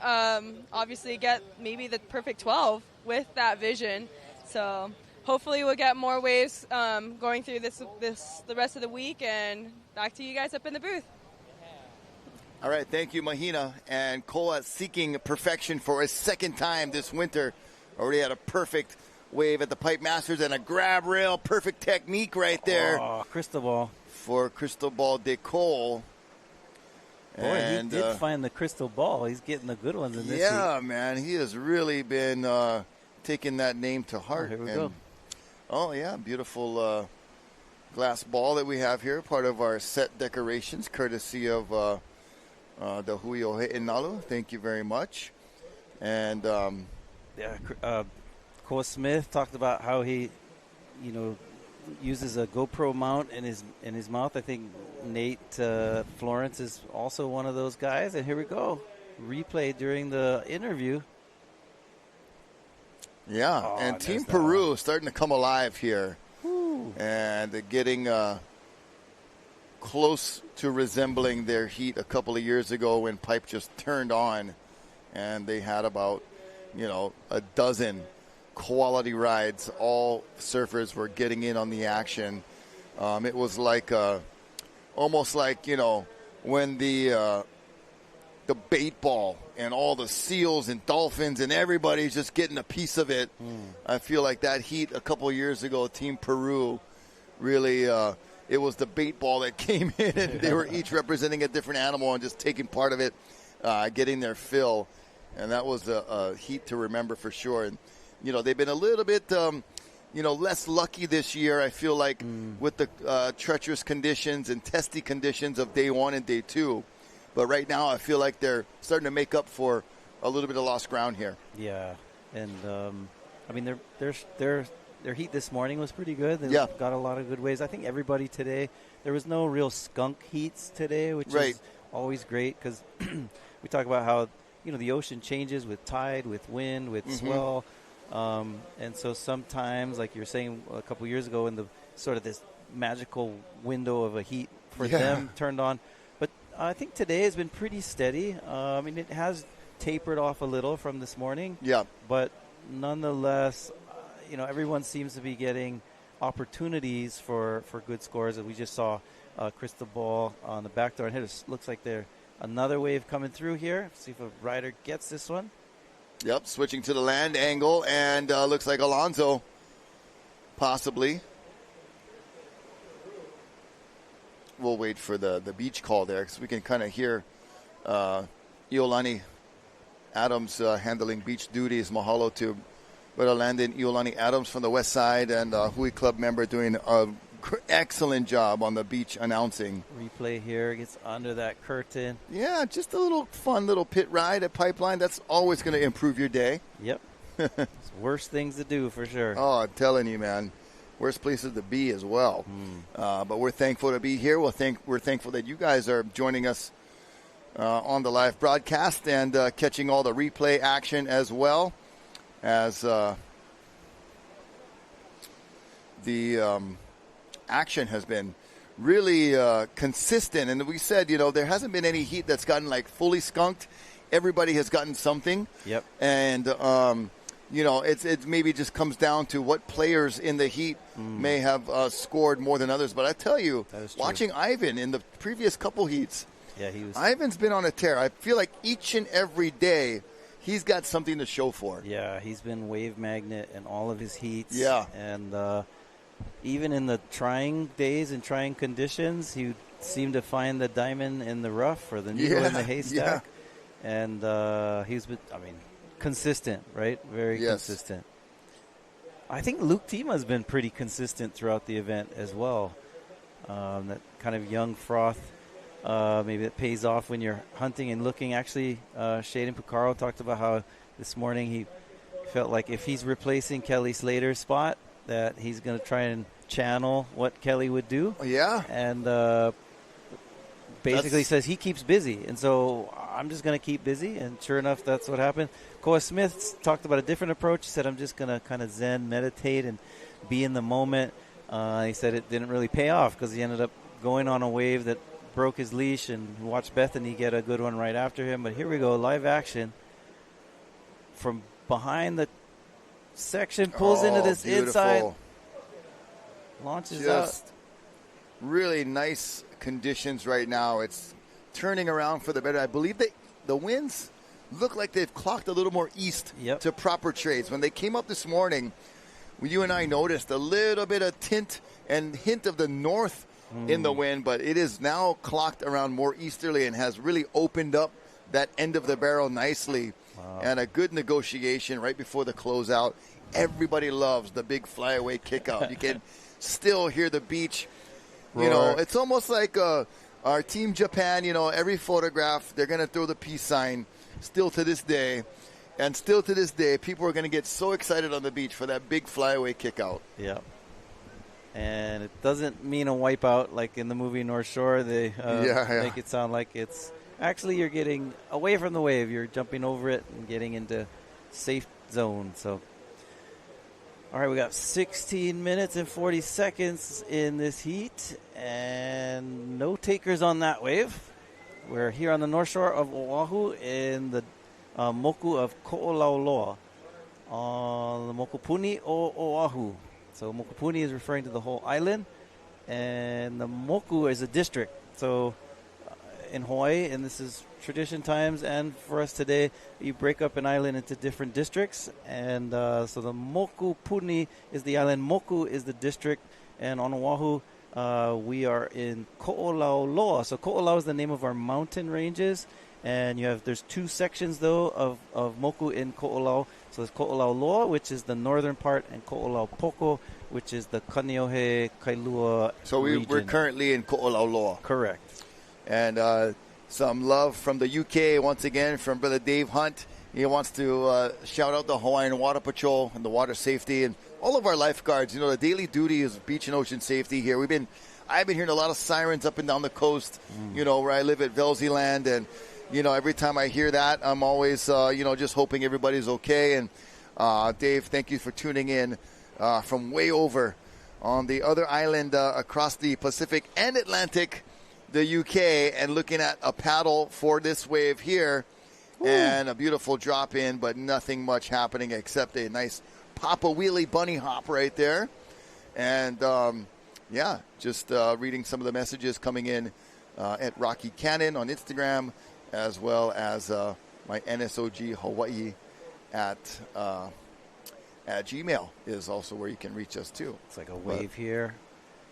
obviously get maybe the perfect 12 with that vision. So hopefully we'll get more waves going through the rest of the week, and back to you guys up in the booth. All right, thank you, Mahina. And Koa seeking perfection for a second time this winter. Already had a perfect wave at the Pipe Masters and a grab rail. Perfect technique right there. Oh, Cristobal. For Cristobal de Cole. Boy, and he did find the crystal ball. He's getting the good ones in this Yeah, heat. man. He has really been taking that name to heart. Oh, here we go. Oh, yeah. Beautiful glass ball that we have here. Part of our set decorations, courtesy of the Hui Ohe'enalu. Thank you very much. And Cole Smith talked about how he, uses a GoPro mount in his mouth. I think Nate Florence is also one of those guys. And here we go. Replay during the interview. Yeah, and Team Peru starting to come alive here. Woo. And getting close to resembling their heat a couple of years ago when Pipe just turned on. And they had about, a dozen quality rides. All surfers were getting in on the action. It was like almost like when the bait ball and all the seals and dolphins and everybody's just getting a piece of it. I feel like that heat a couple of years ago, Team Peru really it was the bait ball that came in, and they were each representing a different animal and just taking part of it, getting their fill. And that was a heat to remember for sure. And they've been a little bit, less lucky this year, I feel like, with the treacherous conditions and testy conditions of day one and day two. But right now, I feel like they're starting to make up for a little bit of lost ground here. Yeah. And, their heat this morning was pretty good. They got a lot of good waves. I think everybody today, there was no real skunk heats today, which is always great because we talk about how, the ocean changes with tide, with wind, with swell. And so sometimes, like you were saying a couple years ago, in the sort of this magical window of a heat for them turned on. But I think today has been pretty steady. It has tapered off a little from this morning. Yeah. But nonetheless, everyone seems to be getting opportunities for good scores. We just saw Cristobal on the backdoor. And it looks like they're another wave coming through here. See if a rider gets this one. Yep, switching to the land angle, and looks like Alonso, possibly. We'll wait for the beach call there, because we can kind of hear Iolani Adams handling beach duties. Mahalo to Brother Landon Iolani Adams from the west side, and Hui Club member doing an excellent job on the beach announcing. Replay here, gets under that curtain. Yeah, just a little fun little pit ride at Pipeline. That's always going to improve your day. Yep. It's worse things to do for sure. Oh, I'm telling you, man. Worst places to be as well. But we're thankful to be here. We're thankful that you guys are joining us on the live broadcast and catching all the replay action as well as the action has been really consistent. And we said, there hasn't been any heat that's gotten like fully skunked. Everybody has gotten something. Yep. And, it maybe just comes down to what players in the heat may have scored more than others. But I tell you, watching Ivan in the previous couple heats, Ivan's been on a tear. I feel like each and every day he's got something to show for. Yeah, he's been wave magnet in all of his heats. Yeah. And even in the trying days and trying conditions, he seemed to find the diamond in the rough or the needle in the haystack. Yeah. And he's been, consistent, right? Very consistent. I think Luke Tima has been pretty consistent throughout the event as well. That kind of young froth, maybe it pays off when you're hunting and looking. Actually, Shaden Picaro talked about how this morning he felt like if he's replacing Kelly Slater's spot, that he's going to try and channel what Kelly would do. Yeah. And basically says he keeps busy. And so I'm just going to keep busy. And sure enough, that's what happened. Koa Smith talked about a different approach. He said, I'm just going to kind of zen, meditate, and be in the moment. He said it didn't really pay off because he ended up going on a wave that broke his leash, and watched Bethany get a good one right after him. But here we go, live action from behind the section, pulls into this beautiful. Inside, launches Just out. Really nice conditions right now. It's turning around for the better. I believe the winds look like they've clocked a little more east to proper trades. When they came up this morning, you and I noticed a little bit of tint and hint of the north in the wind, but it is now clocked around more easterly and has really opened up that end of the barrel nicely. Wow. And a good negotiation right before the closeout. Everybody loves the big flyaway kickout. You can still hear the beach. You know, it's almost like our Team Japan, every photograph, they're going to throw the peace sign still to this day. And still to this day, people are going to get so excited on the beach for that big flyaway kickout. Yeah. And it doesn't mean a wipeout like in the movie North Shore. They make it sound like it's actually you're getting away from the wave. You're jumping over it and getting into safe zone. So, all right, we got 16 minutes and 40 seconds in this heat, and no takers on that wave. We're here on the North Shore of Oahu in the moku of Ko'olauloa on the Mokupuni o Oahu. So Mokupuni is referring to the whole island, and the Moku is a district. So in Hawaii, and this is tradition times, and for us today, you break up an island into different districts. And so the Mokupuni is the island, Moku is the district, and on Oahu, we are in Ko'olauloa. So Ko'olau is the name of our mountain ranges. And there's two sections, though, of Moku in Ko'olau. So there's Ko'olauloa, which is the northern part, and Ko'olaupoko, which is the Kaneohe Kailua So we're currently in Ko'olauloa. Correct. And some love from the UK, once again, from Brother Dave Hunt. He wants to shout out the Hawaiian Water Patrol and the water safety and all of our lifeguards. The daily duty is beach and ocean safety here. I've been hearing a lot of sirens up and down the coast, where I live at Velzy Land, and every time I hear that, I'm always, just hoping everybody's okay. And Dave, thank you for tuning in from way over on the other island across the Pacific and Atlantic, the UK, and looking at a paddle for this wave here. Ooh. And a beautiful drop in, but nothing much happening except a nice Papa Wheelie bunny hop right there. And, just reading some of the messages coming in at Rocky Cannon on Instagram, as well as my NSOG Hawaii at Gmail is also where you can reach us too. It's like a wave here.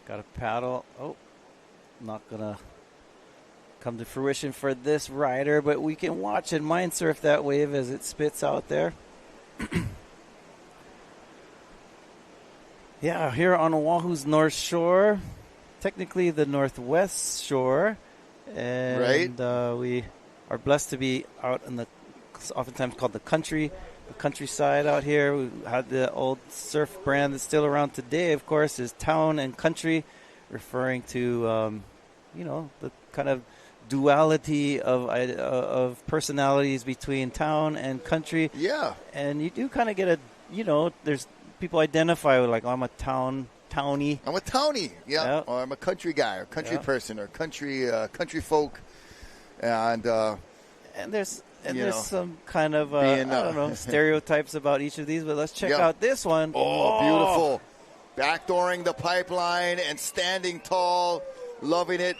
Got a paddle. Oh, not going to come to fruition for this rider, but we can watch and mind surf that wave as it spits out there. Yeah, here on Oahu's North Shore, technically the northwest shore. And we are blessed to be out in the, oftentimes called the countryside out here. We had the old surf brand that's still around today, of course, is Town and Country, referring to, the kind of duality of personalities between town and country. Yeah. And you do kind of get there's people identify with, like, I'm a townie. I'm a townie, yeah. Or I'm a country guy or country person or country folk. And there's some kind of, I don't know, stereotypes about each of these, but let's check out this one. Oh, beautiful. Backdooring the pipeline and standing tall, loving it.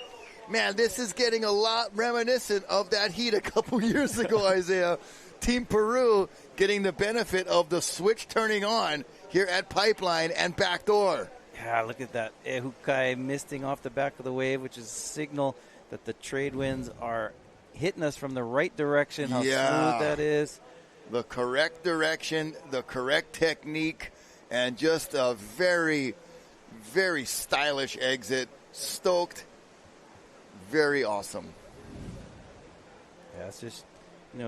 Man, this is getting a lot reminiscent of that heat a couple years ago, Isaiah. Team Peru getting the benefit of the switch turning on here at Pipeline and Backdoor. Yeah, look at that. Ehukai misting off the back of the wave, which is a signal that the trade winds are hitting us from the right direction. How smooth that is. The correct direction, the correct technique, and just a very, very stylish exit. Stoked. Very awesome. Yeah, it's just,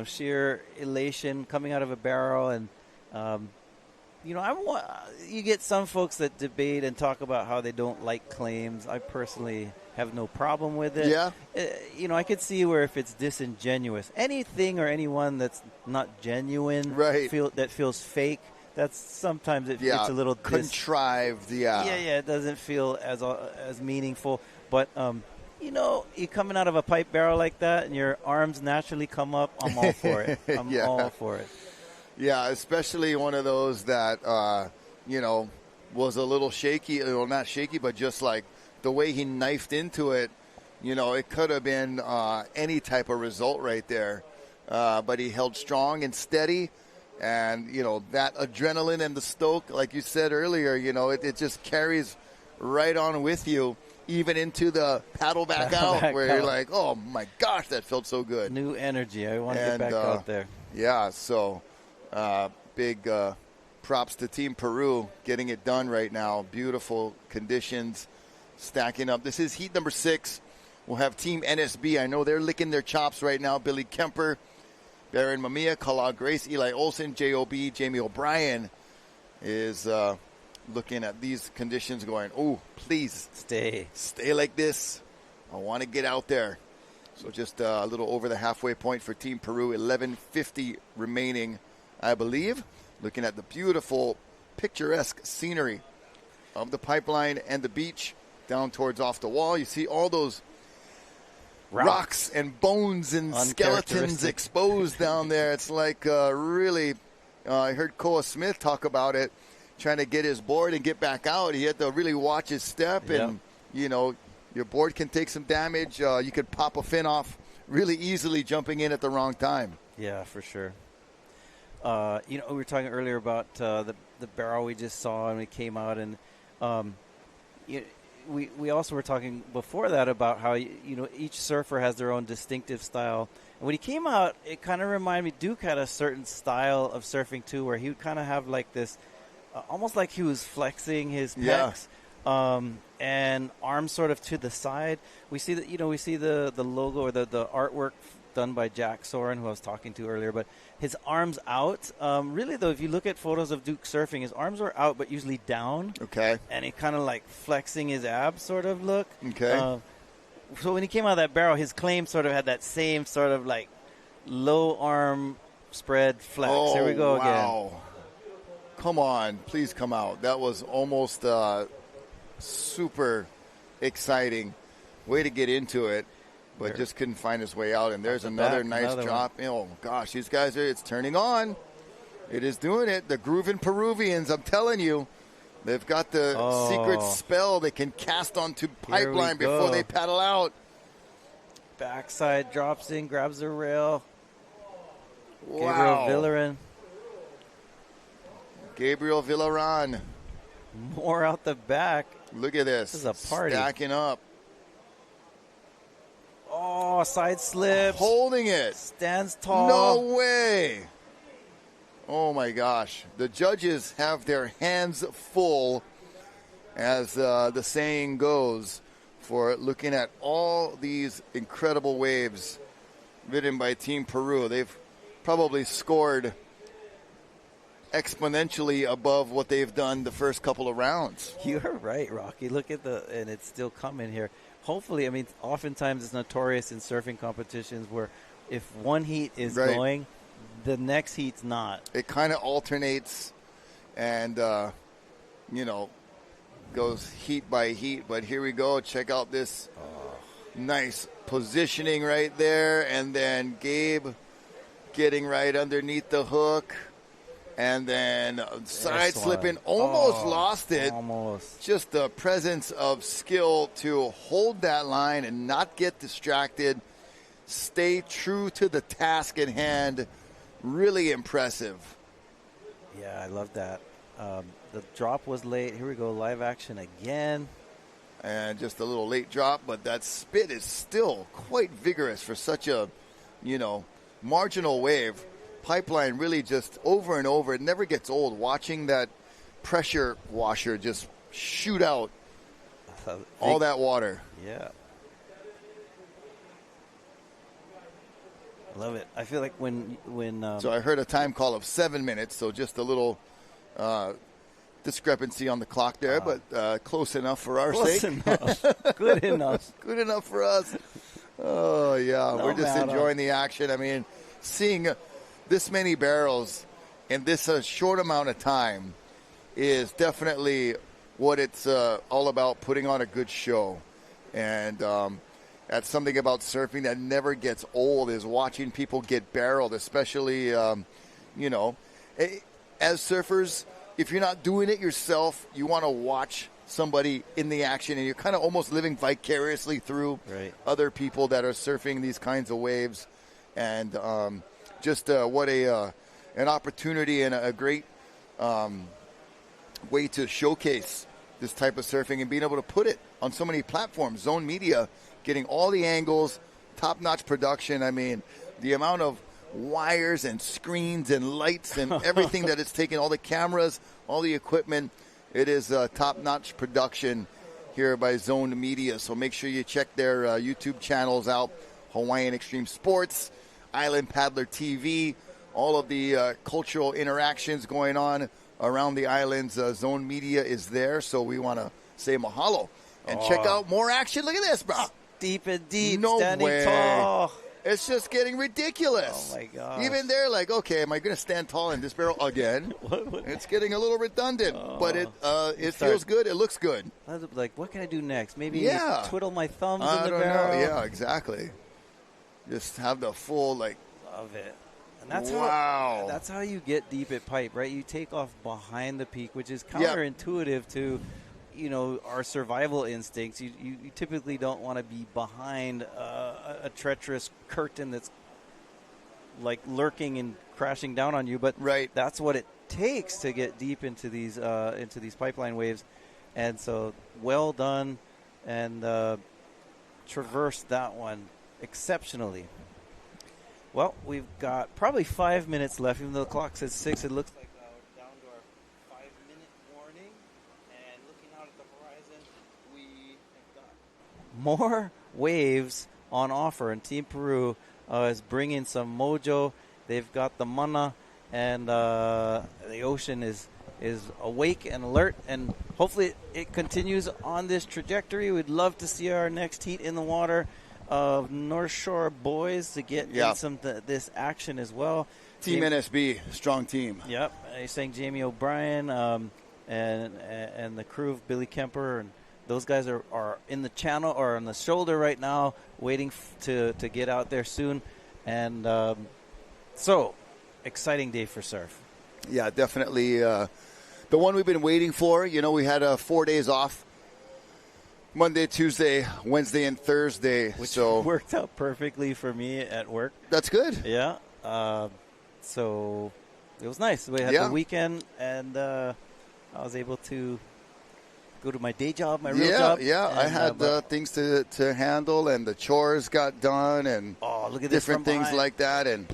sheer elation coming out of a barrel. And, you get some folks that debate and talk about how they don't like claims. I personally have no problem with it. Yeah. I could see where if it's disingenuous, anything or anyone that's not genuine, right, that feels fake. That's sometimes it's a little contrived. Yeah, it doesn't feel as meaningful. But you coming out of a pipe barrel like that, and your arms naturally come up. I'm all for it. I'm all for it. Yeah, especially one of those that was a little shaky. Well, not shaky, but just like the way he knifed into it. It could have been any type of result right there. But he held strong and steady. And, that adrenaline and the stoke, like you said earlier, it just carries right on with you, even into the paddle back out, where you're like, oh, my gosh, that felt so good. New energy. I want to get back out there. Yeah, so big props to Team Peru getting it done right now. Beautiful conditions, stacking up. This is heat number 6. We'll have Team NSB. I know they're licking their chops right now. Billy Kemper, Baron Mamiya, Kala Grace, Eli Olsen, J.O.B., Jamie O'Brien is looking at these conditions going, oh, please. Stay like this. I want to get out there. So just a little over the halfway point for Team Peru. 11:50 remaining, I believe. Looking at the beautiful, picturesque scenery of the pipeline and the beach down towards off the wall. You see all those rocks and bones and skeletons exposed down there. It's like really, I heard Koa Smith talk about it, trying to get his board and get back out. He had to really watch his step, and, your board can take some damage. You could pop a fin off really easily jumping in at the wrong time. Yeah, for sure. We were talking earlier about the barrel we just saw and we came out, and we also were talking before that about how each surfer has their own distinctive style. And when he came out, it kind of reminded me, Duke had a certain style of surfing too, where he would kind of have like this, almost like he was flexing his pecs, and arms sort of to the side. We see that the logo or the artwork done by Jack Soren, who I was talking to earlier, but his arms out. Really, though, if you look at photos of Duke surfing, his arms are out, but usually down. Okay. And he kind of like flexing his abs sort of look. Okay. So when he came out of that barrel, his claim sort of had that same sort of like low arm spread flex. Oh, Here we go wow. again. Come on, please come out. That was almost super exciting. Way to get into it. But just couldn't find his way out. And there's another nice drop. Oh, gosh, these guys it's turning on. It is doing it. The grooving Peruvians, I'm telling you, they've got the secret spell they can cast onto pipeline before they paddle out. Backside drops in, grabs the rail. Wow. Gabriel Villaran. More out the back. Look at this. This is a party. Stacking up. Oh, side slips. Holding it. Stands tall. No way. Oh, my gosh. The judges have their hands full, as the saying goes, for looking at all these incredible waves ridden by Team Peru. They've probably scored exponentially above what they've done the first couple of rounds. You're right, Rocky. Look at and it's still coming here. Hopefully, I mean, oftentimes it's notorious in surfing competitions where if one heat is going, the next heat's not. It kind of alternates and, goes heat by heat. But here we go. Check out this nice positioning right there. And then Gabe getting right underneath the hook. And then side slipping, almost lost it. Almost. Just the presence of skill to hold that line and not get distracted. Stay true to the task at hand. Really impressive. Yeah, I love that. The drop was late. Here we go, live action again. And just a little late drop, but that spit is still quite vigorous for such a, marginal wave. Pipeline really just over and over. It never gets old watching that pressure washer just shoot out all that water. Yeah. I love it. I feel like when so I heard a time call of 7 minutes, so just a little discrepancy on the clock there, but close enough for our sake. Enough. Good enough. Good enough for us. Oh, yeah. No We're just matter. enjoying the action. I mean, seeing this many barrels in this short amount of time is definitely what it's all about, putting on a good show. And that's something about surfing that never gets old, is watching people get barreled, especially, you know, as surfers, if you're not doing it yourself, you want to watch somebody in the action, and you're kind of almost living vicariously through other people that are surfing these kinds of waves. And just what an opportunity and a great way to showcase this type of surfing and being able to put it on so many platforms. Zone Media getting all the angles, top-notch production. I mean, the amount of wires and screens and lights and everything that it's taken, all the cameras, all the equipment. It is top-notch production here by Zone Media. So make sure you check their YouTube channels out, Hawaiian Extreme Sports, Island Paddler TV, all of the cultural interactions going on around the islands. Zone Media is there, so we want to say mahalo and check out more action. Look at this, bro. Deep and deep, no standing way. tall. It's just getting ridiculous. Oh, my gosh. Even they're like, okay, am I going to stand tall in this barrel again? It's getting a little redundant, but it feels good. It looks good. Like, what can I do next? Maybe twiddle my thumbs I in the don't barrel? know. Yeah, exactly. Just have the full, like... Love it. And that's wow. That's how you get deep at pipe, right? You take off behind the peak, which is counterintuitive to, you know, our survival instincts. You typically don't want to be behind a treacherous curtain that's like lurking and crashing down on you. But that's what it takes to get deep into these pipeline waves. And so, well done, and traversed that one exceptionally. Well, we've got probably 5 minutes left. Even though the clock says 6, it looks like we're down to our 5-minute warning. And looking out at the horizon, we have got more waves on offer. And Team Peru is bringing some mojo. They've got the mana, and the ocean is awake and alert. And hopefully it continues on this trajectory. We'd love to see our next heat in the water of North Shore boys to get in some this action as well. Team NSB, strong team. Yep, he's saying Jamie O'Brien and the crew of Billy Kemper, and those guys are in the channel or on the shoulder right now, waiting to get out there soon. And so, exciting day for surf. Yeah, definitely the one we've been waiting for. You know, we had 4 days off. Monday, Tuesday, Wednesday, and Thursday. Which worked out perfectly for me at work. That's good. Yeah. So it was nice. We had the weekend, and I was able to go to my day job, my real job. Yeah, I had things to handle, and the chores got done, and look at different things like that. And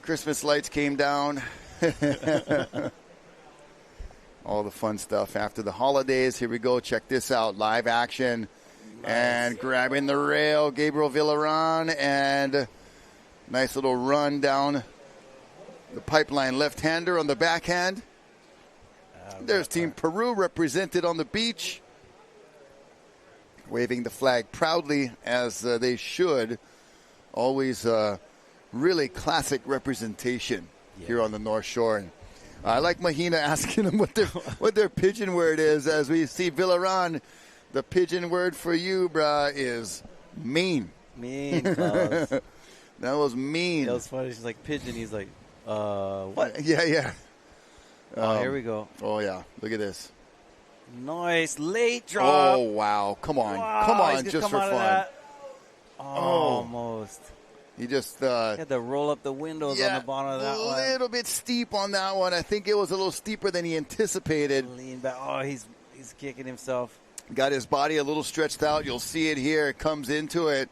Christmas lights came down. All the fun stuff after the holidays. Here we go. Check this out. Live action. Nice. And grabbing the rail, Gabriel Villaran. And nice little run down the pipeline. Left-hander on the backhand. There's Team Peru represented on the beach. Waving the flag proudly, as they should. Always really classic representation here on the North Shore. And I like Mahina asking them what their pigeon word is, as we see Villaran. The pigeon word for you, brah, is mean. Mean, Klaus. That was mean. That was funny. She's like, pigeon. He's like, what? Yeah. Here we go. Oh, yeah. Look at this. Nice. Late drop. Oh, wow. Come on. Wow, Come on, just for fun. Almost. He just had to roll up the windows on the bottom of that one. A little bit steep on that one. I think it was a little steeper than he anticipated. Lean back. Oh, he's kicking himself. Got his body a little stretched out. You'll see it here. It comes into it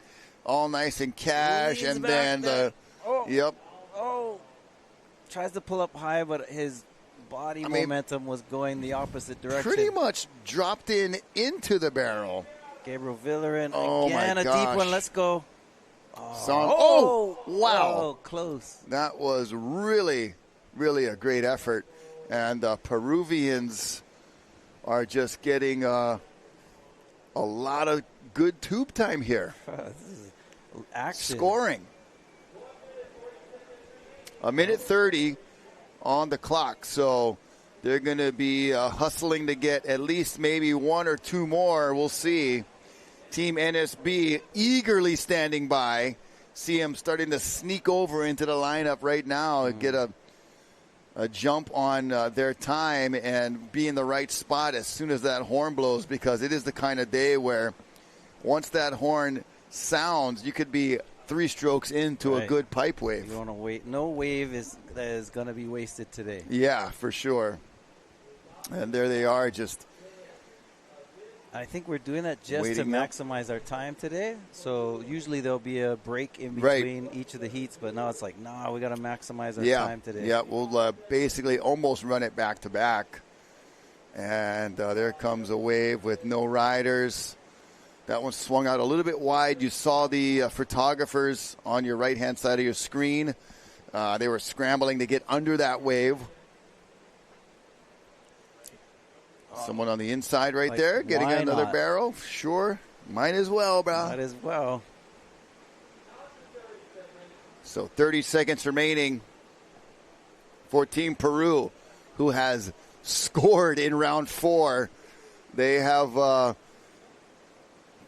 all nice and cash. Leans and back then there. Tries to pull up high, but his body momentum was going the opposite direction. Pretty much dropped into the barrel. Gabriel Villarin again, a deep one. Let's go. Wow. Oh, close. That was really, really a great effort. And the Peruvians are just getting a lot of good tube time here. This is action. Scoring. 1:30 on the clock. So they're going to be hustling to get at least maybe one or two more. We'll see. Team NSB eagerly standing by. See him starting to sneak over into the lineup right now and get a jump on their time and be in the right spot as soon as that horn blows, because it is the kind of day where once that horn sounds, you could be 3 strokes into a good pipe wave. You want to wait. No wave is going to be wasted today. Yeah, for sure. And there they are, just I think we're doing that just to waiting up. maximize our time today. So usually there'll be a break in between each of the heats, but now it's like, nah, we got to maximize our time today. Yeah, we'll basically almost run it back to back. And there comes a wave with no riders. That one swung out a little bit wide. You saw the photographers on your right-hand side of your screen. They were scrambling to get under that wave. Someone on the inside right there getting another barrel. Sure. Might as well, bro. Might as well. So 30 seconds remaining for Team Peru, who has scored in round 4. They have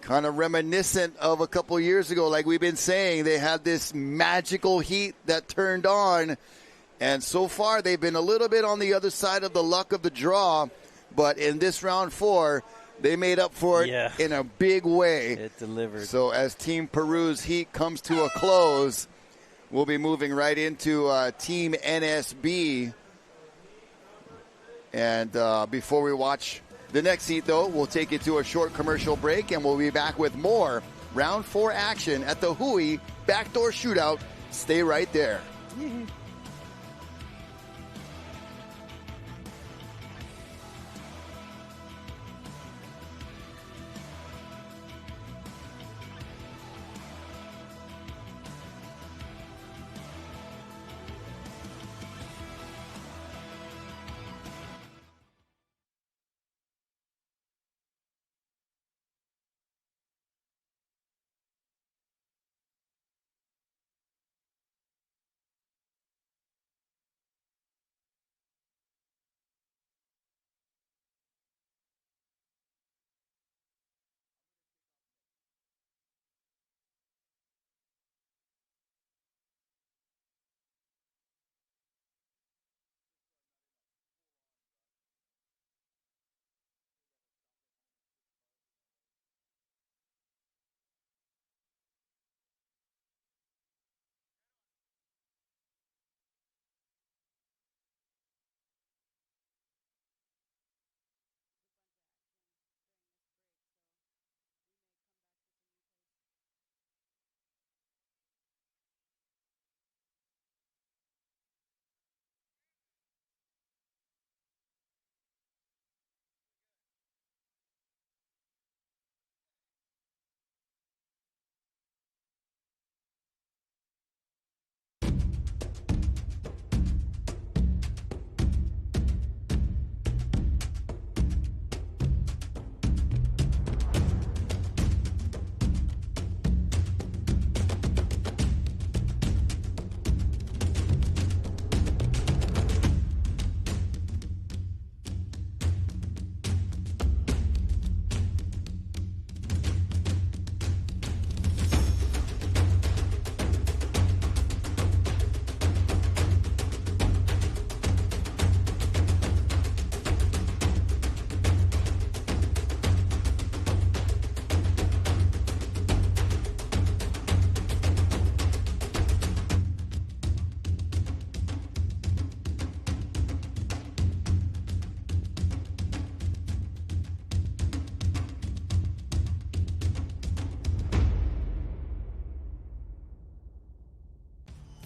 kind of reminiscent of a couple years ago, like we've been saying. They had this magical heat that turned on, and so far they've been a little bit on the other side of the luck of the draw. But in this round 4, they made up for it in a big way. It delivered. So as Team Peru's heat comes to a close, we'll be moving right into Team NSB. And before we watch the next heat, though, we'll take you to a short commercial break, and we'll be back with more round 4 action at the Hui BackDoor Shootout. Stay right there.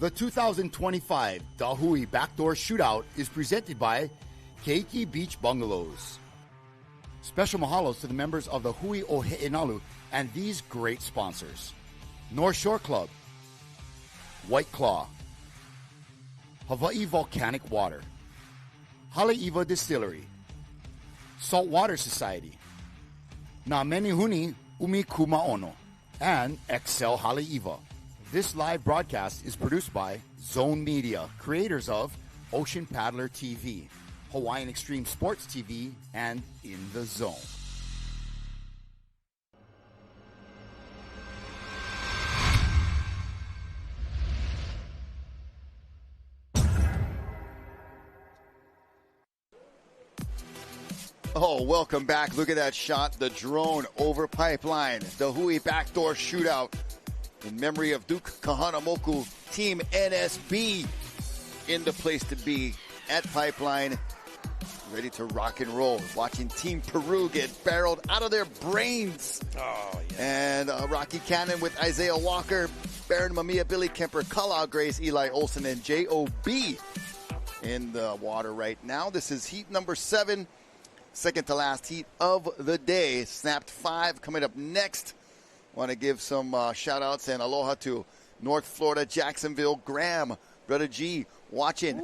The 2025 Hui BackDoor Shootout is presented by Keiki Beach Bungalows. Special mahalos to the members of the Hui Oahu and these great sponsors: North Shore Club, White Claw, Hawaii Volcanic Water, Haleiwa Distillery, Saltwater Society, Na Menihuni Umi Kumaono, and Excel Haleiwa. This live broadcast is produced by Zone Media, creators of Ocean Paddler TV, Hawaiian Extreme Sports TV, and In the Zone. Oh, welcome back. Look at that shot. The drone over Pipeline. The Hui BackDoor Shootout in memory of Duke Kahanamoku. Team NSB in the place to be at Pipeline. Ready to rock and roll. Watching Team Peru get barreled out of their brains. Oh, yeah. And Rocky Cannon with Isaiah Walker, Baron Mamiya, Billy Kemper, Kala Grace, Eli Olsen, and J.O.B. in the water right now. This is heat number 7. Second to last heat of the day. Snapped 5 coming up next. Want to give some shout-outs and aloha to North Florida, Jacksonville, Graham, Brother G, watching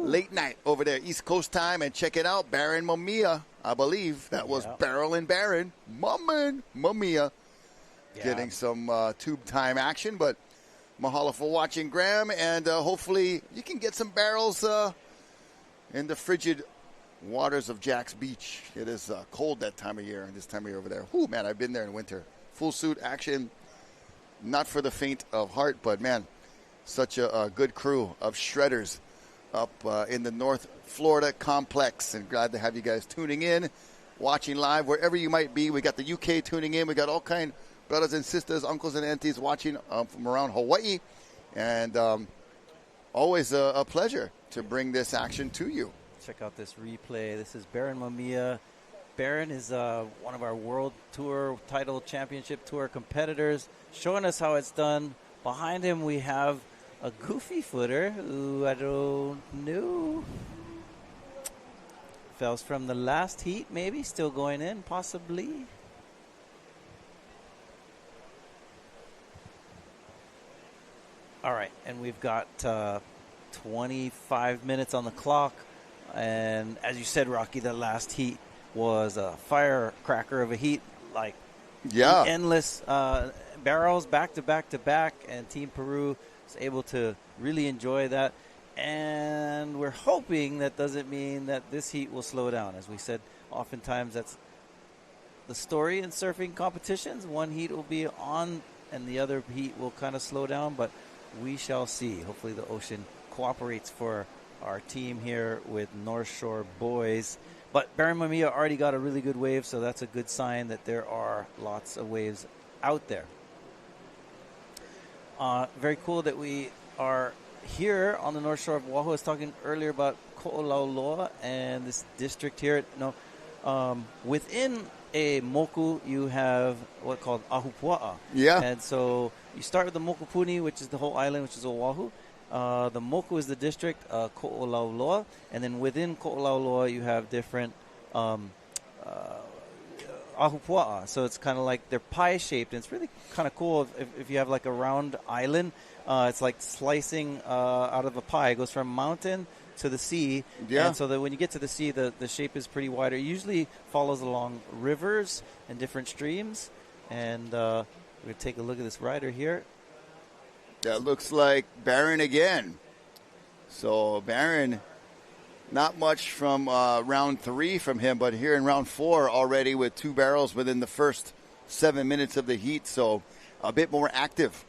late night over there, East Coast time. And check it out, Baron Mamiya, I believe. That was Barrel and Baron. Mamiya. Getting some tube time action. But mahalo for watching, Graham. And hopefully you can get some barrels in the frigid waters of Jack's Beach. It is cold that time of year, this time of year over there. Whew, man, I've been there in winter. Full suit action, not for the faint of heart, but man, such a good crew of shredders up in the North Florida complex. And glad to have you guys tuning in, watching live wherever you might be. We got the UK tuning in. We got all kind of brothers and sisters, uncles and aunties watching from around Hawaii. And always a pleasure to bring this action to you. Check out this replay. This is Baron Mamiya. Baron is one of our World Tour Title Championship Tour competitors, showing us how it's done. Behind him, we have a goofy footer who I don't know. Fells from the last heat, maybe. Still going in, possibly. All right, and we've got 25 minutes on the clock. And as you said, Rocky, the last heat was a firecracker of a heat, like endless barrels back to back to back, and Team Peru was able to really enjoy that. And we're hoping that doesn't mean that this heat will slow down. As we said, oftentimes that's the story in surfing competitions. One heat will be on and the other heat will kind of slow down, but we shall see. Hopefully the ocean cooperates for our team here with North Shore Boys. But Baron Mamiya already got a really good wave, so that's a good sign that there are lots of waves out there. Very cool that we are here on the North Shore of Oahu. I was talking earlier about Ko'olauloa and this district here. Within a moku, you have what called Ahupua'a. Yeah. And so you start with the Mokupuni, which is the whole island, which is Oahu. The moku is the district, Ko'olauloa, and then within Ko'olauloa you have different ahupua'a. So it's kind of like they're pie-shaped, and it's really kind of cool if you have like a round island. It's like slicing out of a pie. It goes from mountain to the sea, and so that when you get to the sea, the shape is pretty wide. It usually follows along rivers and different streams, and we're going to take a look at this rider here. That looks like Baron again. So Baron, not much from round 3 from him, but here in round 4 already with 2 barrels within the first 7 minutes of the heat. So a bit more active.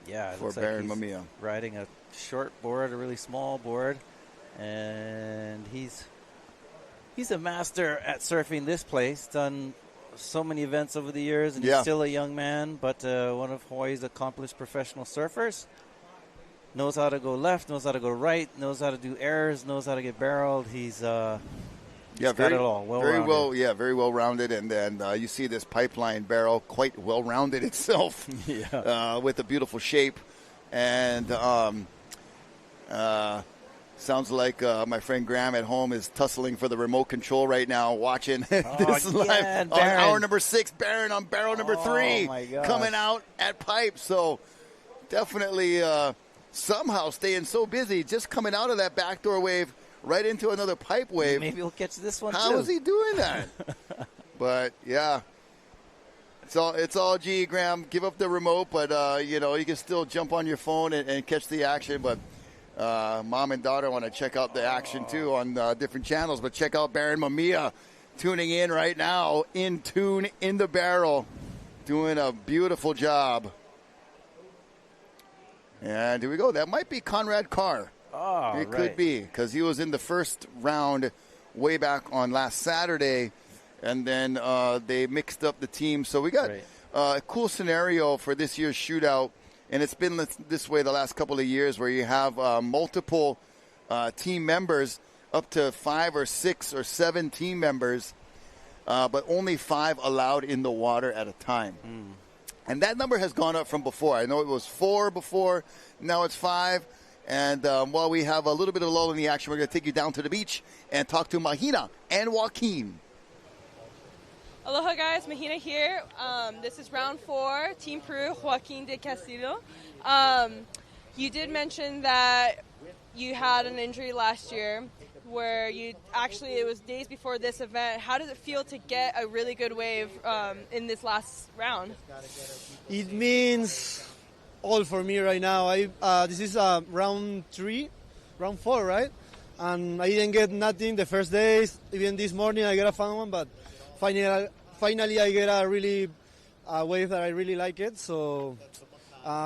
Yeah, for Baron Mamiya. Riding a short board, a really small board, and he's a master at surfing this place. Done so many events over the years, and he's still a young man, but one of Hawaii's accomplished professional surfers. Knows how to go left, knows how to go right, knows how to do errors, knows how to get barreled. He's got it all. Very well rounded, and then you see this pipeline barrel quite well rounded itself. With a beautiful shape, and sounds like my friend Graham at home is tussling for the remote control right now, watching this live on hour number 6. Baron on barrel number 3 coming out at pipe. So definitely somehow staying so busy, just coming out of that backdoor wave right into another pipe wave. Maybe we'll catch this one, How too. is he doing that? But, yeah. It's all G, Graham. Give up the remote, but, you can still jump on your phone and catch the action. But mom and daughter want to check out the action, too, on different channels. But check out Baron Mamiya tuning in right now, in tune, in the barrel, doing a beautiful job. And here we go. That might be Conrad Carr. Oh, it could be, because he was in the first round way back on last Saturday. And then they mixed up the team. So we got a cool scenario for this year's shootout. And it's been this way the last couple of years, where you have multiple team members, up to 5 or 6 or 7 team members, but only 5 allowed in the water at a time. And that number has gone up from before. I know it was 4 before. Now it's 5. And while we have a little bit of a lull in the action, we're going to take you down to the beach and talk to Mahina and Joaquin. Aloha guys, Mahina here. This is round 4, Team Peru, Joaquin de Castillo. You did mention that you had an injury last year where it was days before this event. How does it feel to get a really good wave in this last round? It means all for me right now. This is round 4, right? And I didn't get nothing the first days. Even this morning I got a fun one, but finally I get a really wave that I really like it. So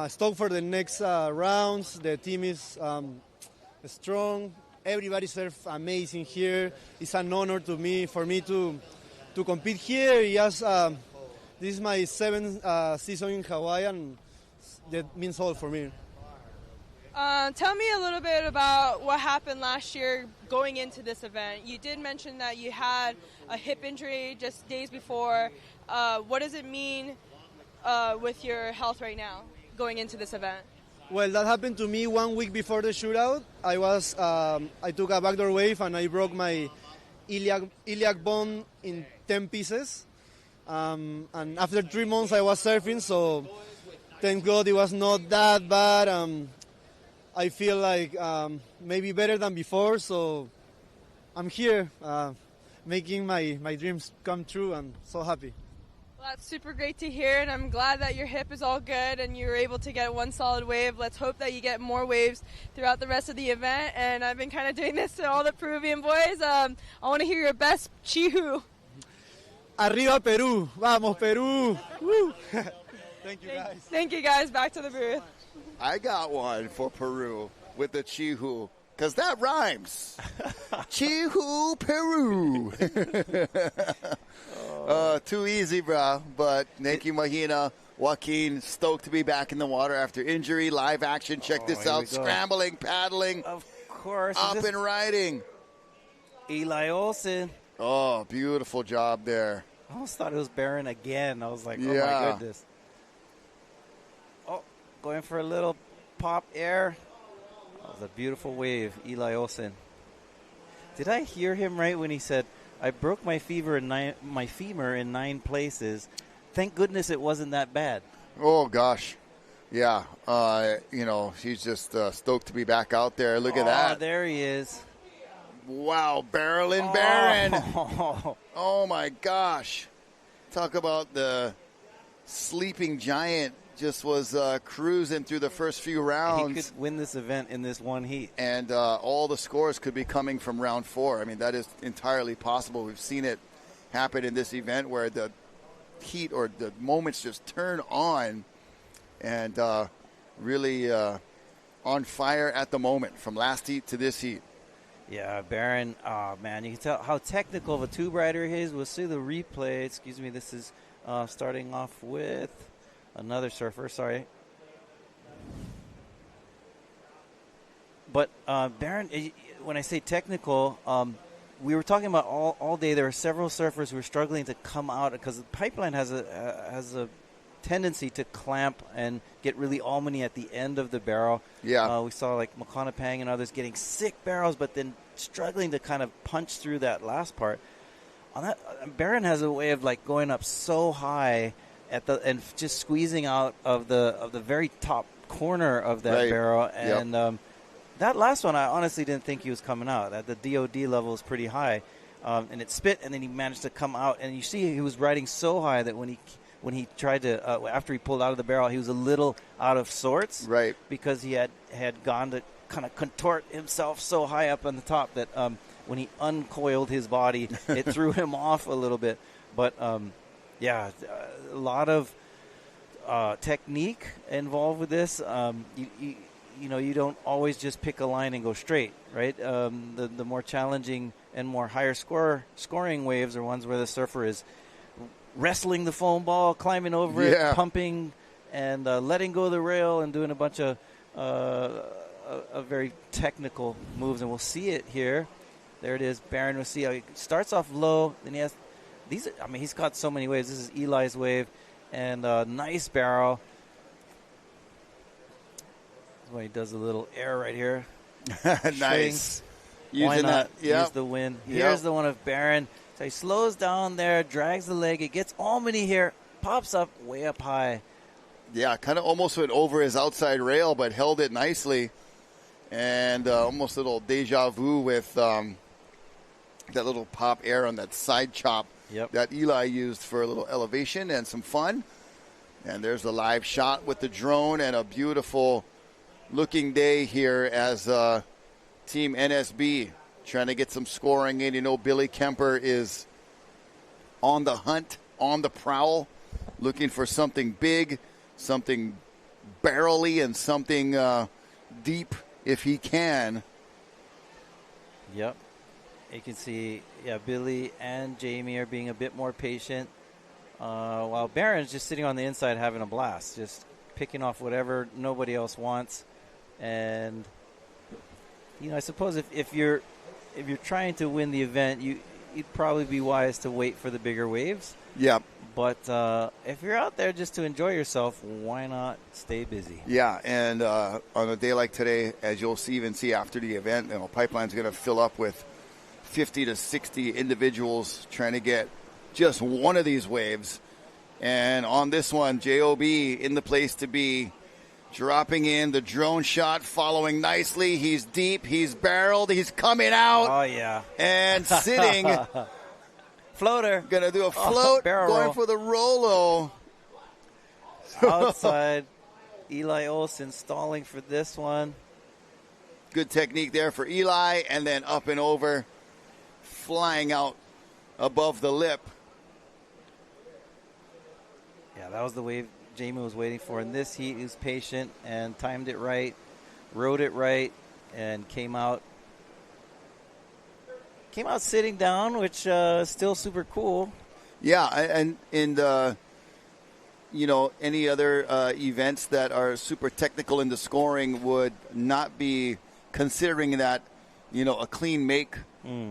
stoked for the next rounds. The team is strong. Everybody surf amazing here. It's an honor for me to compete here. Yes, this is my 7th season in Hawaii, and that means all for me. Tell me a little bit about what happened last year going into this event. You did mention that you had a hip injury just days before. What does it mean with your health right now going into this event? Well, that happened to me 1 week before the shootout. I took a backdoor wave and I broke my iliac bone in 10 pieces. And after 3 months I was surfing, so thank God it was not that bad. I feel like maybe better than before, so I'm here making my dreams come true. I'm so happy. Well, that's super great to hear, and I'm glad that your hip is all good and you were able to get one solid wave. Let's hope that you get more waves throughout the rest of the event. And I've been kind of doing this to all the Peruvian boys. I want to hear your best Chihu. Arriba Peru. Vamos, Peru. Woo. Thank you, guys. Thank you, guys. Back to the booth. I got one for Peru with the Chihu, because that rhymes. Chihu, Peru. Too easy, bro. But thank you, Mahina. Joaquin, stoked to be back in the water after injury. Live action. Check this out. Scrambling, paddling. Of course. Up and riding. Eli Olsen. Oh, beautiful job there. I almost thought it was Baron again. I was like, oh, my goodness. Oh, going for a little pop air. That was a beautiful wave, Eli Olsen. Did I hear him right when he said, I broke my femur in 9 places. Thank goodness it wasn't that bad. Oh, gosh. Yeah. He's just stoked to be back out there. Look at that. There he is. Wow, barreling Baron. Oh, my gosh. Talk about the sleeping giant. Just was cruising through the first few rounds. He could win this event in this one heat. And all the scores could be coming from round 4. I mean, that is entirely possible. We've seen it happen in this event where the heat or the moments just turn on and really on fire at the moment from last heat to this heat. Yeah, Baron, oh, man, you can tell how technical of a tube rider he is. We'll see the replay. Excuse me, this is starting off with another surfer, sorry. But Baron, when I say technical, we were talking about all day. There are several surfers who are struggling to come out because the pipeline has a tendency to clamp and get really almond at the end of the barrel. Yeah. We saw like McConaughey and others getting sick barrels, but then struggling to kind of punch through that last part. On that, Baron has a way of like going up so high and just squeezing out of the very top corner of that barrel and That last one, I honestly didn't think he was coming out. That the DOD level is pretty high, and it spit, and then he managed to come out. And you see, he was riding so high that when he tried to after he pulled out of the barrel, he was a little out of sorts, right? Because he had gone to kind of contort himself so high up on the top that when he uncoiled his body, it threw him off a little bit. But a lot of technique involved with this. You don't always just pick a line and go straight, right? The more challenging and more higher scoring waves are ones where the surfer is wrestling the foam ball, climbing over it, pumping, and letting go of the rail and doing a bunch of very technical moves. And we'll see it here. There it is. Barron, we'll see how he starts off low. Then he has these. I mean, he's got so many waves. This is Eli's wave, and nice barrel. Well, he does a little air right here. Nice. Why not Use the wind? Here's the one of Barron. So he slows down there, drags the leg. It gets Almany here, pops up way up high. Yeah, kind of almost went over his outside rail, but held it nicely. And almost a little deja vu with that little pop air on that side chop that Eli used for a little elevation and some fun. And there's the live shot with the drone and a beautiful looking day here as Team NSB trying to get some scoring in. You know, Billy Kemper is on the hunt, on the prowl, looking for something big, something barrel-y, and something deep if he can. Yep. You can see, Billy and Jamie are being a bit more patient, while Barron's just sitting on the inside having a blast, just picking off whatever nobody else wants. And I suppose if you're trying to win the event, you'd probably be wise to wait for the bigger waves. Yeah. But if you're out there just to enjoy yourself, why not stay busy? Yeah, and on a day like today, as you'll even see after the event, Pipeline's going to fill up with 50 to 60 individuals trying to get just one of these waves. And on this one, JOB in the place to be. Dropping in the drone shot, following nicely. He's deep. He's barreled. He's coming out. Oh, yeah. And sitting. Floater. Going to do a float. Barrel going roll. for the Rolo. Outside. Eli Olsen stalling for this one. Good technique there for Eli. And then up and over. Flying out above the lip. Yeah, that was the wave Jamie was waiting for. In this heat, he was patient and timed it right, rode it right, and came out sitting down, which is still super cool. Yeah, and in any other events that are super technical in the scoring would not be considering that, a clean make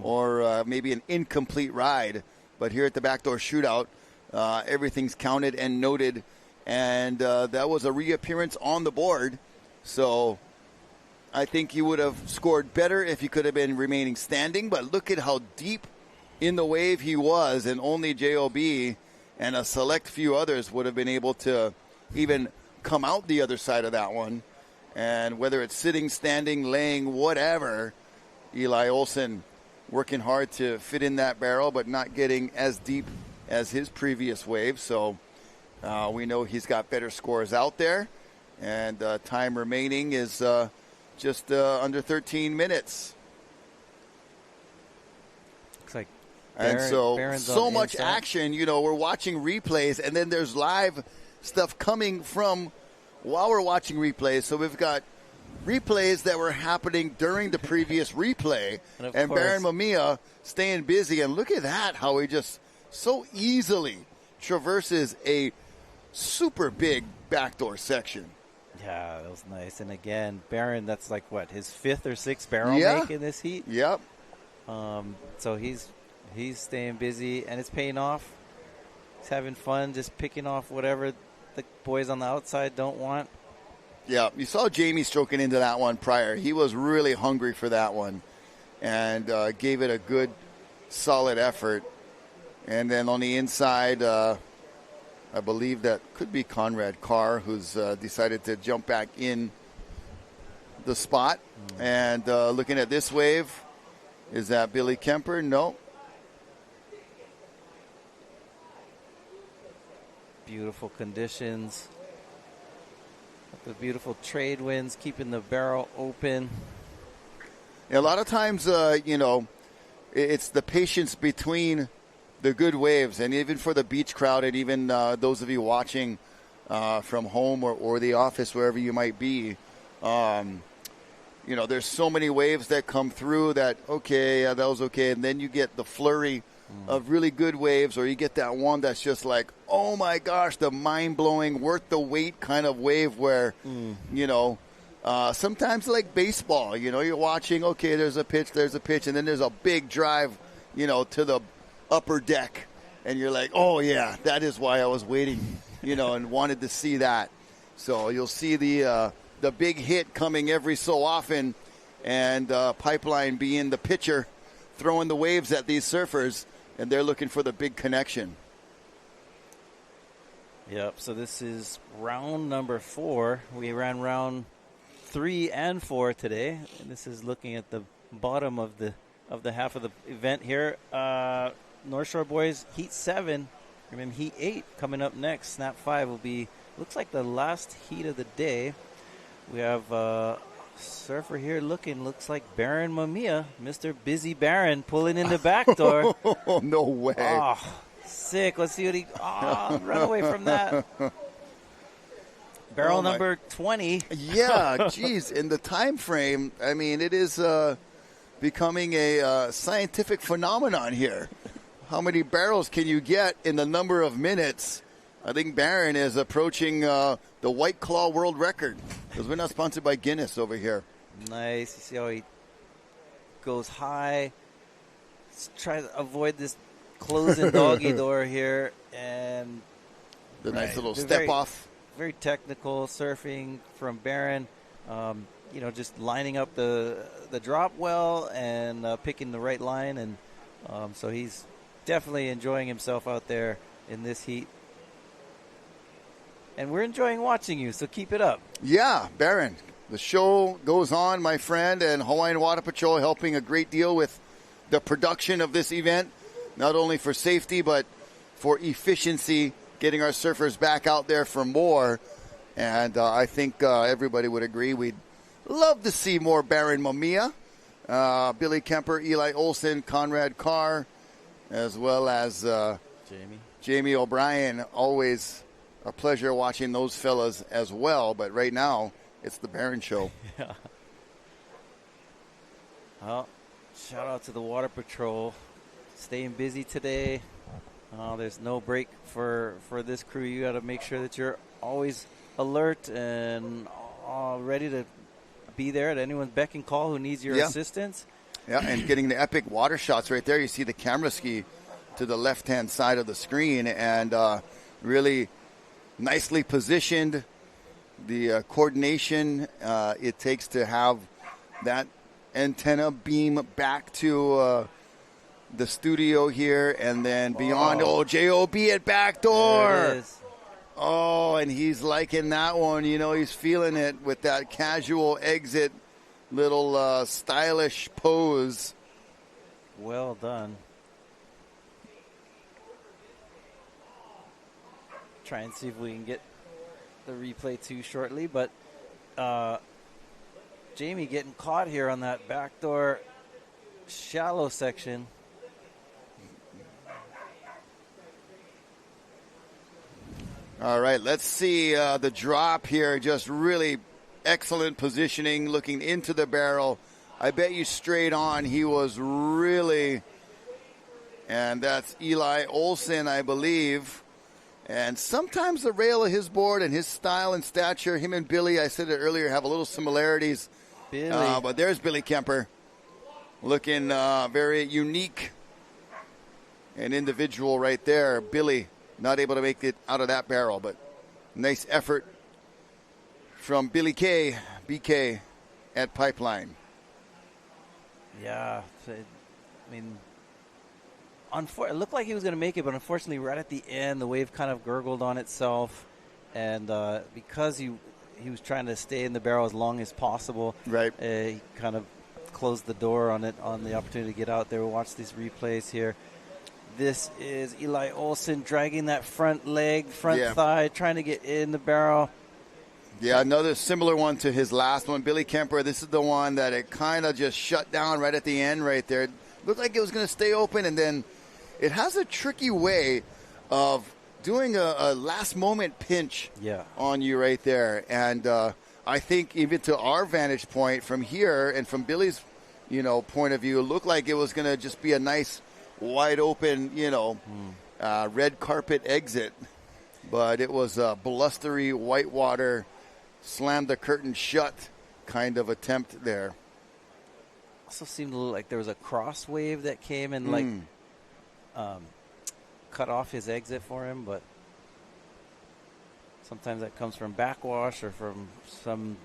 or maybe an incomplete ride. But here at the Backdoor Shootout, everything's counted and noted. And that was a reappearance on the board. So I think he would have scored better if he could have been remaining standing. But look at how deep in the wave he was. And only JOB and a select few others would have been able to even come out the other side of that one. And whether it's sitting, standing, laying, whatever, Eli Olsen working hard to fit in that barrel, but not getting as deep as his previous wave. So we know he's got better scores out there, and time remaining is just under 13 minutes. Looks like Barron's so much action. We're watching replays, and then there's live stuff coming from while we're watching replays. So we've got replays that were happening during the previous replay, and Barron Mamiya staying busy. And look at that, how he just so easily traverses a super big backdoor section. Yeah, that was nice. And again, Barron, that's like his fifth or sixth barrel make in this heat. Yep. So he's staying busy, and it's paying off. He's having fun, just picking off whatever the boys on the outside don't want. Yeah, you saw Jamie stroking into that one prior. He was really hungry for that one and gave it a good, solid effort. And then on the inside, I believe that could be Conrad Carr, who's decided to jump back in the spot. And looking at this wave, is that Billy Kemper? No. Beautiful conditions. The beautiful trade winds keeping the barrel open. Yeah, a lot of times, it's the patience between the good waves, and even for the beach crowd, and even those of you watching from home or the office, wherever you might be. There's so many waves that come through that, okay, yeah, that was okay. And then you get the flurry of really good waves, or you get that one that's just like, oh my gosh, the mind-blowing, worth the wait kind of wave where, sometimes like baseball, you're watching, okay, there's a pitch, and then there's a big drive, to the upper deck. And you're like, oh yeah, that is why I was waiting, and wanted to see that. So you'll see the big hit coming every so often, and Pipeline being the pitcher, throwing the waves at these surfers, and they're looking for the big connection. Yep, so this is round number 4. We ran round 3 and 4 today, and this is looking at the bottom of the half of the event here. North Shore Boys, Heat 7, remember Heat 8 coming up next. Snap 5 will be, looks like the last heat of the day. We have surfer here looks like Baron Mamiya, Mr. Busy Baron, pulling in the back door. Oh, no way. Oh, sick. Let's see what he... Oh, run away from that. Barrel number 20. Yeah, geez. In the time frame, I mean, it is becoming a scientific phenomenon here. How many barrels can you get in the number of minutes? I think Baron is approaching the White Claw world record, because we're not sponsored by Guinness over here. Nice. You see how he goes high. Let's try to avoid this closing doggy door here. And the nice little step off. Very technical surfing from Baron. Just lining up the drop well and picking the right line. And so he's definitely enjoying himself out there in this heat. And we're enjoying watching you, so keep it up. Yeah, Baron. The show goes on, my friend, and Hawaiian Water Patrol helping a great deal with the production of this event, not only for safety, but for efficiency, getting our surfers back out there for more. And I think everybody would agree we'd love to see more Baron Mamiya, Billy Kemper, Eli Olsen, Conrad Carr, as well as Jamie O'Brien. Always a pleasure watching those fellas as well. But right now, it's the Baron Show. Yeah. Well, shout out to the Water Patrol. Staying busy today. There's no break for this crew. You got to make sure that you're always alert and ready to be there at anyone's beck and call who needs your assistance. Yeah, and getting the epic water shots right there. You see the camera ski to the left-hand side of the screen, and really nicely positioned. The coordination it takes to have that antenna beam back to the studio here, and then beyond. Oh, J.O.B. at backdoor. There it is. Oh, and he's liking that one. He's feeling it with that casual exit, little stylish pose. Well done. Try and see if we can get the replay too shortly, but Jamie getting caught here on that backdoor shallow section. All right, let's see the drop here. Just really excellent positioning, looking into the barrel. I bet you straight on he was really, and that's Eli Olsen, I believe. And sometimes the rail of his board and his style and stature, him and Billy, I said it earlier, have a little similarities. But there's Billy Kemper, looking very unique and individual right there. Billy not able to make it out of that barrel, but nice effort from Billy K, BK at Pipeline. Yeah, I mean, it looked like he was going to make it, but unfortunately right at the end, the wave kind of gurgled on itself. And because he he was trying to stay in the barrel as long as possible. Right. He kind of closed the door on the opportunity to get out there. We'll watch these replays here. This is Eli Olsen dragging that front leg, front thigh, trying to get in the barrel. Yeah, another similar one to his last one. Billy Kemper, this is the one that it kind of just shut down right at the end right there. It looked like it was going to stay open, and then it has a tricky way of doing a last-moment pinch on you right there. And I think even to our vantage point from here and from Billy's, point of view, it looked like it was going to just be a nice, wide-open, red carpet exit. But it was a blustery, whitewater, slam the curtain shut kind of attempt there. Also seemed a little like there was a cross wave that came and cut off his exit for him, but sometimes that comes from backwash or from some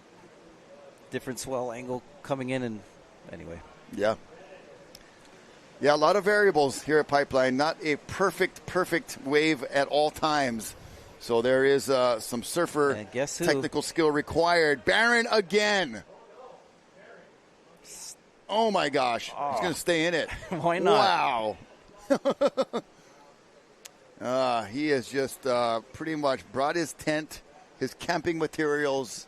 different swell angle coming in, and anyway. Yeah, a lot of variables here at Pipeline. Not a perfect wave at all times. So there is some surfer technical skill required. Barron again. Oh, my gosh. He's going to stay in it. Why not? Wow. He has just pretty much brought his tent, his camping materials,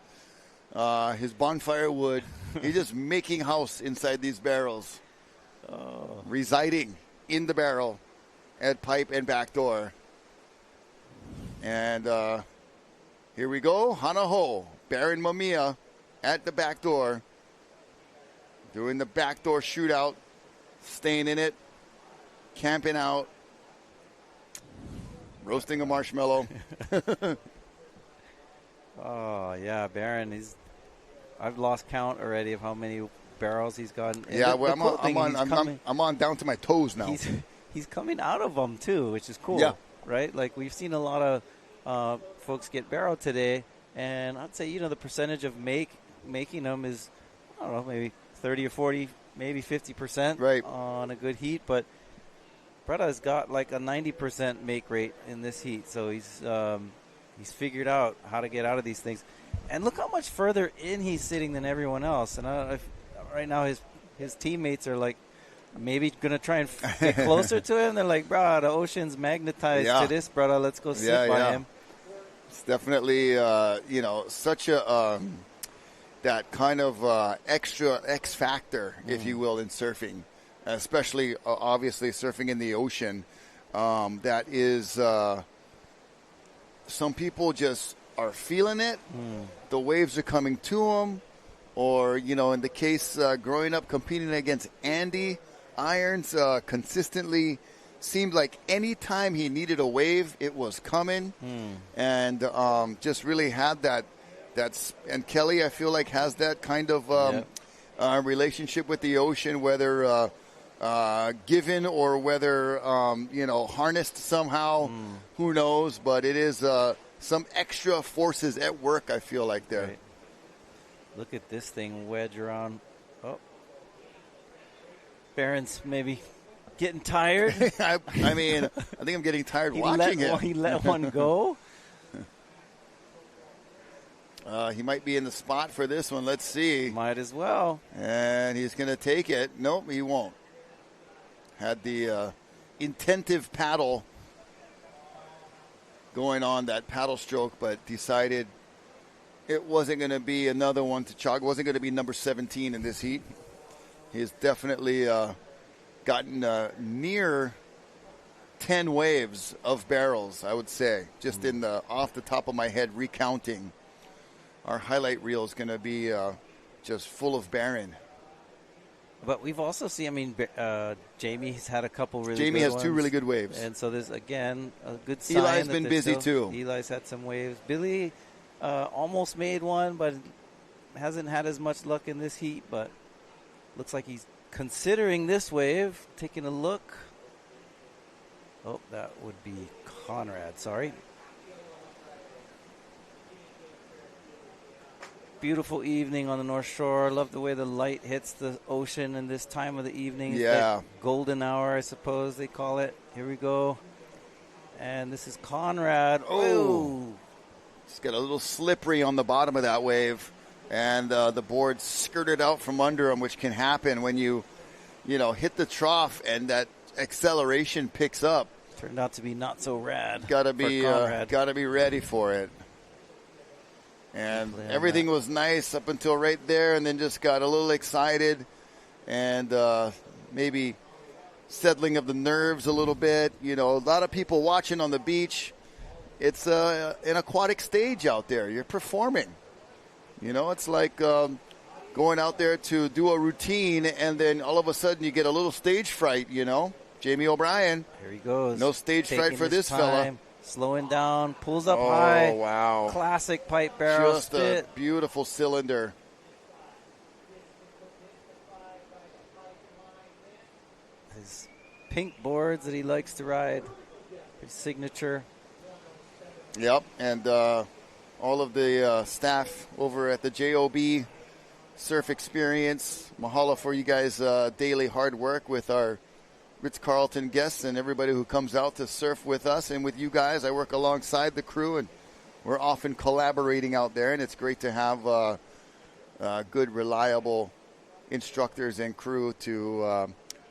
his bonfire wood. He's just making house inside these barrels, residing in the barrel at pipe and backdoor. And here we go. Hanaho, Baron Mamiya at the back door. Doing the backdoor shootout. Staying in it. Camping out. Roasting a marshmallow. Oh, yeah, Baron. I've lost count already of how many barrels he's gotten. Yeah, well, I'm on down to my toes now. He's coming out of them, too, which is cool. Yeah. Right? Like, we've seen a lot of folks get barrel today, and I'd say, the percentage of making them is, I don't know, maybe 30 or 40, maybe 50% on a good heat, but Bretta's got like a 90% make rate in this heat, so he's figured out how to get out of these things. And look how much further in he's sitting than everyone else. And I don't know if right now his teammates are like, maybe going to try and get closer to him. They're like, bro, the ocean's magnetized to this, brother. Let's go sit by him. It's definitely, such a that kind of extra X factor, if you will, in surfing, especially, obviously, surfing in the ocean. That is, some people just are feeling it. The waves are coming to them. Or, in the case growing up competing against Andy, irons consistently seemed like any time he needed a wave, it was coming, and just really had that. And Kelly, I feel like, has that kind of relationship with the ocean, whether given or whether harnessed somehow. Who knows? But it is some extra forces at work, I feel like there. Right. Look at this thing wedge around. Oh. Barron's maybe getting tired. I think I'm getting tired watching it. He let one go. He might be in the spot for this one. Let's see. Might as well. And he's going to take it. Nope, he won't. Had the intentive paddle going on, that paddle stroke, but decided it wasn't going to be another one to chalk. It wasn't going to be number 17 in this heat. He's definitely gotten near 10 waves of barrels, I would say, just in the off the top of my head recounting. Our highlight reel is going to be just full of Barron. But we've also seen, Jamie's had a couple really good ones. Jamie has two really good waves. And so there's, again, a good sign. Eli's been busy, too. Eli's had some waves. Billy almost made one, but hasn't had as much luck in this heat. But looks like he's considering this wave, taking a look. Oh, that would be Conrad, sorry. Beautiful evening on the North Shore. Love the way the light hits the ocean in this time of the evening. Yeah. That golden hour, I suppose they call it. Here we go. And this is Conrad. Oh. Just got a little slippery on the bottom of that wave, and the board skirted out from under him, which can happen when you hit the trough and that acceleration picks up. Turned out to be not so rad. Got to be ready for it. And everything was nice up until right there, and then just got a little excited, and maybe settling of the nerves a little bit. A lot of people watching on the beach. It's an aquatic stage out there. You're performing. It's like going out there to do a routine, and then all of a sudden you get a little stage fright, Jamie O'Brien. Here he goes. No stage fright for this fella. Slowing down, pulls up high. Oh, wow. Classic pipe barrel Just spit. a beautiful cylinder. His pink boards that he likes to ride. His signature. Yep, and all of the staff over at the JOB Surf Experience. Mahalo for you guys' daily hard work with our Ritz-Carlton guests and everybody who comes out to surf with us and with you guys. I work alongside the crew, and we're often collaborating out there, and it's great to have good, reliable instructors and crew to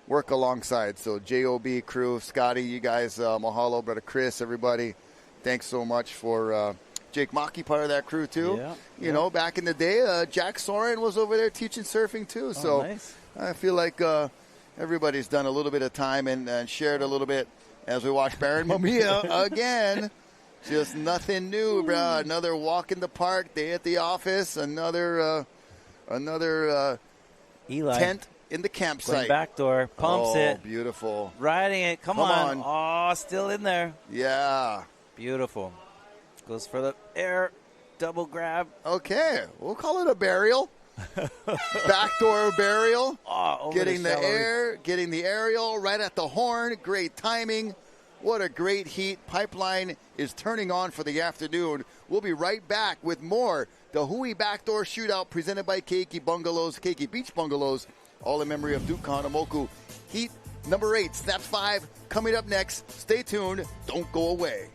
work alongside. So JOB crew, Scotty, you guys, mahalo, brother Chris, everybody. Thanks so much for Jake Maki, part of that crew too. Yeah, you know, back in the day, Jack Soren was over there teaching surfing too. So nice. I feel like everybody's done a little bit of time and shared a little bit as we watch Baron Mamiya again. Just nothing new, bro. Another walk in the park, day at the office, another Eli tent in the campsite. Backdoor, pumps it. Beautiful. Riding it. Come on. Oh, still in there. Yeah. Beautiful. Goes for the air double grab. Okay. We'll call it a burial. Backdoor burial. Oh, getting the air, getting the aerial right at the horn. Great timing. What a great heat. Pipeline is turning on for the afternoon. We'll be right back with more. The Hui BackDoor Shootout presented by Keiki Bungalows, Keiki Beach Bungalows, all in memory of Duke Kahanamoku. Heat number 8, Snap 5, coming up next. Stay tuned. Don't go away.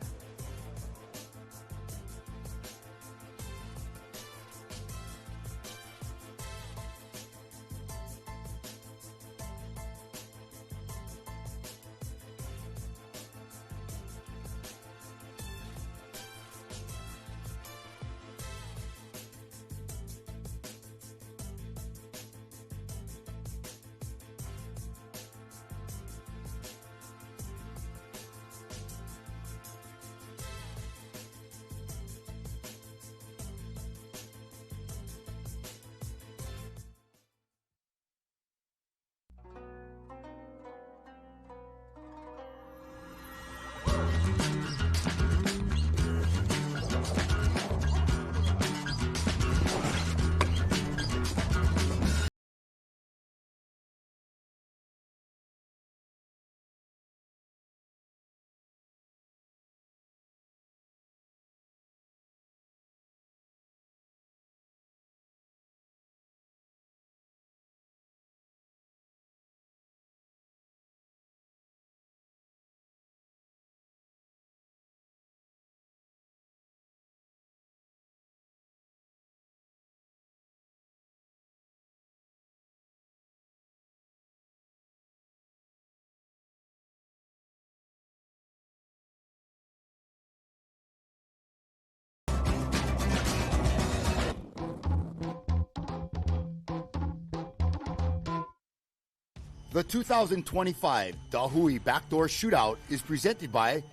The 2025 Hui BackDoor Shootout is presented by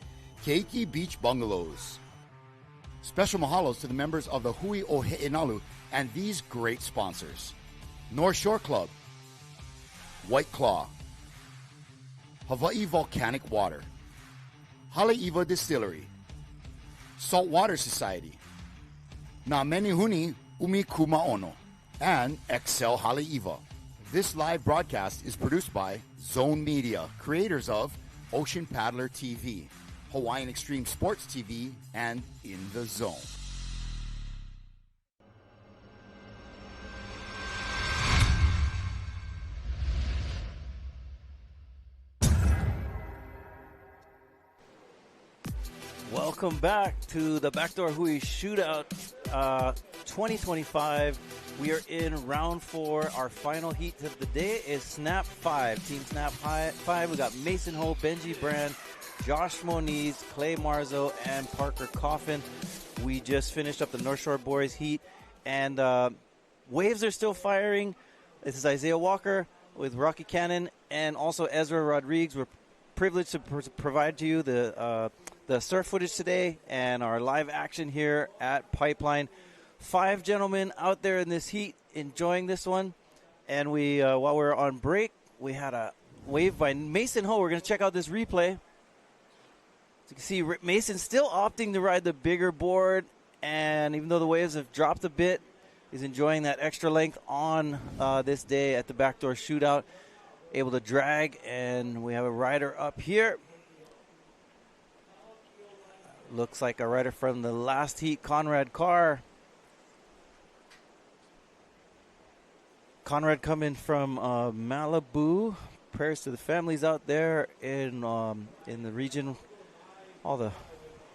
Keiki Beach Bungalows. Special mahalos to the members of the Hui Ohe'enalu and these great sponsors: North Shore Club, White Claw, Hawaii Volcanic Water, Haleiwa Distillery, Saltwater Society, Na Menihuni Umi Kumaono, and Excel Haleiwa. This live broadcast is produced by Zone Media, creators of Ocean Paddler TV, Hawaiian Extreme Sports TV, and In the Zone. Welcome back to the Backdoor Hui Shootout 2025. We are in round 4. Our final heat of the day is Snap 5. Team Snap 5. We got Mason Ho, Benji Brand, Josh Moniz, Clay Marzo, and Parker Coffin. We just finished up the North Shore Boys heat, and waves are still firing. This is Isaiah Walker with Rocky Cannon and also Ezra Rodriguez. We're privileged to provide to you the surf footage today and our live action here at Pipeline. 5 gentlemen out there in this heat enjoying this one. And we, while we're on break, we had a wave by Mason Ho. We're going to check out this replay. So you can see Mason still opting to ride the bigger board. And even though the waves have dropped a bit, he's enjoying that extra length on this day at the Backdoor Shootout. Able to drag, and we have a rider up here. Looks like a rider from the last heat, Conrad Carr. Conrad coming from Malibu. Prayers to the families out there in the region. All the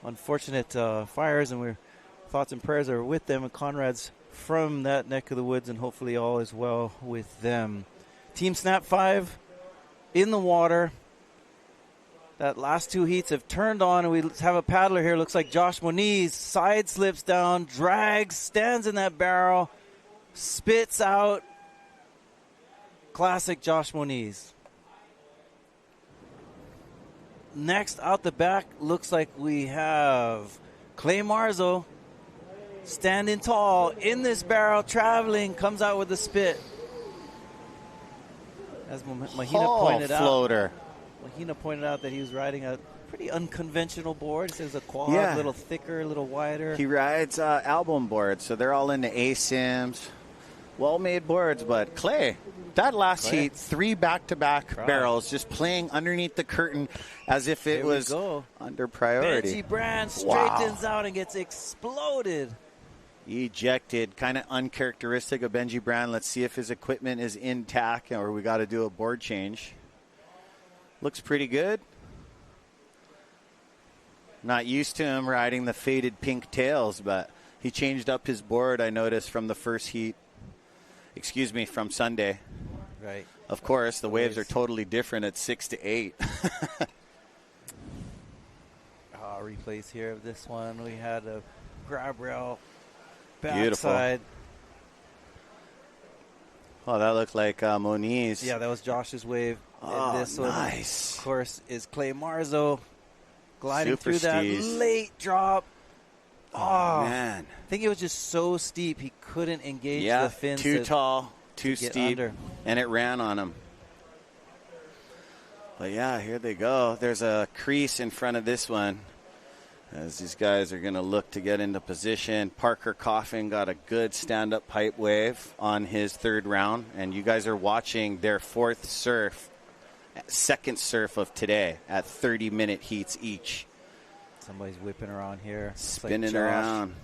unfortunate fires, and thoughts and prayers are with them. And Conrad's from that neck of the woods, and hopefully all is well with them. Team Snap 5 in the water. That last 2 heats have turned on, and we have a paddler here. Looks like Josh Moniz. Side slips down, drags, stands in that barrel, spits out. Classic Josh Moniz. Next out the back, looks like we have Clay Marzo standing tall in this barrel, traveling, comes out with a spit. As Mahina pointed out. Floater. Mahina pointed out that he was riding a pretty unconventional board. He says a quad, a little thicker, a little wider. He rides album boards, so they're all into ASIMs. Well-made boards, but Clay, that last heat, 3 back-to-back barrels, just playing underneath the curtain as if it was under priority. Benji Brand straightens out and gets exploded. Ejected, kind of uncharacteristic of Benji Brand. Let's see if his equipment is intact or we got to do a board change. Looks pretty good. Not used to him riding the faded pink tails, but he changed up his board, I noticed, from the first heat. Excuse me, from Sunday. Right. Of course, the waves are totally different at 6 to 8. Replays here of this one. We had a grab rail Beautiful. backside. Oh, that looked like Moniz. Yeah, that was Josh's wave. Oh, and this nice. one, of course, is Clay Marzo gliding Super through that steez. late drop. Oh, man. I think it was just so steep he couldn't engage Yeah, the fins. too tall, too get steep, under. and it ran on him. But, yeah, here they go. There's a crease in front of this one as these guys are going to look to get into position. Parker Coffin got a good stand-up pipe wave on his 3rd round, and you guys are watching their 4th surf, 2nd surf of today at 30-minute heats each. Somebody's whipping around here. Spinning around.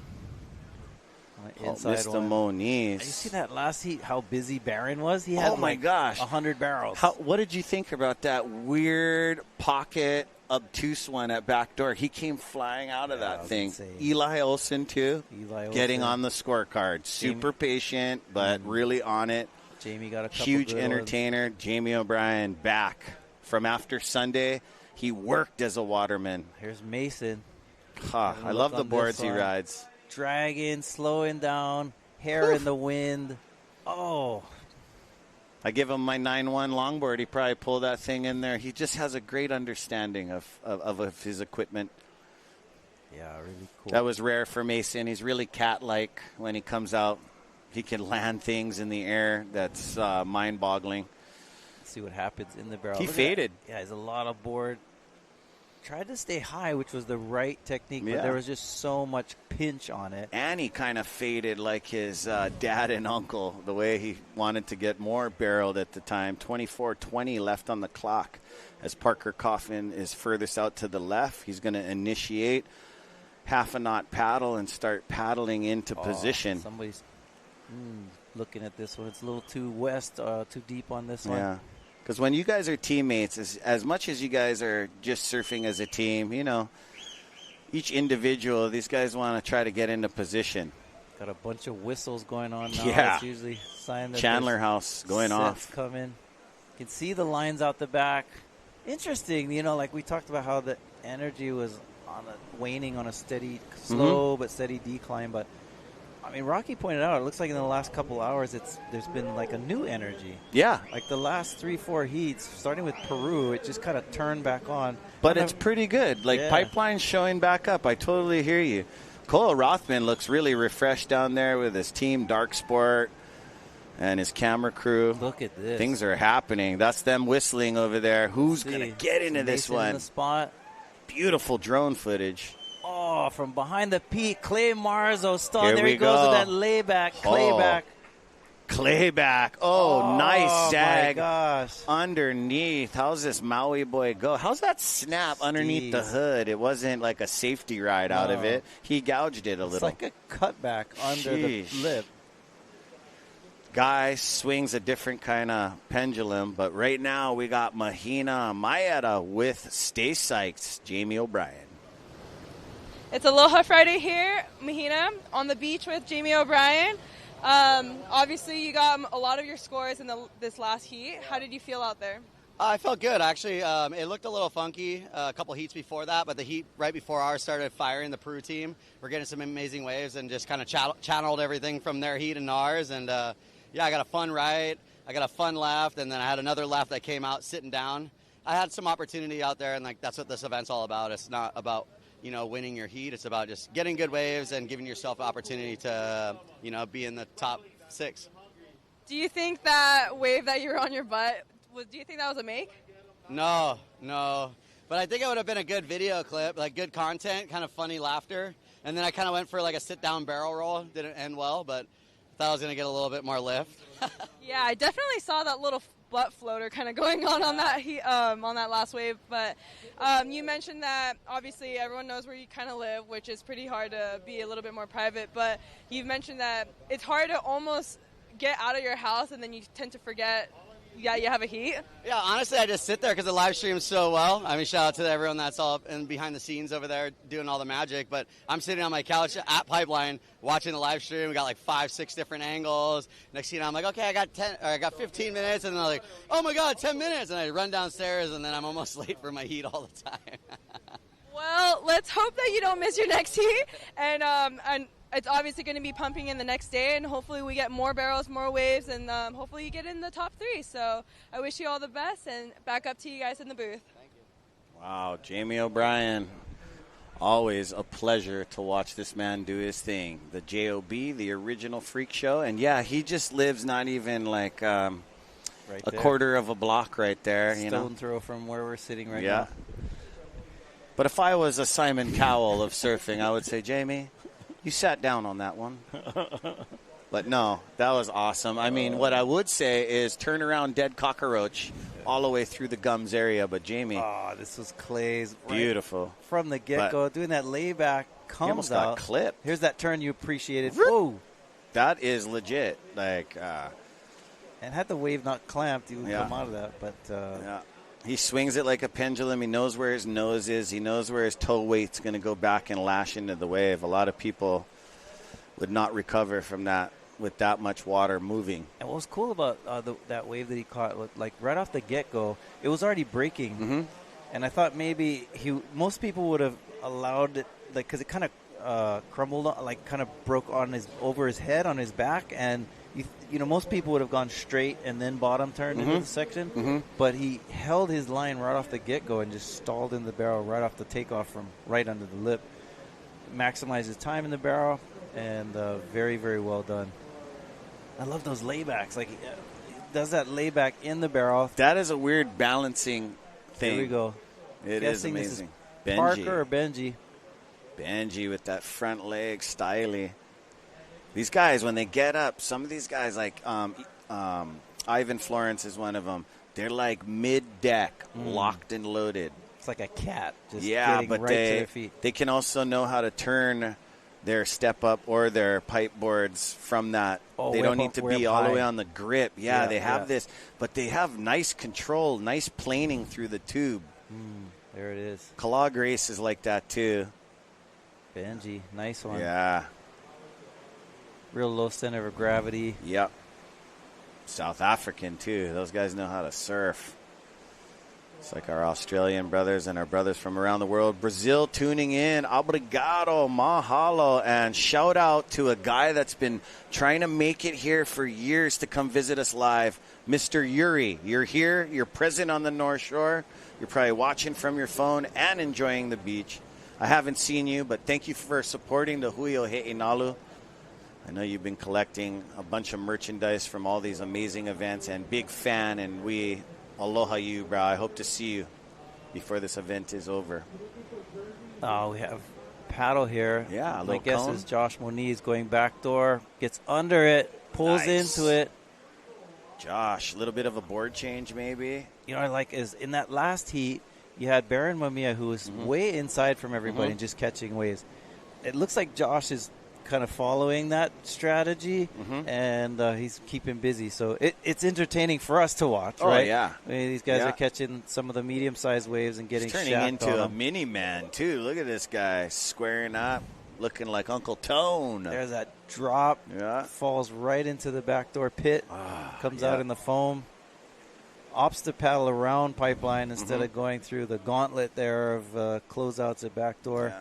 Inside Mr. Moniz. You see that last heat, how busy Barron was? He had 100 barrels. What did you think about that weird pocket obtuse one at backdoor? He came flying out of that thing. Insane. Eli Olsen, too, getting Olsen. on the scorecard. Super patient, but really on it. Jamie got a couple Huge good entertainer. ones. Jamie O'Brien back from after Sunday. He worked as a waterman. Here's Mason. I love the boards he rides. Dragging, slowing down, hair in the wind. Oh. I give him my 9-1 longboard. He probably pulled that thing in there. He just has a great understanding of his equipment. Yeah, really cool. That was rare for Mason. He's really cat-like when he comes out. He can land things in the air. That's mind-boggling. Let's see what happens in the barrel. He faded. Yeah, he's a lot of board. Tried to stay high, which was the right technique, but Yeah. there was just so much pinch on it. And he kind of faded like his dad and uncle, the way he wanted to get more barreled at the time. 24:20 left on the clock as Parker Coffin is furthest out to the left. He's going to initiate half a knot paddle and start paddling into position. Somebody's looking at this one. It's a little too west, too deep on this one. Yeah. Because when you guys are teammates, as much as you guys are just surfing as a team, you know, each individual, these guys want to try to get into position. Got a bunch of whistles going on now. Yeah. That's usually a sign that Chandler House going off. Coming. You can see the lines out the back. Interesting, like we talked about how the energy was waning on a steady, slow but steady decline. But I mean, Rocky pointed out, it looks like in the last couple hours, there's been like a new energy. Yeah. Like the last 3-4 heats, starting with Peru, it just kind of turned back on. But it's pretty good. Like Pipeline's showing back up. I totally hear you. Cole Rothman looks really refreshed down there with his team, Dark Sport, and his camera crew. Look at this. Things are happening. That's them whistling over there. Who's going to get into this one? In the spot. Beautiful drone footage. Oh, from behind the peak, Clay Marzo. Here there we he goes go. with that layback. Clayback. Clayback. Oh, nice sag. My gosh. Underneath. How's this Maui boy go? How's that snap underneath the hood? It wasn't like a safety ride out of it. He gouged it a little. It's like a cutback under the lip. Guy swings a different kind of pendulum, but right now we got Mahina Maeda with Stay Sykes, Jamie O'Brien. It's Aloha Friday here, Mahina, on the beach with Jamie O'Brien. Obviously, you got a lot of your scores in this last heat. How did you feel out there? I felt good, actually. It looked a little funky a couple heats before that, but the heat right before ours started firing the Peru team. We're getting some amazing waves and just kind of channeled everything from their heat and ours. And, I got a fun right. I got a fun left, and then I had another left that came out sitting down. I had some opportunity out there, and that's what this event's all about. It's not about winning your heat. It's about just getting good waves and giving yourself an opportunity to, be in the top 6. Do you think that wave that you were on your butt, do you think that was a make? No. But I think it would have been a good video clip, like good content, kind of funny laughter. And then I kind of went for like a sit-down barrel roll. Didn't end well, but I thought I was going to get a little bit more lift. Yeah, I definitely saw that little butt floater kind of going on that on that last wave. But you mentioned that obviously everyone knows where you kind of live, which is pretty hard to be a little bit more private. But you've mentioned that it's hard to almost get out of your house, and then you tend to forget you have a heat. Yeah, honestly, I just sit there because the live streams so well. I mean, shout out to everyone that's all in behind the scenes over there doing all the magic. But I'm sitting on my couch at Pipeline watching the live stream. We got like 5-6 different angles. Next thing you know, I'm like, okay, I got 15 minutes, and then I'm like, oh my God, 10 minutes, and I run downstairs, and then I'm almost late for my heat all the time. Well, let's hope that you don't miss your next heat, and it's obviously going to be pumping in the next day, and hopefully we get more barrels, more waves, and hopefully you get in the top 3. So I wish you all the best, and back up to you guys in the booth. Thank you. Wow, Jamie O'Brien. Always a pleasure to watch this man do his thing. The JOB, the original freak show. And, yeah, he just lives not even like a quarter of a block right there. Stone throw from where we're sitting right now. But if I was a Simon Cowell of surfing, I would say, Jamie, you sat down on that one. But no, that was awesome. I mean, what I would say is turn around dead cockroach all the way through the gums area. But Jamie. Oh, this was Clay's. Beautiful. From the get-go, doing that layback comes almost out. Got clipped. Here's that turn you appreciated. Oh. That is legit. And had the wave not clamped, he would come out of that. But he swings it like a pendulum. He knows where his nose is. He knows where his toe weight's going to go back and lash into the wave. A lot of people would not recover from that with that much water moving. And what was cool about that wave that he caught, like right off the get-go, it was already breaking. Mm-hmm. And I thought maybe most people would have allowed it, like, because it kind of crumbled, like kind of broke over his head, on his back, and most people would have gone straight and then bottom turned into the section. Mm-hmm. But he held his line right off the get-go and just stalled in the barrel right off the takeoff from right under the lip. Maximized his time in the barrel, and very, very well done. I love those laybacks. Like, he does that layback in the barrel. That is a weird balancing thing. Here we go. It is amazing. Benji. Parker or Benji? Benji with that front leg, styly. These guys, when they get up, some of these guys, like Ivan Florence is one of them. They're like mid-deck, locked and loaded. It's like a cat just getting but right to their feet. They can also know how to turn their step up or their pipe boards from that. They don't need to be all the way on the grip. They have this, but they have nice control, nice planing through the tube. There it is. Kalog Race is like that too. Benji, nice one. Yeah. Real low center of gravity. Yep. South African, too. Those guys know how to surf. It's like our Australian brothers and our brothers from around the world. Brazil tuning in. Obrigado, mahalo. And shout out to a guy that's been trying to make it here for years to come visit us live. Mr. Yuri, you're here. You're present on the North Shore. You're probably watching from your phone and enjoying the beach. I haven't seen you, but thank you for supporting the Hui Ohe'inalu. I know you've been collecting a bunch of merchandise from all these amazing events, and big fan, and we aloha you, bro. I hope to see you before this event is over. Oh, we have paddle here. Yeah, a my little guess cone. is Josh Moniz going backdoor, gets under it, pulls Nice. into it. Josh, a little bit of a board change maybe. You know, I like is in that last heat, you had Baron Mamiya, who was way inside from everybody and just catching waves. It looks like Josh is kind of following that strategy, and he's keeping busy. So it's entertaining for us to watch, Oh, right? yeah. I mean, these guys Yeah. are catching some of the medium-sized waves and getting He's turning shacked into on a them. mini man too. Look at this guy squaring up, looking like Uncle Tone. There's that drop, falls right into the backdoor pit, comes out in the foam. Opts to paddle around pipeline instead of going through the gauntlet there of closeouts at backdoor.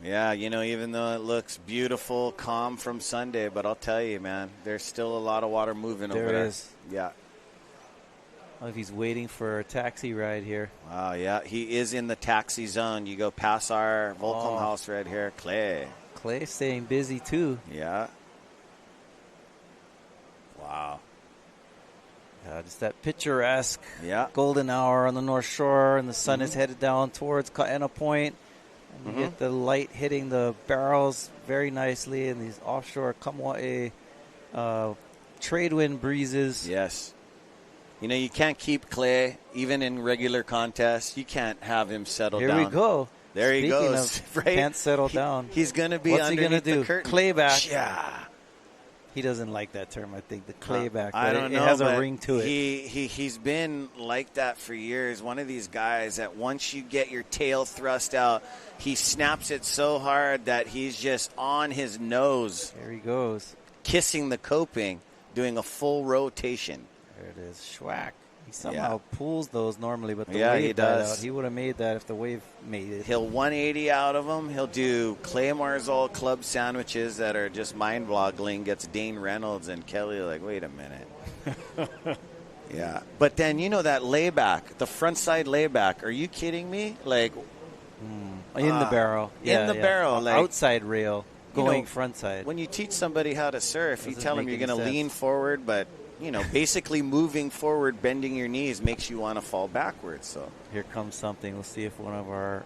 Yeah, you know, even though it looks beautiful, calm from Sunday, but I'll tell you, man, there's still a lot of water moving over there. There is. Yeah. I don't know if he's waiting for a taxi ride here. Wow, yeah, he is in the taxi zone. You go past our Volcom house right here, Clay. Clay staying busy too. Yeah. Wow. Just that picturesque Yeah. golden hour on the North Shore, and the sun is headed down towards Kaena Point. And you get the light hitting the barrels very nicely, and these offshore Kamwa'e trade wind breezes. Yes. You know, you can't keep Clay, even in regular contests. You can't have him settle Here down. we go. There he Speaking goes. of right? can't settle down. He's going to be What's he underneath gonna do? the curtain. Clay back. Yeah. He doesn't like that term, I think, the clay back. I but don't it know. has a but ring to it. He's been like that for years. One of these guys that once you get your tail thrust out, he snaps it so hard that he's just on his nose. There he goes. Kissing the coping, doing a full rotation. There it is. Schwack. He somehow pulls those normally, but the Yeah, wave he died does. out. He would have made that if the wave made it. He'll 180 out of them. He'll do Clay Marzal club sandwiches that are just mind-boggling. Gets Dane Reynolds and Kelly like, wait a minute. Yeah. But then, you know, that layback, the front side layback. Are you kidding me? Like, in the barrel. in the barrel. Like, outside rail, going you know, front side. When you teach somebody how to surf, you Doesn't tell them make you're going any to sense. lean forward, but, you know, basically moving forward, bending your knees makes you want to fall backwards. So Here comes something. We'll see if one of our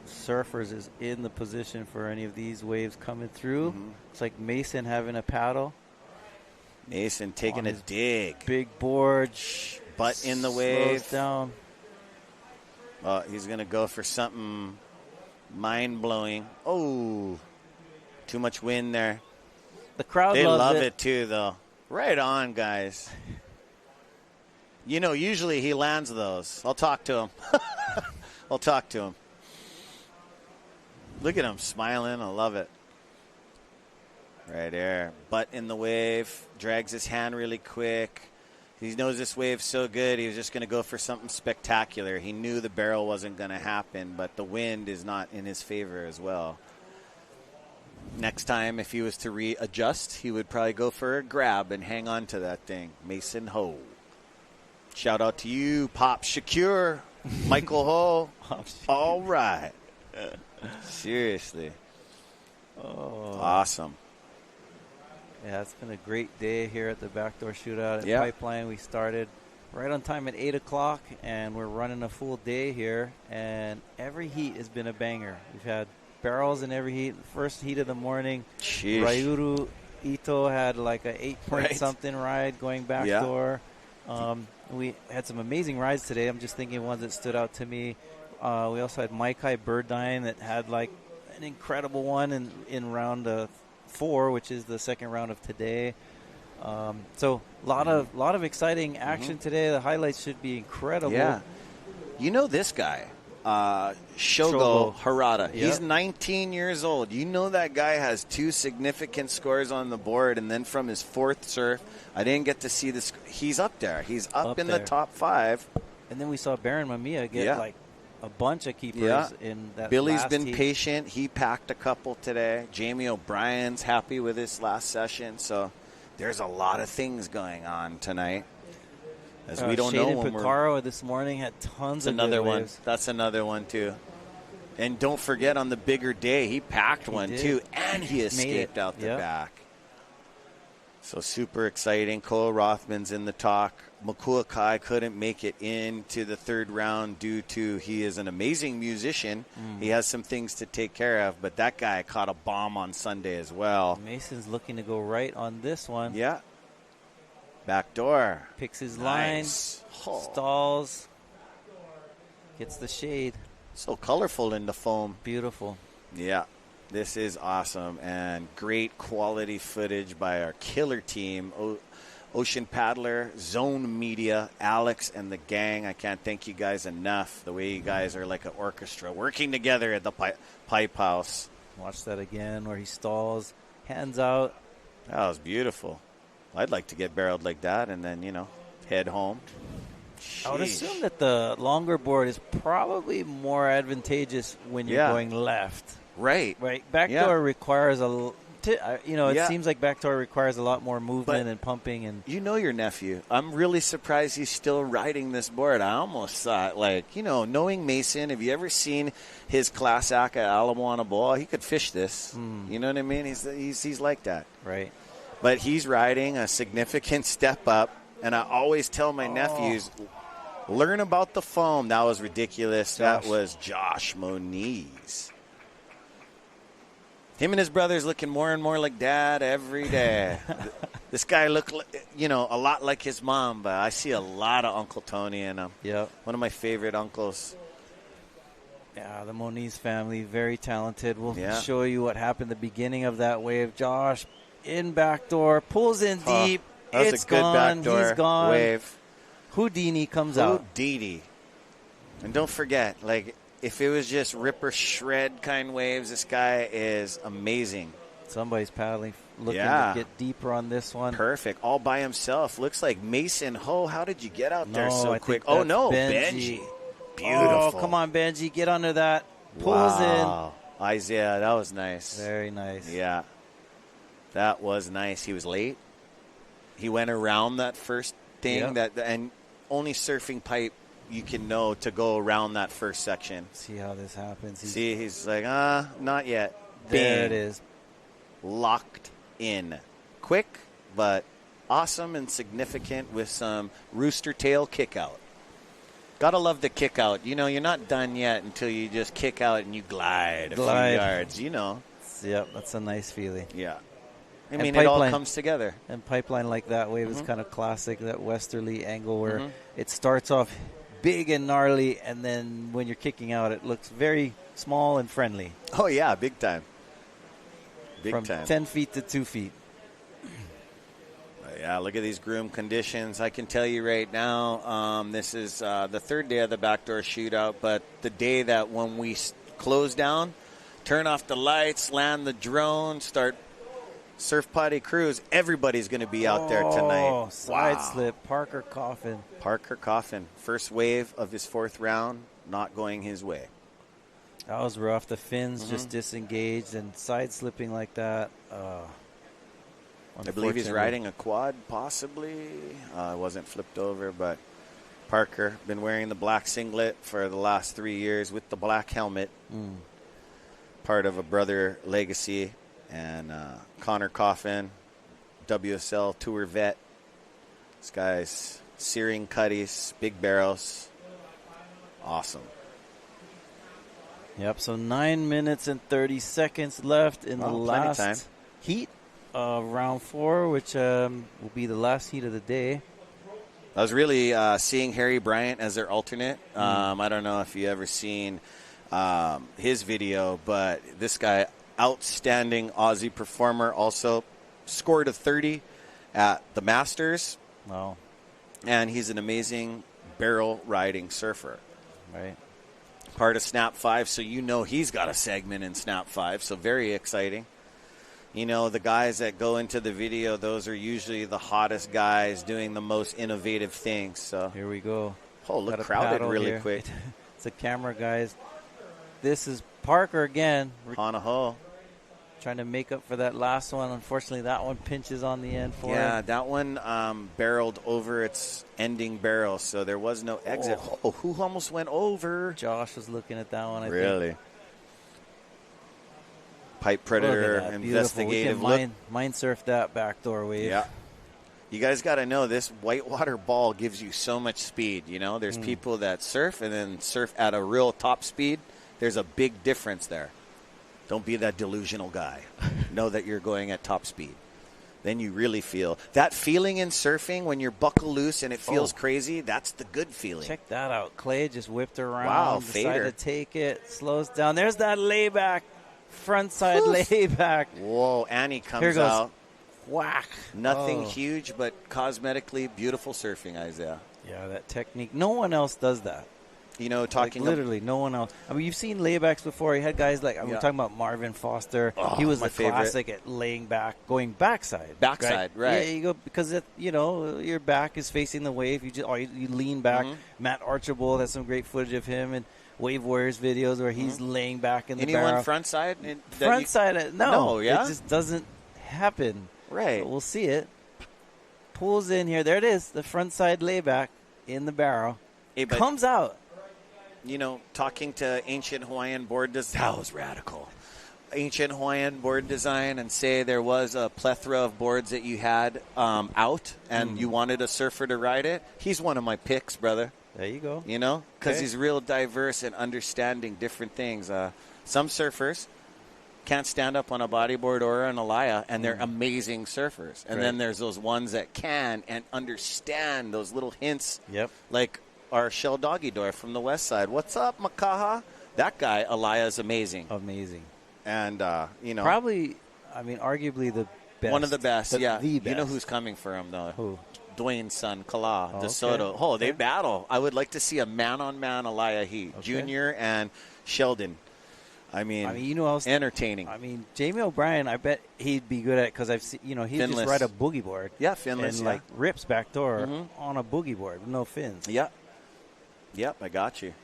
surfers is in the position for any of these waves coming through. It's like Mason having a paddle. Mason taking a his dig. Big board. Butt in the Slows wave. down. He's going to go for something mind-blowing. Oh, too much wind there. The crowd They loves love it. it too, though. Right on, guys. You know, usually he lands those. I'll talk to him. I'll talk to him. Look at him smiling. I love it. Right there. Butt in the wave. Drags his hand really quick. He knows this wave's so good, he was just going to go for something spectacular. He knew the barrel wasn't going to happen, but the wind is not in his favor as well. Next time, if he was to readjust, he would probably go for a grab and hang on to that thing. Mason Ho. Shout out to you, Pop Shakur, Michael Ho. All right. Seriously. Awesome. Yeah, it's been a great day here at the Backdoor Shootout at Yeah. Pipeline. We started right on time at 8 o'clock, and we're running a full day here, and every heat has been a banger. We've had barrels in every heat. First heat of the morning, Sheesh. Ryuru Ito had like a 8-point-something ride going backdoor. We had some amazing rides today. I'm just thinking ones that stood out to me. We also had Maikai Birdine that had like an incredible one in round 4, which is the second round of today. So a lot of exciting action today. The highlights should be incredible. Yeah. You know this guy. Shogo Harada. Yep. He's 19 years old. You know that guy has 2 significant scores on the board, and then from his 4th surf, I didn't get to see this. He's up there. He's up in there. the top 5. And then we saw Baron Mamiya get like a bunch of keepers in that Billy's last been heat. patient. He packed a couple today. Jamie O'Brien's happy with his last session. So there's a lot of things going on tonight. As we don't know when Picaro this morning had tons of another good one. waves. That's another one too. And don't forget on the bigger day, he packed one too, and he escaped out the back. So super exciting. Cole Rothman's in the talk. Makua Kai couldn't make it into the 3rd round due to he is an amazing musician. He has some things to take care of, but that guy caught a bomb on Sunday as well. Mason's looking to go right on this one. Yeah. Backdoor. Picks his line, stalls, gets the shade. So colorful in the foam. Beautiful. Yeah. This is awesome and great quality footage by our killer team, Ocean Paddler, Zone Media, Alex, and the gang. I can't thank you guys enough. The way you guys are like an orchestra working together at the Pipe House. Watch that again where he stalls, hands out. That was beautiful. I'd like to get barreled like that and then, head home. I would assume that the longer board is probably more advantageous when you're going left. Right. Backdoor requires it seems like backdoor requires a lot more movement and pumping. And you know your nephew. I'm really surprised he's still riding this board. I almost thought, knowing Mason, have you ever seen his class act at Alamoana Bowl? He could fish this. You know what I mean? He's like that. Right. But he's riding a significant step up, and I always tell my nephews, learn about the foam. That was ridiculous. That was Josh Moniz. Him and his brother's looking more and more like dad every day. This guy looked, a lot like his mom, but I see a lot of Uncle Tony in him. Yep. One of my favorite uncles. Yeah, the Moniz family, very talented. We'll show you what happened at the beginning of that wave. Josh in backdoor, pulls in deep. That was it's a good gone. backdoor He's gone. wave. Houdini comes out. Houdini. And don't forget, if it was just ripper shred kind waves, this guy is amazing. Somebody's paddling, looking to get deeper on this one. Perfect. All by himself. Looks like Mason Ho. How did you get out there so I quick? think Oh, no. Benji. Beautiful. Oh, come on, Benji. Get under that. Pulls in. Isaiah, that was nice. Very nice. Yeah. That was nice. He was late. He went around that first thing and only surfing pipe you can know to go around that first section. See how this happens. He's like, not yet. There Bing. it is. Locked in. Quick, but awesome and significant with some rooster tail kick out. Gotta love the kick out. You're not done yet until you just kick out and you glide a few yards, Yep, that's a nice feeling. Yeah. I mean, it all comes together. And pipeline like that wave is kind of classic, that westerly angle where it starts off big and gnarly, and then when you're kicking out, it looks very small and friendly. Oh, yeah, big time. From 10 feet to 2 feet. Yeah, look at these groom conditions. I can tell you right now, this is the 3rd day of the backdoor shootout, but the day that when we close down, turn off the lights, land the drone, start surf potty cruise, everybody's going to be out there tonight. Side slip, Parker Coffin. Parker Coffin, first wave of his 4th round, not going his way. That was rough. The fins just disengaged and side slipping like that. I believe he's riding a quad, possibly. It wasn't flipped over, but Parker been wearing the black singlet for the last 3 years with the black helmet. Part of a brother legacy. And Connor Coffin, WSL Tour vet. This guy's searing cutties, big barrels. Awesome. Yep, so 9 minutes and 30 seconds left in the last heat of round 4, which will be the last heat of the day. I was really seeing Harry Bryant as their alternate. I don't know if you ever seen his video, but this guy, outstanding Aussie performer, also scored a 30 at the Masters. Wow. And he's an amazing barrel riding surfer. Right. part of Snap 5, so you know he's got a segment in Snap 5, so very exciting. You know, the guys that go into the video, those are usually the hottest guys doing the most innovative things. So here we go. Oh, look, crowded really quick. It's a camera, guys. This is Parker again. Hanaho. Trying to make up for that last one. Unfortunately, that one pinches on the end for him. Yeah, that one barreled over its ending barrel, so there was no exit. Oh, who almost went over? Josh was looking at that one, I think. Really? Pipe Predator, investigative look. Mind surf that backdoor wave. Yeah. You guys got to know this whitewater ball gives you so much speed. You know, there's people that surf and then surf at a real top speed. There's a big difference there. Don't be that delusional guy. Know that you're going at top speed. Then you really feel that feeling in surfing when you're buckle loose and it feels crazy. That's the good feeling. Check that out. Clay just whipped around. Wow, decided fader. to take it. Slows down. There's that layback. Front side layback. Whoa, Annie comes Here goes. out. Whack. Nothing huge, but cosmetically beautiful surfing, Isaiah. Yeah, that technique. No one else does that. You know, talking literally no one else. I mean, you've seen laybacks before. You had guys like, we're talking about Marvin Foster. He was the classic at laying back, going backside. Backside, right. Yeah, you go because your back is facing the wave. You just you lean back. Matt Archibald has some great footage of him and Wave Warriors videos where he's laying back in the barrel. Anyone front side? Front side? No, yeah? it just doesn't happen. Right. But we'll see it. Pulls in here. There it is. The front side layback in the barrel. Comes out. You know, talking to ancient Hawaiian board design, that was radical. Ancient Hawaiian board design, and say there was a plethora of boards that you had out, and you wanted a surfer to ride it. He's one of my picks, brother. There you go. You know, because he's real diverse and understanding different things. Some surfers can't stand up on a bodyboard or an Alaya, and they're amazing surfers. And then there's those ones that can and understand those little hints. Yep. Like our Shell Doggy Door from the west side. What's up, Makaha? That guy, Alaya, is amazing. Amazing. And, you know. Probably, I mean, arguably the best. One of the best, yeah. The best. You know who's coming for him, though? Who? Dwayne's son, Kala, DeSoto. Okay. Oh, they battle. I would like to see a man-on-man Alaya Heat. Okay. Junior and Sheldon. I mean, you know, else entertaining. I mean, Jamie O'Brien, I bet he'd be good at it because I've seen, he Finless. just ride a boogie board. Yeah, finless. And, like, rips backdoor on a boogie board with no fins. Yeah. Yep, I got you.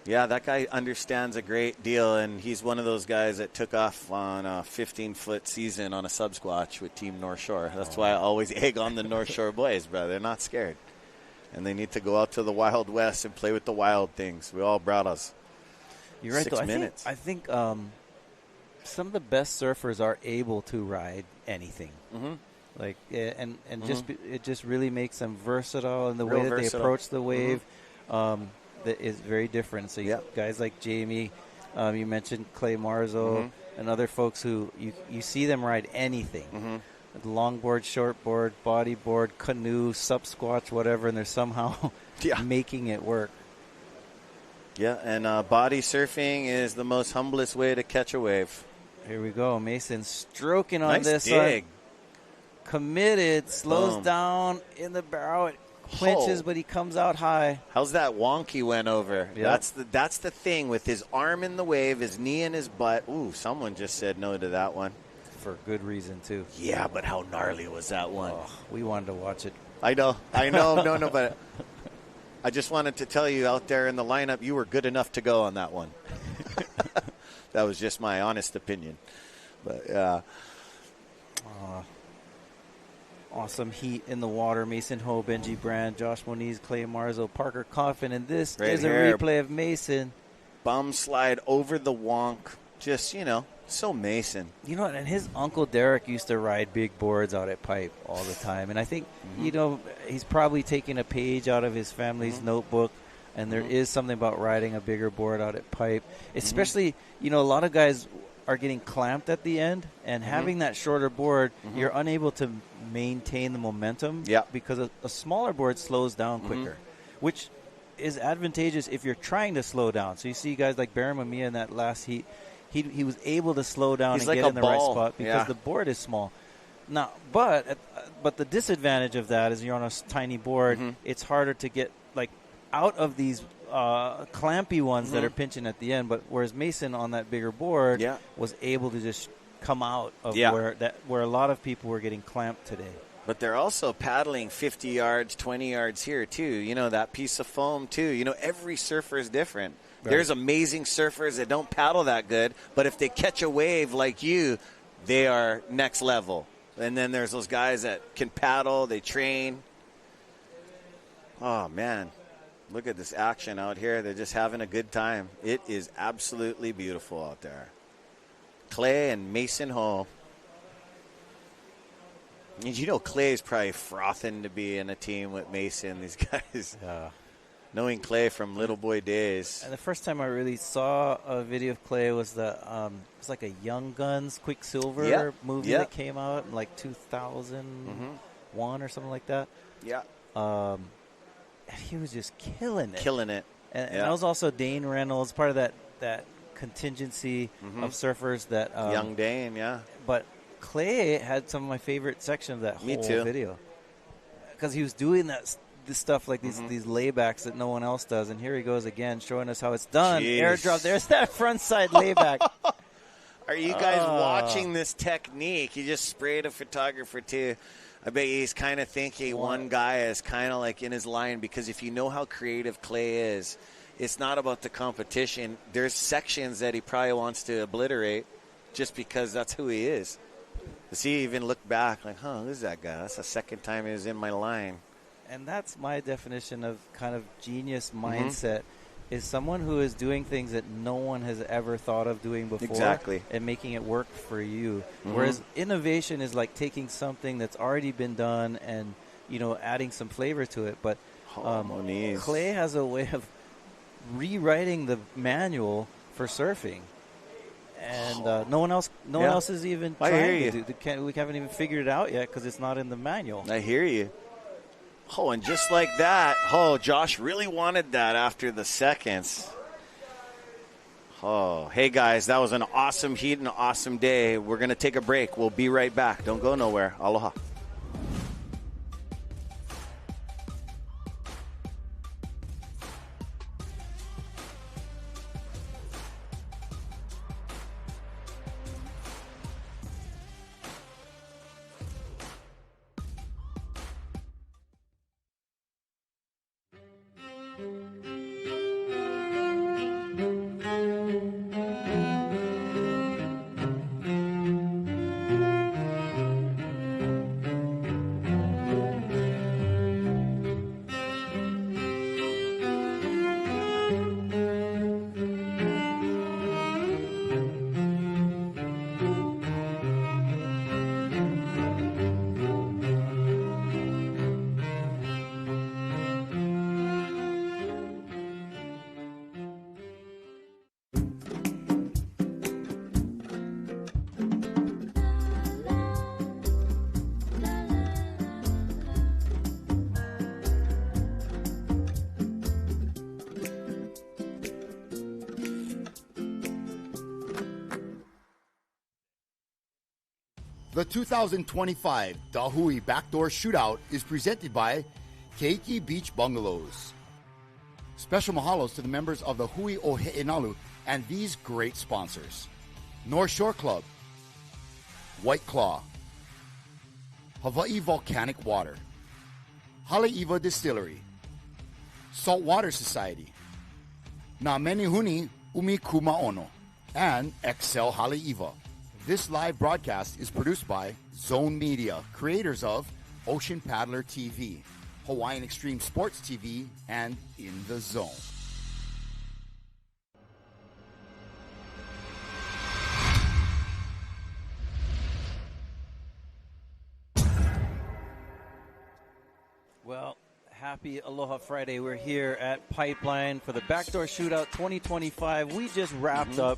Yeah, that guy understands a great deal, and he's one of those guys that took off on a 15-foot season on a sub-squatch with Team North Shore. That's why I always egg on the North Shore boys, bro. They're not scared. And they need to go out to the Wild West and play with the wild things. We all brought us. You're right, 6 though. minutes. I think some of the best surfers are able to ride anything. Like, and just it just really makes them versatile in the way that they approach the wave. That is very different. So guys like Jamie, you mentioned Clay Marzo, and other folks who you see them ride anything. Longboard, shortboard, bodyboard, canoe, sub-squatch, whatever, and they're somehow making it work. Yeah, and body surfing is the most humblest way to catch a wave. Here we go. Mason stroking on Nice this dig. one. Committed, slows Boom. down in the barrel. It clinches, but he comes out high. How's that wonky went over? Yep. That's the thing with his arm in the wave, his knee in his butt. Ooh, someone just said no to that one. For good reason, too. Yeah, but how gnarly was that one? Oh, we wanted to watch it. I know. No, but I just wanted to tell you out there in the lineup, you were good enough to go on that one. That was just my honest opinion. But, yeah. Awesome heat in the water. Mason Ho, Benji Brand, Josh Moniz, Clay Marzo, Parker Coffin, and this Right is a here. replay of Mason. Bum slide over the wonk. Just, so Mason. You know, and his uncle Derek used to ride big boards out at Pipe all the time. And I think, he's probably taking a page out of his family's notebook. And there is something about riding a bigger board out at Pipe. Especially, a lot of guys are getting clamped at the end. And having that shorter board, you're unable to maintain the momentum. Yeah. Because a smaller board slows down quicker. Which is advantageous if you're trying to slow down. So you see guys like Barry Mamiya in that last heat. He was able to slow down and like get a in the ball. right spot because Yeah. the board is small. Now, but the disadvantage of that is you're on a tiny board. It's harder to get out of these clampy ones that are pinching at the end. But whereas Mason on that bigger board was able to just come out of where a lot of people were getting clamped today. But they're also paddling 50 yards, 20 yards here, too. You know, that piece of foam, too. You know, every surfer is different. Right. There's amazing surfers that don't paddle that good, but if they catch a wave like you, they are next level. And then there's those guys that can paddle, they train. Oh, man. Look at this action out here. They're just having a good time. It is absolutely beautiful out there. Clay and Mason Ho. You know, Clay's probably frothing to be in a team with Mason. These guys, knowing Clay from little boy days. And the first time I really saw a video of Clay was it was like a Young Guns Quicksilver movie that came out in like 2001 or something like that. Yeah. And he was just killing it. And that was also Dane Reynolds, part of that contingency of surfers that Young Dane, But Clay had some of my favorite sections of that whole video because he was doing this stuff like these laybacks that no one else does, and here he goes again showing us how it's done. Jeez. Airdrop. There's that front side layback. Are you guys watching this technique? He just sprayed a photographer too. I bet he's kind of thinking one guy is kind of like in his line, because if you know how creative Clay is, it's not about the competition. There's sections that he probably wants to obliterate just because that's who he is. See, even look back like, who's that guy? That's the second time he was in my line. And that's my definition of kind of genius mindset, is someone who is doing things that no one has ever thought of doing before and making it work for you. Whereas innovation is like taking something that's already been done and, you know, adding some flavor to it. But Clay has a way of rewriting the manual for surfing. And no one else is even trying to do. We haven't even figured it out yet because it's not in the manual. I hear you. Oh, and just like that, Josh really wanted that after the seconds. Oh, hey guys, that was an awesome heat and an awesome day. We're going to take a break. We'll be right back. Don't go nowhere. Aloha. The 2025 Hui BackDoor Shootout is presented by Keiki Beach Bungalows. Special mahalos to the members of the Hui Ohe'enalu and these great sponsors: North Shore Club, White Claw, Hawaii Volcanic Water, Haleiwa Distillery, Saltwater Society, Na Menihuni Umi Kumaono, and Excel Haleiwa. This live broadcast is produced by Zone Media, creators of Ocean Paddler TV, Hawaiian Extreme Sports TV, and In the Zone. Well, happy Aloha Friday. We're here at Pipeline for the Backdoor Shootout 2025. We just wrapped up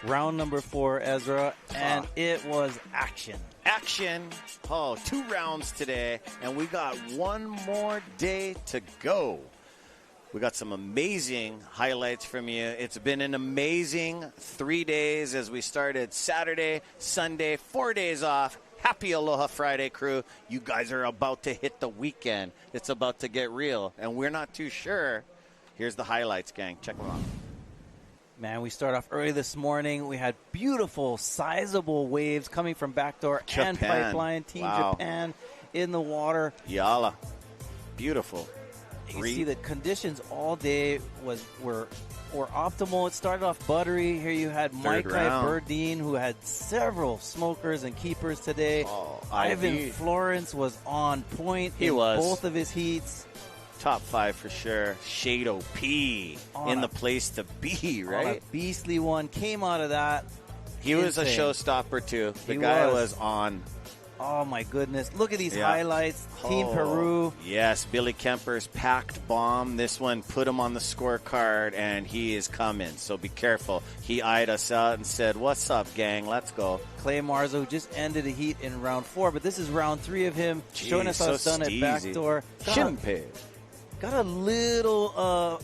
round number 4, Ezra, and it was action. Action. 2 rounds today, and we got one more day to go. We got some amazing highlights from you. It's been an amazing 3 days as we started Saturday, Sunday, 4 days off. Happy Aloha Friday, crew. You guys are about to hit the weekend. It's about to get real, and we're not too sure Here's the highlights, gang. Check them out. Man, we start off early this morning. We had beautiful, sizable waves coming from Backdoor and Pipeline. Team Japan in the water. Yala. Beautiful. You see the conditions all day were optimal. It started off buttery. Here you had Maikai Burdine, who had several smokers and keepers today. Ivan Florence was on point in both of his heats. Top 5 for sure. Shado P in the place to be, right? A beastly one. Came out of that. He was a showstopper, too. The guy was on. Oh, my goodness. Look at these highlights. Team Peru. Yes, Billy Kemper's packed bomb. This one put him on the scorecard, and he is coming. So be careful. He eyed us out and said, what's up, gang? Let's go. Clay Marzo just ended a heat in round 4, but this is round 3 of him. Showing us how it's done at Backdoor. Got a little,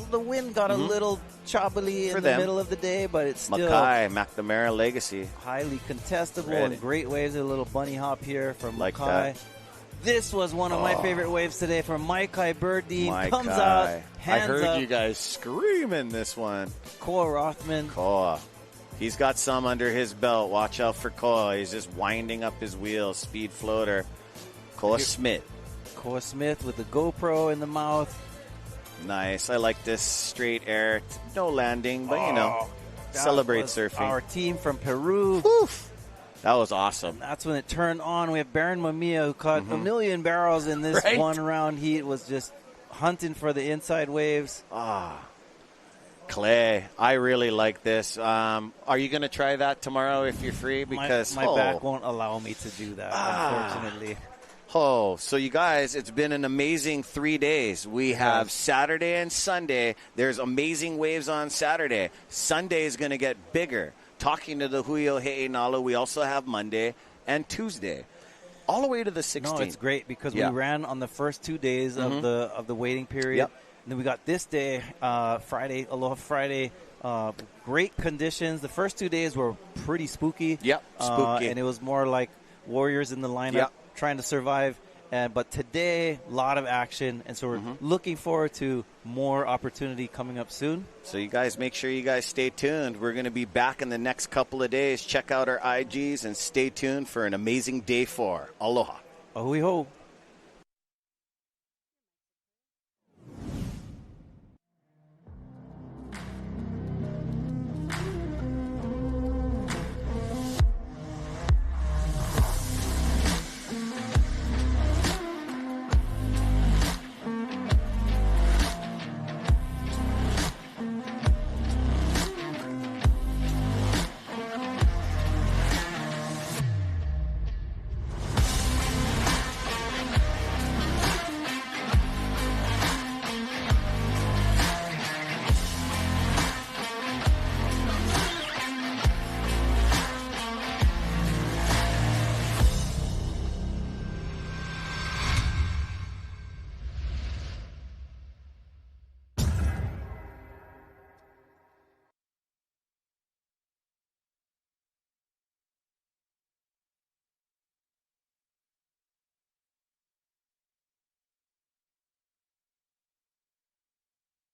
the wind got a little choppily in the middle of the day, but it's still McNamara Legacy. Highly contestable and great waves. A little bunny hop here from Mackay. This was one of my favorite waves today from Maikai Burdine. Comes out, hands I heard up. you guys screaming this one. Koa Rothman. Koa. He's got some under his belt. Watch out for Koa. He's just winding up his wheels. Speed floater. Koa Smith. Koa Smith with the GoPro in the mouth. Nice. I like this straight air. No landing, but celebrate surfing. Our team from Peru. Oof. That was awesome. That's when it turned on. We have Baron Mamiya, who caught a million barrels in this one round heat. Was just hunting for the inside waves. Clay, I really like this. Are you going to try that tomorrow if you're free? Because my back won't allow me to do that, unfortunately. So you guys, it's been an amazing 3 days. We have Saturday and Sunday. There's amazing waves on Saturday. Sunday is going to get bigger. Talking to the Hui O'He'enalu, we also have Monday and Tuesday, all the way to the 16th. No, it's great because we ran on the first 2 days of the waiting period. And then we got this day, Friday, Aloha Friday. Great conditions. The first 2 days were pretty spooky. Spooky. And it was more like warriors in the lineup trying to survive. But today, a lot of action. And so we're looking forward to more opportunity coming up soon. So you guys, make sure you guys stay tuned. We're going to be back in the next couple of days. Check out our IGs and stay tuned for an amazing day 4. Aloha. Ahui ho.